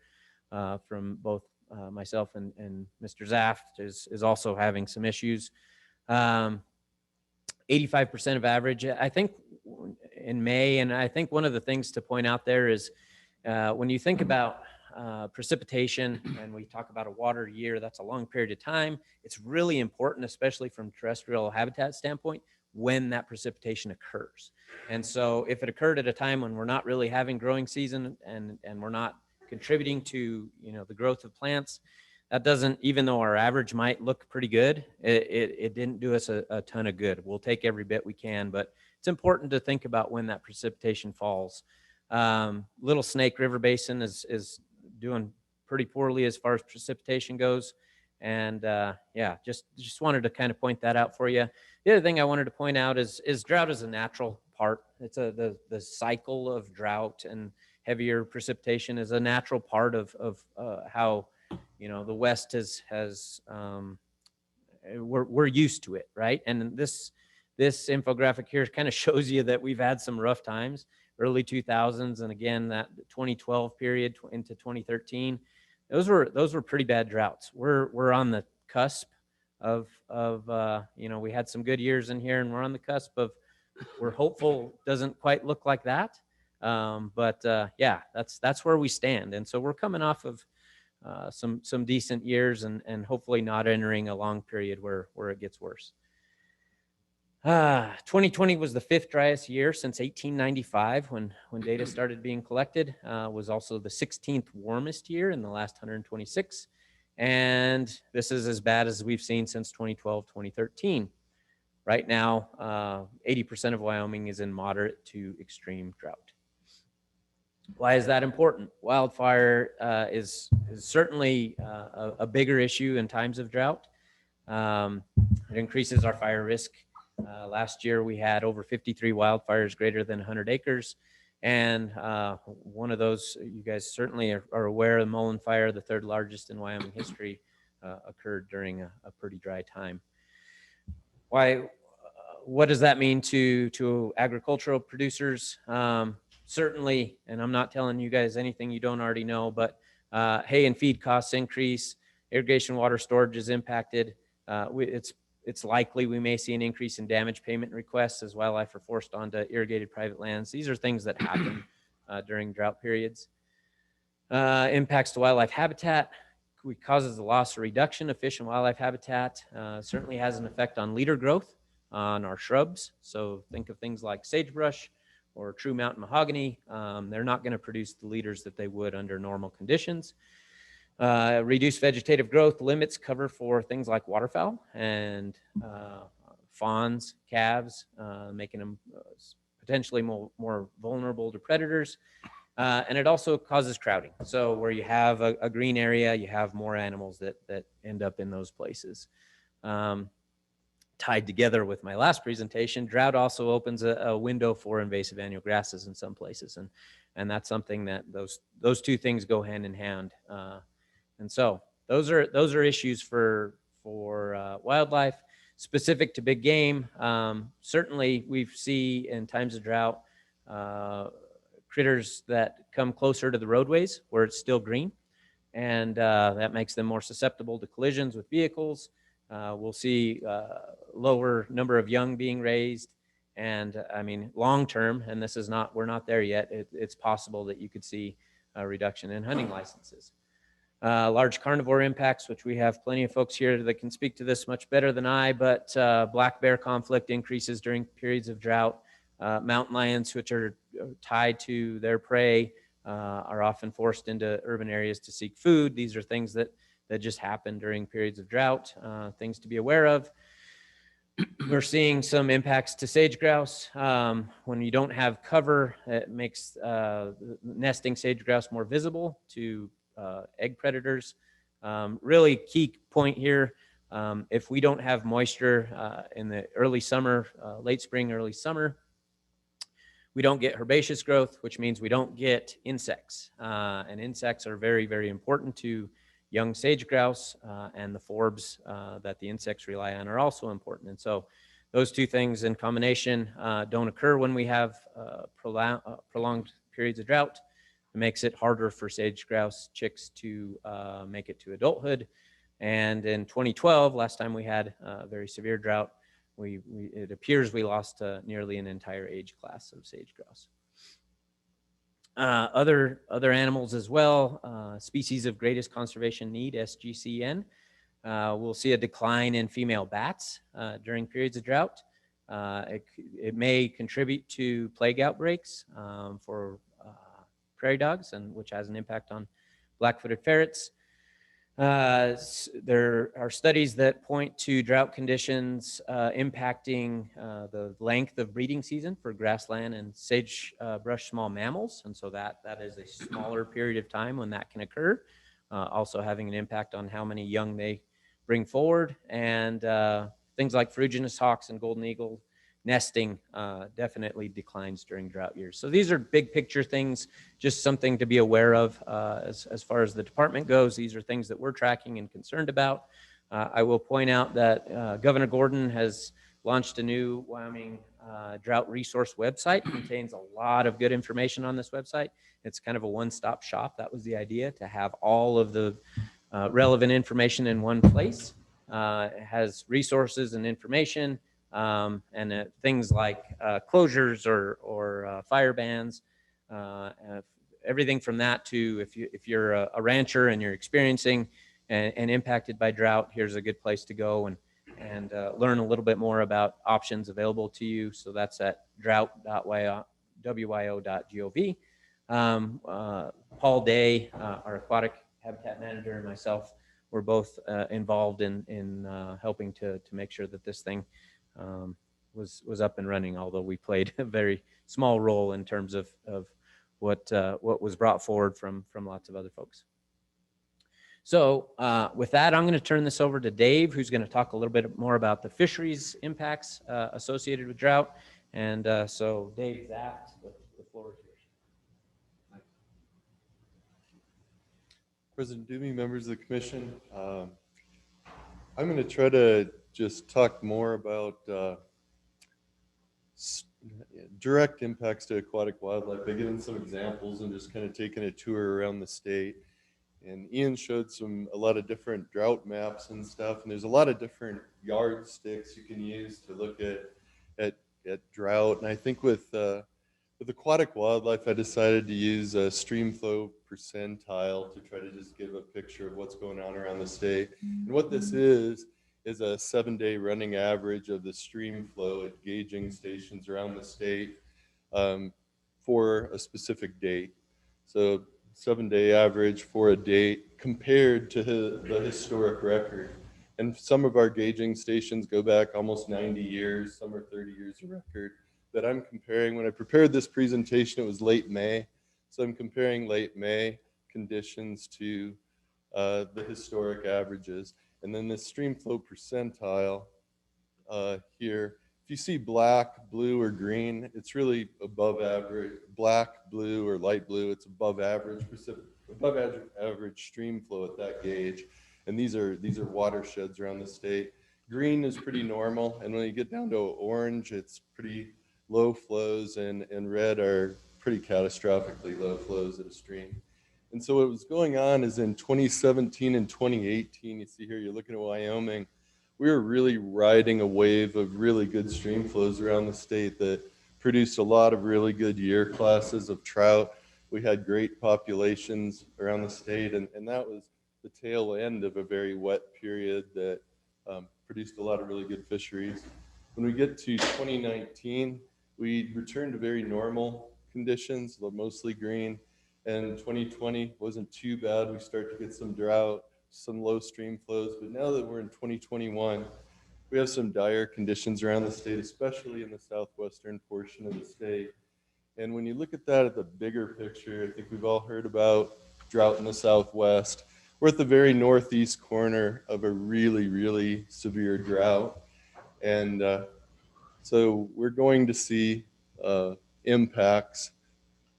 from both myself and Mr. Zaft is also having some issues. 85% of average, I think, in May. And I think one of the things to point out there is when you think about precipitation and we talk about a water year, that's a long period of time. It's really important, especially from terrestrial habitat standpoint, when that precipitation occurs. And so if it occurred at a time when we're not really having growing season and we're not contributing to the growth of plants, that doesn't, even though our average might look pretty good, it didn't do us a ton of good. We'll take every bit we can, but it's important to think about when that precipitation falls. Little Snake River Basin is doing pretty poorly as far as precipitation goes. And just wanted to kind of point that out for you. The other thing I wanted to point out is drought is a natural part. It's the cycle of drought and heavier precipitation is a natural part of how the West has we're used to it, right? And this infographic here kind of shows you that we've had some rough times, early 2000s, and again that 2012 period into 2013. Those were pretty bad droughts. We're on the cusp of we had some good years in here, and we're on the cusp of, we're hopeful doesn't quite look like that. But that's where we stand. And so we're coming off of some decent years and hopefully not entering a long period where it gets worse. 2020 was the 5th driest year since 1895 when data started being collected. Was also the 16th warmest year in the last 126. And this is as bad as we've seen since 2012, 2013. Right now, 80% of Wyoming is in moderate to extreme drought. Why is that important? Wildfire is certainly a bigger issue in times of drought. It increases our fire risk. Last year, we had over 53 wildfires greater than 100 acres. And one of those, you guys certainly are aware of the Mullen Fire, the 3rd largest in Wyoming history, occurred during a pretty dry time. What does that mean to agricultural producers? Certainly, and I'm not telling you guys anything you don't already know, but hay and feed costs increase, irrigation water storage is impacted. It's likely we may see an increase in damage payment requests as wildlife are forced onto irrigated private lands. These are things that happen during drought periods. Impacts to wildlife habitat causes the loss or reduction of fish and wildlife habitat. Certainly has an effect on leader growth on our shrubs. So think of things like sagebrush or true mountain mahogany. They're not going to produce the leaders that they would under normal conditions. Reduced vegetative growth limits cover for things like waterfowl and fawns, calves, making them potentially more vulnerable to predators. And it also causes crowding. So where you have a green area, you have more animals that end up in those places. Tied together with my last presentation, drought also opens a window for invasive annual grasses in some places. And that's something that those two things go hand in hand. And so those are issues for wildlife. Specific to big game, certainly we see in times of drought critters that come closer to the roadways where it's still green, and that makes them more susceptible to collisions with vehicles. We'll see lower number of young being raised, and I mean long term, and this is not, we're not there yet, it's possible that you could see a reduction in hunting licenses. Large carnivore impacts, which we have plenty of folks here that can speak to this much better than I, but black bear conflict increases during periods of drought. Mountain lions, which are tied to their prey, are often forced into urban areas to seek food. These are things that just happen during periods of drought, things to be aware of. We're seeing some impacts to sage grouse. When you don't have cover, it makes nesting sage grouse more visible to egg predators. Really key point here, if we don't have moisture in the early summer, late spring, early summer, we don't get herbaceous growth, which means we don't get insects. And insects are very, very important to young sage grouse, and the forbs that the insects rely on are also important. And so those two things in combination don't occur when we have prolonged periods of drought. It makes it harder for sage grouse chicks to make it to adulthood. And in 2012, last time we had a very severe drought, it appears we lost nearly an entire age class of sage grouse. Other animals as well, species of greatest conservation need, SGCN. We'll see a decline in female bats during periods of drought. It may contribute to plague outbreaks for prairie dogs, and which has an impact on black-footed ferrets. There are studies that point to drought conditions impacting the length of breeding season for grassland and sagebrush small mammals, and so that is a smaller period of time when that can occur, also having an impact on how many young they bring forward. And things like ferruginous hawks and golden eagle nesting definitely declines during drought years. So these are big picture things, just something to be aware of as far as the department goes. These are things that we're tracking and concerned about. I will point out that Governor Gordon has launched a new Wyoming drought resource website. It contains a lot of good information on this website. It's kind of a one-stop shop. That was the idea, to have all of the relevant information in one place. It has resources and information, and things like closures or fire bans, everything from that to if you're a rancher and you're experiencing and impacted by drought, here's a good place to go and learn a little bit more about options available to you. So that's at drought.wyo.gov. Paul Day, our aquatic habitat manager, and myself were both involved in helping to make sure that this thing was up and running, although we played a very small role in terms of what was brought forward from lots of other folks. So with that, I'm going to turn this over to Dave, who's going to talk a little bit more about the fisheries impacts associated with drought. And so Dave, the floor is yours. President Doomey, members of the commission, I'm going to try to just talk more about direct impacts to aquatic wildlife by giving some examples and just kind of taking a tour around the state. And Ian showed a lot of different drought maps and stuff, and there's a lot of different yardsticks you can use to look at drought. And I think with aquatic wildlife, I decided to use a stream flow percentile to try to just give a picture of what's going on around the state. And what this is a 7-day running average of the stream flow at gauging stations around the state for a specific date. So 7-day average for a date compared to the historic record. And some of our gauging stations go back almost 90 years, some are 30 years of record that I'm comparing. When I prepared this presentation, it was late May. So I'm comparing late May conditions to the historic averages. And then this stream flow percentile here, if you see black, blue, or green, it's really above average. Black, blue, or light blue, it's above average stream flow at that gauge. And these are watersheds around the state. Green is pretty normal, and when you get down to orange, it's pretty low flows, and red are pretty catastrophically low flows at a stream. And so what was going on is in 2017 and 2018, you see here, you're looking at Wyoming, we were really riding a wave of really good stream flows around the state that produced a lot of really good year classes of trout. We had great populations around the state, and that was the tail end of a very wet period that produced a lot of really good fisheries. When we get to 2019, we returned to very normal conditions, mostly green, and 2020 wasn't too bad. We start to get some drought, some low stream flows, but now that we're in 2021, we have some dire conditions around the state, especially in the southwestern portion of the state. And when you look at that at the bigger picture, I think we've all heard about drought in the southwest. We're at the very northeast corner of a really, really severe drought. And so we're going to see impacts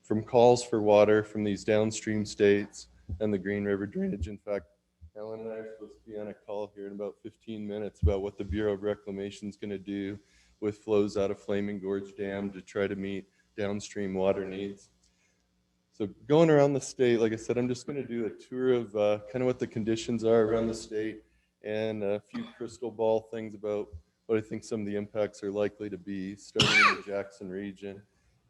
from calls for water from these downstream states and the Green River drainage. In fact, Ellen and I are supposed to be on a call here in about 15 minutes about what the Bureau of Reclamation is going to do with flows out of Flaming Gorge Dam to try to meet downstream water needs. So going around the state, like I said, I'm just going to do a tour of kind of what the conditions are around the state and a few crystal ball things about what I think some of the impacts are likely to be, starting in the Jackson region.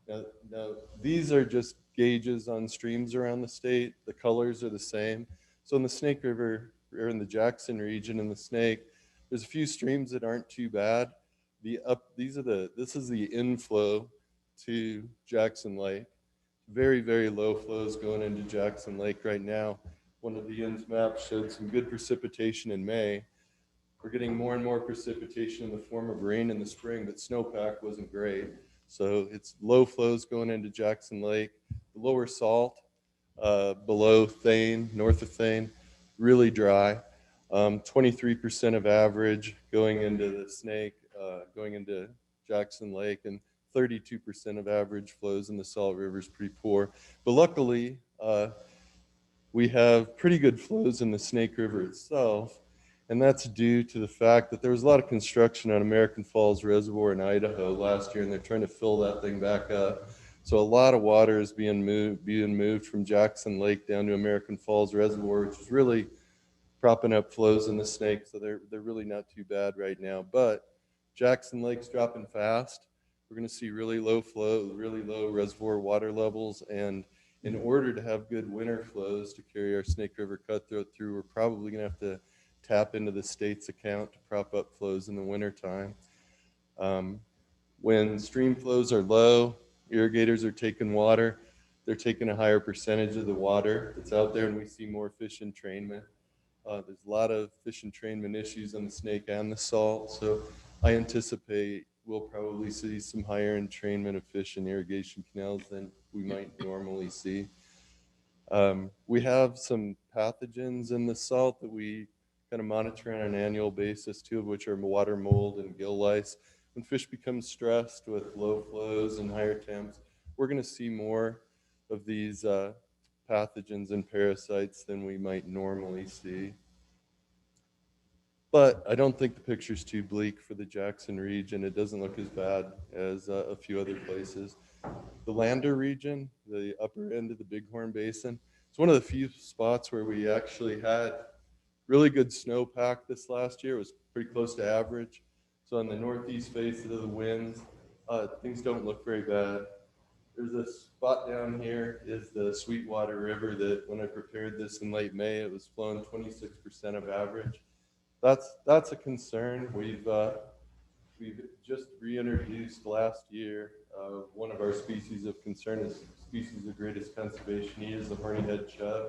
Now, these are just gauges on streams around the state. The colors are the same. So in the Snake River, or in the Jackson region in the Snake, there's a few streams that aren't too bad. This is the inflow to Jackson Lake. Very, very low flows going into Jackson Lake right now. One of the INS maps showed some good precipitation in May. We're getting more and more precipitation in the form of rain in the spring, but snowpack wasn't great. So it's low flows going into Jackson Lake. The lower salt below Thane, north of Thane, really dry. 23% of average going into the Snake, going into Jackson Lake, and 32% of average flows in the Salt River is pretty poor. But luckily, we have pretty good flows in the Snake River itself, and that's due to the fact that there was a lot of construction on American Falls Reservoir in Idaho last year, and they're trying to fill that thing back up. So a lot of water is being moved from Jackson Lake down to American Falls Reservoir, which is really propping up flows in the Snake. So they're really not too bad right now. But Jackson Lake's dropping fast. We're going to see really low flow, really low reservoir water levels, and in order to have good winter flows to carry our Snake River Cutthroat through, we're probably going to have to tap into the state's account to prop up flows in the wintertime. When stream flows are low, irrigators are taking water, they're taking a higher percentage of the water that's out there, and we see more fish entrainment. There's a lot of fish entrainment issues on the Snake and the Salt, so I anticipate we'll probably see some higher entrainment of fish in irrigation canals than we might normally see. We have some pathogens in the salt that we kind of monitor on an annual basis, two of which are water mold and gill lice. When fish become stressed with low flows and higher temps, we're going to see more of these pathogens and parasites than we might normally see. But I don't think the picture's too bleak for the Jackson region. It doesn't look as bad as a few other places. The Lander region, the upper end of the Bighorn Basin, it's one of the few spots where we actually had really good snowpack this last year. It was pretty close to average. So on the northeast face of the winds, things don't look very bad. There's a spot down here is the Sweetwater River that when I prepared this in late May, it was flowing 26% of average. That's a concern. We've just reintroduced last year one of our species of concern is species of greatest conservation need is the horny-head chub.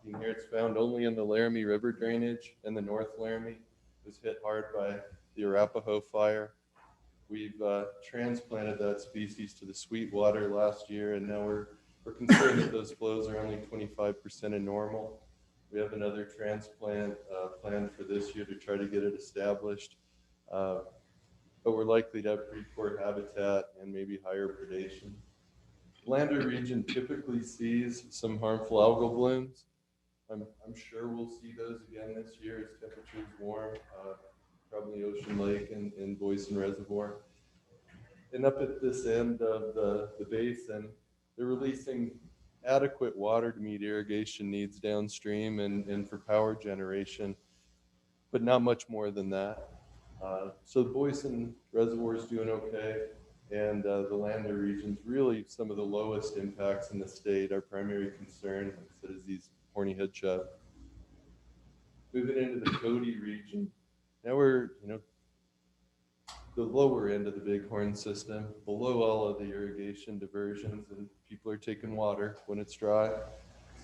In here it's found only in the Laramie River drainage and the North Laramie. It was hit hard by the Arapahoe fire. We've transplanted that species to the Sweetwater last year, and now we're concerned that those flows are only 25% of normal. We have another transplant planned for this year to try to get it established. But we're likely to have pretty poor habitat and maybe higher predation. Lander region typically sees some harmful algal blooms. I'm sure we'll see those again this year as temperatures warm, probably Ocean Lake and Boysen Reservoir. And up at this end of the basin, they're releasing adequate water to meet irrigation needs downstream and for power generation, but not much more than that. So the Boysen Reservoir is doing okay, and the Lander region's really some of the lowest impacts in the state. Our primary concern, like I said, is these horny head chub. Moving into the Cody region, now we're, the lower end of the Bighorn system, below all of the irrigation diversions, and people are taking water when it's dry.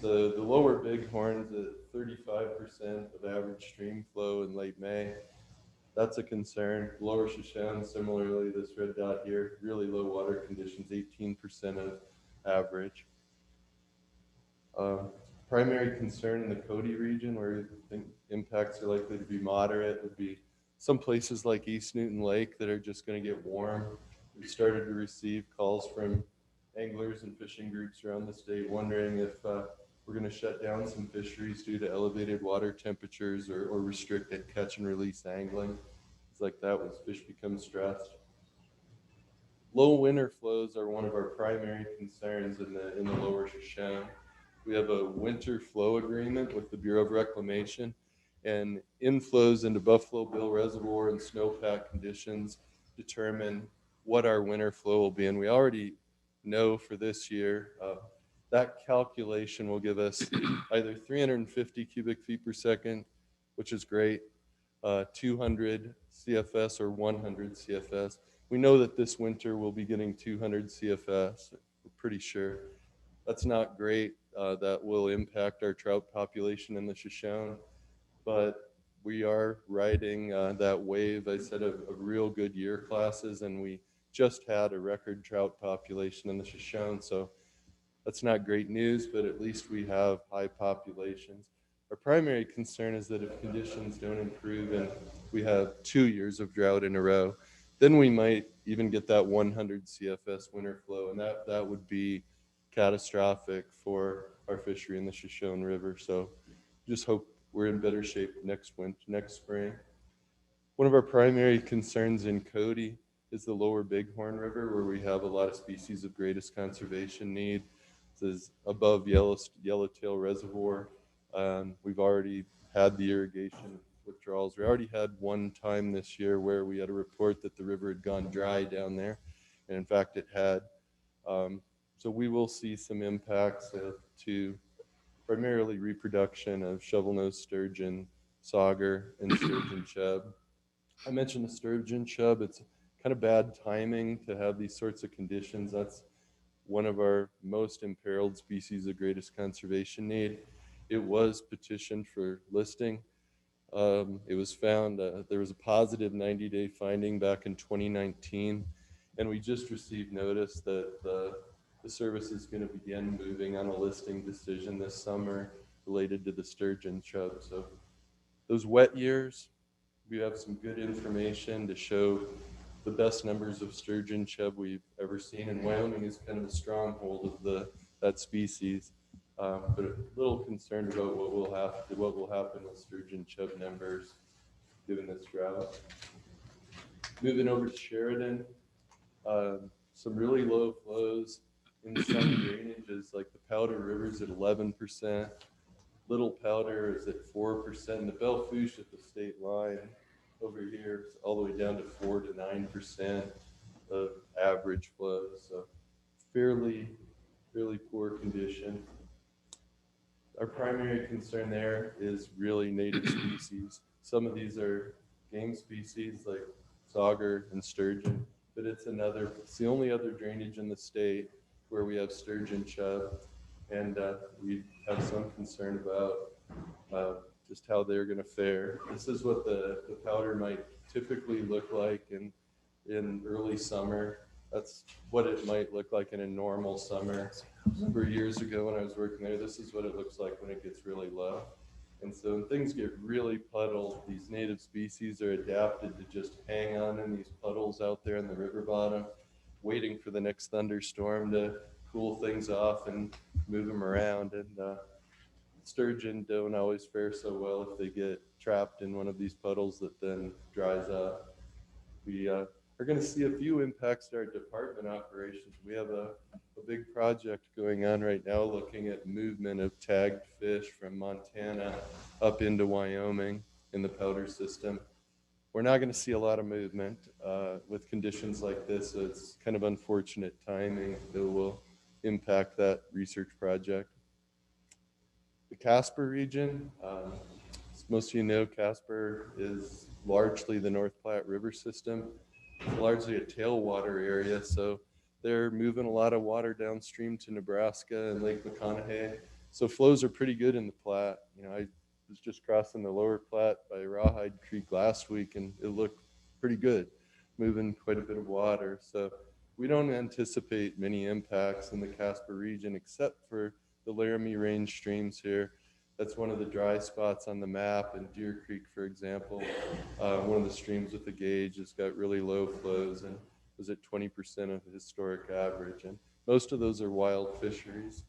The lower Bighorn's at 35% of average stream flow in late May. That's a concern. Lower Shoshone, similarly, this red dot here, really low water conditions, 18% of average. Primary concern in the Cody region, where I think impacts are likely to be moderate, would be some places like East Newton Lake that are just going to get warm. We've started to receive calls from anglers and fishing groups around the state wondering if we're going to shut down some fisheries due to elevated water temperatures or restricted catch and release angling. It's like that when fish become stressed. Low winter flows are one of our primary concerns in the lower Shoshone. We have a winter flow agreement with the Bureau of Reclamation, and inflows into Buffalo Bill Reservoir and snowpack conditions determine what our winter flow will be. And we already know for this year, that calculation will give us either 350 cubic feet per second, which is great, 200 CFS or 100 CFS. We know that this winter we'll be getting 200 CFS, we're pretty sure. That's not great. That will impact our trout population in the Shoshone. But we are riding that wave, I said, of real good year classes, and we just had a record trout population in the Shoshone, so that's not great news, but at least we have high populations. Our primary concern is that if conditions don't improve and we have 2 years of drought in a row, then we might even get that 100 CFS winter flow, and that would be catastrophic for our fishery in the Shoshone River. So just hope we're in better shape next spring. One of our primary concerns in Cody is the lower Bighorn River, where we have a lot of species of greatest conservation need. This is above Yellowtail Reservoir. We've already had the irrigation withdrawals. We already had one time this year where we had a report that the river had gone dry down there, and in fact it had. So we will see some impacts to primarily reproduction of shovel-nosed sturgeon, sauger, and sturgeon chub. I mentioned the sturgeon chub. It's kind of bad timing to have these sorts of conditions. That's one of our most imperiled species of greatest conservation need. It was petitioned for listing. It was found, there was a positive 90-day finding back in 2019, and we just received notice that the service is going to begin moving on a listing decision this summer related to the sturgeon chub. So those wet years, we have some good information to show the best numbers of sturgeon chub we've ever seen. And Wyoming is kind of a stronghold of that species. But a little concerned about what will happen with sturgeon chub numbers given this drought. Moving over to Sheridan, some really low flows in some drainages, like the Powder River's at 11%, Little Powder is at 4%, and the Belle Fourche at the state line over here is all the way down to 4 to 9% of average flow. So fairly poor condition. Our primary concern there is really native species. Some of these are game species like sauger and sturgeon, but it's the only other drainage in the state where we have sturgeon chub, and we have some concern about just how they're going to fare. This is what the powder might typically look like in early summer. That's what it might look like in a normal summer. I remember years ago when I was working there, this is what it looks like when it gets really low. And so when things get really puddled, these native species are adapted to just hang on in these puddles out there in the river bottom, waiting for the next thunderstorm to cool things off and move them around. And sturgeon don't always fare so well if they get trapped in one of these puddles that then dries up. We are going to see a few impacts to our department operations. We have a big project going on right now looking at movement of tagged fish from Montana up into Wyoming in the Powder system. We're not going to see a lot of movement with conditions like this, so it's kind of unfortunate timing that will impact that research project. The Casper region, most of you know, Casper is largely the North Platte River system. It's largely a tailwater area, so they're moving a lot of water downstream to Nebraska and Lake McConaughey. So flows are pretty good in the Platte. You know, I was just crossing the lower Platte by Rawhide Creek last week, and it looked pretty good, moving quite a bit of water. So we don't anticipate many impacts in the Casper region except for the Laramie Range streams here. That's one of the dry spots on the map. And Deer Creek, for example, one of the streams with the gauge has got really low flows and was at 20% of the historic average. And most of those are wild fisheries.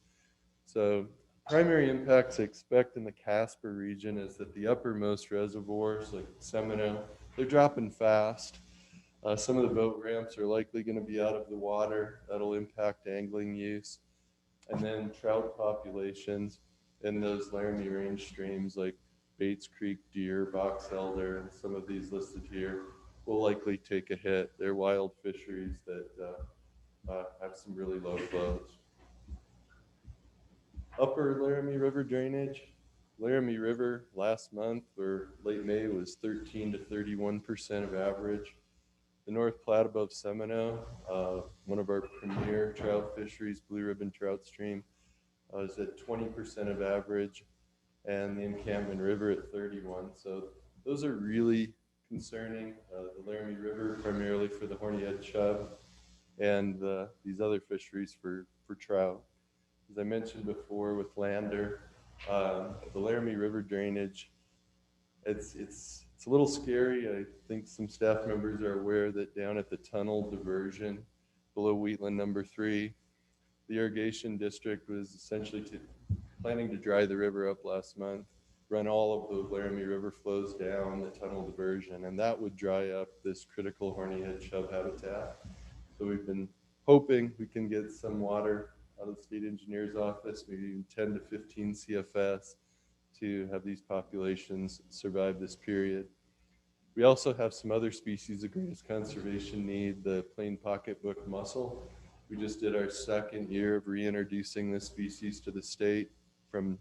So primary impacts I expect in the Casper region is that the uppermost reservoirs like Seminole, they're dropping fast. Some of the boat ramps are likely going to be out of the water. That'll impact angling use. And then trout populations in those Laramie Range streams like Bates Creek, Deer, Box Elder, and some of these listed here will likely take a hit. They're wild fisheries that have some really low flows. Upper Laramie River drainage. Laramie River last month or late May was 13 to 31% of average. The North Platte above Seminole, one of our premier trout fisheries, Blue Ribbon Trout Stream, is at 20% of average, and the Encampment River at 31. So those are really concerning. The Laramie River primarily for the horny-head chub, and these other fisheries for trout. As I mentioned before with Lander, the Laramie River drainage, it's a little scary. I think some staff members are aware that down at the tunnel diversion below Wheatland number 3, the irrigation district was essentially planning to dry the river up last month, run all of the Laramie River flows down the tunnel diversion, and that would dry up this critical horny-head chub habitat. So we've been hoping we can get some water out of the state engineer's office, maybe 10 to 15 CFS, to have these populations survive this period. We also have some other species of greatest conservation need, the plain pocketbook mussel. We just did our second year of reintroducing this species to the state from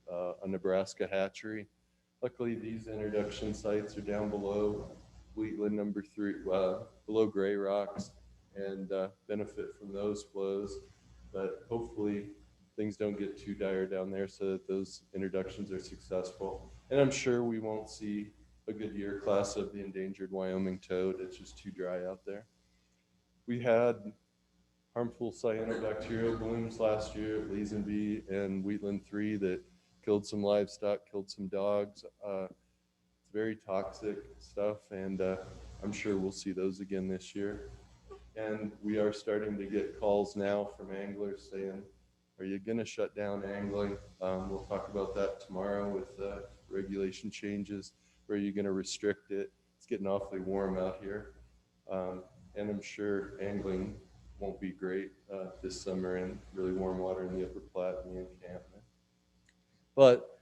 a Nebraska hatchery. Luckily, these introduction sites are down below Wheatland number 3, below Gray Rocks, and benefit from those flows. But hopefully things don't get too dire down there so that those introductions are successful. And I'm sure we won't see a good year class of the endangered Wyoming toad. It's just too dry out there. We had harmful cyanobacterial blooms last year at Lazenby and Wheatland 3 that killed some livestock, killed some dogs. It's very toxic stuff, and I'm sure we'll see those again this year. And we are starting to get calls now from anglers saying, are you going to shut down angling? We'll talk about that tomorrow with regulation changes. Or are you going to restrict it? It's getting awfully warm out here. And I'm sure angling won't be great this summer in really warm water in the upper Platte and the encampment. But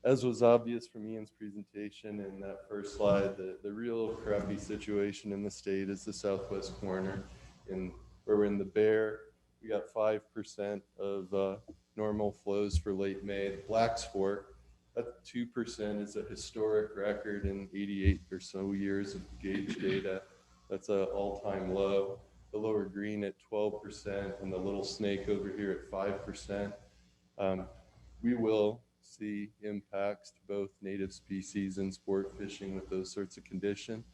as was obvious from Ian's presentation in that first slide, the real crappy situation in the state is the southwest corner. Where we're in the Bear, we got 5% of normal flows for late May. The Black's Fork, that 2% is a historic record in 88 or so years of gauge data. That's an all-time low. The Lower Green at 12% and the Little Snake over here at 5%. We will see impacts to both native species and sport fishing with those sorts of conditions.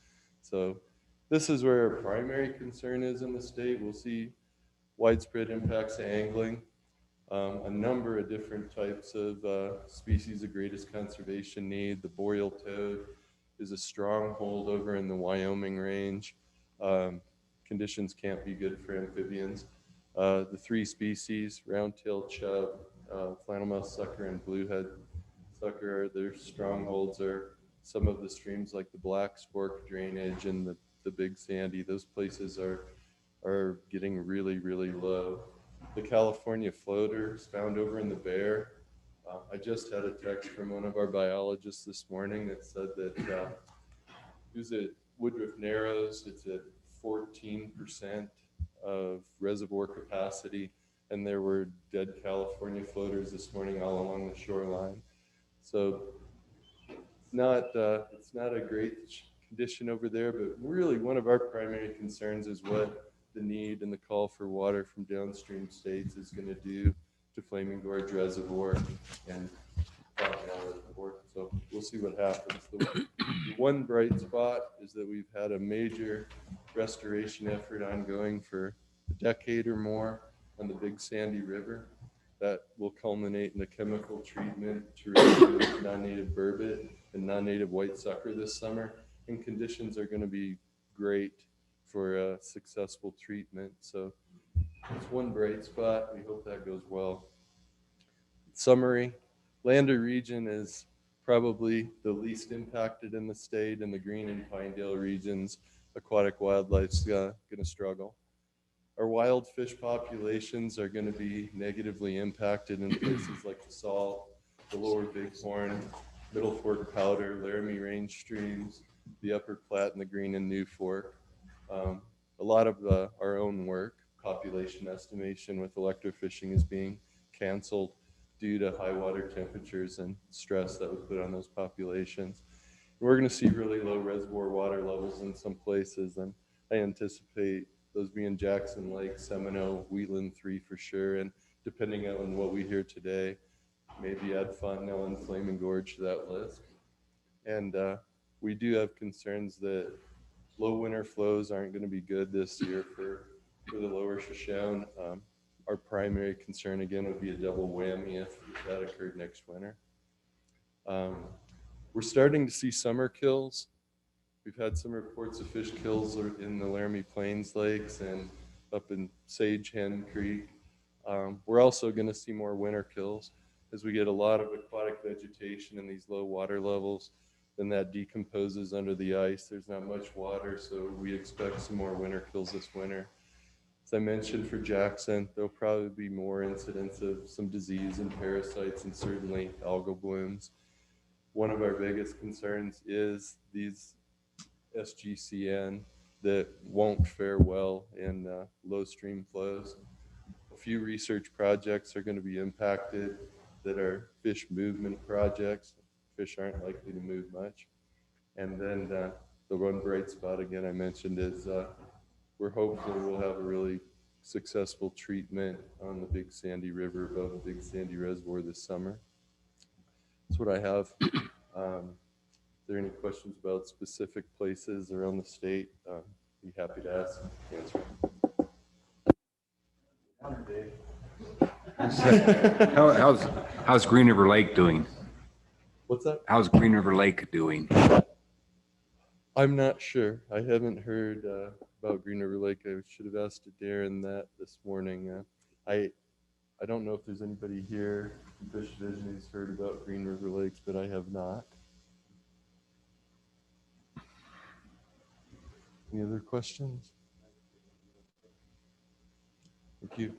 So this is where our primary concern is in the state. We'll see widespread impacts to angling. A number of different types of species of greatest conservation need. The boreal toad is a stronghold over in the Wyoming range. Conditions can't be good for amphibians. The 3 species, round-tailed chub, flannelmouth sucker, and bluehead sucker, their strongholds are some of the streams like the Black's Fork drainage and the Big Sandy. Those places are getting really, really low. The California floaters found over in the Bear. I just had a text from one of our biologists this morning that said that it was at Woodruff Narrows. It's at 14% of reservoir capacity, and there were dead California floaters this morning all along the shoreline. So it's not a great condition over there, but really one of our primary concerns is what the need and the call for water from downstream states is going to do to Flaming Gorge Reservoir and Reservoir. So we'll see what happens. The one bright spot is that we've had a major restoration effort ongoing for a decade or more on the Big Sandy River that will culminate in a chemical treatment to remove non-native burbot and non-native white sucker this summer. And conditions are going to be great for a successful treatment. So it's one bright spot. We hope that goes well. Summary, Lander region is probably the least impacted in the state, and the Green and Pinedale regions, aquatic wildlife's going to struggle. Our wild fish populations are going to be negatively impacted in places like the Salt, the Lower Bighorn, Middle Fork Powder, Laramie Range streams, the Upper Platte, and the Green and New Fork. A lot of our own work, population estimation with electrofishing, is being canceled due to high water temperatures and stress that was put on those populations. We're going to see really low reservoir water levels in some places, and I anticipate those being Jackson Lake, Seminole, Wheatland 3 for sure, and depending on what we hear today, maybe add Fontenelle and Flaming Gorge to that list. And we do have concerns that low winter flows aren't going to be good this year for the lower Shoshone. Our primary concern again would be a double whammy if that occurred next winter. We're starting to see summer kills. We've had some reports of fish kills in the Laramie Plains lakes and up in Sage Hen Creek. We're also going to see more winter kills as we get a lot of aquatic vegetation in these low water levels. Then that decomposes under the ice. There's not much water, so we expect some more winter kills this winter. As I mentioned for Jackson, there'll probably be more incidents of some disease and parasites and certainly algal blooms. One of our biggest concerns is these SGCN that won't fare well in low stream flows. A few research projects are going to be impacted that are fish movement projects. Fish aren't likely to move much. And then the one bright spot again I mentioned is we're hopeful we'll have a really successful treatment on the Big Sandy River above the Big Sandy Reservoir this summer. That's what I have. If there are any questions about specific places around the state, be happy to How's Green River Lake doing? What's that? How's Green River Lake doing? I'm not sure. I haven't heard about Green River Lake. I should have asked Darren that this morning. I don't know if there's anybody here in Fish Division who's heard about Green River Lakes, but I have not. Any other questions? Thank you.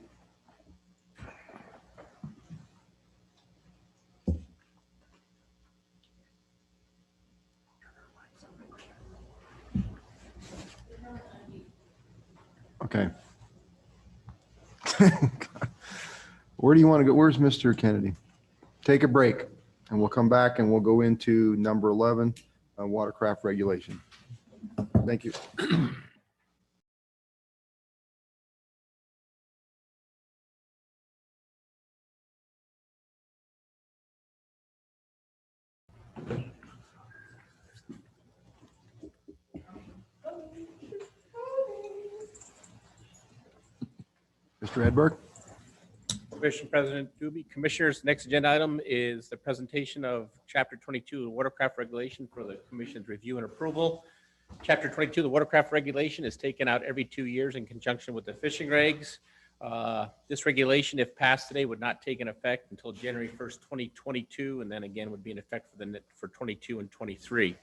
Okay. Where do you want to go? Where's Mr. Kennedy? Take a break and we'll come back and we'll go into number 11, watercraft regulation. Thank you. Mr. Edberg. Commission President Doobie. Commissioners, next agenda item is the presentation of Chapter 22 of the Watercraft Regulation for the Commission's review and approval. Chapter 22 of the Watercraft Regulation is taken out every 2 years in conjunction with the fishing regs. This regulation, if passed today, would not take in effect until January 1st, 2022, and then again would be in effect for 22 and 23.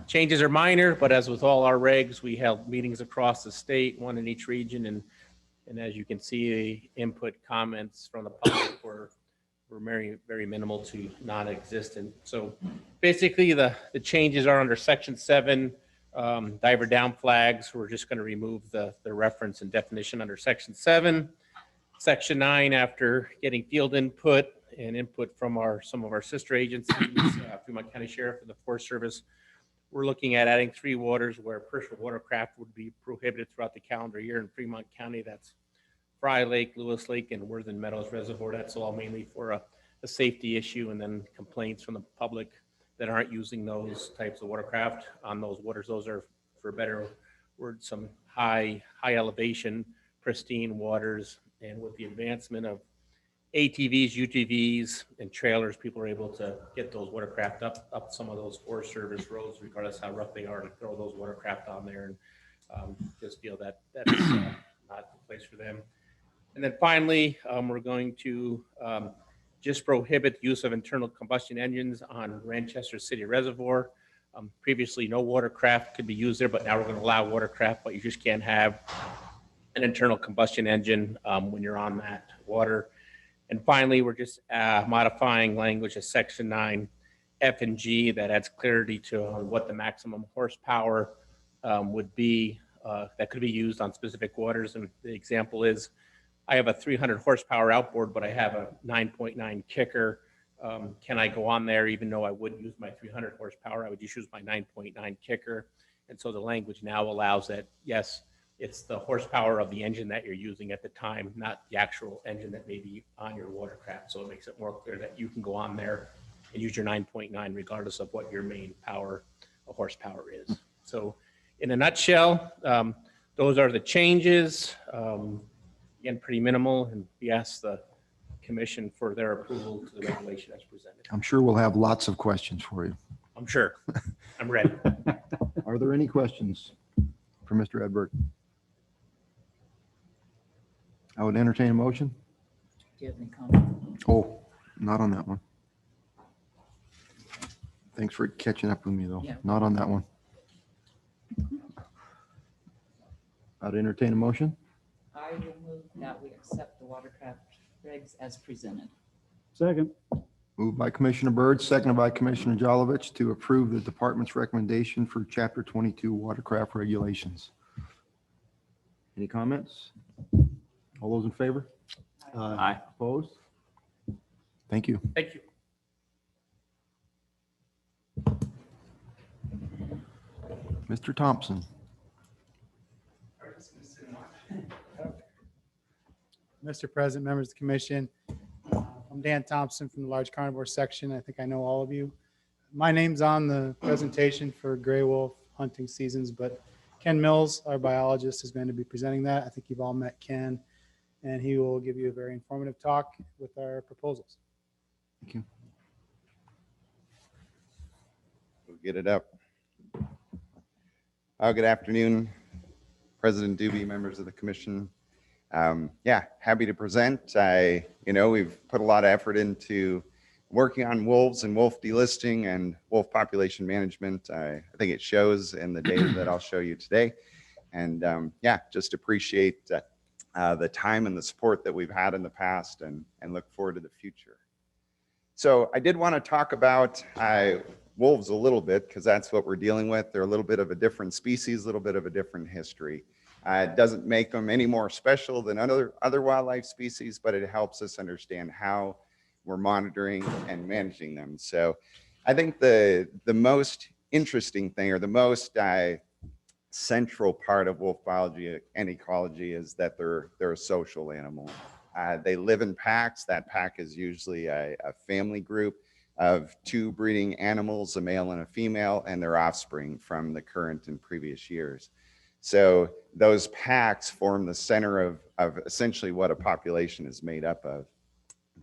Changes are minor, but as with all our regs, we held meetings across the state, one in each region, and as you can see, the input comments from the public were very, very minimal to non-existent. So basically the changes are under Section 7, diver down flags. We're just going to remove the reference and definition under Section 7. Section 9, after getting field input, and input from some of our sister agencies, Fremont County Sheriff and the Forest Service, we're looking at adding 3 waters where personal watercraft would be prohibited throughout the calendar year in Fremont County. That's Fry Lake, Lewis Lake, and Worthen Meadows Reservoir. That's all mainly for a safety issue, and then complaints from the public that aren't using those types of watercraft on those waters. Those are, for a better word, some high elevation, pristine waters. And with the advancement of ATVs, UTVs, and trailers, people are able to get those watercraft up some of those Forest Service roads, regardless how rough they are, to throw those watercraft on there, and just feel that that's not the place for them. And then finally, we're going to just prohibit use of internal combustion engines on Ranchester City Reservoir. Previously, no watercraft could be used there, but now we're going to allow watercraft, but you just can't have an internal combustion engine when you're on that water. And finally, we're just modifying language of Section 9 F and G that adds clarity to what the maximum horsepower would be that could be used on specific waters. And the example is, I have a 300 horsepower outboard, but I have a 9.9 kicker. Can I go on there even though I wouldn't use my 300 horsepower? I would just use my 9.9 kicker. And so the language now allows that, yes, it's the horsepower of the engine that you're using at the time, not the actual engine that may be on your watercraft. So it makes it more clear that you can go on there and use your 9.9 regardless of what your main power or horsepower is. So in a nutshell, those are the changes. Again, pretty minimal, and we ask the commission for their approval to the regulation as presented. I'm sure we'll have lots of questions for you. I'm sure. I'm ready. Are there any questions for Mr. Edberg? I would entertain a motion. Do you have any comments? Oh, not on that one. Thanks for catching up with me, though. Yeah. Not on that one. I'd entertain a motion. I will move that we accept the watercraft regs as presented. Second. Moved by Commissioner Byrd, seconded by Commissioner Jolovich to approve the department's recommendation for Chapter 22 watercraft regulations. Any comments? All those in favor? Aye. Opposed? Thank you. Thank you. Mr. Thompson. Mr. President, members of the commission, I'm Dan Thompson from the large carnivore section. I think I know all of you. My name's on the presentation for gray wolf hunting seasons, but Ken Mills, our biologist, is going to be presenting that. I think you've all met Ken, and he will give you a very informative talk with our proposals. Thank you. We'll get it up. Good afternoon, President Doobie, members of the commission. Yeah, happy to present. We've put a lot of effort into working on wolves and wolf delisting and wolf population management. I think it shows in the data that I'll show you today. And yeah, just appreciate the time and the support that we've had in the past, and look forward to the future. So I did want to talk about wolves a little bit, because that's what we're dealing with. They're a little bit of a different species, a little bit of a different history. It doesn't make them any more special than other wildlife species, but it helps us understand how we're monitoring and managing them. So I think the most interesting thing, or the most central part of wolf biology and ecology, is that they're a social animal. They live in packs. That pack is usually a family group of 2 breeding animals, a male and a female, and their offspring from the current and previous years. So those packs form the center of essentially what a population is made up of.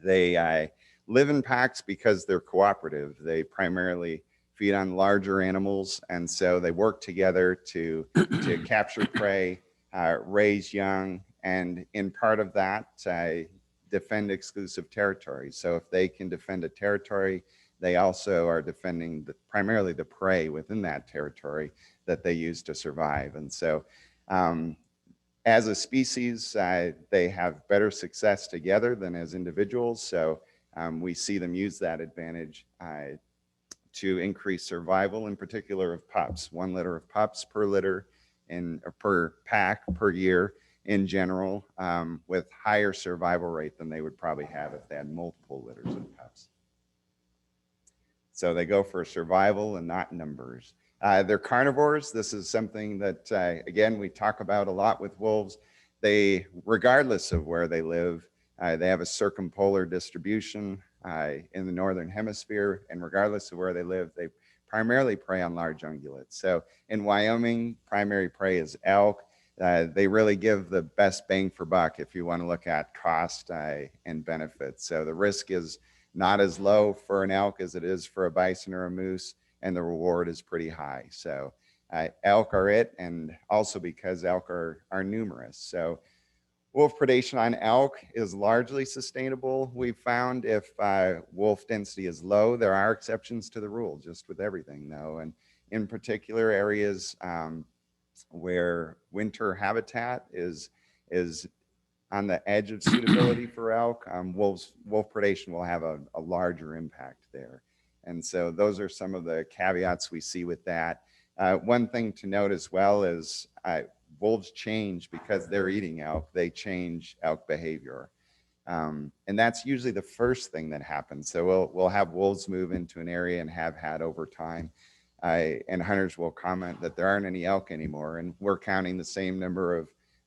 They live in packs because they're cooperative. They primarily feed on larger animals, and so they work together to capture prey, raise young, and in part of that, defend exclusive territory. So if they can defend a territory, they also are defending primarily the prey within that territory that they use to survive. And so as a species, they have better success together than as individuals. So we see them use that advantage to increase survival, in particular of pups. 1 litter of pups per litter per pack per year in general, with higher survival rate than they would probably have if they had multiple litters of pups. So they go for survival and not numbers. They're carnivores. This is something that, again, we talk about a lot with wolves. They, regardless of where they live, they have a circumpolar distribution in the northern hemisphere, and regardless of where they live, they primarily prey on large ungulates. So in Wyoming, primary prey is elk. They really give the best bang for buck if you want to look at cost and benefits. So the risk is not as low for an elk as it is for a bison or a moose, and the reward is pretty high. So elk are it, and also because elk are numerous. So wolf predation on elk is largely sustainable. We've found if wolf density is low, there are exceptions to the rule, just with everything though. And in particular areas where winter habitat is on the edge of suitability for elk, wolf predation will have a larger impact there. And so those are some of the caveats we see with that. One thing to note as well is wolves change because they're eating elk. They change elk behavior. And that's usually the first thing that happens. So we'll have wolves move into an area and have had over time. And hunters will comment that there aren't any elk anymore. And we're counting the same number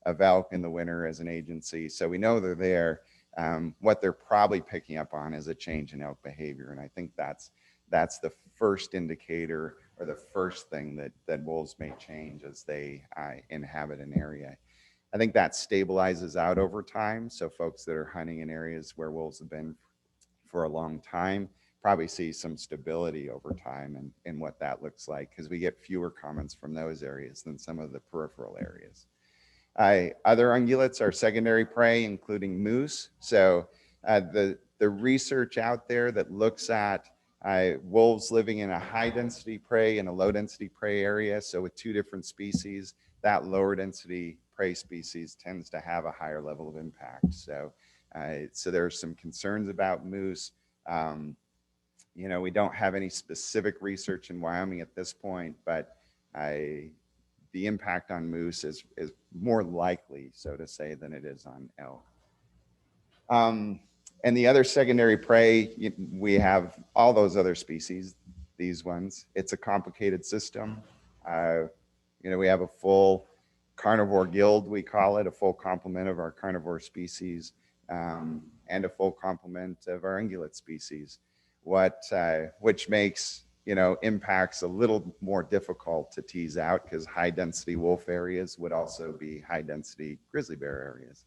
of elk in the winter as an agency. So we know they're there. What they're probably picking up on is a change in elk behavior. And I think that's the first indicator or the first thing that wolves may change as they inhabit an area. I think that stabilizes out over time. So folks that are hunting in areas where wolves have been for a long time probably see some stability over time in what that looks like, because we get fewer comments from those areas than some of the peripheral areas. Other ungulates are secondary prey, including moose. So the research out there that looks at wolves living in a high density prey and a low density prey area, so with two different species, that lower density prey species tends to have a higher level of impact. So there's some concerns about moose. You know, we don't have any specific research in Wyoming at this point, but the impact on moose is more likely, so to say, than it is on elk. And the other secondary prey, we have all those other species, these ones. It's a complicated system. You know, we have a full carnivore guild, we call it, a full complement of our carnivore species, and a full complement of our ungulate species. Which makes, you know, impacts a little more difficult to tease out, because high density wolf areas would also be high density grizzly bear areas.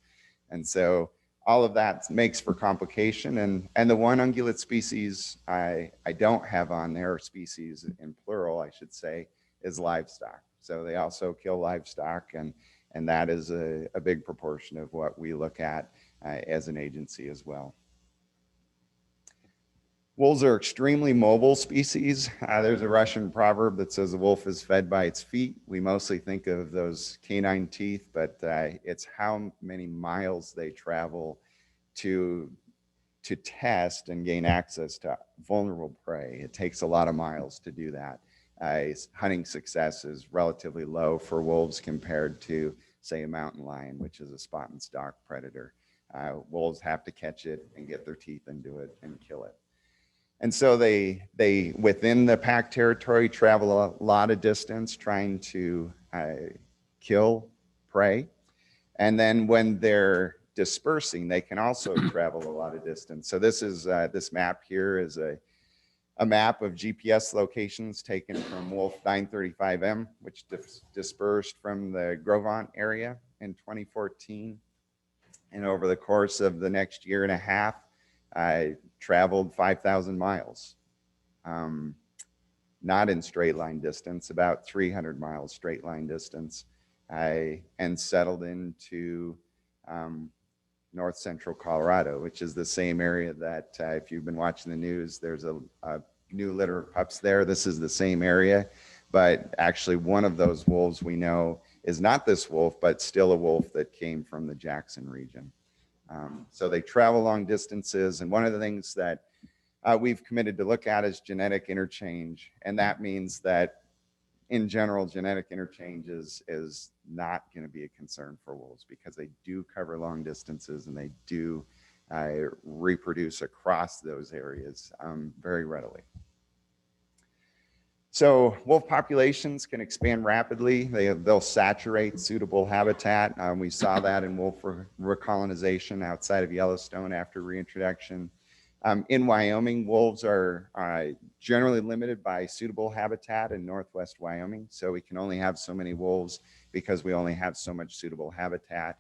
And so all of that makes for complication. And the one ungulate species I don't have on there, species in plural, I should say, is livestock. So they also kill livestock, and that is a big proportion of what we look at as an agency as well. Wolves are extremely mobile species. There's a Russian proverb that says a wolf is fed by its feet. We mostly think of those canine teeth, but it's how many miles they travel to test and gain access to vulnerable prey. It takes a lot of miles to do that. Hunting success is relatively low for wolves compared to, say, a mountain lion, which is a spot and stalk predator. Wolves have to catch it and get their teeth into it and kill it. And so they within the pack territory travel a lot of distance trying to kill prey. And then when they're dispersing, they can also travel a lot of distance. So this is this map here is a map of GPS locations taken from Wolf 935M, which dispersed from the Grovant area in 2014. And over the course of the next year and a half, I traveled 5,000 miles, not in straight line distance, about 300 miles straight line distance, and settled into north central Colorado, which is the same area that if you've been watching the news, there's a new litter of pups there. This is the same area, but actually one of those wolves we know is not this wolf, but still a wolf that came from the Jackson region. So they travel long distances, and one of the things that we've committed to look at is genetic interchange, and that means that in general, genetic interchange is not going to be a concern for wolves because they do cover long distances and they do reproduce across those areas very readily. So wolf populations can expand rapidly. They'll saturate suitable habitat. We saw that in wolf recolonization outside of Yellowstone after reintroduction. In Wyoming, wolves are generally limited by suitable habitat in northwest Wyoming. So we can only have so many wolves because we only have so much suitable habitat.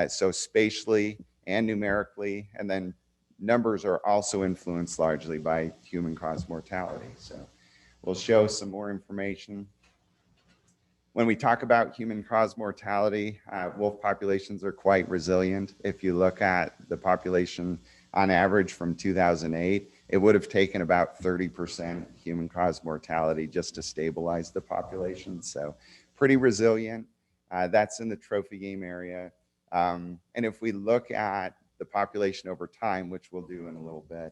So spatially and numerically, and then numbers are also influenced largely by human-caused mortality. So we'll show some more information. When we talk about human-caused mortality, wolf populations are quite resilient. If you look at the population on average from 2008, it would have taken about 30% human-caused mortality just to stabilize the population. So pretty resilient. That's in the trophy game area. And if we look at the population over time, which we'll do in a little bit,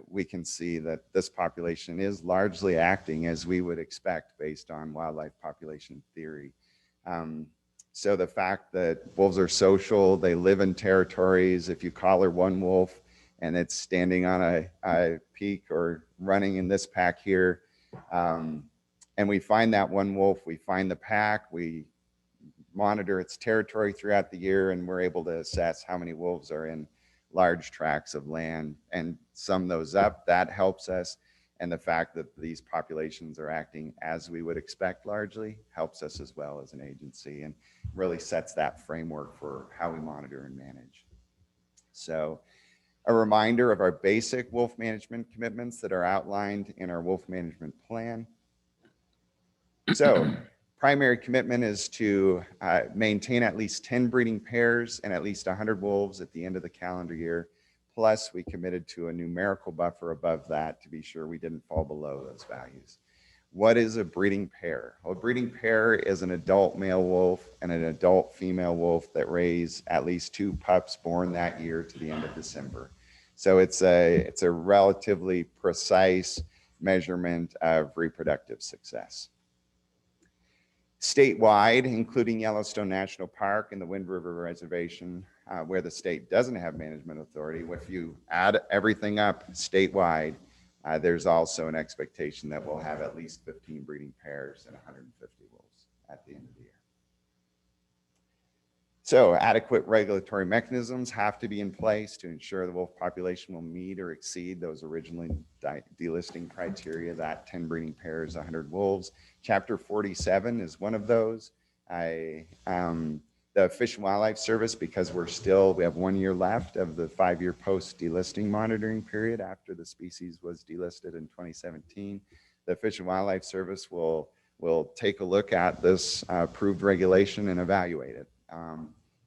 we can see that this population is largely acting as we would expect based on wildlife population theory. So the fact that wolves are social, they live in territories. If you collar one wolf and it's standing on a peak or running in this pack here, and we find that one wolf, we find the pack, we monitor its territory throughout the year, and we're able to assess how many wolves are in large tracts of land and sum those up. That helps us. And the fact that these populations are acting as we would expect largely helps us as well as an agency and really sets that framework for how we monitor and manage. So a reminder of our basic wolf management commitments that are outlined in our wolf management plan. So primary commitment is to maintain at least 10 breeding pairs and at least 100 wolves at the end of the calendar year. Plus, we committed to a numerical buffer above that to be sure we didn't fall below those values. What is a breeding pair? Well, a breeding pair is an adult male wolf and an adult female wolf that raise at least 2 pups born that year to the end of December. So it's a relatively precise measurement of reproductive success. Statewide, including Yellowstone National Park and the Wind River Reservation, where the state doesn't have management authority, if you add everything up statewide, there's also an expectation that we'll have at least 15 breeding pairs and 150 wolves at the end of the year. So adequate regulatory mechanisms have to be in place to ensure the wolf population will meet or exceed those originally delisting criteria, that 10 breeding pairs, 100 wolves. Chapter 47 is one of those. The Fish and Wildlife Service, because we have 1 year left of the 5-year post-delisting monitoring period after the species was delisted in 2017. The Fish and Wildlife Service will take a look at this approved regulation and evaluate it.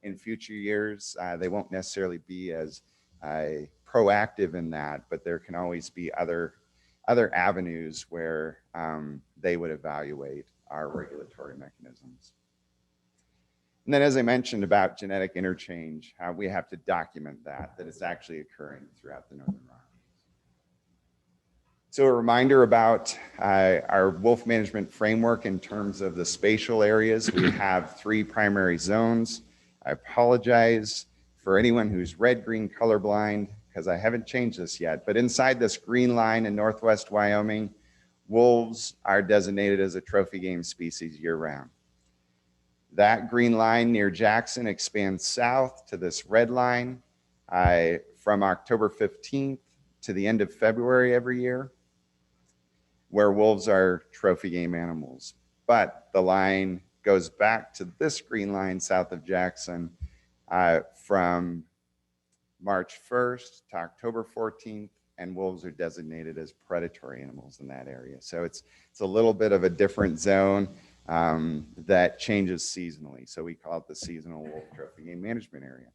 In future years, they won't necessarily be as proactive in that, but there can always be other avenues where they would evaluate our regulatory mechanisms. And then, as I mentioned about genetic interchange, we have to document that it's actually occurring throughout the Northern Rockies. So a reminder about our wolf management framework in terms of the spatial areas. We have 3 primary zones. I apologize for anyone who's red-green colorblind because I haven't changed this yet, but inside this green line in northwest Wyoming, wolves are designated as a trophy game species year-round. That green line near Jackson expands south to this red line from October 15th to the end of February every year, where wolves are trophy game animals. But the line goes back to this green line south of Jackson from March 1st to October 14th, and wolves are designated as predatory animals in that area. So it's a little bit of a different zone that changes seasonally. So we call it the seasonal wolf trophy game management area.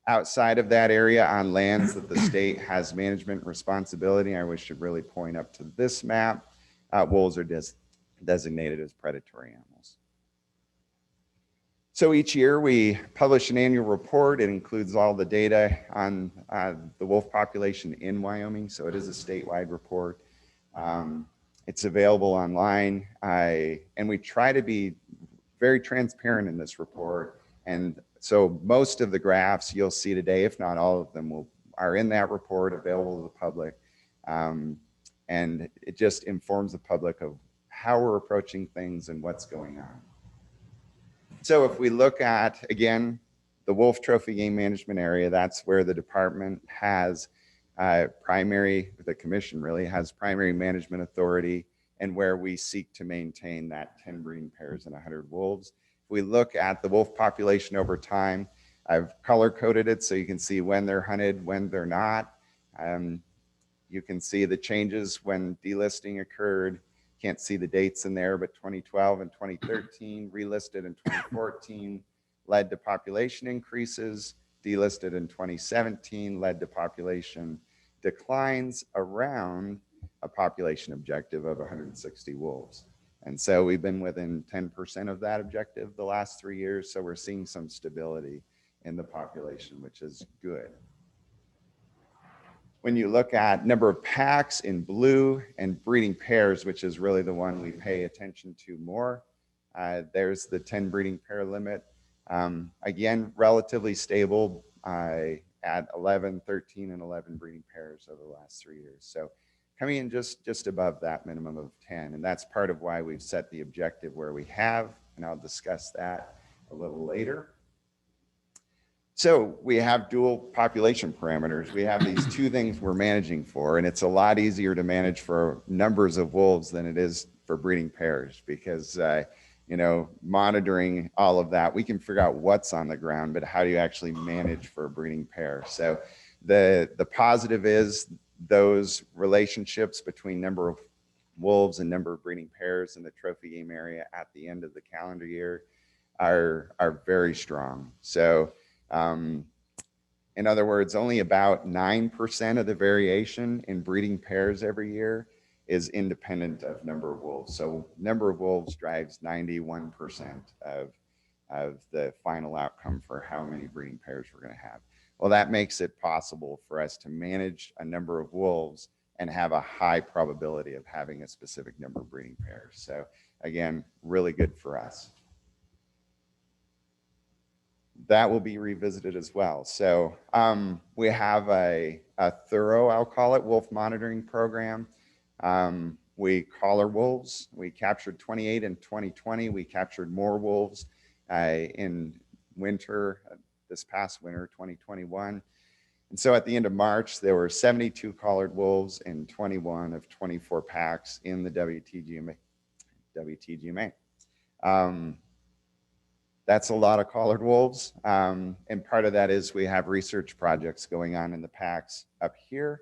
Outside of that area on lands that the state has management responsibility, I wish to really point up to this map, wolves are designated as predatory animals. So each year we publish an annual report. It includes all the data on the wolf population in Wyoming. So it is a statewide report. It's available online. And we try to be very transparent in this report. And so most of the graphs you'll see today, if not all of them, are in that report, available to the public. And it just informs the public of how we're approaching things and what's going on. So if we look at, again, the wolf trophy game management area, that's where the department has the commission really has primary management authority, and where we seek to maintain that 10 breeding pairs and 100 wolves. If we look at the wolf population over time, I've color coded it so you can see when they're hunted, when they're not. You can see the changes when delisting occurred. Can't see the dates in there, but 2012 and 2013, relisted in 2014, led to population increases, delisted in 2017, led to population declines around a population objective of 160 wolves. And so we've been within 10% of that objective the last 3 years. So we're seeing some stability in the population, which is good. When you look at number of packs in blue and breeding pairs, which is really the one we pay attention to more, there's the 10 breeding pair limit. Again, relatively stable at 11, 13, and 11 breeding pairs over the last 3 years. So coming in just above that minimum of 10. And that's part of why we've set the objective where we have, and I'll discuss that a little later. So we have dual population parameters. We have these two things we're managing for, and it's a lot easier to manage for numbers of wolves than it is for breeding pairs, because monitoring all of that, we can figure out what's on the ground, but how do you actually manage for a breeding pair? So the positive is those relationships between number of wolves and number of breeding pairs in the trophy game area at the end of the calendar year are very strong. So in other words, only about 9% of the variation in breeding pairs every year is independent of number of wolves. So number of wolves drives 91% of the final outcome for how many breeding pairs we're going to have. Well, that makes it possible for us to manage a number of wolves and have a high probability of having a specific number of breeding pairs. So again, really good for us. That will be revisited as well. So we have a thorough, I'll call it, wolf monitoring program. We collar wolves. We captured 28 in 2020. We captured more wolves in winter, this past winter, 2021. And so at the end of March, there were 72 collared wolves in 21 of 24 packs in the WTGMA. That's a lot of collared wolves. And part of that is we have research projects going on in the packs up here,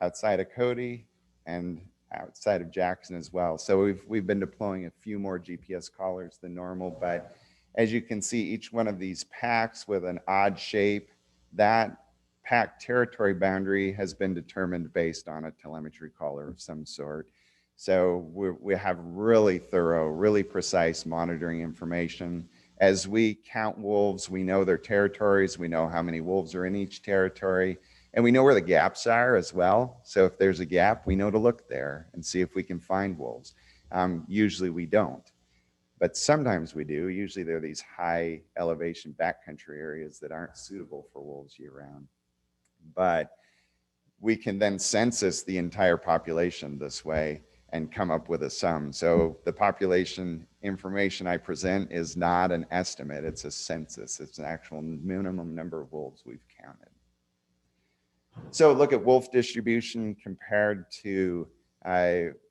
outside of Cody, and outside of Jackson as well. So we've been deploying a few more GPS collars than normal, but as you can see, each one of these packs with an odd shape, that pack territory boundary has been determined based on a telemetry collar of some sort. So we have really thorough, really precise monitoring information. As we count wolves, we know their territories, we know how many wolves are in each territory, and we know where the gaps are as well. So if there's a gap, we know to look there and see if we can find wolves. Usually we don't, but sometimes we do. Usually they're these high elevation backcountry areas that aren't suitable for wolves year round. But we can then census the entire population this way and come up with a sum. So the population information I present is not an estimate, it's a census. It's an actual minimum number of wolves we've counted. So look at wolf distribution compared to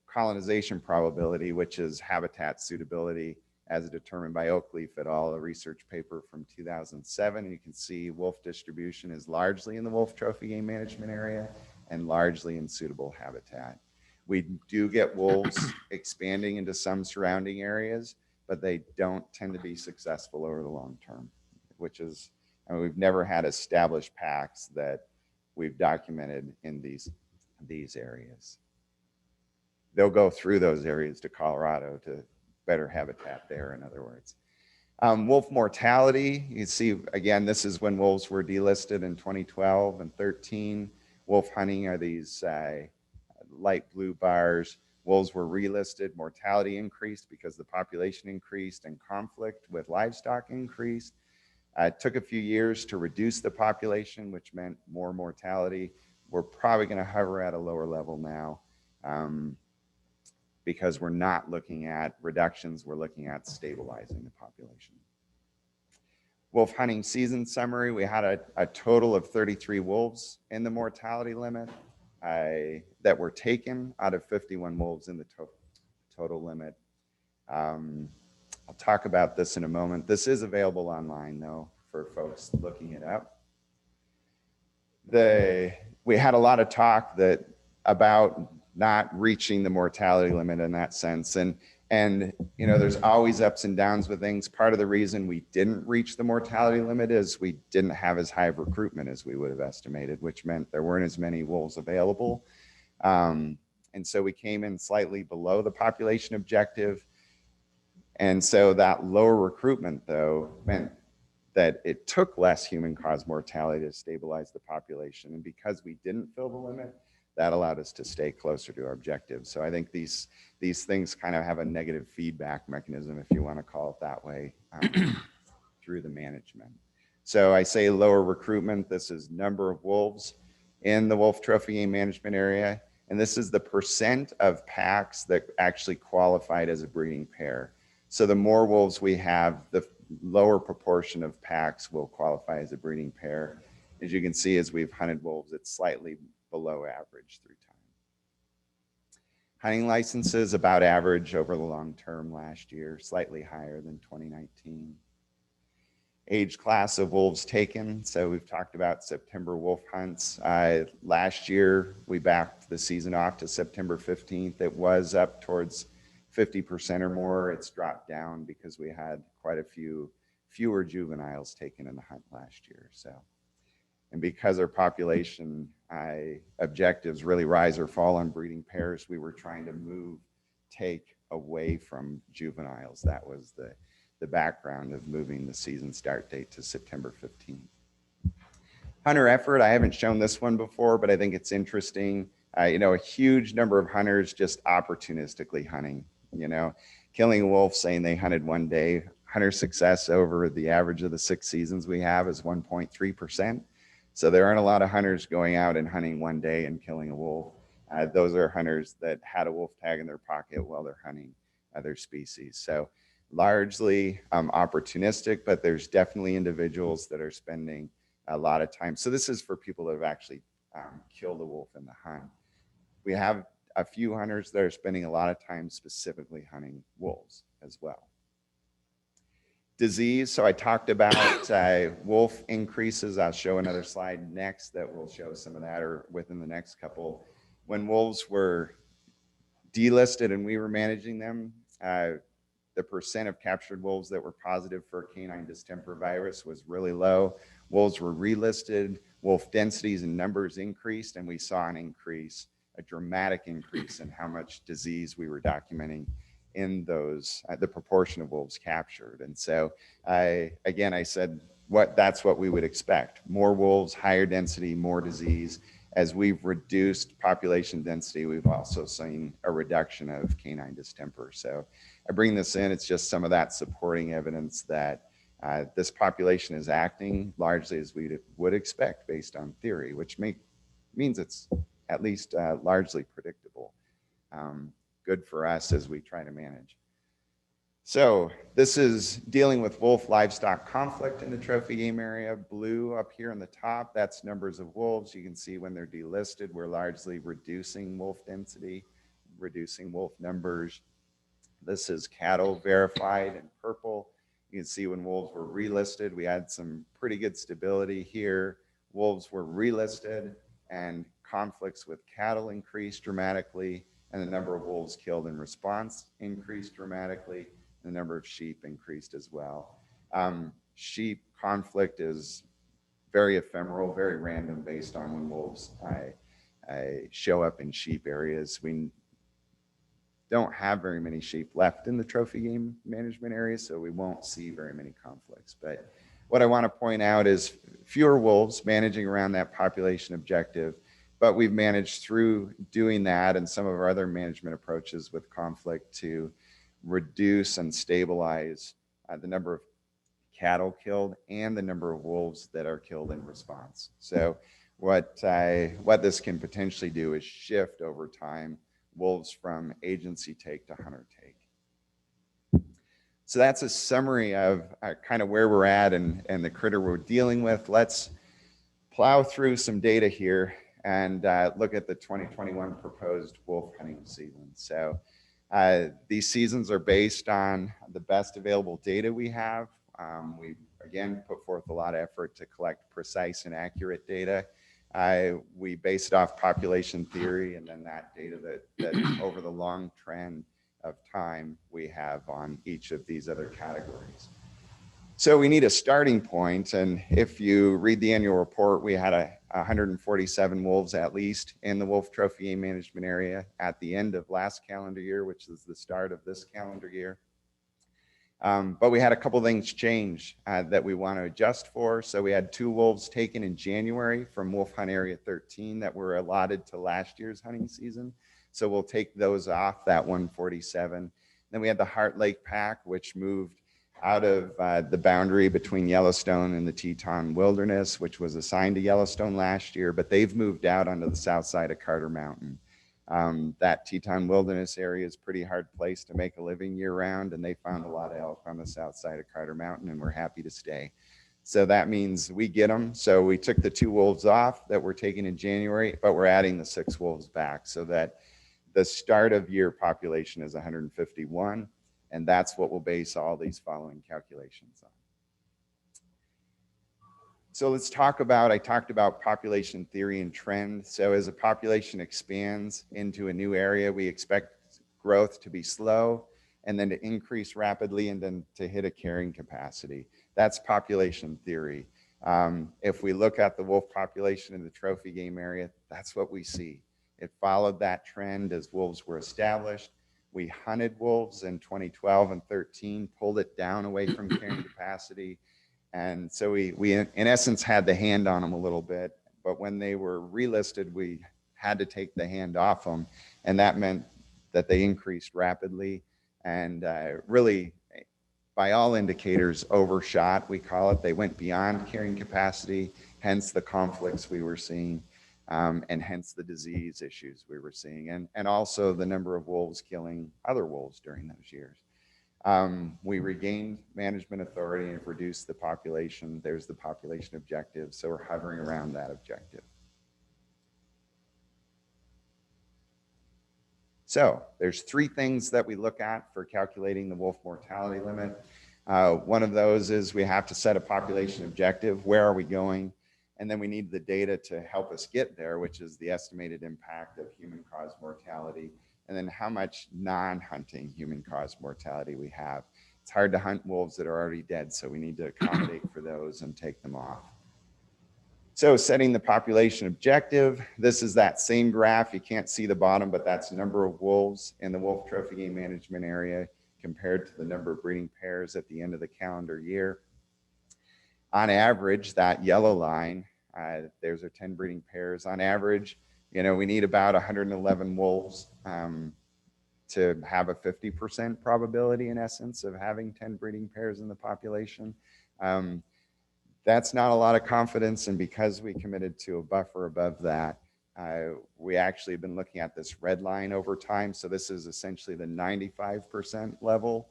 colonization probability, which is habitat suitability as determined by Oakleaf et al., a research paper from 2007. And you can see wolf distribution is largely in the wolf trophy game management area and largely in suitable habitat. We do get wolves expanding into some surrounding areas, but they don't tend to be successful over the long term, which is, I mean, we've never had established packs that we've documented in these areas. They'll go through those areas to Colorado to better habitat there, in other words. Wolf mortality, you see, again, this is when wolves were delisted in 2012 and 13. Wolf hunting are these light blue bars. Wolves were relisted, mortality increased because the population increased and conflict with livestock increased. It took a few years to reduce the population, which meant more mortality. We're probably going to hover at a lower level now because we're not looking at reductions, we're looking at stabilizing the population. Wolf hunting season summary, we had a total of 33 wolves in the mortality limit that were taken out of 51 wolves in the total limit. I'll talk about this in a moment. This is available online though for folks looking it up. We had a lot of talk about not reaching the mortality limit in that sense. And you know, there's always ups and downs with things. Part of the reason we didn't reach the mortality limit is we didn't have as high of recruitment as we would have estimated, which meant there weren't as many wolves available. And so we came in slightly below the population objective. And so that lower recruitment though meant that it took less human caused mortality to stabilize the population. And because we didn't fill the limit, that allowed us to stay closer to our objective. So I think these things kind of have a negative feedback mechanism, if you want to call it that way, through the management. So I say lower recruitment. This is number of wolves in the wolf trophy game management area. And this is the percent of packs that actually qualified as a breeding pair. So the more wolves we have, the lower proportion of packs will qualify as a breeding pair. As you can see, as we've hunted wolves, it's slightly below average through time. Hunting licenses about average over the long term last year, slightly higher than 2019. Age class of wolves taken. So we've talked about September wolf hunts. Last year, we backed the season off to September 15th. It was up towards 50% or more. It's dropped down because we had quite a fewer juveniles taken in the hunt last year. So, and because our population objectives really rise or fall on breeding pairs, we were trying to take away from juveniles. That was the background of moving the season start date to September 15th. Hunter effort, I haven't shown this one before, but I think it's interesting. You know, a huge number of hunters just opportunistically hunting, you know, killing a wolf, saying they hunted one day. Hunter success over the average of the 6 seasons we have is 1.3%. So there aren't a lot of hunters going out and hunting one day and killing a wolf. Those are hunters that had a wolf tag in their pocket while they're hunting other species. So largely opportunistic, but there's definitely individuals that are spending a lot of time. So this is for people that have actually killed a wolf in the hunt. We have a few hunters that are spending a lot of time specifically hunting wolves as well. Disease, so I talked about wolf increases. I'll show another slide next that will show some of that, or within the next couple. When wolves were delisted and we were managing them, the percent of captured wolves that were positive for canine distemper virus was really low. Wolves were relisted, wolf densities and numbers increased, and we saw an increase, a dramatic increase in how much disease we were documenting in those, the proportion of wolves captured. And so I said, that's what we would expect. More wolves, higher density, more disease. As we've reduced population density, we've also seen a reduction of canine distemper. So I bring this in, it's just some of that supporting evidence that this population is acting largely as we would expect based on theory, which means it's at least largely predictable. Good for us as we try to manage. So this is dealing with wolf livestock conflict in the trophy game area. Blue up here on the top, that's numbers of wolves. You can see when they're delisted, we're largely reducing wolf density, reducing wolf numbers. This is cattle verified in purple. You can see when wolves were relisted, we had some pretty good stability here. Wolves were relisted and conflicts with cattle increased dramatically, and the number of wolves killed in response increased dramatically. The number of sheep increased as well. Sheep conflict is very ephemeral, very random based on when wolves show up in sheep areas. We don't have very many sheep left in the trophy game management area, so we won't see very many conflicts. But what I want to point out is fewer wolves managing around that population objective But we've managed through doing that and some of our other management approaches with conflict to reduce and stabilize the number of cattle killed and the number of wolves that are killed in response. So what this can potentially do is shift over time wolves from agency take to hunter take. So that's a summary of kind of where we're at and the critter we're dealing with. Let's plow through some data here and look at the 2021 proposed wolf hunting season. So these seasons are based on the best available data we have. We again put forth a lot of effort to collect precise and accurate data. We base it off population theory and then that data that over the long trend of time we have on each of these other categories. So we need a starting point, and if you read the annual report, we had 147 wolves at least in the wolf trophy game management area at the end of last calendar year, which is the start of this calendar year. But we had a couple things change that we want to adjust for. So we had 2 wolves taken in January from Wolf Hunt Area 13 that were allotted to last year's hunting season. So we'll take those off that 147. Then we had the Heart Lake Pack, which moved out of the boundary between Yellowstone and the Teton Wilderness, which was assigned to Yellowstone last year, but they've moved out onto the south side of Carter Mountain. That Teton Wilderness area is a pretty hard place to make a living year round, and they found a lot of elk on the south side of Carter Mountain, and we're happy to stay. So that means we get them. So we took the 2 wolves off that were taken in January, but we're adding the 6 wolves back so that the start of year population is 151. And that's what we'll base all these following calculations on. So let's talk about, I talked about population theory and trend. So as a population expands into a new area, we expect growth to be slow and then to increase rapidly and then to hit a carrying capacity. That's population theory. If we look at the wolf population in the trophy game area, that's what we see. It followed that trend as wolves were established. We hunted wolves in 2012 and 13, pulled it down away from carrying capacity. And so we in essence had the hand on them a little bit, but when they were relisted, we had to take the hand off them. And that meant that they increased rapidly and really, by all indicators, overshot, we call it. They went beyond carrying capacity, hence the conflicts we were seeing. And hence the disease issues we were seeing, and also the number of wolves killing other wolves during those years. We regained management authority and reduced the population. There's the population objective, so we're hovering around that objective. So there's 3 things that we look at for calculating the wolf mortality limit. One of those is we have to set a population objective. Where are we going? And then we need the data to help us get there, which is the estimated impact of human-caused mortality, and then how much non-hunting human-caused mortality we have. It's hard to hunt wolves that are already dead, so we need to accommodate for those and take them off. So setting the population objective, this is that same graph. You can't see the bottom, but that's number of wolves in the wolf trophy game management area compared to the number of breeding pairs at the end of the calendar year. On average, that yellow line, there's our 10 breeding pairs. On average, you know, we need about 111 wolves to have a 50% probability in essence of having 10 breeding pairs in the population. That's not a lot of confidence, and because we committed to a buffer above that, we actually have been looking at this red line over time. So this is essentially the 95% level.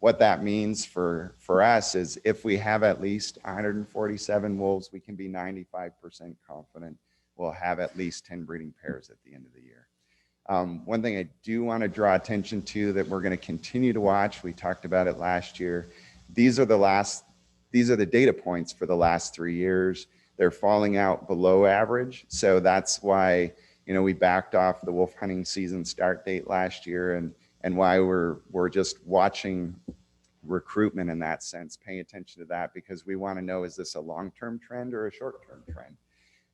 What that means for us is if we have at least 147 wolves, we can be 95% confident we'll have at least 10 breeding pairs at the end of the year. One thing I do want to draw attention to that we're going to continue to watch, we talked about it last year, these are the data points for the last 3 years. They're falling out below average. So that's why, you know, we backed off the wolf hunting season start date last year and why we're just watching recruitment in that sense, paying attention to that, because we want to know, is this a long-term trend or a short-term trend?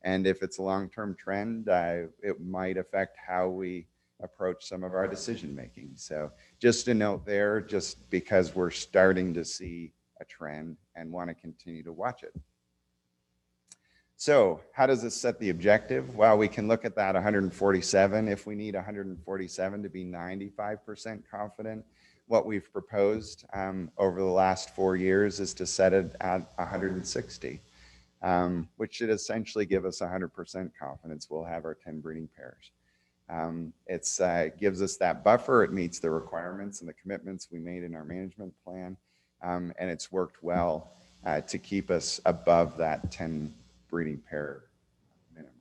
And if it's a long-term trend, it might affect how we approach some of our decision-making. So just a note there, just because we're starting to see a trend and want to continue to watch it. So how does this set the objective? Well, we can look at that 147. If we need 147 to be 95% confident, what we've proposed over the last 4 years is to set it at 160, which should essentially give us 100% confidence we'll have our 10 breeding pairs. It gives us that buffer. It meets the requirements and the commitments we made in our management plan, and it's worked well to keep us above that 10 breeding pair minimum.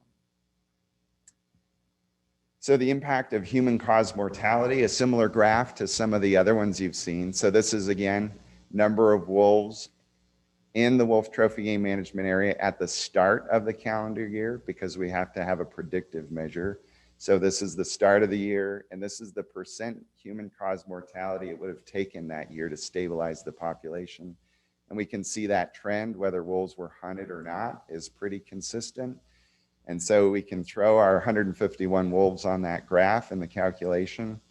So the impact of human-caused mortality, a similar graph to some of the other ones you've seen. So this is, again, number of wolves in the wolf trophy game management area at the start of the calendar year, because we have to have a predictive measure. So this is the start of the year, and this is the percent human-caused mortality it would have taken that year to stabilize the population. And we can see that trend, whether wolves were hunted or not, is pretty consistent. And so we can throw our 151 wolves on that graph in the calculation,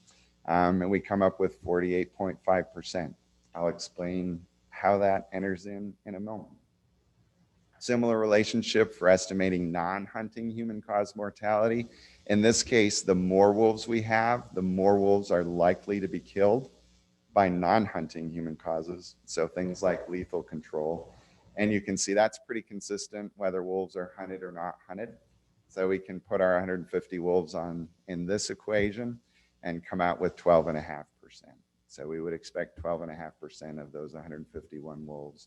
and we come up with 48.5%. I'll explain how that enters in a moment. Similar relationship for estimating non-hunting human-caused mortality. In this case, the more wolves we have, the more wolves are likely to be killed by non-hunting human causes, so things like lethal control. And you can see that's pretty consistent whether wolves are hunted or not hunted. So we can put our 150 wolves on in this equation and come out with 12.5%. So we would expect 12.5% of those 151 wolves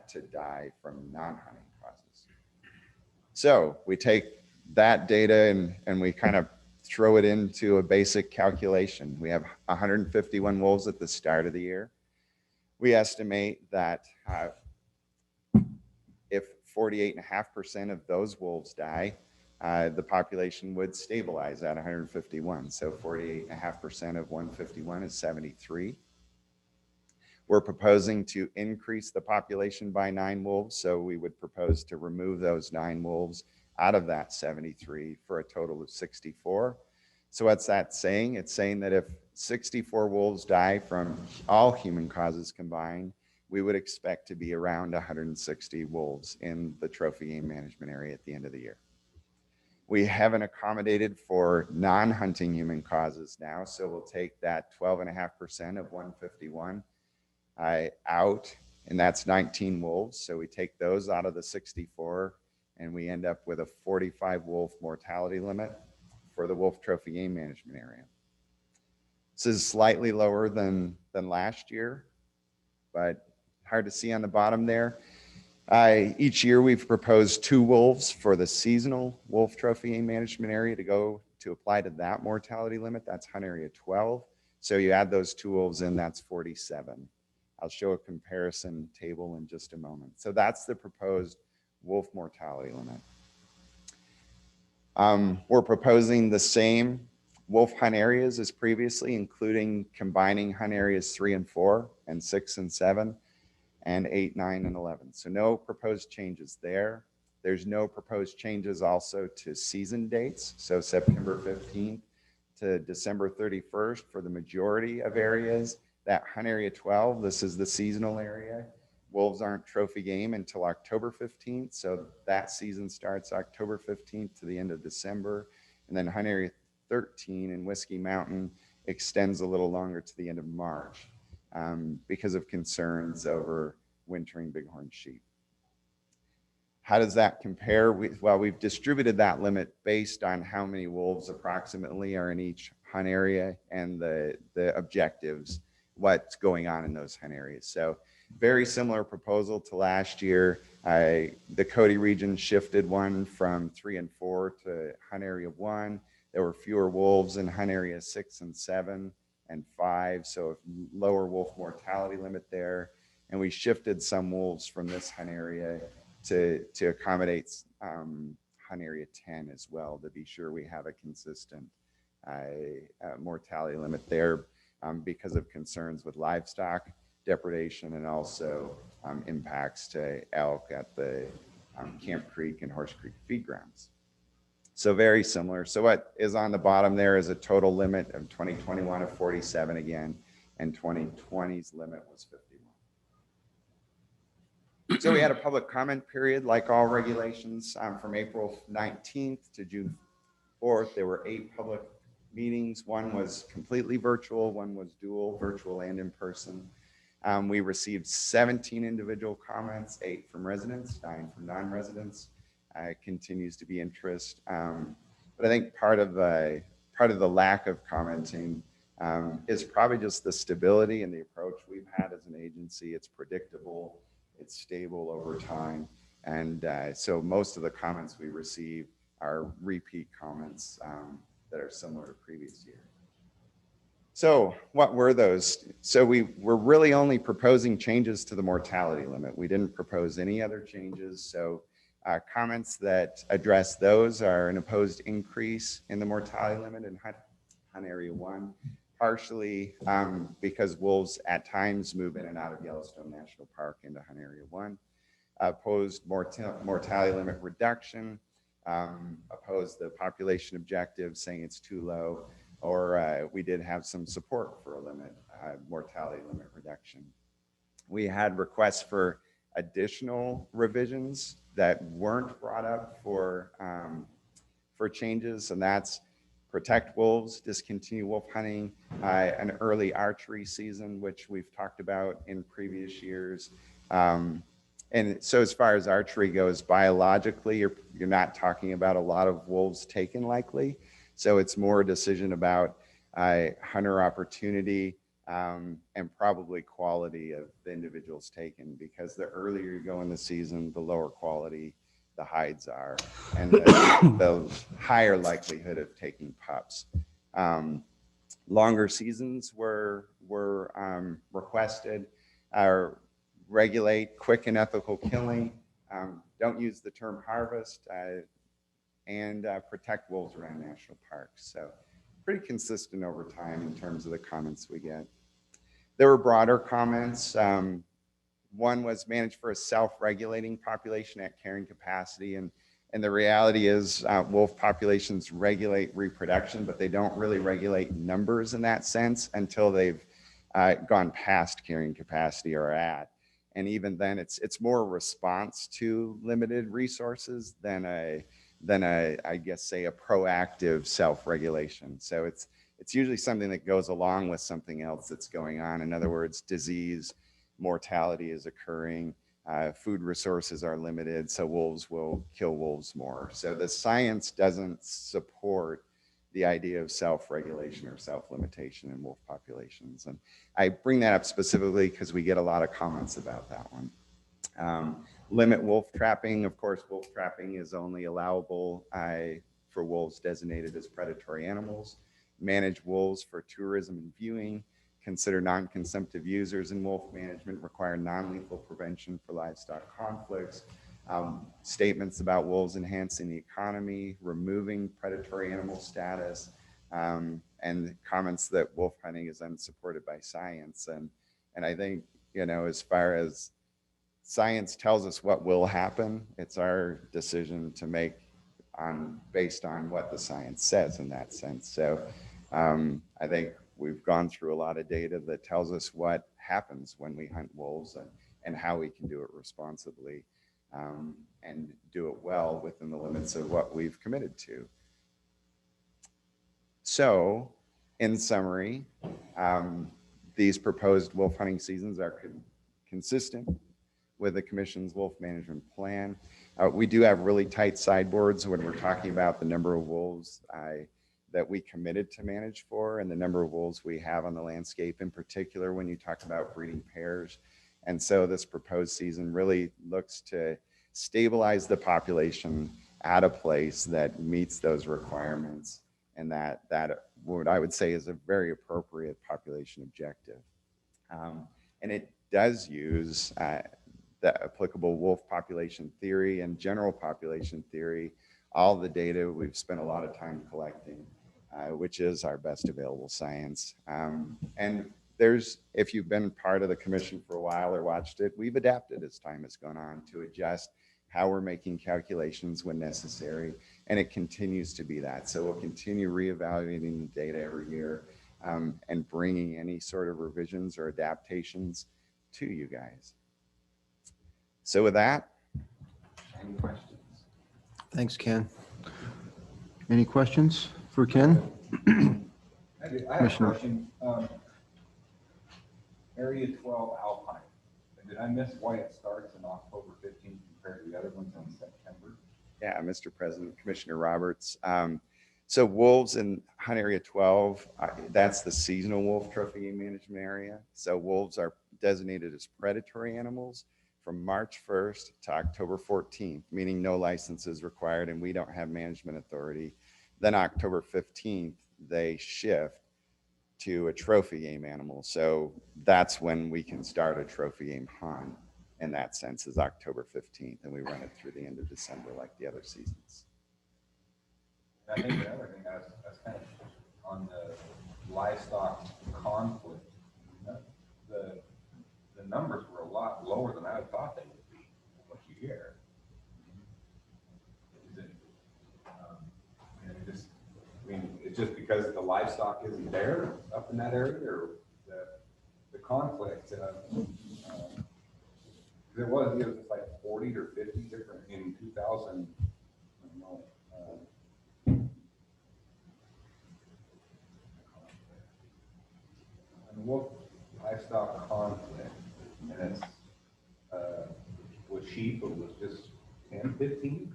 to die from non-hunting causes. So we take that data and we kind of throw it into a basic calculation. We have 151 wolves at the start of the year. We estimate that if 48.5% of those wolves die, the population would stabilize at 151. So 48.5% of 151 is 73. We're proposing to increase the population by 9 wolves. So we would propose to remove those 9 wolves out of that 73 for a total of 64. So what's that saying? It's saying that if 64 wolves die from all human causes combined, we would expect to be around 160 wolves in the trophy game management area at the end of the year. We haven't accommodated for non-hunting human causes now, so we'll take that 12.5% of 151 out, and that's 19 wolves. So we take those out of the 64, and we end up with a 45 wolf mortality limit for the wolf trophy game management area. This is slightly lower than last year, but hard to see on the bottom there. Each year we've proposed 2 wolves for the seasonal wolf trophy game management area to apply to that mortality limit. That's hunt area 12. So you add those 2 wolves in, that's 47. I'll show a comparison table in just a moment. So that's the proposed wolf mortality limit. We're proposing the same wolf hunt areas as previously, including combining hunt areas 3 and 4 and 6 and 7 and 8, 9, and 11. So no proposed changes there. There's no proposed changes also to season dates. So September 15th to December 31st for the majority of areas. That hunt area 12, this is the seasonal area. Wolves aren't trophy game until October 15th. So that season starts October 15th to the end of December. And then hunt area 13 in Whiskey Mountain extends a little longer to the end of March because of concerns over wintering bighorn sheep. How does that compare? Well, we've distributed that limit based on how many wolves approximately are in each hunt area and the objectives, what's going on in those hunt areas. So very similar proposal to last year. The Cody region shifted one from 3 and 4 to hunt area 1. There were fewer wolves in hunt area 6 and 7 and 5, so lower wolf mortality limit there. And we shifted some wolves from this hunt area to accommodate hunt area 10 as well, to be sure we have a consistent mortality limit there because of concerns with livestock depredation and also impacts to elk at the Camp Creek and Horse Creek feed grounds. So very similar. So what is on the bottom there is a total limit of 2021 of 47 again, and 2020's limit was 51. So we had a public comment period, like all regulations, from April 19th to June 4th. There were 8 public meetings. One was completely virtual, one was dual, virtual and in person. We received 17 individual comments, 8 from residents, 9 from non-residents. Continues to be interest. But I think part of the lack of commenting is probably just the stability and the approach we've had as an agency. It's predictable, it's stable over time. And so most of the comments we receive are repeat comments that are similar to previous years. So what were those? So we were really only proposing changes to the mortality limit. We didn't propose any other changes. So comments that address those are an opposed increase in the mortality limit in Hunt Area 1, partially because wolves at times move in and out of Yellowstone National Park into Hunt Area 1. Opposed mortality limit reduction, opposed the population objective, saying it's too low, or we did have some support for a limit, mortality limit reduction. We had requests for additional revisions that weren't brought up for changes, and that's protect wolves, discontinue wolf hunting, an early archery season, which we've talked about in previous years. And so as far as archery goes, biologically, you're not talking about a lot of wolves taken likely. So it's more a decision about hunter opportunity and probably quality of the individuals taken, because the earlier you go in the season, the lower quality the hides are, and the higher likelihood of taking pups. Longer seasons were requested. Regulate quick and ethical killing. Don't use the term harvest, and protect wolves around national parks. So pretty consistent over time in terms of the comments we get. There were broader comments. One was manage for a self-regulating population at carrying capacity. And the reality is wolf populations regulate reproduction, but they don't really regulate numbers in that sense until they've gone past carrying capacity or at. And even then, it's more a response to limited resources than I guess, say, a proactive self-regulation. So it's usually something that goes along with something else that's going on. In other words, disease, mortality is occurring, food resources are limited, so wolves will kill wolves more. So the science doesn't support the idea of self-regulation or self-limitation in wolf populations. And I bring that up specifically because we get a lot of comments about that one. Limit wolf trapping. Of course, wolf trapping is only allowable for wolves designated as predatory animals. Manage wolves for tourism and viewing. Consider non-consumptive users in wolf management. Require non-lethal prevention for livestock conflicts. Statements about wolves enhancing the economy, removing predatory animal status, and comments that wolf hunting is unsupported by science. And I think, as far as science tells us what will happen, it's our decision to make based on what the science says in that sense. So I think we've gone through a lot of data that tells us what happens when we hunt wolves and how we can do it responsibly and do it well within the limits of what we've committed to. So in summary, these proposed wolf hunting seasons are consistent with the Commission's wolf management plan. We do have really tight sideboards when we're talking about the number of wolves that we committed to manage for and the number of wolves we have on the landscape, in particular when you talk about breeding pairs. And so this proposed season really looks to stabilize the population at a place that meets those requirements, and that what I would say is a very appropriate population objective. And it does use the applicable wolf population theory and general population theory, all the data we've spent a lot of time collecting, which is our best available science. And if you've been part of the Commission for a while or watched it, we've adapted as time has gone on to adjust how we're making calculations when necessary, and it continues to be that. So we'll continue reevaluating the data every year and bringing any sort of revisions or adaptations to you guys. So with that, any questions? Thanks, Ken. Any questions for Ken? I have a Commissioner. question. Area 12 Alpine. Did I miss why it starts in October 15th compared to the other ones in September? Yeah, Mr. President, Commissioner Roberts. So wolves in Hunt Area 12, that's the seasonal wolf trophy game management area. So wolves are designated as predatory animals from March 1st to October 14th, meaning no license is required and we don't have management authority. Then October 15th, they shift to a trophy game animal. So that's when we can start a trophy game hunt in that sense, is October 15th, and we run it through the end of December like the other seasons. I think the other thing that's kind of on the livestock conflict, the numbers were a lot lower than I thought they would be. What you hear? Is it, it's just because the livestock isn't there up in that area, or the conflict. It was just like 40 or 50 different in 2000. I don't know. And wolf livestock conflict, and it's with sheep it was just 10, 15,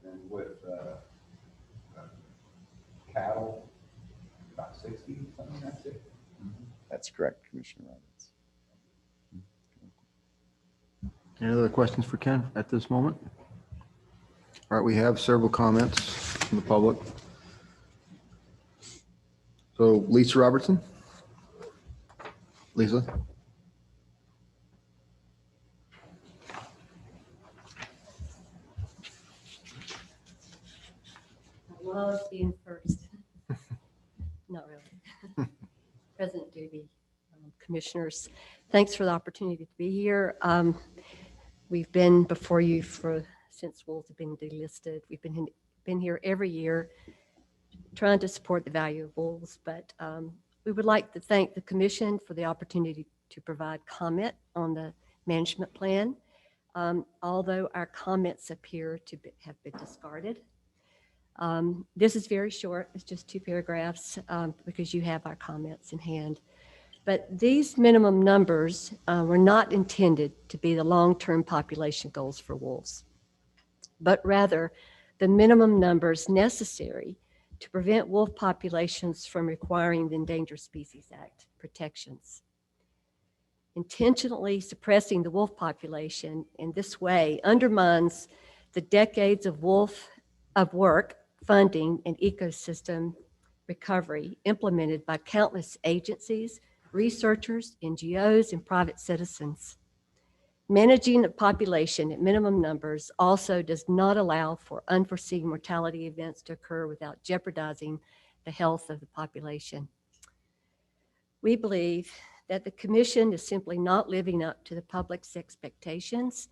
and with cattle about 60, something. That's it. That's correct, Commissioner Roberts. Any other questions for Ken at this moment? All right, we have several comments from the public. So Lisa Robertson? Lisa? I love being first. Not really. President Doobie, commissioners, thanks for the opportunity to be here. We've been before you since wolves have been delisted. We've been here every year trying to support the value of wolves, but we would like to thank the commission for the opportunity to provide comment on the management plan, although our comments appear to have been discarded. This is very short. It's just 2 paragraphs because you have our comments in hand. But these minimum numbers were not intended to be the long-term population goals for wolves, but rather the minimum numbers necessary to prevent wolf populations from requiring the Endangered Species Act protections. Intentionally suppressing the wolf population in this way undermines the decades of work, funding, and ecosystem recovery implemented by countless agencies, researchers, NGOs, and private citizens. Managing a population at minimum numbers also does not allow for unforeseen mortality events to occur without jeopardizing the health of the population. We believe that the Commission is simply not living up to the public's expectations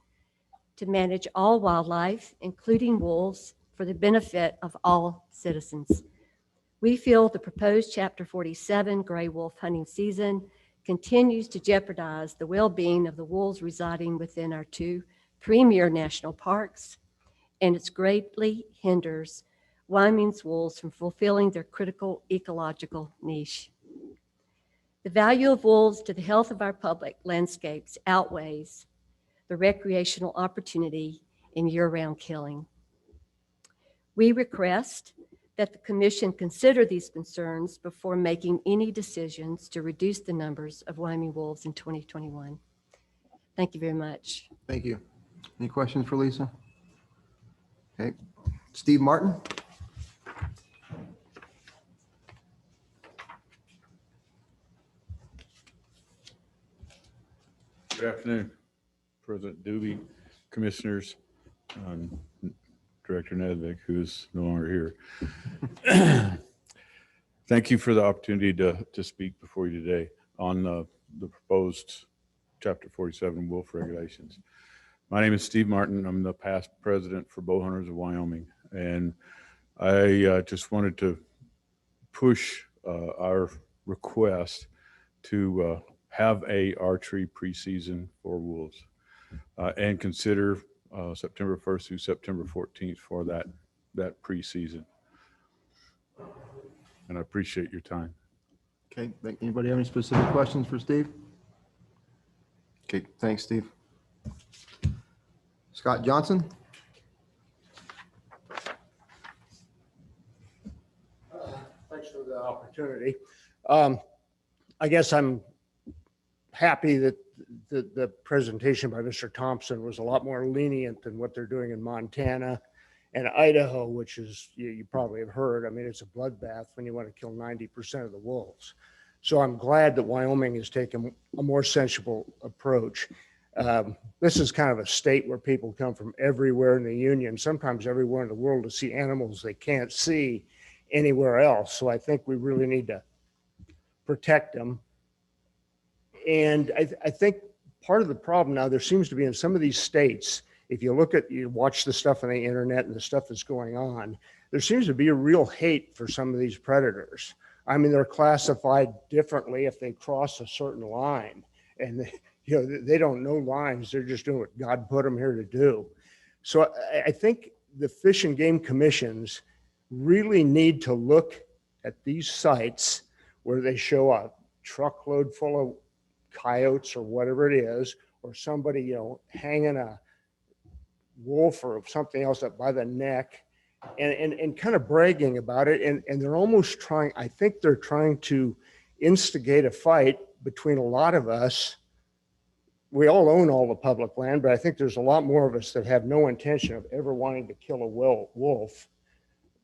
to manage all wildlife, including wolves, for the benefit of all citizens. We feel the proposed Chapter 47 gray wolf hunting season continues to jeopardize the well-being of the wolves residing within our 2 premier national parks, and it greatly hinders Wyoming's wolves from fulfilling their critical ecological niche. The value of wolves to the health of our public landscapes outweighs the recreational opportunity in year-round killing. We request that the Commission consider these concerns before making any decisions to reduce the numbers of Wyoming wolves in 2021. Thank you very much. Thank you. Any questions for Lisa? Okay. Steve Martin? Good afternoon, President Doobie, Commissioners, Director Nesbitt, who's no longer here. Thank you for the opportunity to speak before you today on the proposed Chapter 47 wolf regulations. My name is Steve Martin. I'm the past president for Bow Hunters of Wyoming, and I just wanted to push our request to have a archery preseason for wolves. and consider September 1st through September 14th for that preseason. And I appreciate your time. Okay, anybody have any specific questions for Steve? Okay, thanks, Steve. Scott Johnson? Thanks for the opportunity. I guess I'm happy that the presentation by Mr. Thompson was a lot more lenient than what they're doing in Montana and Idaho, which is, you probably have heard, I mean, it's a bloodbath when you want to kill 90% of the wolves. So I'm glad that Wyoming has taken a more sensible approach. This is kind of a state where people come from everywhere in the union, sometimes everywhere in the world, to see animals they can't see anywhere else. So I think we really need to protect them. And I think part of the problem now, there seems to be in some of these states, if you watch the stuff on the internet and the stuff that's going on, there seems to be a real hate for some of these predators. I mean, they're classified differently if they cross a certain line, and they don't know lines. They're just doing what God put them here to do. So I think the Fish and Game Commissions really need to look at these sites where they show a truckload full of coyotes or whatever it is, or somebody, hanging a wolf or something else up by the neck, and kind of bragging about it. And they're almost trying, I think they're trying to instigate a fight between a lot of us. We all own all the public land, but I think there's a lot more of us that have no intention of ever wanting to kill a wolf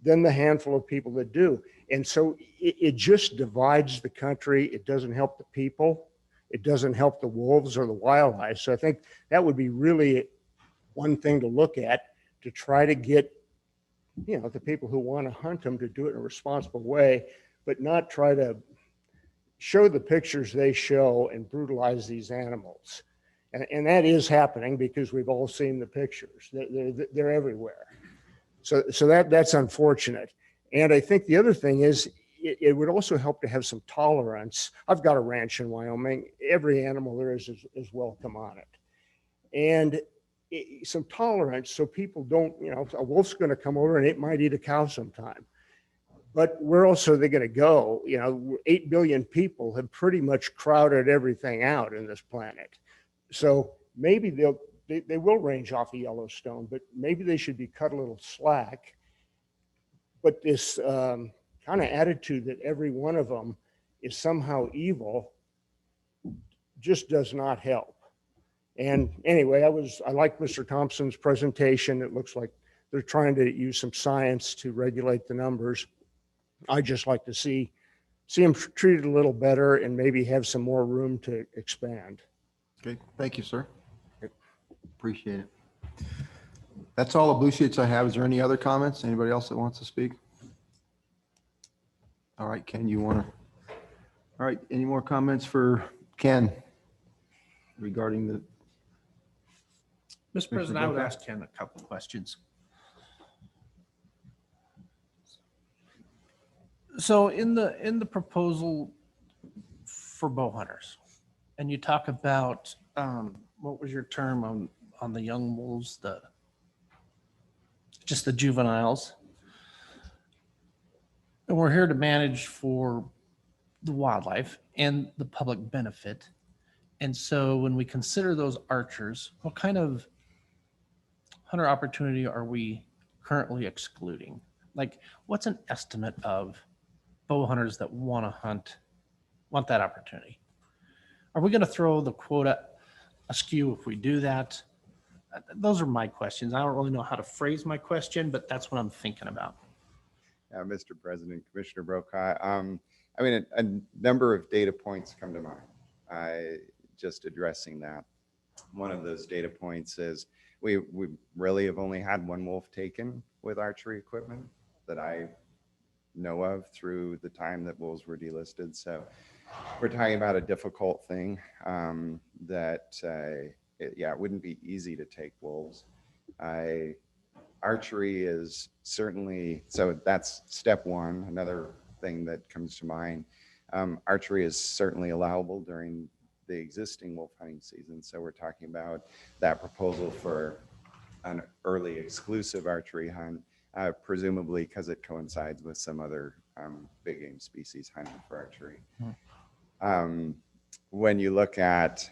than the handful of people that do. And so it just divides the country. It doesn't help the people. It doesn't help the wolves or the wildlife. So I think that would be really one thing to look at, to try to get, the people who want to hunt them to do it in a responsible way, but not try to show the pictures they show and brutalize these animals. And that is happening because we've all seen the pictures. They're everywhere. So that's unfortunate. And I think the other thing is, it would also help to have some tolerance. I've got a ranch in Wyoming. Every animal there is welcome on it. And some tolerance so people don't, a wolf's going to come over and it might eat a cow sometime. But where else are they going to go? 8 billion people have pretty much crowded everything out in this planet. So maybe they will range off of Yellowstone, but maybe they should be cut a little slack. But this kind of attitude that every one of them is somehow evil just does not help. And anyway, I like Mr. Thompson's presentation. It looks like they're trying to use some science to regulate the numbers. I just like to see them treated a little better and maybe have some more room to expand. Okay, thank you, sir. Appreciate it. That's all the blue sheets I have. Is there any other comments? Anybody else that wants to speak? All right, Ken, you want to? All right, any more comments for Ken regarding the? Mr. President, I would ask Ken a couple of questions. So in the proposal for bow hunters, and you talk about what was your term on the young wolves, just the juveniles, and we're here to manage for the wildlife and the public benefit. And so when we consider those archers, what kind of hunter opportunity are we currently excluding? Like, what's an estimate of bow hunters that want that opportunity? Are we going to throw the quota askew if we do that? Those are my questions. I don't really know how to phrase my question, but that's what I'm thinking about. Mr. President, Commissioner Brokaw, I mean, a number of data points come to mind. Just addressing that. One of those data points is we really have only had one wolf taken with archery equipment that I know of through the time that wolves were delisted. So we're talking about a difficult thing it wouldn't be easy to take wolves. Archery is certainly, so that's step one. Another thing that comes to mind, archery is certainly allowable during the existing wolf hunting season. So we're talking about that proposal for an early exclusive archery hunt, presumably because it coincides with some other big game species hunting for archery. When you look at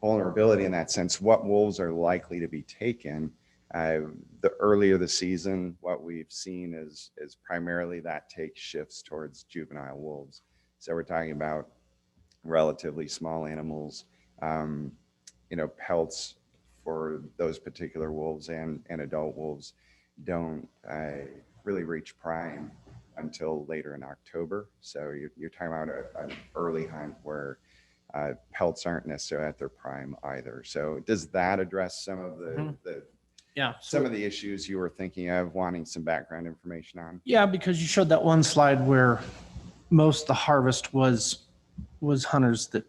vulnerability in that sense, what wolves are likely to be taken, the earlier the season, what we've seen is primarily that take shifts towards juvenile wolves. So we're talking about relatively small animals, pelts for those particular wolves and adult wolves don't really reach prime until later in October. So you're talking about an early hunt where pelts aren't necessarily at their prime either. So does that address some of some of the issues you were thinking of, wanting some background information on? Yeah, because you showed that one slide where most of the harvest was hunters that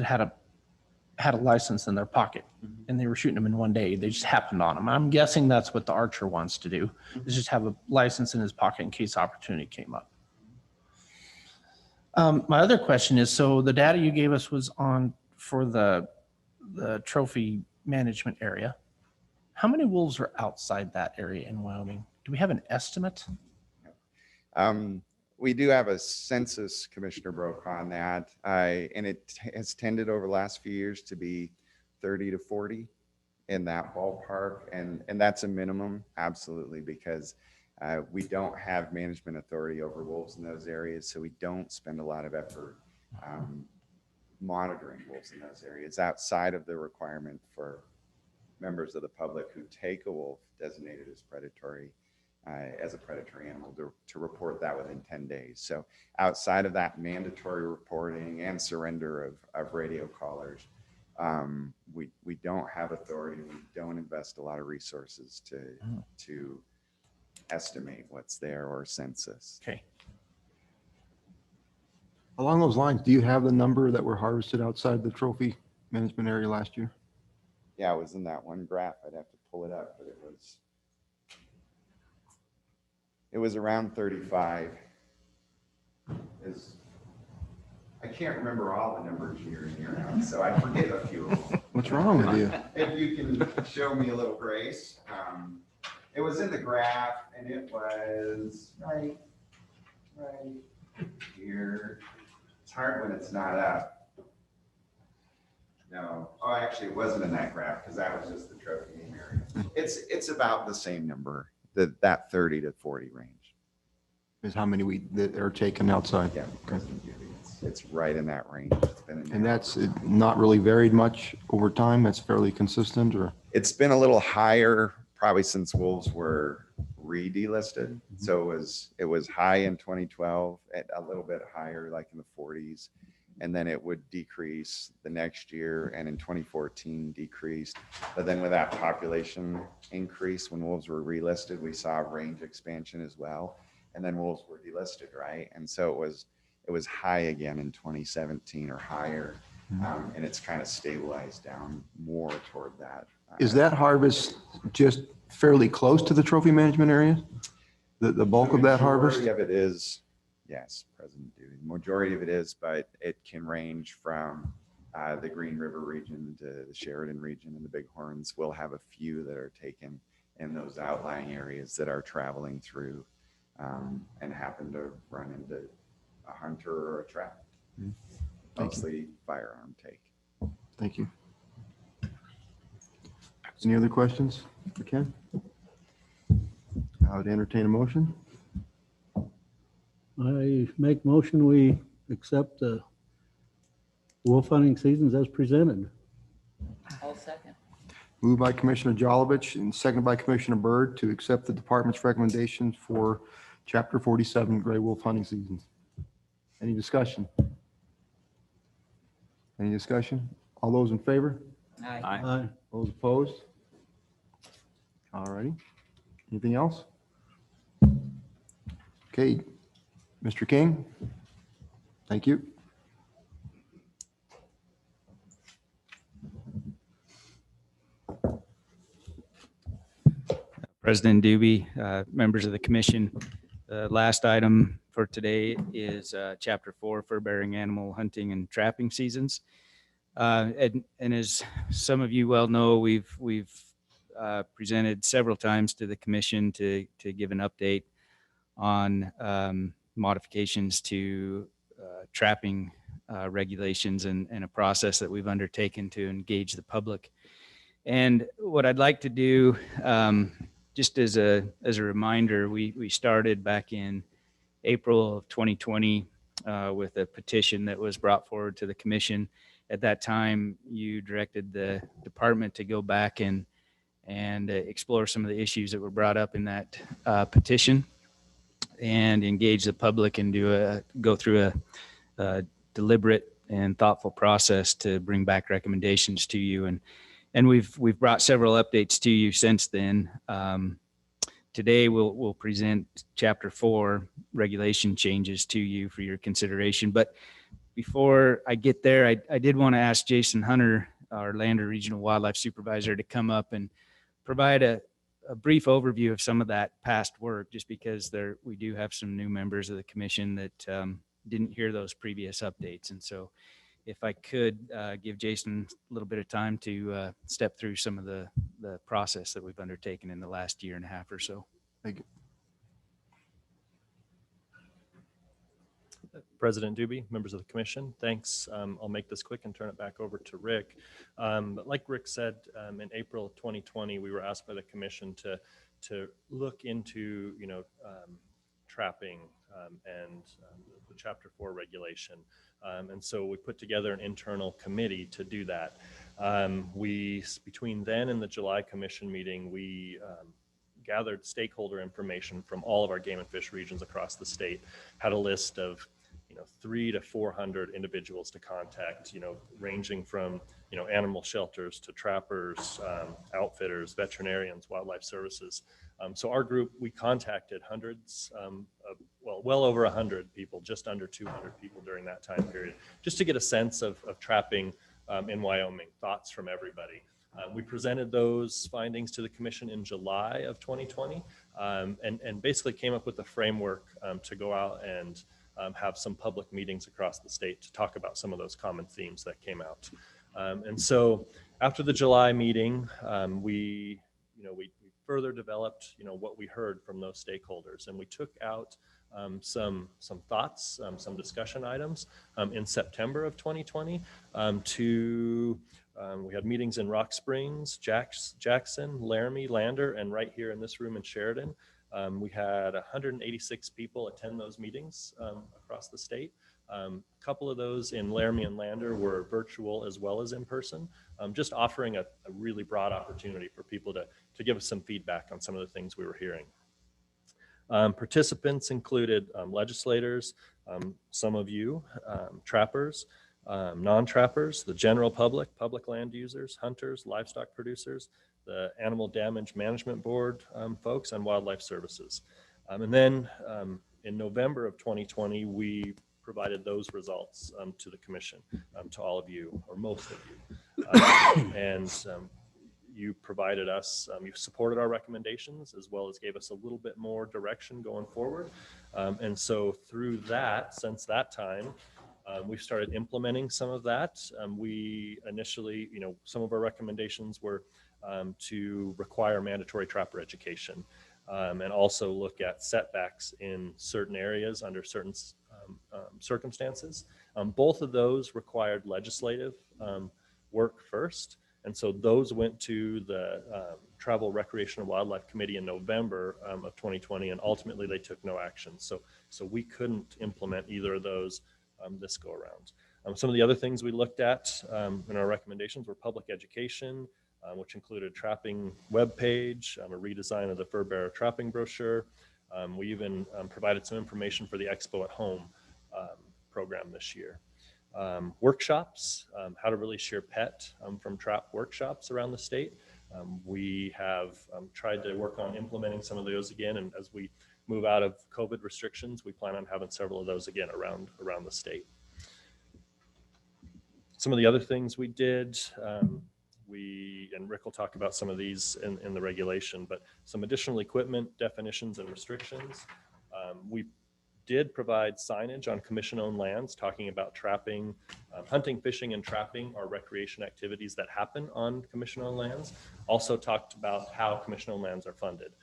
had a license in their pocket, and they were shooting them in one day. They just happened on them. I'm guessing that's what the archer wants to do, is just have a license in his pocket in case opportunity came up. My other question is, so the data you gave us was on for the trophy management area. How many wolves are outside that area in Wyoming? Do we have an estimate? We do have a census, Commissioner Broke, on that, and it has tended over the last few years to be 30 to 40 in that ballpark, and that's a minimum, absolutely, because we don't have management authority over wolves in those areas, so we don't spend a lot of effort monitoring wolves in those areas outside of the requirement for members of the public who take a wolf designated as predatory, as a predatory animal, to report that within 10 days. So outside of that mandatory reporting and surrender of radio collars, we don't have authority. We don't invest a lot of resources to estimate what's there or census. Okay. Along those lines, do you have the number that were harvested outside the trophy management area last year? Yeah, it was in that one graph. I'd have to pull it up, but it was around 35. I can't remember all the numbers year in, year out, so I forget a few of them. What's wrong with you? If you can show me a little grace. It was in the graph, and it was right here. It's hard when it's not up. No, actually, it wasn't in that graph because that was just the trophy game area. It's about the same number, that 30 to 40 range. Is how many that are taken outside? Yeah, it's right in that range. It's been in and that's not really varied much over time. That's fairly consistent, or it's been a little higher probably since wolves were re-delisted. So it was high in 2012, a little bit higher, like in the 40s. And then it would decrease the next year, and in 2014 decreased. But then with that population increase, when wolves were relisted, we saw range expansion as well. And then wolves were delisted, right? And so it was high again in 2017 or higher, and it's kind of stabilized down more toward that. is that harvest just fairly close to the trophy management area? The bulk of that harvest? Majority of it is. Yes, President Dewey. The majority of it is, but it can range from the Green River region to the Sheridan region and the Bighorns. We'll have a few that are taken in those outlying areas that are traveling through and happen to run into a hunter or a trap. Mostly firearm take. Thank you. Any other questions for Ken? I would entertain a motion. I make motion we accept the wolf hunting seasons as presented. I'll second. Moved by Commissioner Jolovich and seconded by Commissioner Byrd to accept the department's recommendations for Chapter 47 gray wolf hunting seasons. Any discussion? Any discussion? All those in favor? Aye. Aye. Those opposed? All righty. Anything else? Okay. Mr. King? Thank you. President Doobie, members of the commission, the last item for today is Chapter 4, fur-bearing animal hunting and trapping seasons. And as some of you well know, we've presented several times to the commission to give an update on modifications to trapping regulations and a process that we've undertaken to engage the public. And what I'd like to do, just as a reminder, we started back in April of 2020 with a petition that was brought forward to the commission. At that time, you directed the department to go back and explore some of the issues that were brought up in that petition and engage the public and go through a deliberate and thoughtful process to bring back recommendations to you. And we've brought several updates to you since then. Today we'll present Chapter 4 regulation changes to you for your consideration. But before I get there, I did want to ask Jason Hunter, our Lander Regional Wildlife Supervisor, to come up and provide a brief overview of some of that past work, just because we do have some new members of the commission that didn't hear those previous updates. And so if I could give Jason a little bit of time to step through some of the process that we've undertaken in the last year and a half or so. Thank you. President Doobie, members of the commission, thanks. I'll make this quick and turn it back over to Rick. But like Rick said, in April 2020, we were asked by the commission to look into, trapping and the Chapter 4 regulation. And so we put together an internal committee to do that. Between then and the July commission meeting, we gathered stakeholder information from all of our game and fish regions across the state, had a list of 300 to 400 individuals to contact, ranging from, animal shelters to trappers, outfitters, veterinarians, wildlife services. So our group, we contacted hundreds, well over 100 people, just under 200 people during that time period, just to get a sense of trapping in Wyoming, thoughts from everybody. We presented those findings to the commission in July of 2020 and basically came up with a framework to go out and have some public meetings across the state to talk about some of those common themes that came out. And so after the July meeting, we further developed, what we heard from those stakeholders, and we took out some thoughts, some discussion items in September of 2020 we had meetings in Rock Springs, Jackson, Laramie, Lander, and right here in this room in Sheridan. We had 186 people attend those meetings across the state. A couple of those in Laramie and Lander were virtual as well as in person, just offering a really broad opportunity for people to give us some feedback on some of the things we were hearing. Participants included legislators, some of you, trappers, non-trappers, the general public land users, hunters, livestock producers, the Animal Damage Management Board folks, and wildlife services. And then in November of 2020, we provided those results to the commission, to all of you, or most of you. And you provided us, you supported our recommendations, as well as gave us a little bit more direction going forward. And so through that, since that time, we've started implementing some of that. We initially, some of our recommendations were to require mandatory trapper education and also look at setbacks in certain areas under certain circumstances. Both of those required legislative work first. And so those went to the Travel, Recreation, and Wildlife Committee in November of 2020, and ultimately they took no action. So we couldn't implement either of those this go around. Some of the other things we looked at in our recommendations were public education, which included trapping webpage, a redesign of the fur bearer trapping brochure. We even provided some information for the Expo at Home program this year. Workshops, how to release your pet from trap workshops around the state. We have tried to work on implementing some of those again, and as we move out of COVID restrictions, we plan on having several of those again around the state. Some of the other things we did, and Rick will talk about some of these in the regulation, but some additional equipment definitions and restrictions. We did provide signage on commission-owned lands talking about trapping, hunting, fishing, and trapping are recreation activities that happen on commission-owned lands. Also talked about how commission-owned lands are funded.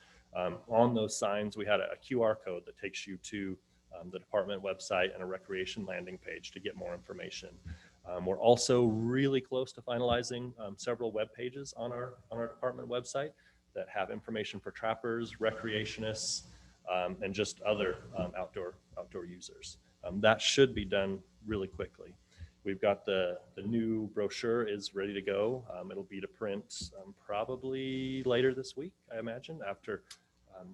On those signs, we had a QR code that takes you to the department website and a recreation landing page to get more information. We're also really close to finalizing several web pages on our department website that have information for trappers, recreationists, and just other outdoor users. That should be done really quickly. We've got the new brochure is ready to go. It'll be to print probably later this week, I imagine, after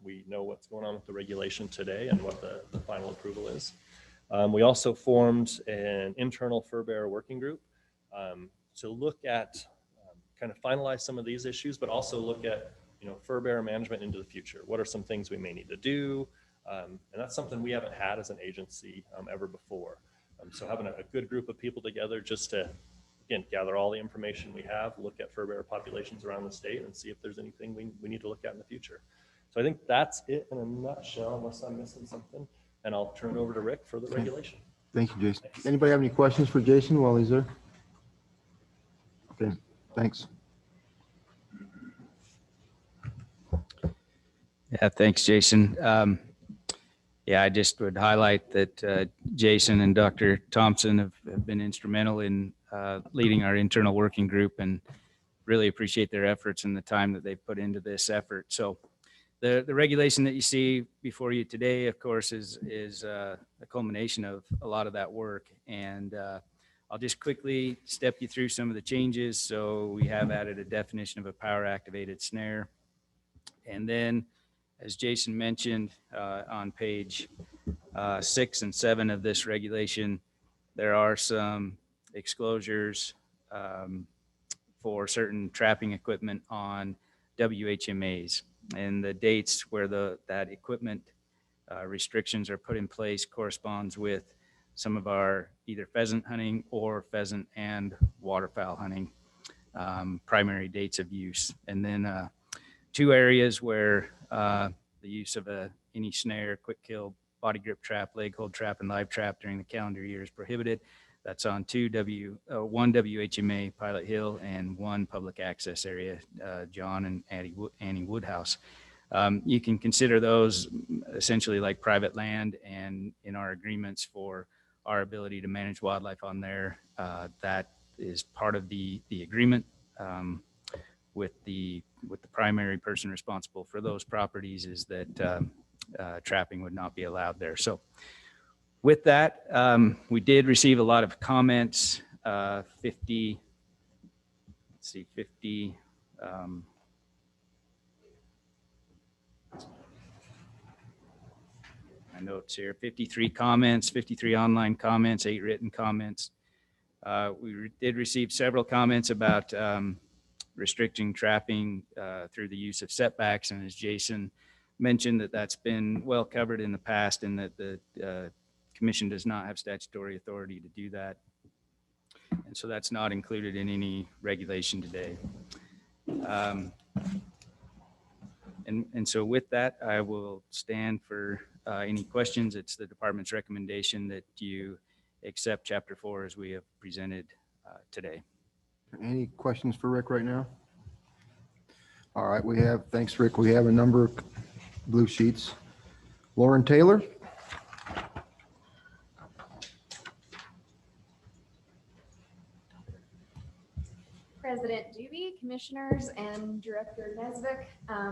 we know what's going on with the regulation today and what the final approval is. We also formed an internal fur bearer working group to look at kind of finalize some of these issues, but also look at fur bearer management into the future. What are some things we may need to do? And that's something we haven't had as an agency ever before. So having a good group of people together just to, again, gather all the information we have, look at fur bearer populations around the state and see if there's anything we need to look at in the future. So I think that's it in a nutshell, unless I'm missing something. And I'll turn it over to Rick for the regulation. Thank you, Jason. Anybody have any questions for Jason while he's there? Okay, thanks. Yeah, thanks, Jason. Yeah, I just would highlight that Jason and Dr. Thompson have been instrumental in leading our internal working group, and really appreciate their efforts and the time that they've put into this effort. So the regulation that you see before you today, of course, is a culmination of a lot of that work. And I'll just quickly step you through some of the changes. So we have added a definition of a power activated snare. And then, as Jason mentioned, on page 6 and 7 of this regulation, there are some exclosures for certain trapping equipment on WHMAs. And the dates where that equipment restrictions are put in place corresponds with some of our either pheasant hunting or pheasant and waterfowl hunting primary dates of use. And then 2 areas where the use of any snare, quick kill, body grip trap, leg hold trap, and live trap during the calendar year is prohibited. That's on 1 WHMA Pilot Hill and 1 public access area, John and Annie Woodhouse. You can consider those essentially like private land, and in our agreements for our ability to manage wildlife on there, that is part of the agreement with the primary person responsible for those properties is that trapping would not be allowed there. So with that, we did receive a lot of comments, 50, my notes here, 53 comments, 53 online comments, 8 written comments. We did receive several comments about restricting trapping through the use of setbacks. And as Jason mentioned, that's been well covered in the past, and that the Commission does not have statutory authority to do that. And so that's not included in any regulation today. And so with that, I will stand for any questions. It's the department's recommendation that you accept Chapter 4 as we have presented today. Any questions for Rick right now? All right, thanks, Rick. We have a number of blue sheets. Lauren Taylor. President Doobie, Commissioners, and Director Nesvik.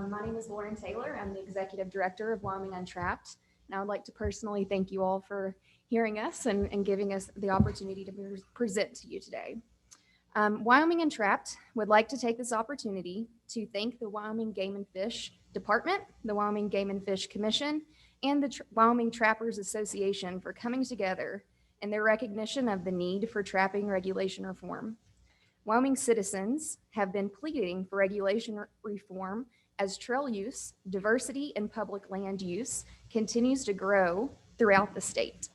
My name is Lauren Taylor. I'm the Executive Director of Wyoming Untrapped. And I would like to personally thank you all for hearing us and giving us the opportunity to present to you today. Wyoming Untrapped would like to take this opportunity to thank the Wyoming Game and Fish Department, the Wyoming Game and Fish Commission, and the Wyoming Trappers Association for coming together in their recognition of the need for trapping regulation reform. Wyoming citizens have been pleading for regulation reform as trail use, diversity, and public land use continues to grow throughout the state.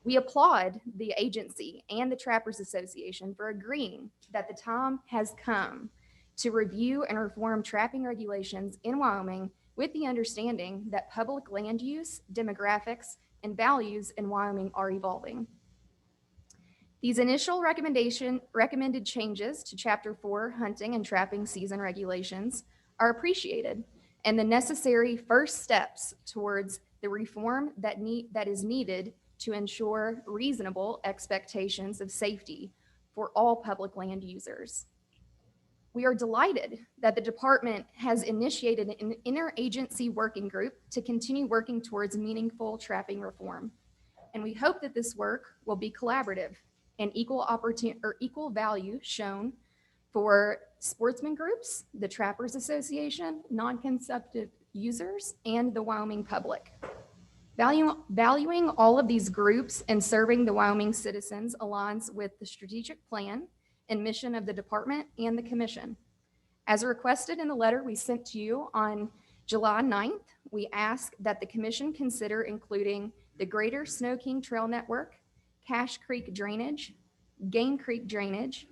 We applaud the agency and the Trappers Association for agreeing that the time has come to review and reform trapping regulations in Wyoming with the understanding that public land use, demographics, and values in Wyoming are evolving. These initial recommended changes to Chapter 4 hunting and trapping season regulations are appreciated and the necessary first steps towards the reform that is needed to ensure reasonable expectations of safety for all public land users. We are delighted that the department has initiated an interagency working group to continue working towards meaningful trapping reform. And we hope that this work will be collaborative and equal value shown for sportsman groups, the Trappers Association, non-consumptive users, and the Wyoming public. Valuing all of these groups and serving the Wyoming citizens aligns with the strategic plan and mission of the department and the commission. As requested in the letter we sent to you on July 9th, we ask that the commission consider including the Greater Snow King Trail Network, Cache Creek Drainage, Game Creek Drainage,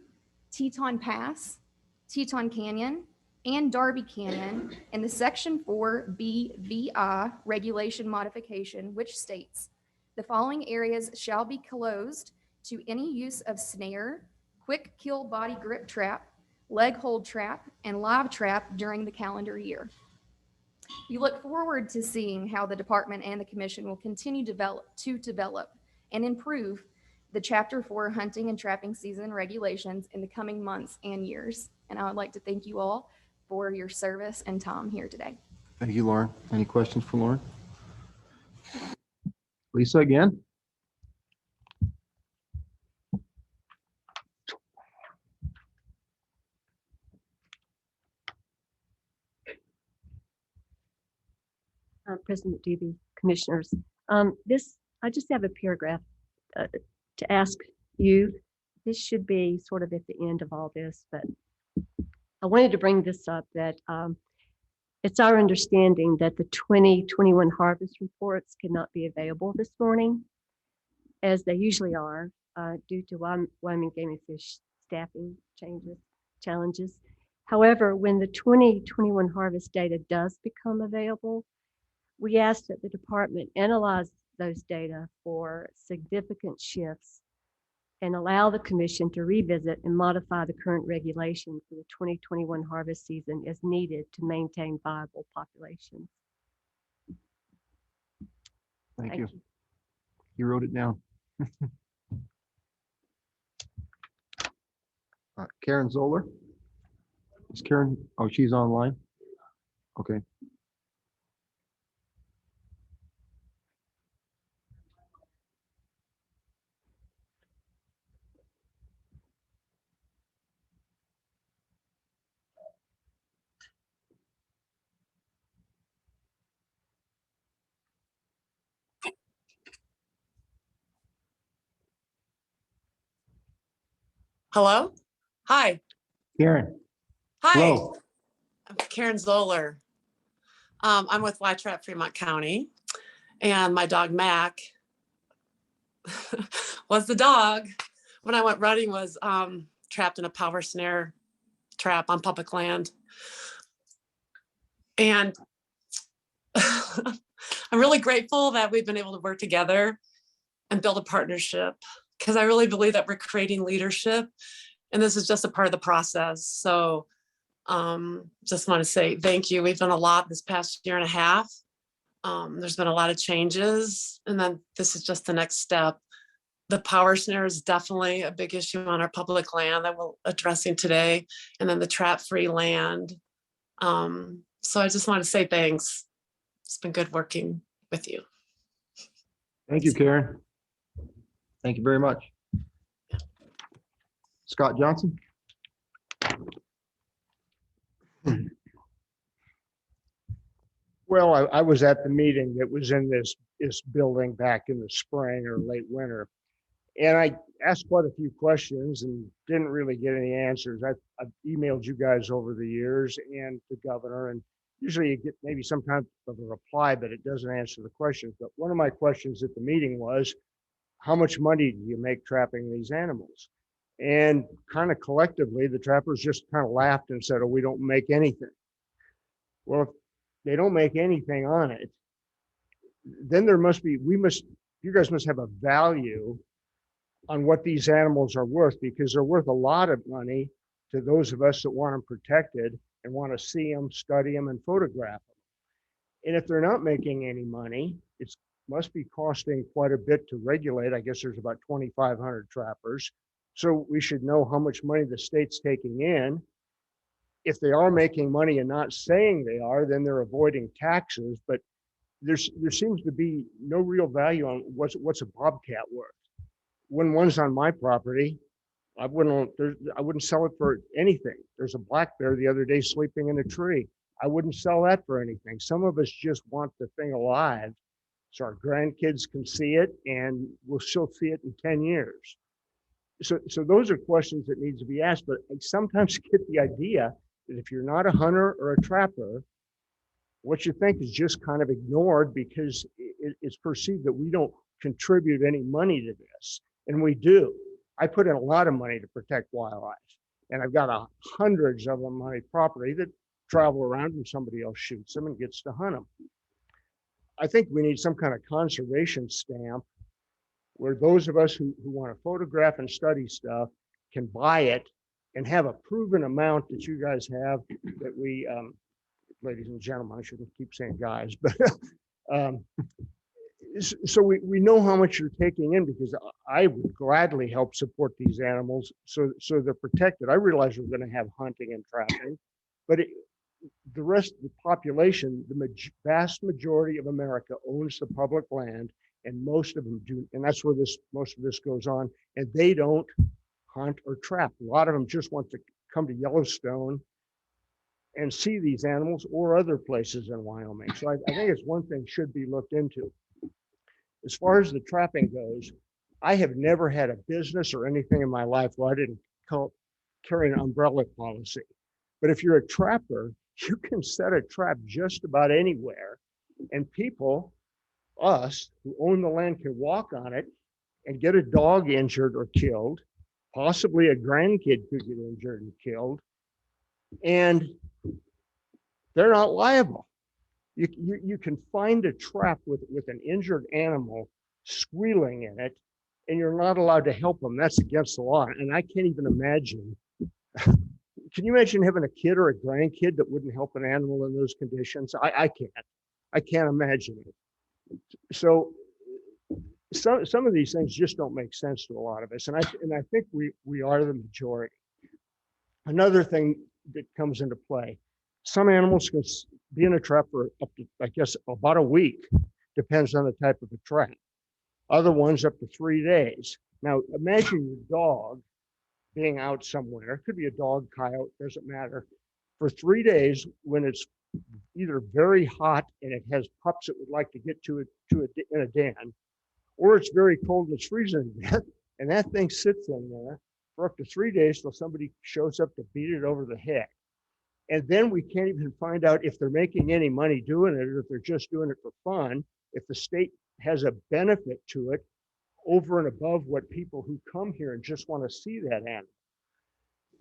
Teton Pass, Teton Canyon, and Darby Canyon in the Section 4 BVI regulation modification, which states the following areas shall be closed to any use of snare, quick kill body grip trap, leg hold trap, and live trap during the calendar year. We look forward to seeing how the department and the commission will continue to develop and improve the Chapter 4 hunting and trapping season regulations in the coming months and years. And I would like to thank you all for your service and time here today. Thank you, Lauren. Any questions for Lauren? Lisa again? President Doobie, commissioners. I just have a paragraph to ask you. This should be sort of at the end of all this, but I wanted to bring this up that it's our understanding that the 2021 harvest reports cannot be available this morning, as they usually are, due to Wyoming Game and Fish staffing challenges. However, when the 2021 harvest data does become available, we ask that the department analyze those data for significant shifts and allow the commission to revisit and modify the current regulation for the 2021 harvest season as needed to maintain viable populations. Thank you. You wrote it down. Karen Zoller? Is Karen, oh, she's online? Okay. Hello? Hi. Karen. Hi. Hello. I'm Karen Zoller. I'm with Trap Fremont County, and my dog Mac was the dog when I went running, was trapped in a power snare trap on public land. And I'm really grateful that we've been able to work together and build a partnership, because I really believe that we're creating leadership, and this is just a part of the process. So just want to say thank you. We've done a lot this past year and a half. There's been a lot of changes, and then this is just the next step. The power snare is definitely a big issue on our public land that we're addressing today, and then the trap-free land. So I just want to say thanks. It's been good working with you. Thank you, Karen. Thank you very much. Scott Johnson? Well, I was at the meeting that was in this building back in the spring or late winter. And I asked quite a few questions and didn't really get any answers. I've emailed you guys over the years and the governor, and usually you get maybe some kind of a reply, but it doesn't answer the questions. But one of my questions at the meeting was, how much money do you make trapping these animals? And kind of collectively, the trappers just kind of laughed and said, oh, we don't make anything. Well, if they don't make anything on it, then there must be, you guys must have a value on what these animals are worth, because they're worth a lot of money to those of us that want them protected and want to see them, study them, and photograph them. And if they're not making any money, it must be costing quite a bit to regulate. I guess there's about 2,500 trappers. So we should know how much money the state's taking in. If they are making money and not saying they are, then they're avoiding taxes. But there seems to be no real value on what's a bobcat worth. When one's on my property, I wouldn't sell it for anything. There's a black bear the other day sleeping in a tree. I wouldn't sell that for anything. Some of us just want the thing alive so our grandkids can see it, and we'll still see it in 10 years. So those are questions that need to be asked, but I sometimes get the idea that if you're not a hunter or a trapper, what you think is just kind of ignored because it's perceived that we don't contribute any money to this. And we do. I put in a lot of money to protect wildlife, and I've got hundreds of them on my property that travel around and somebody else shoots them and gets to hunt them. I think we need some kind of conservation stamp where those of us who want to photograph and study stuff can buy it and have a proven amount that you guys have that we, ladies and gentlemen, I shouldn't keep saying guys, but so we know how much you're taking in, because I would gladly help support these animals so they're protected. I realize we're going to have hunting and trapping, but the rest of the population, the vast majority of America owns the public land, and most of them do, and that's where most of this goes on, and they don't hunt or trap. A lot of them just want to come to Yellowstone and see these animals or other places in Wyoming. So I think it's one thing should be looked into. As far as the trapping goes, I have never had a business or anything in my life where I didn't carry an umbrella policy. But if you're a trapper, you can set a trap just about anywhere, and people, us who own the land, can walk on it and get a dog injured or killed. Possibly a grandkid could get injured and killed, and they're not liable. You can find a trap with an injured animal squealing in it, and you're not allowed to help them. That's against the law. And I can't even imagine. Can you imagine having a kid or a grandkid that wouldn't help an animal in those conditions? I can't. I can't imagine it. So some of these things just don't make sense to a lot of us, and I think we are the majority. Another thing that comes into play: some animals can be in a trap for up to, I guess, about a week, depends on the type of a trap. Other ones up to 3 days. Now, imagine your dog being out somewhere. It could be a dog, coyote, doesn't matter. For 3 days, when it's either very hot and it has pups that would like to get to it in a den, or it's very cold and it's freezing to death, and that thing sits in there for up to 3 days till somebody shows up to beat it over the head. And then we can't even find out if they're making any money doing it or if they're just doing it for fun, if the state has a benefit to it over and above what people who come here and just want to see that animal.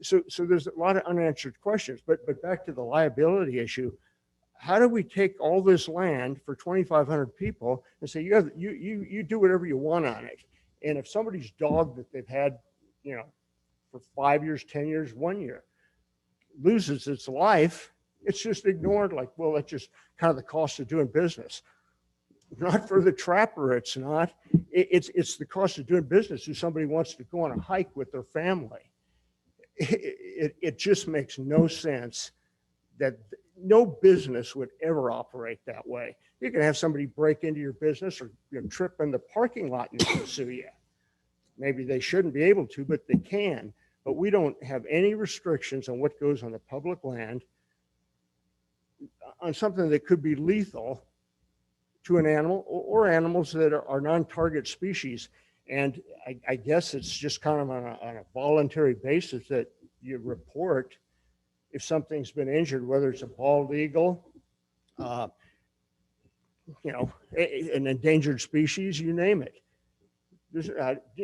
So there's a lot of unanswered questions, but back to the liability issue. How do we take all this land for 2,500 people and say, you do whatever you want on it? And if somebody's dog that they've had, for 5 years, 10 years, 1 year, loses its life, it's just ignored like, well, that's just kind of the cost of doing business. Not for the trapper, it's not. It's the cost of doing business if somebody wants to go on a hike with their family. It just makes no sense that no business would ever operate that way. You can have somebody break into your business or trip in the parking lot and they'll sue you. Maybe they shouldn't be able to, but they can. But we don't have any restrictions on what goes on the public land on something that could be lethal to an animal or animals that are non-target species. And I guess it's just kind of on a voluntary basis that you report if something's been injured, whether it's a bald eagle, an endangered species, you name it.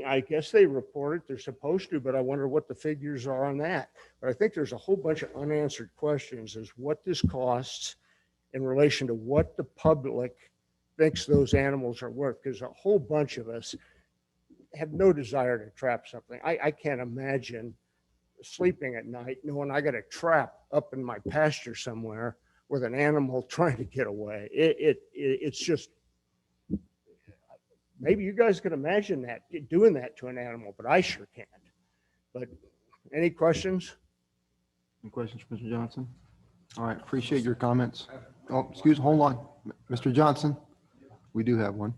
I guess they report it, they're supposed to, but I wonder what the figures are on that. But I think there's a whole bunch of unanswered questions as what this costs in relation to what the public thinks those animals are worth, because a whole bunch of us have no desire to trap something. I can't imagine sleeping at night knowing I got a trap up in my pasture somewhere with an animal trying to get away. It's just, maybe you guys can imagine that, doing that to an animal, but I sure can't. But any questions? Any questions, Mr. Johnson? All right, appreciate your comments. Oh, excuse, hold on. Mr. Johnson, we do have one.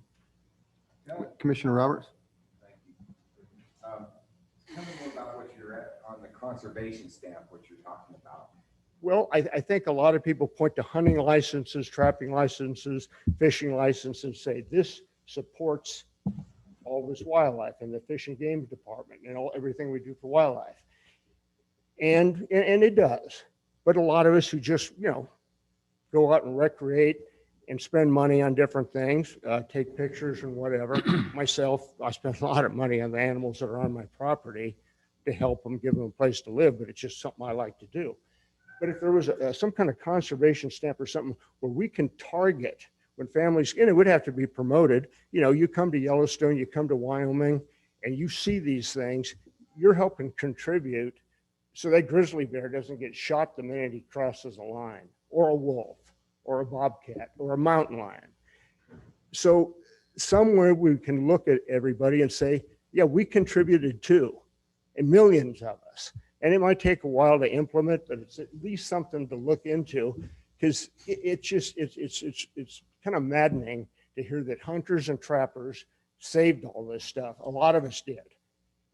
Commissioner Roberts? Tell me more about what you're at on the conservation stamp, what you're talking about. Well, I think a lot of people point to hunting licenses, trapping licenses, fishing licenses, and say this supports all this wildlife and the Fish and Game Department and everything we do for wildlife. And it does. But a lot of us who just, go out and recreate and spend money on different things, take pictures and whatever. Myself, I spend a lot of money on the animals that are on my property to help them, give them a place to live, but it's just something I like to do. But if there was some kind of conservation stamp or something where we can target when families, and it would have to be promoted, you come to Yellowstone, you come to Wyoming, and you see these things, you're helping contribute so that grizzly bear doesn't get shot the minute he crosses a line, or a wolf, or a bobcat, or a mountain lion. So somewhere we can look at everybody and say, yeah, we contributed too, and millions of us. And it might take a while to implement, but it's at least something to look into, because it's kind of maddening to hear that hunters and trappers saved all this stuff. A lot of us did.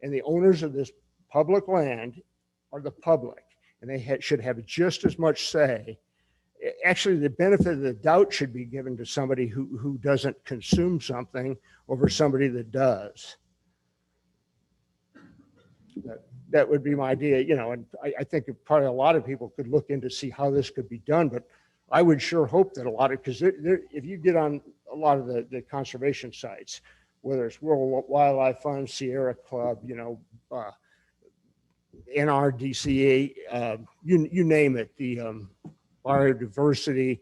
And the owners of this public land are the public, and they should have just as much say. Actually, the benefit of the doubt should be given to somebody who doesn't consume something over somebody that does. That would be my idea, and I think probably a lot of people could look into see how this could be done, but I would sure hope that a lot of, because if you get on a lot of the conservation sites, whether it's World Wildlife Fund, Sierra Club, NRDCA, you name it, the biodiversity,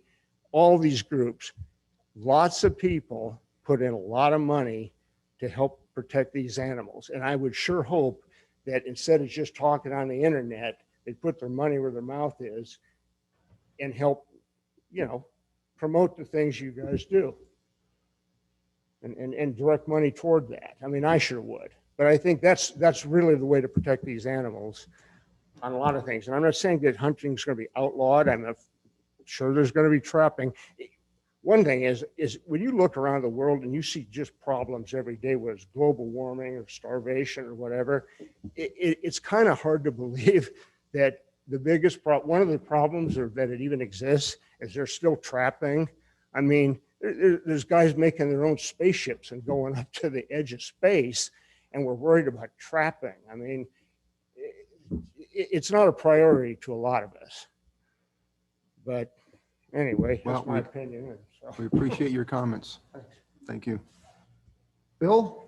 all these groups, lots of people put in a lot of money to help protect these animals. And I would sure hope that instead of just talking on the internet, they put their money where their mouth is and help, promote the things you guys do and direct money toward that. I mean, I sure would, but I think that's really the way to protect these animals on a lot of things. And I'm not saying that hunting is going to be outlawed. I'm sure there's going to be trapping. One thing is when you look around the world and you see just problems every day, whether it's global warming or starvation or whatever, it's kind of hard to believe that the biggest one of the problems, or that it even exists, is they're still trapping. I mean, there's guys making their own spaceships and going up to the edge of space, and we're worried about trapping. I mean, it's not a priority to a lot of us. But anyway, that's my opinion. So. We appreciate your comments. Thank you. Bill?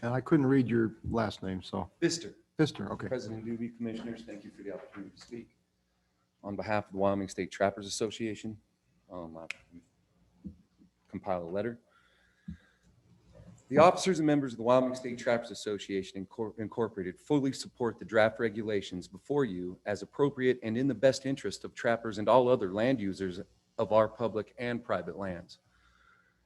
And I couldn't read your last name, so. Pfister. Pfister, okay. President Doobie, Commissioners, thank you for the opportunity to speak. On behalf of the Wyoming State Trappers Association, I compile a letter. The officers and members of the Wyoming State Trappers Association Incorporated fully support the draft regulations before you as appropriate and in the best interest of trappers and all other land users of our public and private lands.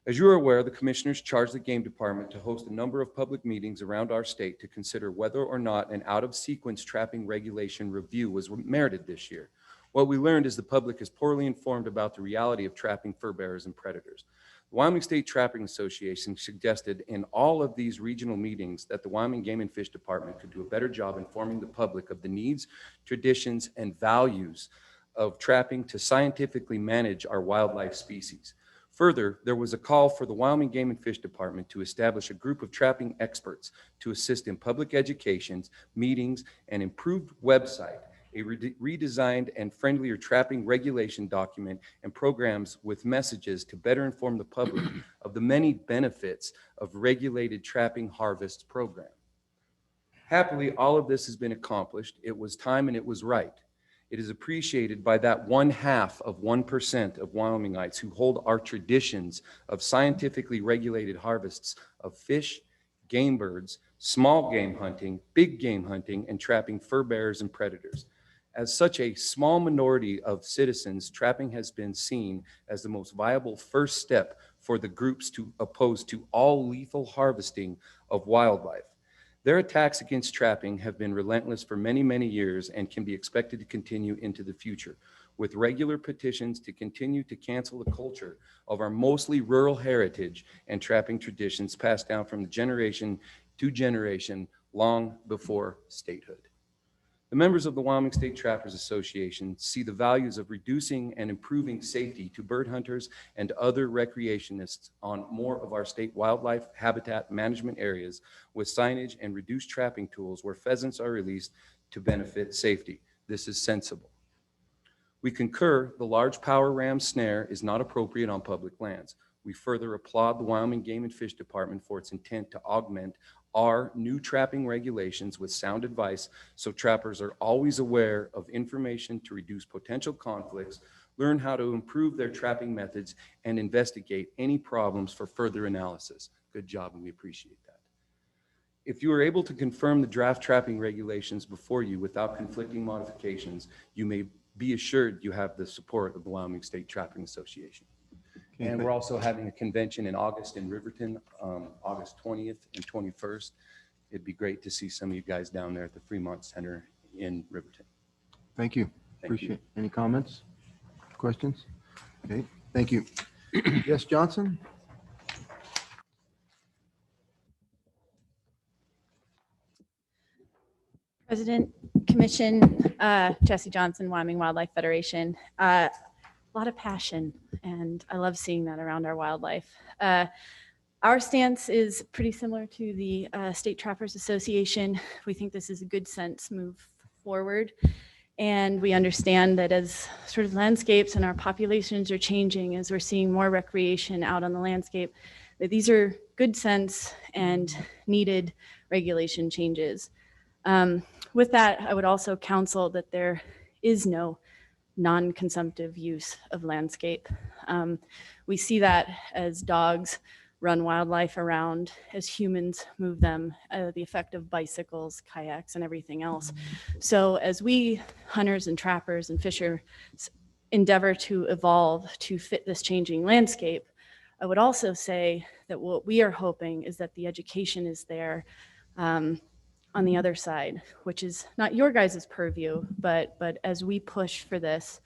As you are aware, the commissioners charged the Game Department to host a number of public meetings around our state to consider whether or not an out-of-sequence trapping regulation review was merited this year. What we learned is the public is poorly informed about the reality of trapping fur bearers and predators. The Wyoming State Trapping Association suggested in all of these regional meetings that the Wyoming Game and Fish Department could do a better job informing the public of the needs, traditions, and values of trapping to scientifically manage our wildlife species. Further, there was a call for the Wyoming Game and Fish Department to establish a group of trapping experts to assist in public educations, meetings, and improved website, a redesigned and friendlier trapping regulation document, and programs with messages to better inform the public of the many benefits of regulated trapping harvests program. Happily, all of this has been accomplished. It was time and it was right. It is appreciated by that 0.5% of Wyomingites who hold our traditions of scientifically regulated harvests of fish, game birds, small game hunting, big game hunting, and trapping fur bearers and predators. As such a small minority of citizens, trapping has been seen as the most viable first step for the groups to oppose to all lethal harvesting of wildlife. Their attacks against trapping have been relentless for many, many years and can be expected to continue into the future, with regular petitions to continue to cancel the culture of our mostly rural heritage and trapping traditions passed down from generation to generation long before statehood. The members of the Wyoming State Trappers Association see the values of reducing and improving safety to bird hunters and other recreationists on more of our state wildlife habitat management areas with signage and reduced trapping tools where pheasants are released to benefit safety. This is sensible. We concur the large power ram snare is not appropriate on public lands. We further applaud the Wyoming Game and Fish Department for its intent to augment our new trapping regulations with sound advice so trappers are always aware of information to reduce potential conflicts, learn how to improve their trapping methods, and investigate any problems for further analysis. Good job, and we appreciate that. If you are able to confirm the draft trapping regulations before you without conflicting modifications, you may be assured you have the support of the Wyoming State Trapping Association. And we're also having a convention in August in Riverton, August 20th and 21st. It'd be great to see some of you guys down there at the Fremont Center in Riverton. Thank you. Appreciate it. Any comments, questions? Okay, thank you. Yes, Johnson? President, Commission, Jesse Johnson, Wyoming Wildlife Federation. A lot of passion, and I love seeing that around our wildlife. Our stance is pretty similar to the State Trappers Association. We think this is a good sense move forward, and we understand that as sort of landscapes and our populations are changing, as we're seeing more recreation out on the landscape, that these are good sense and needed regulation changes. With that, I would also counsel that there is no non-consumptive use of landscape. We see that as dogs run wildlife around, as humans move them, the effect of bicycles, kayaks, and everything else. So as we hunters and trappers and fishers endeavor to evolve to fit this changing landscape, I would also say that what we are hoping is that the education is there on the other side, which is not your guys' purview, but as we push for this,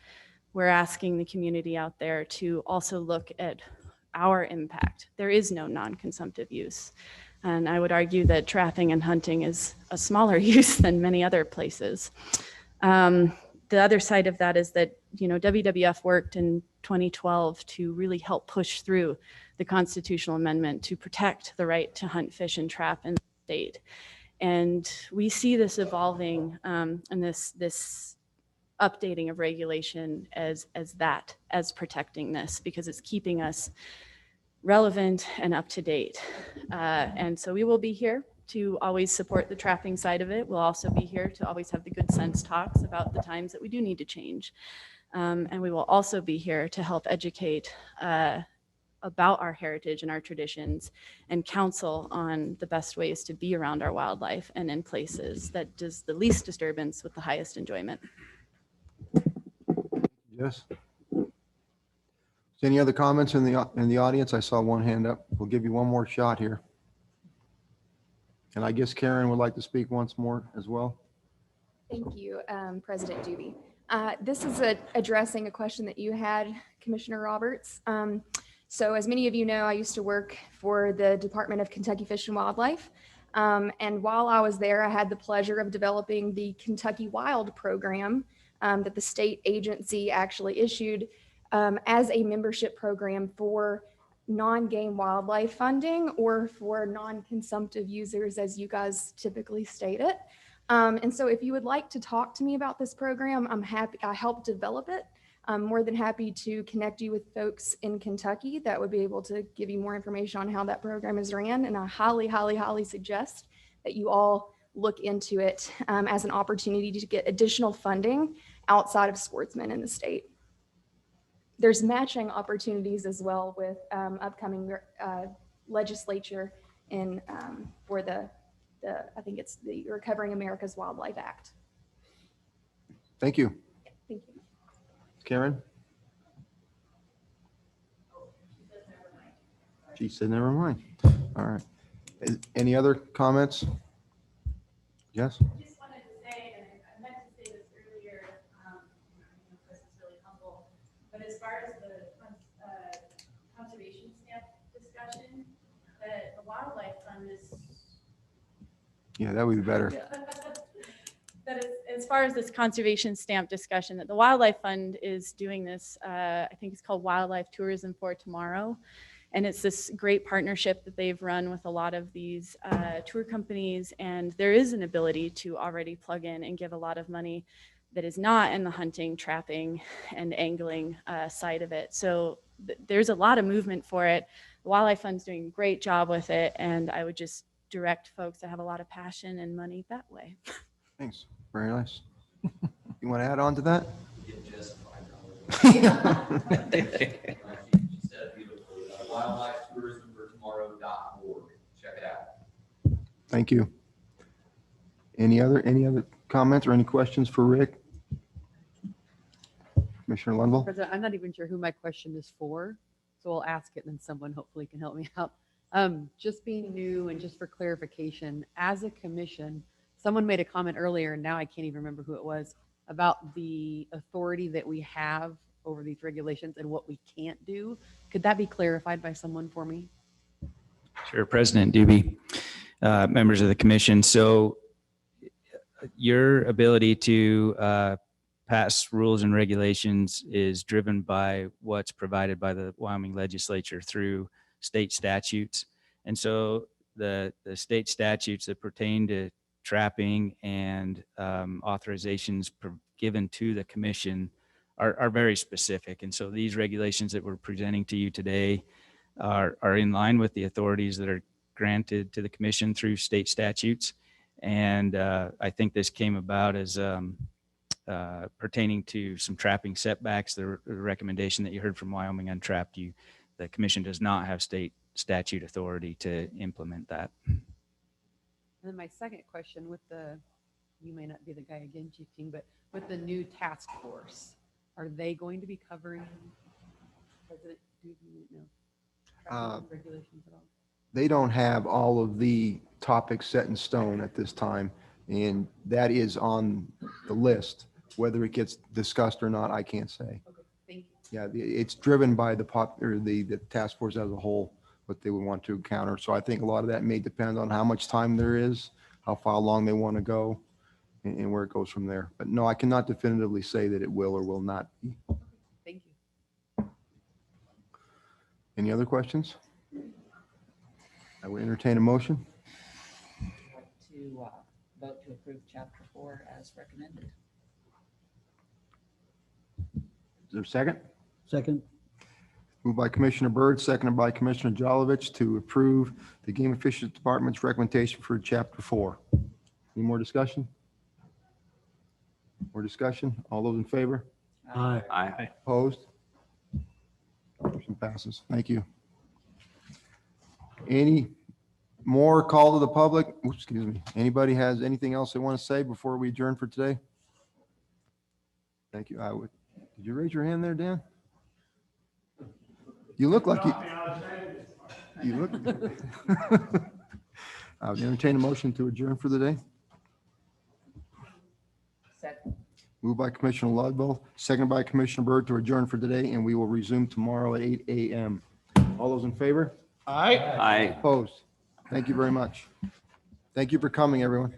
we're asking the community out there to also look at our impact. There is no non-consumptive use. And I would argue that trapping and hunting is a smaller use than many other places. The other side of that is that, WWF worked in 2012 to really help push through the constitutional amendment to protect the right to hunt, fish, and trap in the state. And we see this evolving and this updating of regulation as protecting this, because it's keeping us relevant and up to date. And so we will be here to always support the trapping side of it. We'll also be here to always have the good sense talks about the times that we do need to change. And we will also be here to help educate about our heritage and our traditions and counsel on the best ways to be around our wildlife and in places that does the least disturbance with the highest enjoyment. Yes. Any other comments in the audience? I saw one hand up. We'll give you one more shot here. And I guess Karen would like to speak once more as well. Thank you, President Doobie. This is addressing a question that you had, Commissioner Roberts. So as many of you know, I used to work for the Department of Kentucky Fish and Wildlife. And while I was there, I had the pleasure of developing the Kentucky Wild program that the state agency actually issued as a membership program for non-game wildlife funding or for non-consumptive users, as you guys typically state it. And so if you would like to talk to me about this program, I'm happy. I helped develop it. I'm more than happy to connect you with folks in Kentucky that would be able to give you more information on how that program is ran. And I highly, highly, highly suggest that you all look into it as an opportunity to get additional funding outside of sportsmen in the state. There's matching opportunities as well with upcoming legislature in for the I think it's the Recovering America's Wildlife Act. Thank you. Thank you. Karen? She said, never mind. All right. Any other comments? Yes? Just wanted to say, and I meant to say this earlier, Chris is really humble, but as far as the conservation stamp discussion, the Wildlife Fund is. Yeah, that would be better. That is, as far as this conservation stamp discussion, that the Wildlife Fund is doing this, I think it's called Wildlife Tourism for Tomorrow. And it's this great partnership that they've run with a lot of these tour companies. And there is an ability to already plug in and give a lot of money that is not in the hunting, trapping, and angling side of it. So there's a lot of movement for it. The Wildlife Fund's doing a great job with it. And I would just direct folks that have a lot of passion and money that way. Thanks. Very nice. You want to add on to that? WildlifeTourismForTomorrow.org. Check it out. Thank you. Any other comments or any questions for Rick? Commissioner Lundvall? President, I'm not even sure who my question is for, so I'll ask it and then someone hopefully can help me out. Just being new and just for clarification, as a commission, someone made a comment earlier, and now I can't even remember who it was, about the authority that we have over these regulations and what we can't do. Could that be clarified by someone for me? Sure, President Doobie, members of the commission. So your ability to pass rules and regulations is driven by what's provided by the Wyoming legislature through state statutes. And so the state statutes that pertain to trapping and authorizations given to the commission are very specific. And so these regulations that we're presenting to you today are in line with the authorities that are granted to the commission through state statutes. And I think this came about as pertaining to some trapping setbacks. The recommendation that you heard from Wyoming Untrapped, the commission does not have state statute authority to implement that. And then my second question with you may not be the guy again, Chief King, but with the new task force, are they going to be covering President Doobie? No. Regulations at all? They don't have all of the topics set in stone at this time, and that is on the list. Whether it gets discussed or not, I can't say. Okay, thank you. Yeah, it's driven by the task force as a whole, what they would want to encounter. So I think a lot of that may depend on how much time there is, how far along they want to go, and where it goes from there. But no, I cannot definitively say that it will or will not be. Thank you. Any other questions? I would entertain a motion. To vote to approve Chapter 4 as recommended. Is there a second? Second. Moved by Commissioner Byrd, seconded by Commissioner Jolovich to approve the Game and Fish Department's recommendation for Chapter 4. Any more discussion? More discussion? All those in favor? Aye. Aye. Opposed? Motion passes. Thank you. Any more call to the public? Oops, excuse me. Anybody has anything else they want to say before we adjourn for today? Thank you. Did you raise your hand there, Dan? You look like you look. I would entertain a motion to adjourn for the day. Second. Moved by Commissioner Ludlow, seconded by Commissioner Byrd to adjourn for today, and we will resume tomorrow at 8 a.m. All those in favor? Aye. Aye. Opposed? Thank you very much. Thank you for coming, everyone.